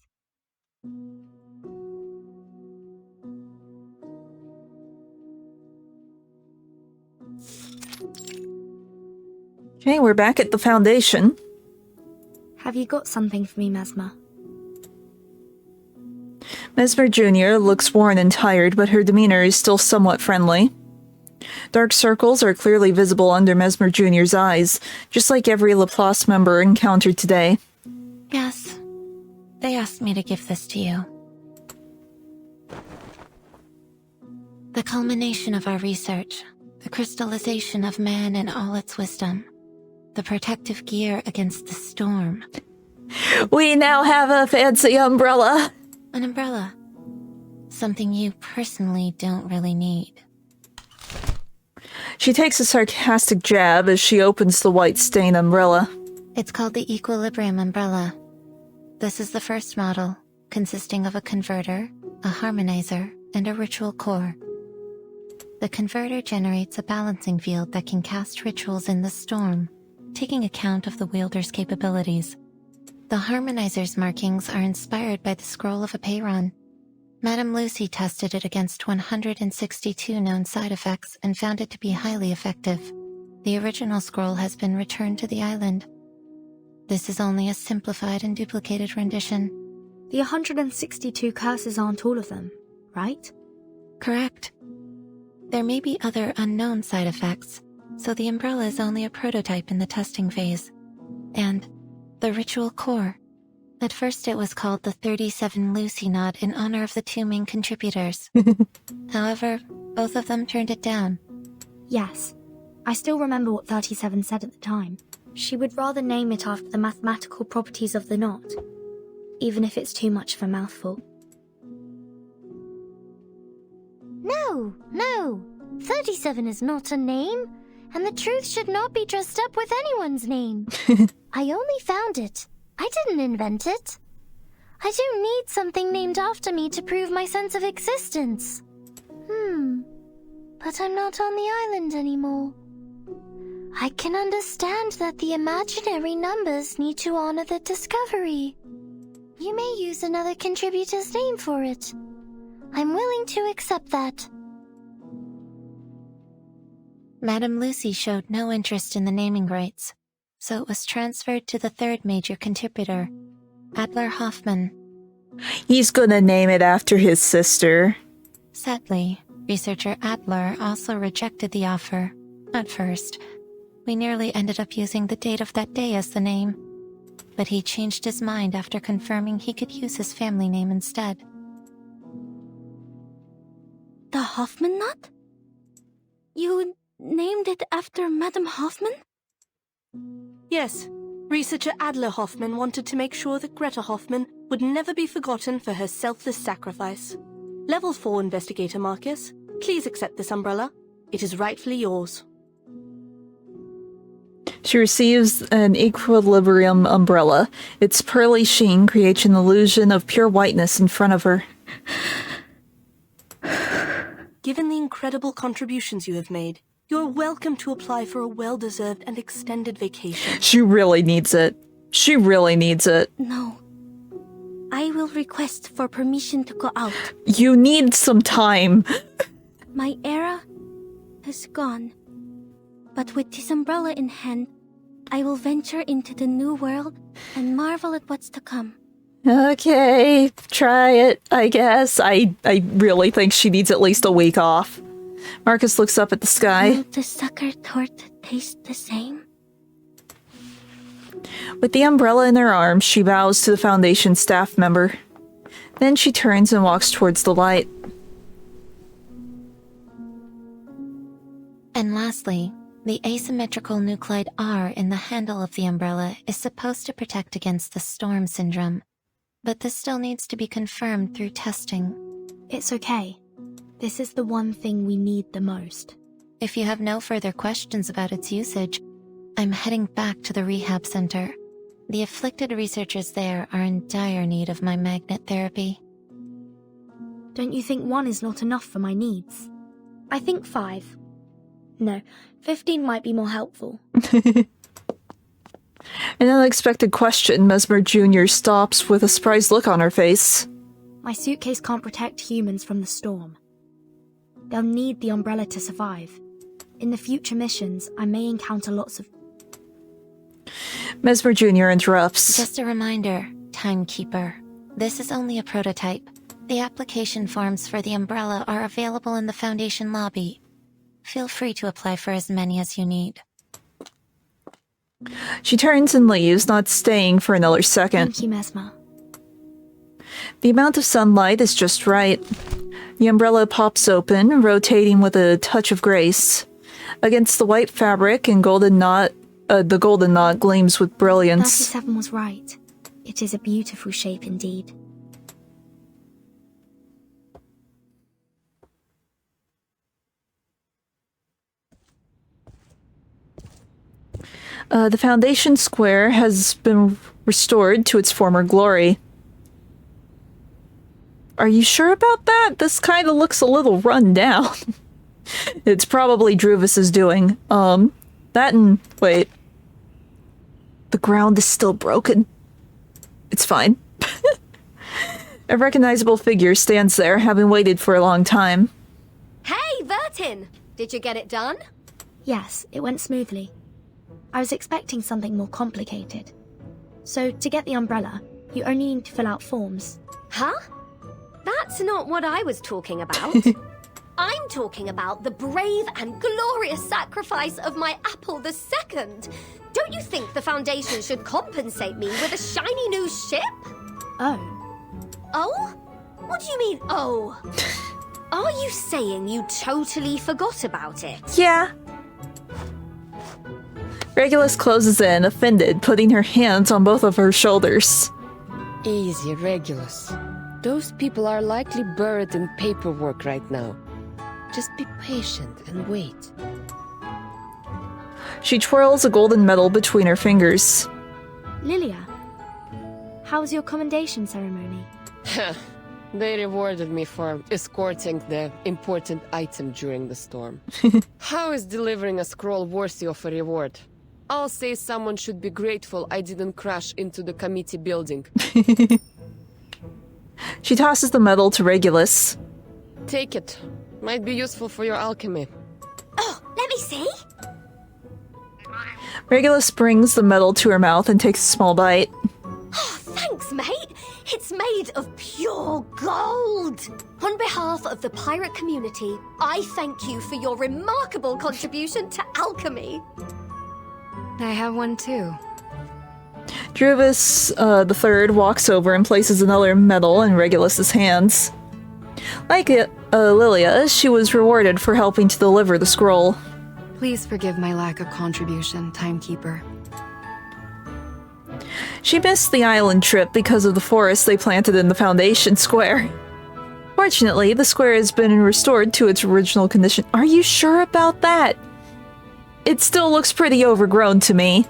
Okay, we're back at the Foundation. Have you got something for me, Mesmer? Mesmer Jr. looks worn and tired, but her demeanor is still somewhat friendly. Dark circles are clearly visible under Mesmer Jr.'s eyes, just like every Laplace member encountered today. Yes. They asked me to give this to you. The culmination of our research, the crystallization of man in all its wisdom, the protective gear against the storm. We now have a fancy umbrella! An umbrella. Something you personally don't really need. She takes a sarcastic jab as she opens the white-stained umbrella. It's called the Equilibrium Umbrella. This is the first model, consisting of a converter, a harmonizer, and a ritual core. The converter generates a balancing field that can cast rituals in the storm, taking account of the wielder's capabilities. The harmonizer's markings are inspired by the scroll of a Peyron. Madame Lucy tested it against 162 known side effects and found it to be highly effective. The original scroll has been returned to the island. This is only a simplified and duplicated rendition. The 162 curses aren't all of them, right? Correct. There may be other unknown side effects, so the umbrella is only a prototype in the testing phase. And the ritual core. At first it was called the 37 Lucy Knot in honor of the two main contributors. However, both of them turned it down. Yes. I still remember what 37 said at the time. She would rather name it after the mathematical properties of the knot, even if it's too much of a mouthful. No. 37 is not a name, and the truth should not be dressed up with anyone's name. I only found it. I didn't invent it. I don't need something named after me to prove my sense of existence. But I'm not on the island anymore. I can understand that the imaginary numbers need to honor the discovery. You may use another contributor's name for it. I'm willing to accept that. Madame Lucy showed no interest in the naming rights, so it was transferred to the third major contributor, Adler Hoffman. He's gonna name it after his sister. Sadly, researcher Adler also rejected the offer. At first, we nearly ended up using the date of that day as the name, but he changed his mind after confirming he could use his family name instead. The Hoffman knot? You named it after Madame Hoffman? Yes. Researcher Adler Hoffman wanted to make sure that Greta Hoffman would never be forgotten for her selfless sacrifice. Level 4 Investigator Marcus, please accept this umbrella. It is rightfully yours. She receives an Equilibrium umbrella. Its pearly sheen creates an illusion of pure whiteness in front of her. Given the incredible contributions you have made, you're welcome to apply for a well-deserved and extended vacation. She really needs it. She really needs it. No. I will request for permission to go out. You need some time. My era is gone. But with this umbrella in hand, I will venture into the new world and marvel at what's to come. Okay, try it, I guess. I really think she needs at least a week off. Marcus looks up at the sky. Will the sucker tort taste the same? With the umbrella in her arms, she bows to the Foundation staff member. Then she turns and walks towards the light. And lastly, the asymmetrical nuclide R in the handle of the umbrella is supposed to protect against the storm syndrome, but this still needs to be confirmed through testing. It's okay. This is the one thing we need the most. If you have no further questions about its usage, I'm heading back to the rehab center. The afflicted researchers there are in dire need of my magnet therapy. Don't you think 1 is not enough for my needs? I think 5. No, 15 might be more helpful. An unexpected question, Mesmer Jr. stops with a surprised look on her face. My suitcase can't protect humans from the storm. They'll need the umbrella to survive. In the future missions, I may encounter lots of... Mesmer Jr. interrupts. Just a reminder, Timekeeper. This is only a prototype. The application forms for the umbrella are available in the Foundation lobby. Feel free to apply for as many as you need. She turns and leaves, not staying for another second. Thank you, Mesmer. The amount of sunlight is just right. The umbrella pops open, rotating with a touch of grace. Against the white fabric and golden knot, the golden knot gleams with brilliance. 37 was right. It is a beautiful shape indeed. The Foundation Square has been restored to its former glory. Are you sure about that? This kind of looks a little run down. It's probably Druvis's doing. That and... wait. The ground is still broken. It's fine. A recognizable figure stands there, having waited for a long time. Hey, Vertin! Did you get it done? Yes, it went smoothly. I was expecting something more complicated. So, to get the umbrella, you only need to fill out forms. Huh? That's not what I was talking about. I'm talking about the brave and glorious sacrifice of my Apple II. Don't you think the Foundation should compensate me with a shiny new ship? Oh. Oh? What do you mean, oh? Are you saying you totally forgot about it? Yeah. Regulus closes in, offended, putting her hands on both of her shoulders. Easy, Regulus. Those people are likely buried in paperwork right now. Just be patient and wait. She twirls a golden medal between her fingers. Lilia, how was your commendation ceremony? They rewarded me for escorting the important item during the storm. How is delivering a scroll worthy of a reward? I'll say someone should be grateful I didn't crash into the committee building. She tosses the medal to Regulus. Take it. Might be useful for your alchemy. Oh, let me see. Regulus brings the medal to her mouth and takes a small bite. Oh, thanks, mate. It's made of pure gold. On behalf of the pirate community, I thank you for your remarkable contribution to alchemy. I have one too. Druvis the Third walks over and places another medal in Regulus's hands. Like Lilia, she was rewarded for helping to deliver the scroll. Please forgive my lack of contribution, Timekeeper. She missed the island trip because of the forest they planted in the Foundation Square. Fortunately, the square has been restored to its original condition. Are you sure about that? It still looks pretty overgrown to me.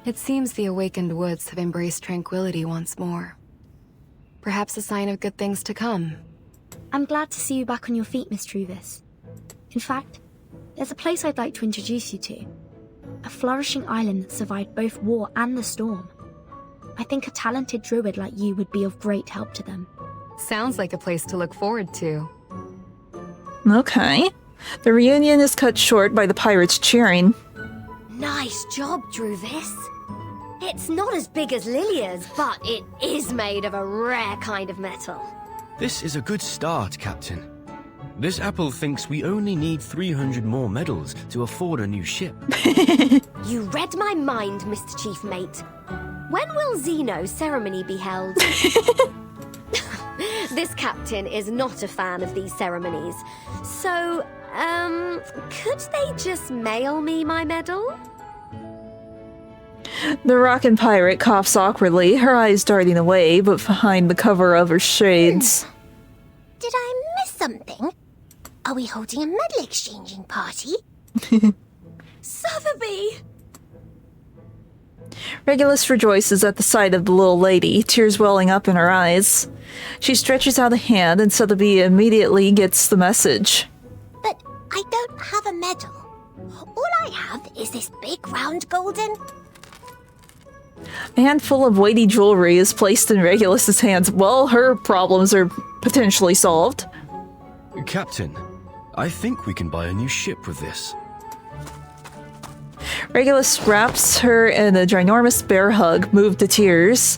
It seems the awakened woods have embraced tranquility once more. Perhaps a sign of good things to come. I'm glad to see you back on your feet, Miss Druvis. In fact, there's a place I'd like to introduce you to. A flourishing island that survived both war and the storm. I think a talented druid like you would be of great help to them. Sounds like a place to look forward to. Okay. The reunion is cut short by the pirates cheering. Nice job, Druvis. It's not as big as Lilia's, but it is made of a rare kind of metal. This is a good start, Captain. This apple thinks we only need 300 more medals to afford a new ship. You read my mind, Mr. Chief Mate. When will Zeno's ceremony be held? This captain is not a fan of these ceremonies. So, could they just mail me my medal? The rockin' pirate coughs awkwardly, her eyes darting away, but behind the cover of her shades. Did I miss something? Are we holding a medal exchanging party? Sotheby! Regulus rejoices at the sight of the little lady, tears welling up in her eyes. She stretches out a hand and Sotheby immediately gets the message. But I don't have a medal. All I have is this big round golden... A handful of weighty jewelry is placed in Regulus's hands. Well, her problems are potentially solved. Captain, I think we can buy a new ship with this. Regulus wraps her in a ginormous bear hug, moved to tears.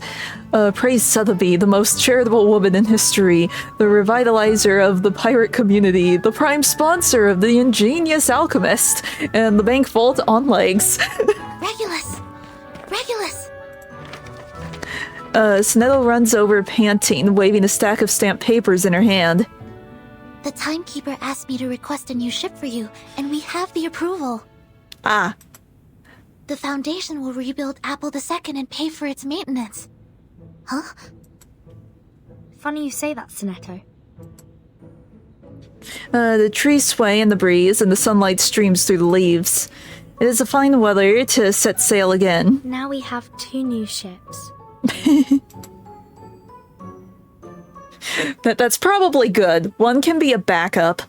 Praise Sotheby, the most charitable woman in history, the revitalizer of the pirate community, the prime sponsor of the ingenious alchemist, and the bank vault on legs. Regulus! Regulus! Snetto runs over panting, waving a stack of stamped papers in her hand. The timekeeper asked me to request a new ship for you, and we have the approval. Ah. The Foundation will rebuild Apple II and pay for its maintenance. Huh? Funny you say that, Snetto. The trees sway in the breeze, and the sunlight streams through the leaves. It is a fine weather to set sail again. Now we have 2 new ships. That's probably good. One can be a backup.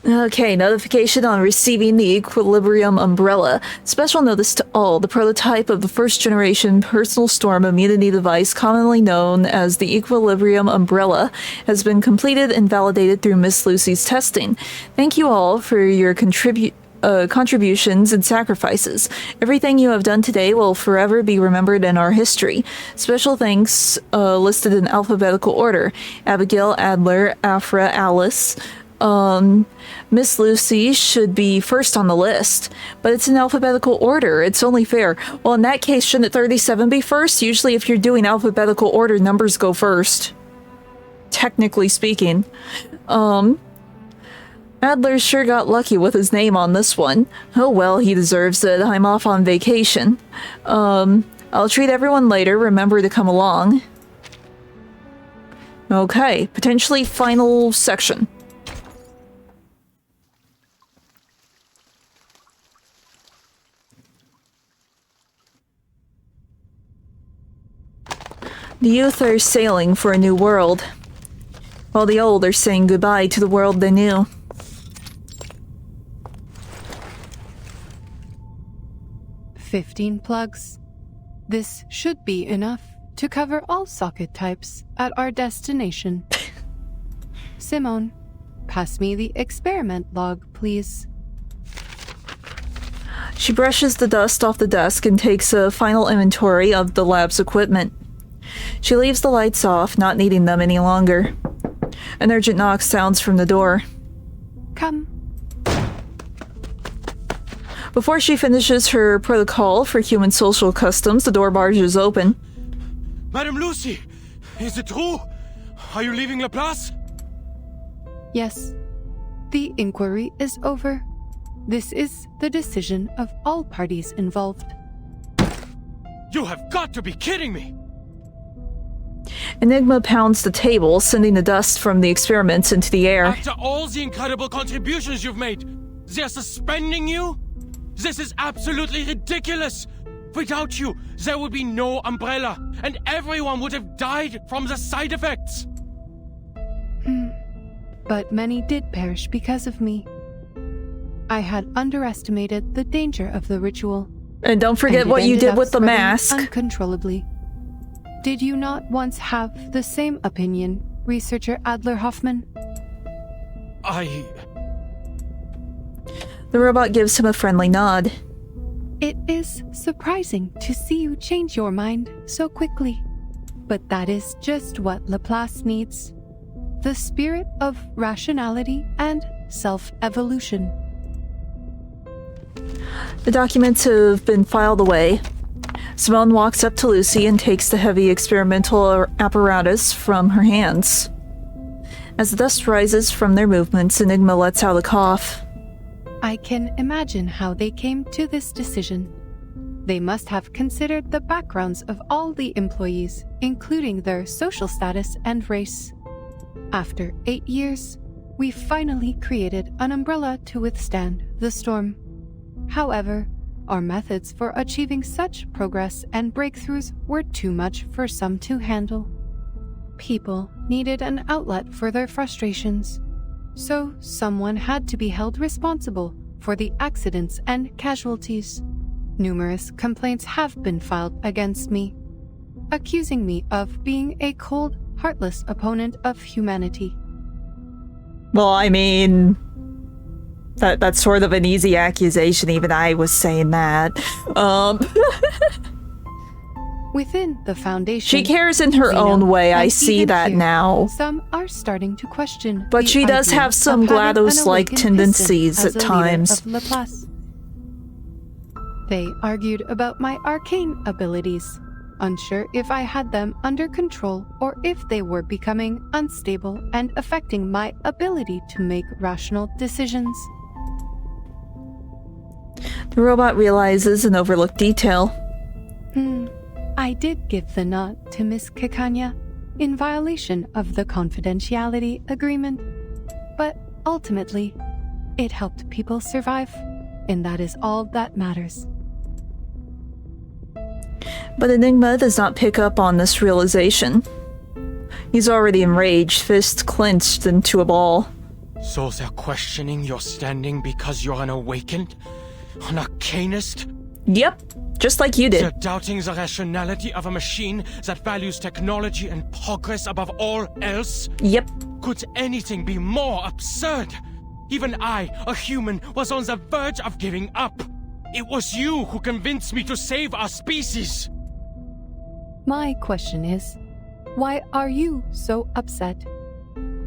Okay, notification on receiving the Equilibrium Umbrella. Special notice to all. The prototype of the first-generation personal storm immunity device, commonly known as the Equilibrium Umbrella, has been completed and validated through Miss Lucy's testing. Thank you all for your contributions and sacrifices. Everything you have done today will forever be remembered in our history. Special thanks listed in alphabetical order. Abigail, Adler, Afra, Alice. Miss Lucy should be first on the list, but it's in alphabetical order. It's only fair. Well, in that case, shouldn't 37 be first? Usually if you're doing alphabetical order, numbers go first. Technically speaking. Adler sure got lucky with his name on this one. Oh well, he deserves it. I'm off on vacation. I'll treat everyone later. Remember to come along. Okay, potentially final section. The youth are sailing for a new world, while the old are saying goodbye to the world they knew. "15 plugs. This should be enough to cover all socket types at our destination. Simone, pass me the experiment log, please." She brushes the dust off the desk and takes a final inventory of the lab's equipment. She leaves the lights off, not needing them any longer. An urgent knock sounds from the door. Come. Before she finishes her protocol for human social customs, the door barges open. Madame Lucy, is it true? Are you leaving La Place? Yes. The inquiry is over. This is the decision of all parties involved. You have got to be kidding me! Enigma pounds the table, sending the dust from the experiments into the air. After all the incredible contributions you've made, they're suspending you? This is absolutely ridiculous! Without you, there would be no umbrella, and everyone would have died from the side effects! But many did perish because of me. I had underestimated the danger of the ritual. And don't forget what you did with the mask. Uncontrollably. Did you not once have the same opinion, researcher Adler Hoffman? The robot gives him a friendly nod. It is surprising to see you change your mind so quickly. But that is just what Laplace needs. The spirit of rationality and self-evolution. The documents have been filed away. Simone walks up to Lucy and takes the heavy experimental apparatus from her hands. As the dust rises from their movements, Enigma lets out a cough. I can imagine how they came to this decision. They must have considered the backgrounds of all the employees, including their social status and race. After 8 years, we finally created an umbrella to withstand the storm. However, our methods for achieving such progress and breakthroughs were too much for some to handle. People needed an outlet for their frustrations. So someone had to be held responsible for the accidents and casualties. Numerous complaints have been filed against me, accusing me of being a cold, heartless opponent of humanity. Well, I mean, that's sort of an easy accusation. Even I was saying that. Within the Foundation, she cares in her own way. I see that here, now. Some are starting to question. But she does have some GLaDOS-like tendencies at times. They argued about my arcane abilities, unsure if I had them under control or if they were becoming unstable and affecting my ability to make rational decisions. The robot realizes an overlooked detail. I did give the nod to Miss Kikanya in violation of the confidentiality agreement, but ultimately, it helped people survive, and that is all that matters. But Enigma does not pick up on this realization. He's already enraged, fist clenched into a ball. So they're questioning your standing because you're an awakened? An arcanist? Yep, just like you did. They're doubting the rationality of a machine that values technology and progress above all else? Yep. Could anything be more absurd? Even I, a human, was on the verge of giving up. It was you who convinced me to save our species. My question is, why are you so upset?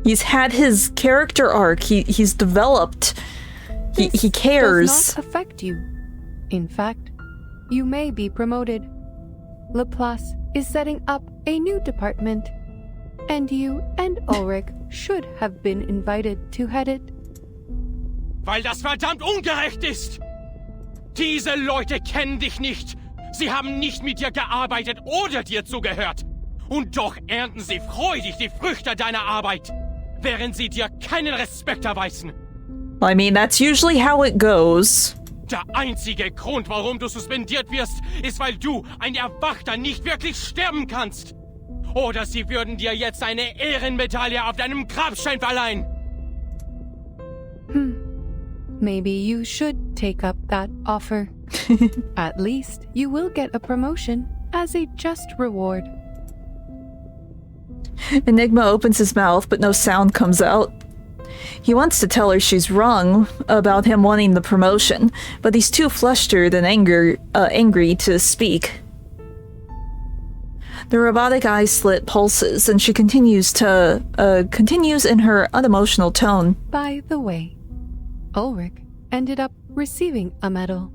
He's had his character arc. He's developed. He cares. Does not affect you. In fact, you may be promoted. Laplace is setting up a new department, and you and Ulrich should have been invited to head it. Weil das verdammt ungerecht ist! Diese Leute kennen dich nicht. Sie haben nicht mit dir gearbeitet oder dir zugehört. Und doch ernten sie freudig die Früchte deiner Arbeit, während sie dir keinen Respekt erweisen. I mean, that's usually how it goes. Der einzige Grund, warum du suspendiert wirst, ist, weil du, ein Erwachter, nicht wirklich sterben kannst. Oder sie würden dir jetzt eine Ehrenmedaille auf deinem Grabstein verleihen. Maybe you should take up that offer. At least you will get a promotion as a just reward. Enigma opens his mouth, but no sound comes out. He wants to tell her she's wrong about him wanting the promotion, but he's too flustered and angry to speak. The robotic eye slit pulses, and she continues in her unemotional tone. By the way, Ulrich ended up receiving a medal.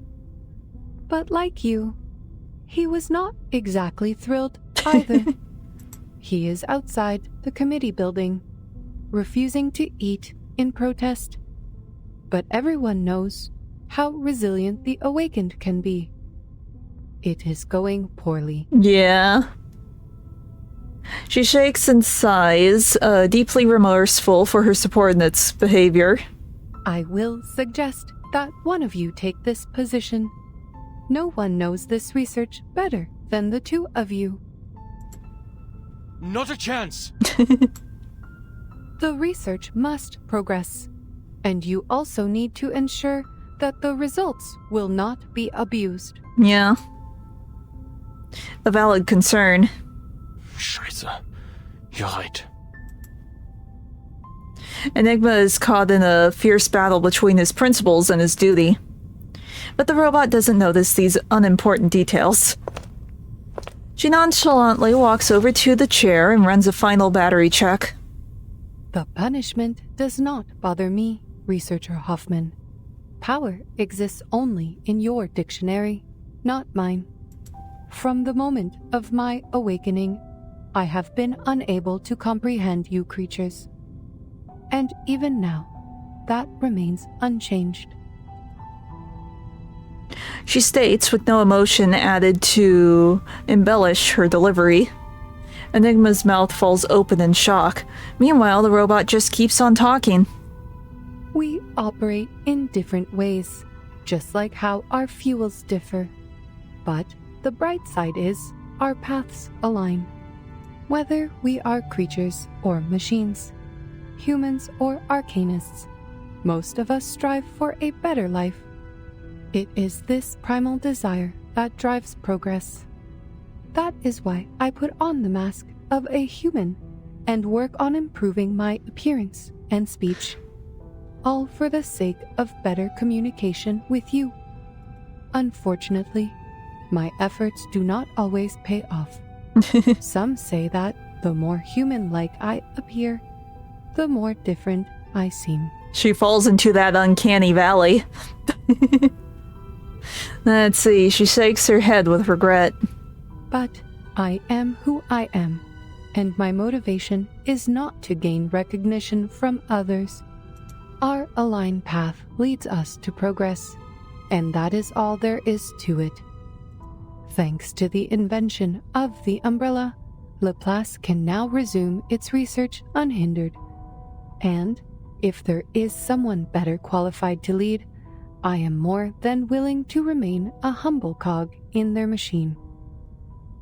But like you, he was not exactly thrilled either. He is outside the committee building, refusing to eat in protest. But everyone knows how resilient the awakened can be. It is going poorly. Yeah. She shakes and sighs, deeply remorseful for her subordinate's behavior. I will suggest that one of you take this position. No one knows this research better than the two of you. Not a chance. The research must progress, and you also need to ensure that the results will not be abused. Yeah. A valid concern. Scheiße. You're right. Enigma is caught in a fierce battle between his principles and his duty. But the robot doesn't notice these unimportant details. She nonchalantly walks over to the chair and runs a final battery check. The punishment does not bother me, Researcher Hoffman. Power exists only in your dictionary, not mine. From the moment of my awakening, I have been unable to comprehend you creatures. And even now, that remains unchanged. She states with no emotion added to embellish her delivery. Enigma's mouth falls open in shock. Meanwhile, the robot just keeps on talking. We operate in different ways, just like how our fuels differ. But the bright side is our paths align, whether we are creatures or machines. humans or arcanists. Most of us strive for a better life. It is this primal desire that drives progress. That is why I put on the mask of a human and work on improving my appearance and speech, all for the sake of better communication with you. Unfortunately, my efforts do not always pay off. Some say that the more human-like I appear, the more different I seem. She falls into that uncanny valley. Let's see, she shakes her head with regret. But I am who I am, and my motivation is not to gain recognition from others. Our aligned path leads us to progress, and that is all there is to it. Thanks to the invention of the umbrella, Laplace can now resume its research unhindered. And if there is someone better qualified to lead, I am more than willing to remain a humble cog in their machine.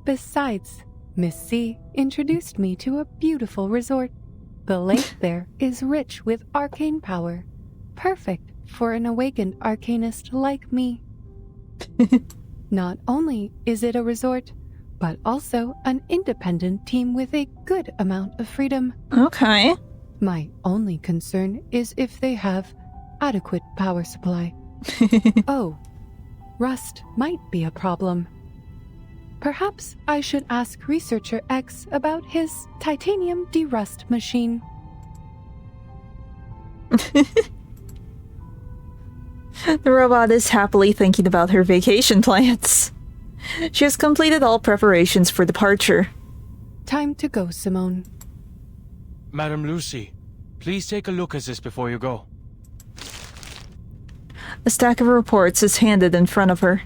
Besides, Miss C introduced me to a beautiful resort. The lake there is rich with arcane power, perfect for an awakened arcanist like me. Not only is it a resort, but also an independent team with a good amount of freedom. Okay. My only concern is if they have adequate power supply. Oh, rust might be a problem. Perhaps I should ask Researcher X about his titanium derust machine. The robot is happily thinking about her vacation plans. She has completed all preparations for departure. Time to go, Simone. Madam Lucy, please take a look at this before you go. A stack of reports is handed in front of her.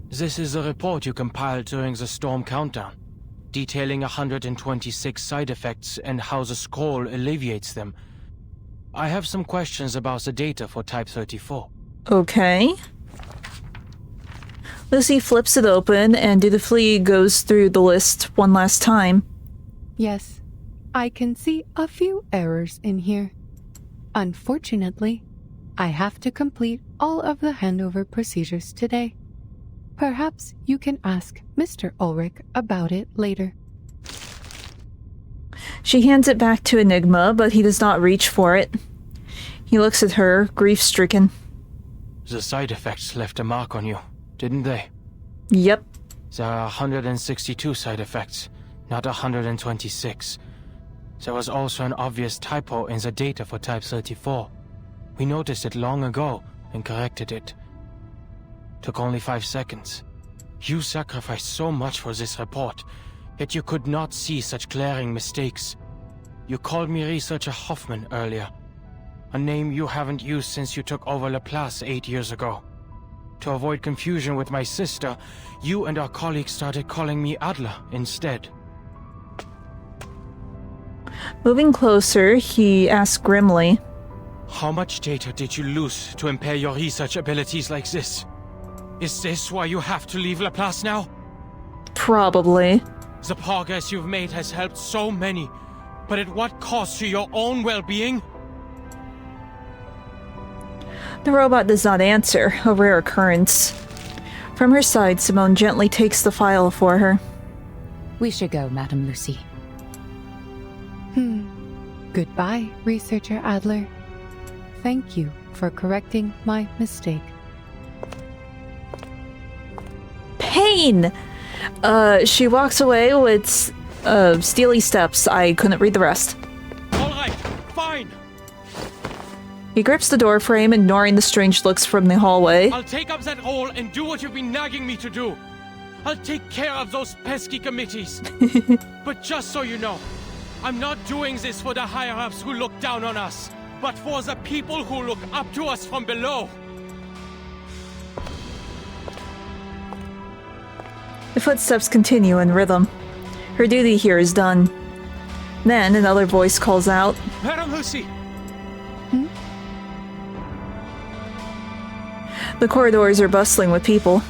This is a report you compiled during the storm countdown, detailing 126 side effects and how the scroll alleviates them. I have some questions about the data for Type 34. Okay. Lucy flips it open and dutifully goes through the list one last time. Yes, I can see a few errors in here. Unfortunately, I have to complete all of the handover procedures today. Perhaps you can ask Mr. Ulrich about it later. She hands it back to Enigma, but he does not reach for it. He looks at her, grief-stricken. The side effects left a mark on you, didn't they? Yep. There are 162 side effects, not 126. There was also an obvious typo in the data for Type 34. We noticed it long ago and corrected it. Took only 5 seconds. You sacrificed so much for this report, yet you could not see such glaring mistakes. You called me Researcher Hoffman earlier, a name you haven't used since you took over Laplace 8 years ago. To avoid confusion with my sister, you and our colleagues started calling me Adler instead. Moving closer, he asks grimly, How much data did you lose to impair your research abilities like this? Is this why you have to leave Laplace now? Probably. The progress you've made has helped so many, but at what cost to your own well-being? The robot does not answer, a rare occurrence. From her side, Simone gently takes the file for her. We should go, Madam Lucy. Goodbye, Researcher Adler. Thank you for correcting my mistake. Pain! She walks away with steely steps. I couldn't read the rest. Alright, fine! He grips the door frame, ignoring the strange looks from the hallway. I'll take up that role and do what you've been nagging me to do. I'll take care of those pesky committees. But just so you know, I'm not doing this for the higher-ups who look down on us, but for the people who look up to us from below. The footsteps continue in rhythm. Her duty here is done. Then another voice calls out, Madam Lucy! The corridors are bustling with people.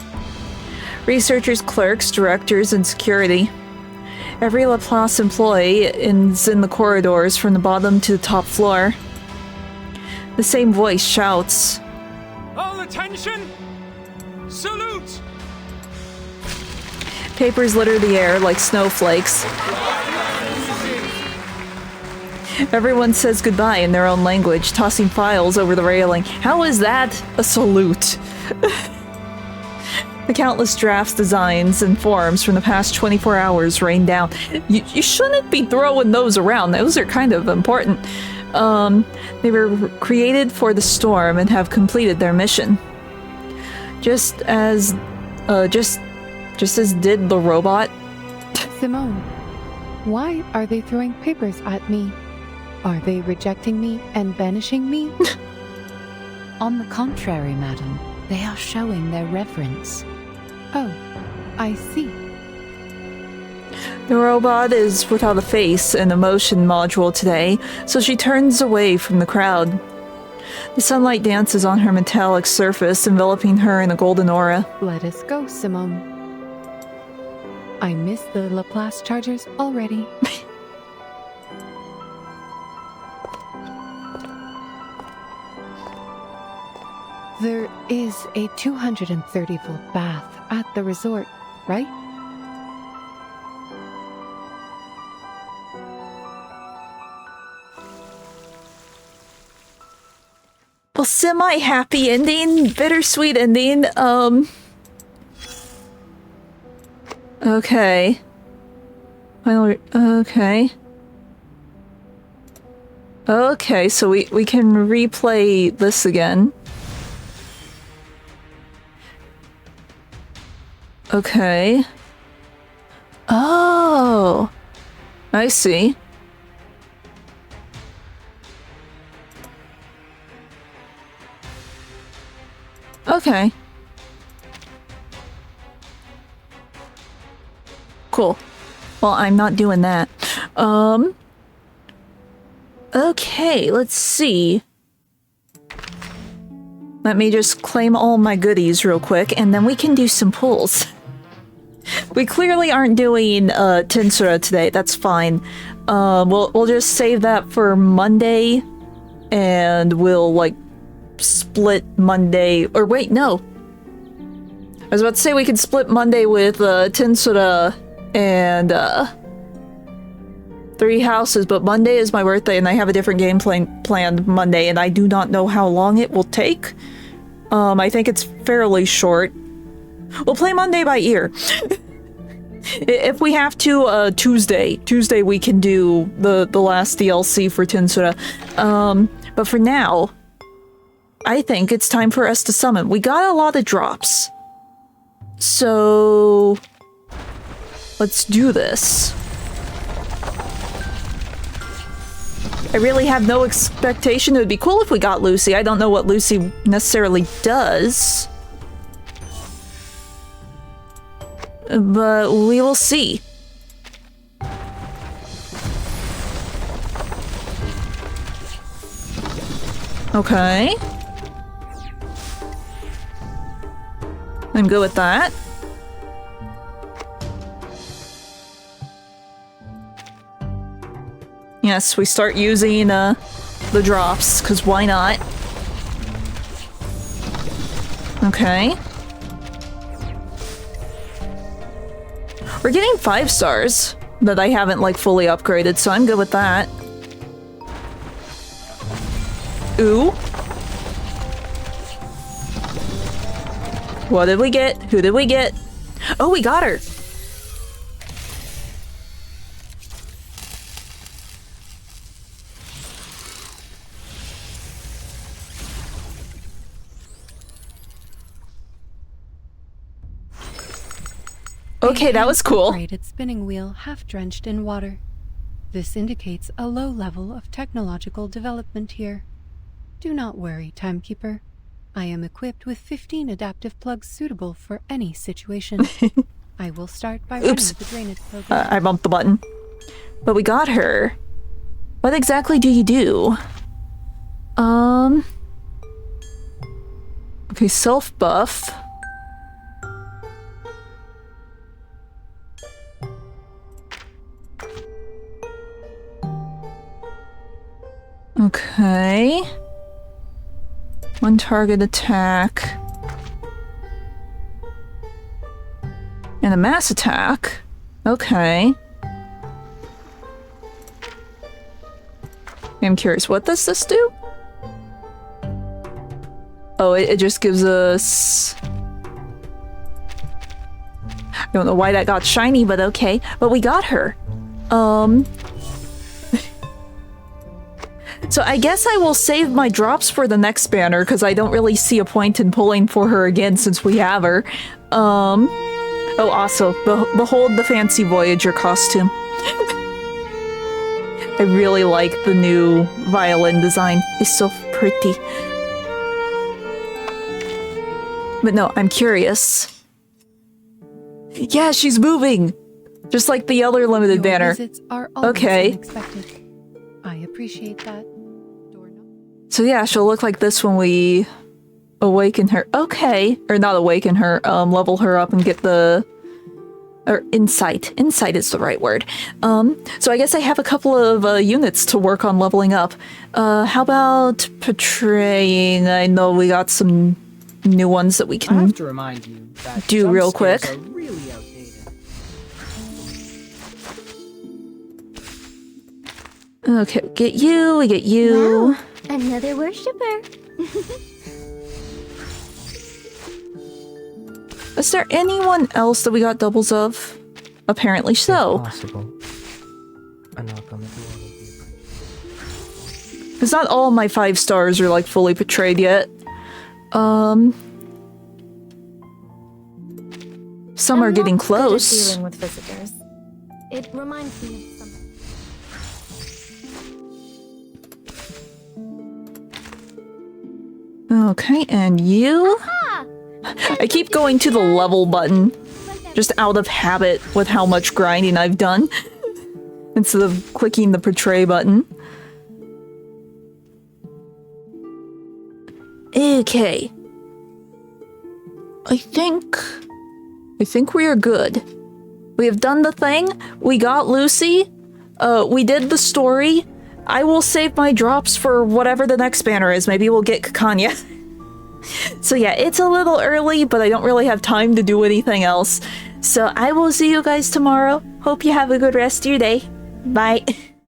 Researchers, clerks, directors, and security. Every Laplace employee is in the corridors from the bottom to the top floor. The same voice shouts, "All attention! Salute!" Papers litter the air like snowflakes. Everyone says goodbye in their own language, tossing files over the railing. How is that a salute? The countless drafts, designs, and forms from the past 24 hours rain down. You shouldn't be throwing those around. Those are kind of important. They were created for the storm and have completed their mission. Just as did the robot. Simone, why are they throwing papers at me? Are they rejecting me and banishing me? On the contrary, madam, they are showing their reverence. Oh, I see. The robot is without a face and emotion module today, so she turns away from the crowd. The sunlight dances on her metallic surface, enveloping her in a golden aura. Let us go, Simone. I miss the Laplace chargers already. There is a 230-volt bath at the resort, right? Well, semi-happy ending, bittersweet ending, okay. Finally, okay. Okay, so we can replay this again. Okay. Oh, I see. Okay. Cool. Well, I'm not doing that. Okay, let's see. Let me just claim all my goodies real quick, and then we can do some pulls. We clearly aren't doing Tensura today. That's fine. We'll just save that for Monday, and we'll like split Monday. Or wait, no. I was about to say we could split Monday with Tensura and Three Houses, but Monday is my birthday, and I have a different game planned Monday, and I do not know how long it will take. I think it's fairly short. We'll play Monday by ear. If we have to, Tuesday we can do the last DLC for Tensura. But for now, I think it's time for us to summon. We got a lot of drops. So let's do this. I really have no expectation. It would be cool if we got Lucy. I don't know what Lucy necessarily does. But we will see. Okay. I'm good with that. Yes, we start using the drops, because why not? Okay. We're getting 5 stars that I haven't like fully upgraded, so I'm good with that. Ooh. What did we get? Who did we get? Oh, we got her! Okay, that was cool. Braided spinning wheel half drenched in water. This indicates a low level of technological development here. Do not worry, Timekeeper. I am equipped with 15 adaptive plugs suitable for any situation. I will start by running the drainage program. I bumped the button. But we got her. What exactly do you do? Okay, self-buff. One target attack. And a mass attack. Okay. I'm curious, what does this do? Oh, it just gives us... I don't know why that got shiny, but okay. But we got her. So I guess I will save my drops for the next banner, because I don't really see a point in pulling for her again since we have her. Oh, also, behold the fancy Voyager costume. I really like the new violin design. It's so pretty. But no, I'm curious. Yeah, she's moving! Just like the other limited banner. Visits are always okay. Unexpected. I appreciate that. So yeah, she'll look like this when we awaken her. Okay. Or not awaken her, level her up and get the... Or insight. Insight is the right word. So I guess I have a couple of units to work on leveling up. How about portraying? I know we got some new ones that we can I have to remind you that do real quick. Are really outdated. Okay, we get you, we get you. Wow, another worshipper. Is there anyone else that we got doubles of? Apparently so. Possible. A knock on the door will be. Because not all my 5 stars are like fully portrayed yet. Some are getting close. Dealing with visitors. It reminds me of something. Okay, and you? I keep going to the level button, just out of habit with how much grinding I've done, instead of clicking the portray button. Okay. I think we are good. We have done the thing. We got Lucy. We did the story. I will save my drops for whatever the next banner is. Maybe we'll get Kakanya. So yeah, it's a little early, but I don't really have time to do anything else. So I will see you guys tomorrow. Hope you have a good rest of your day. Bye.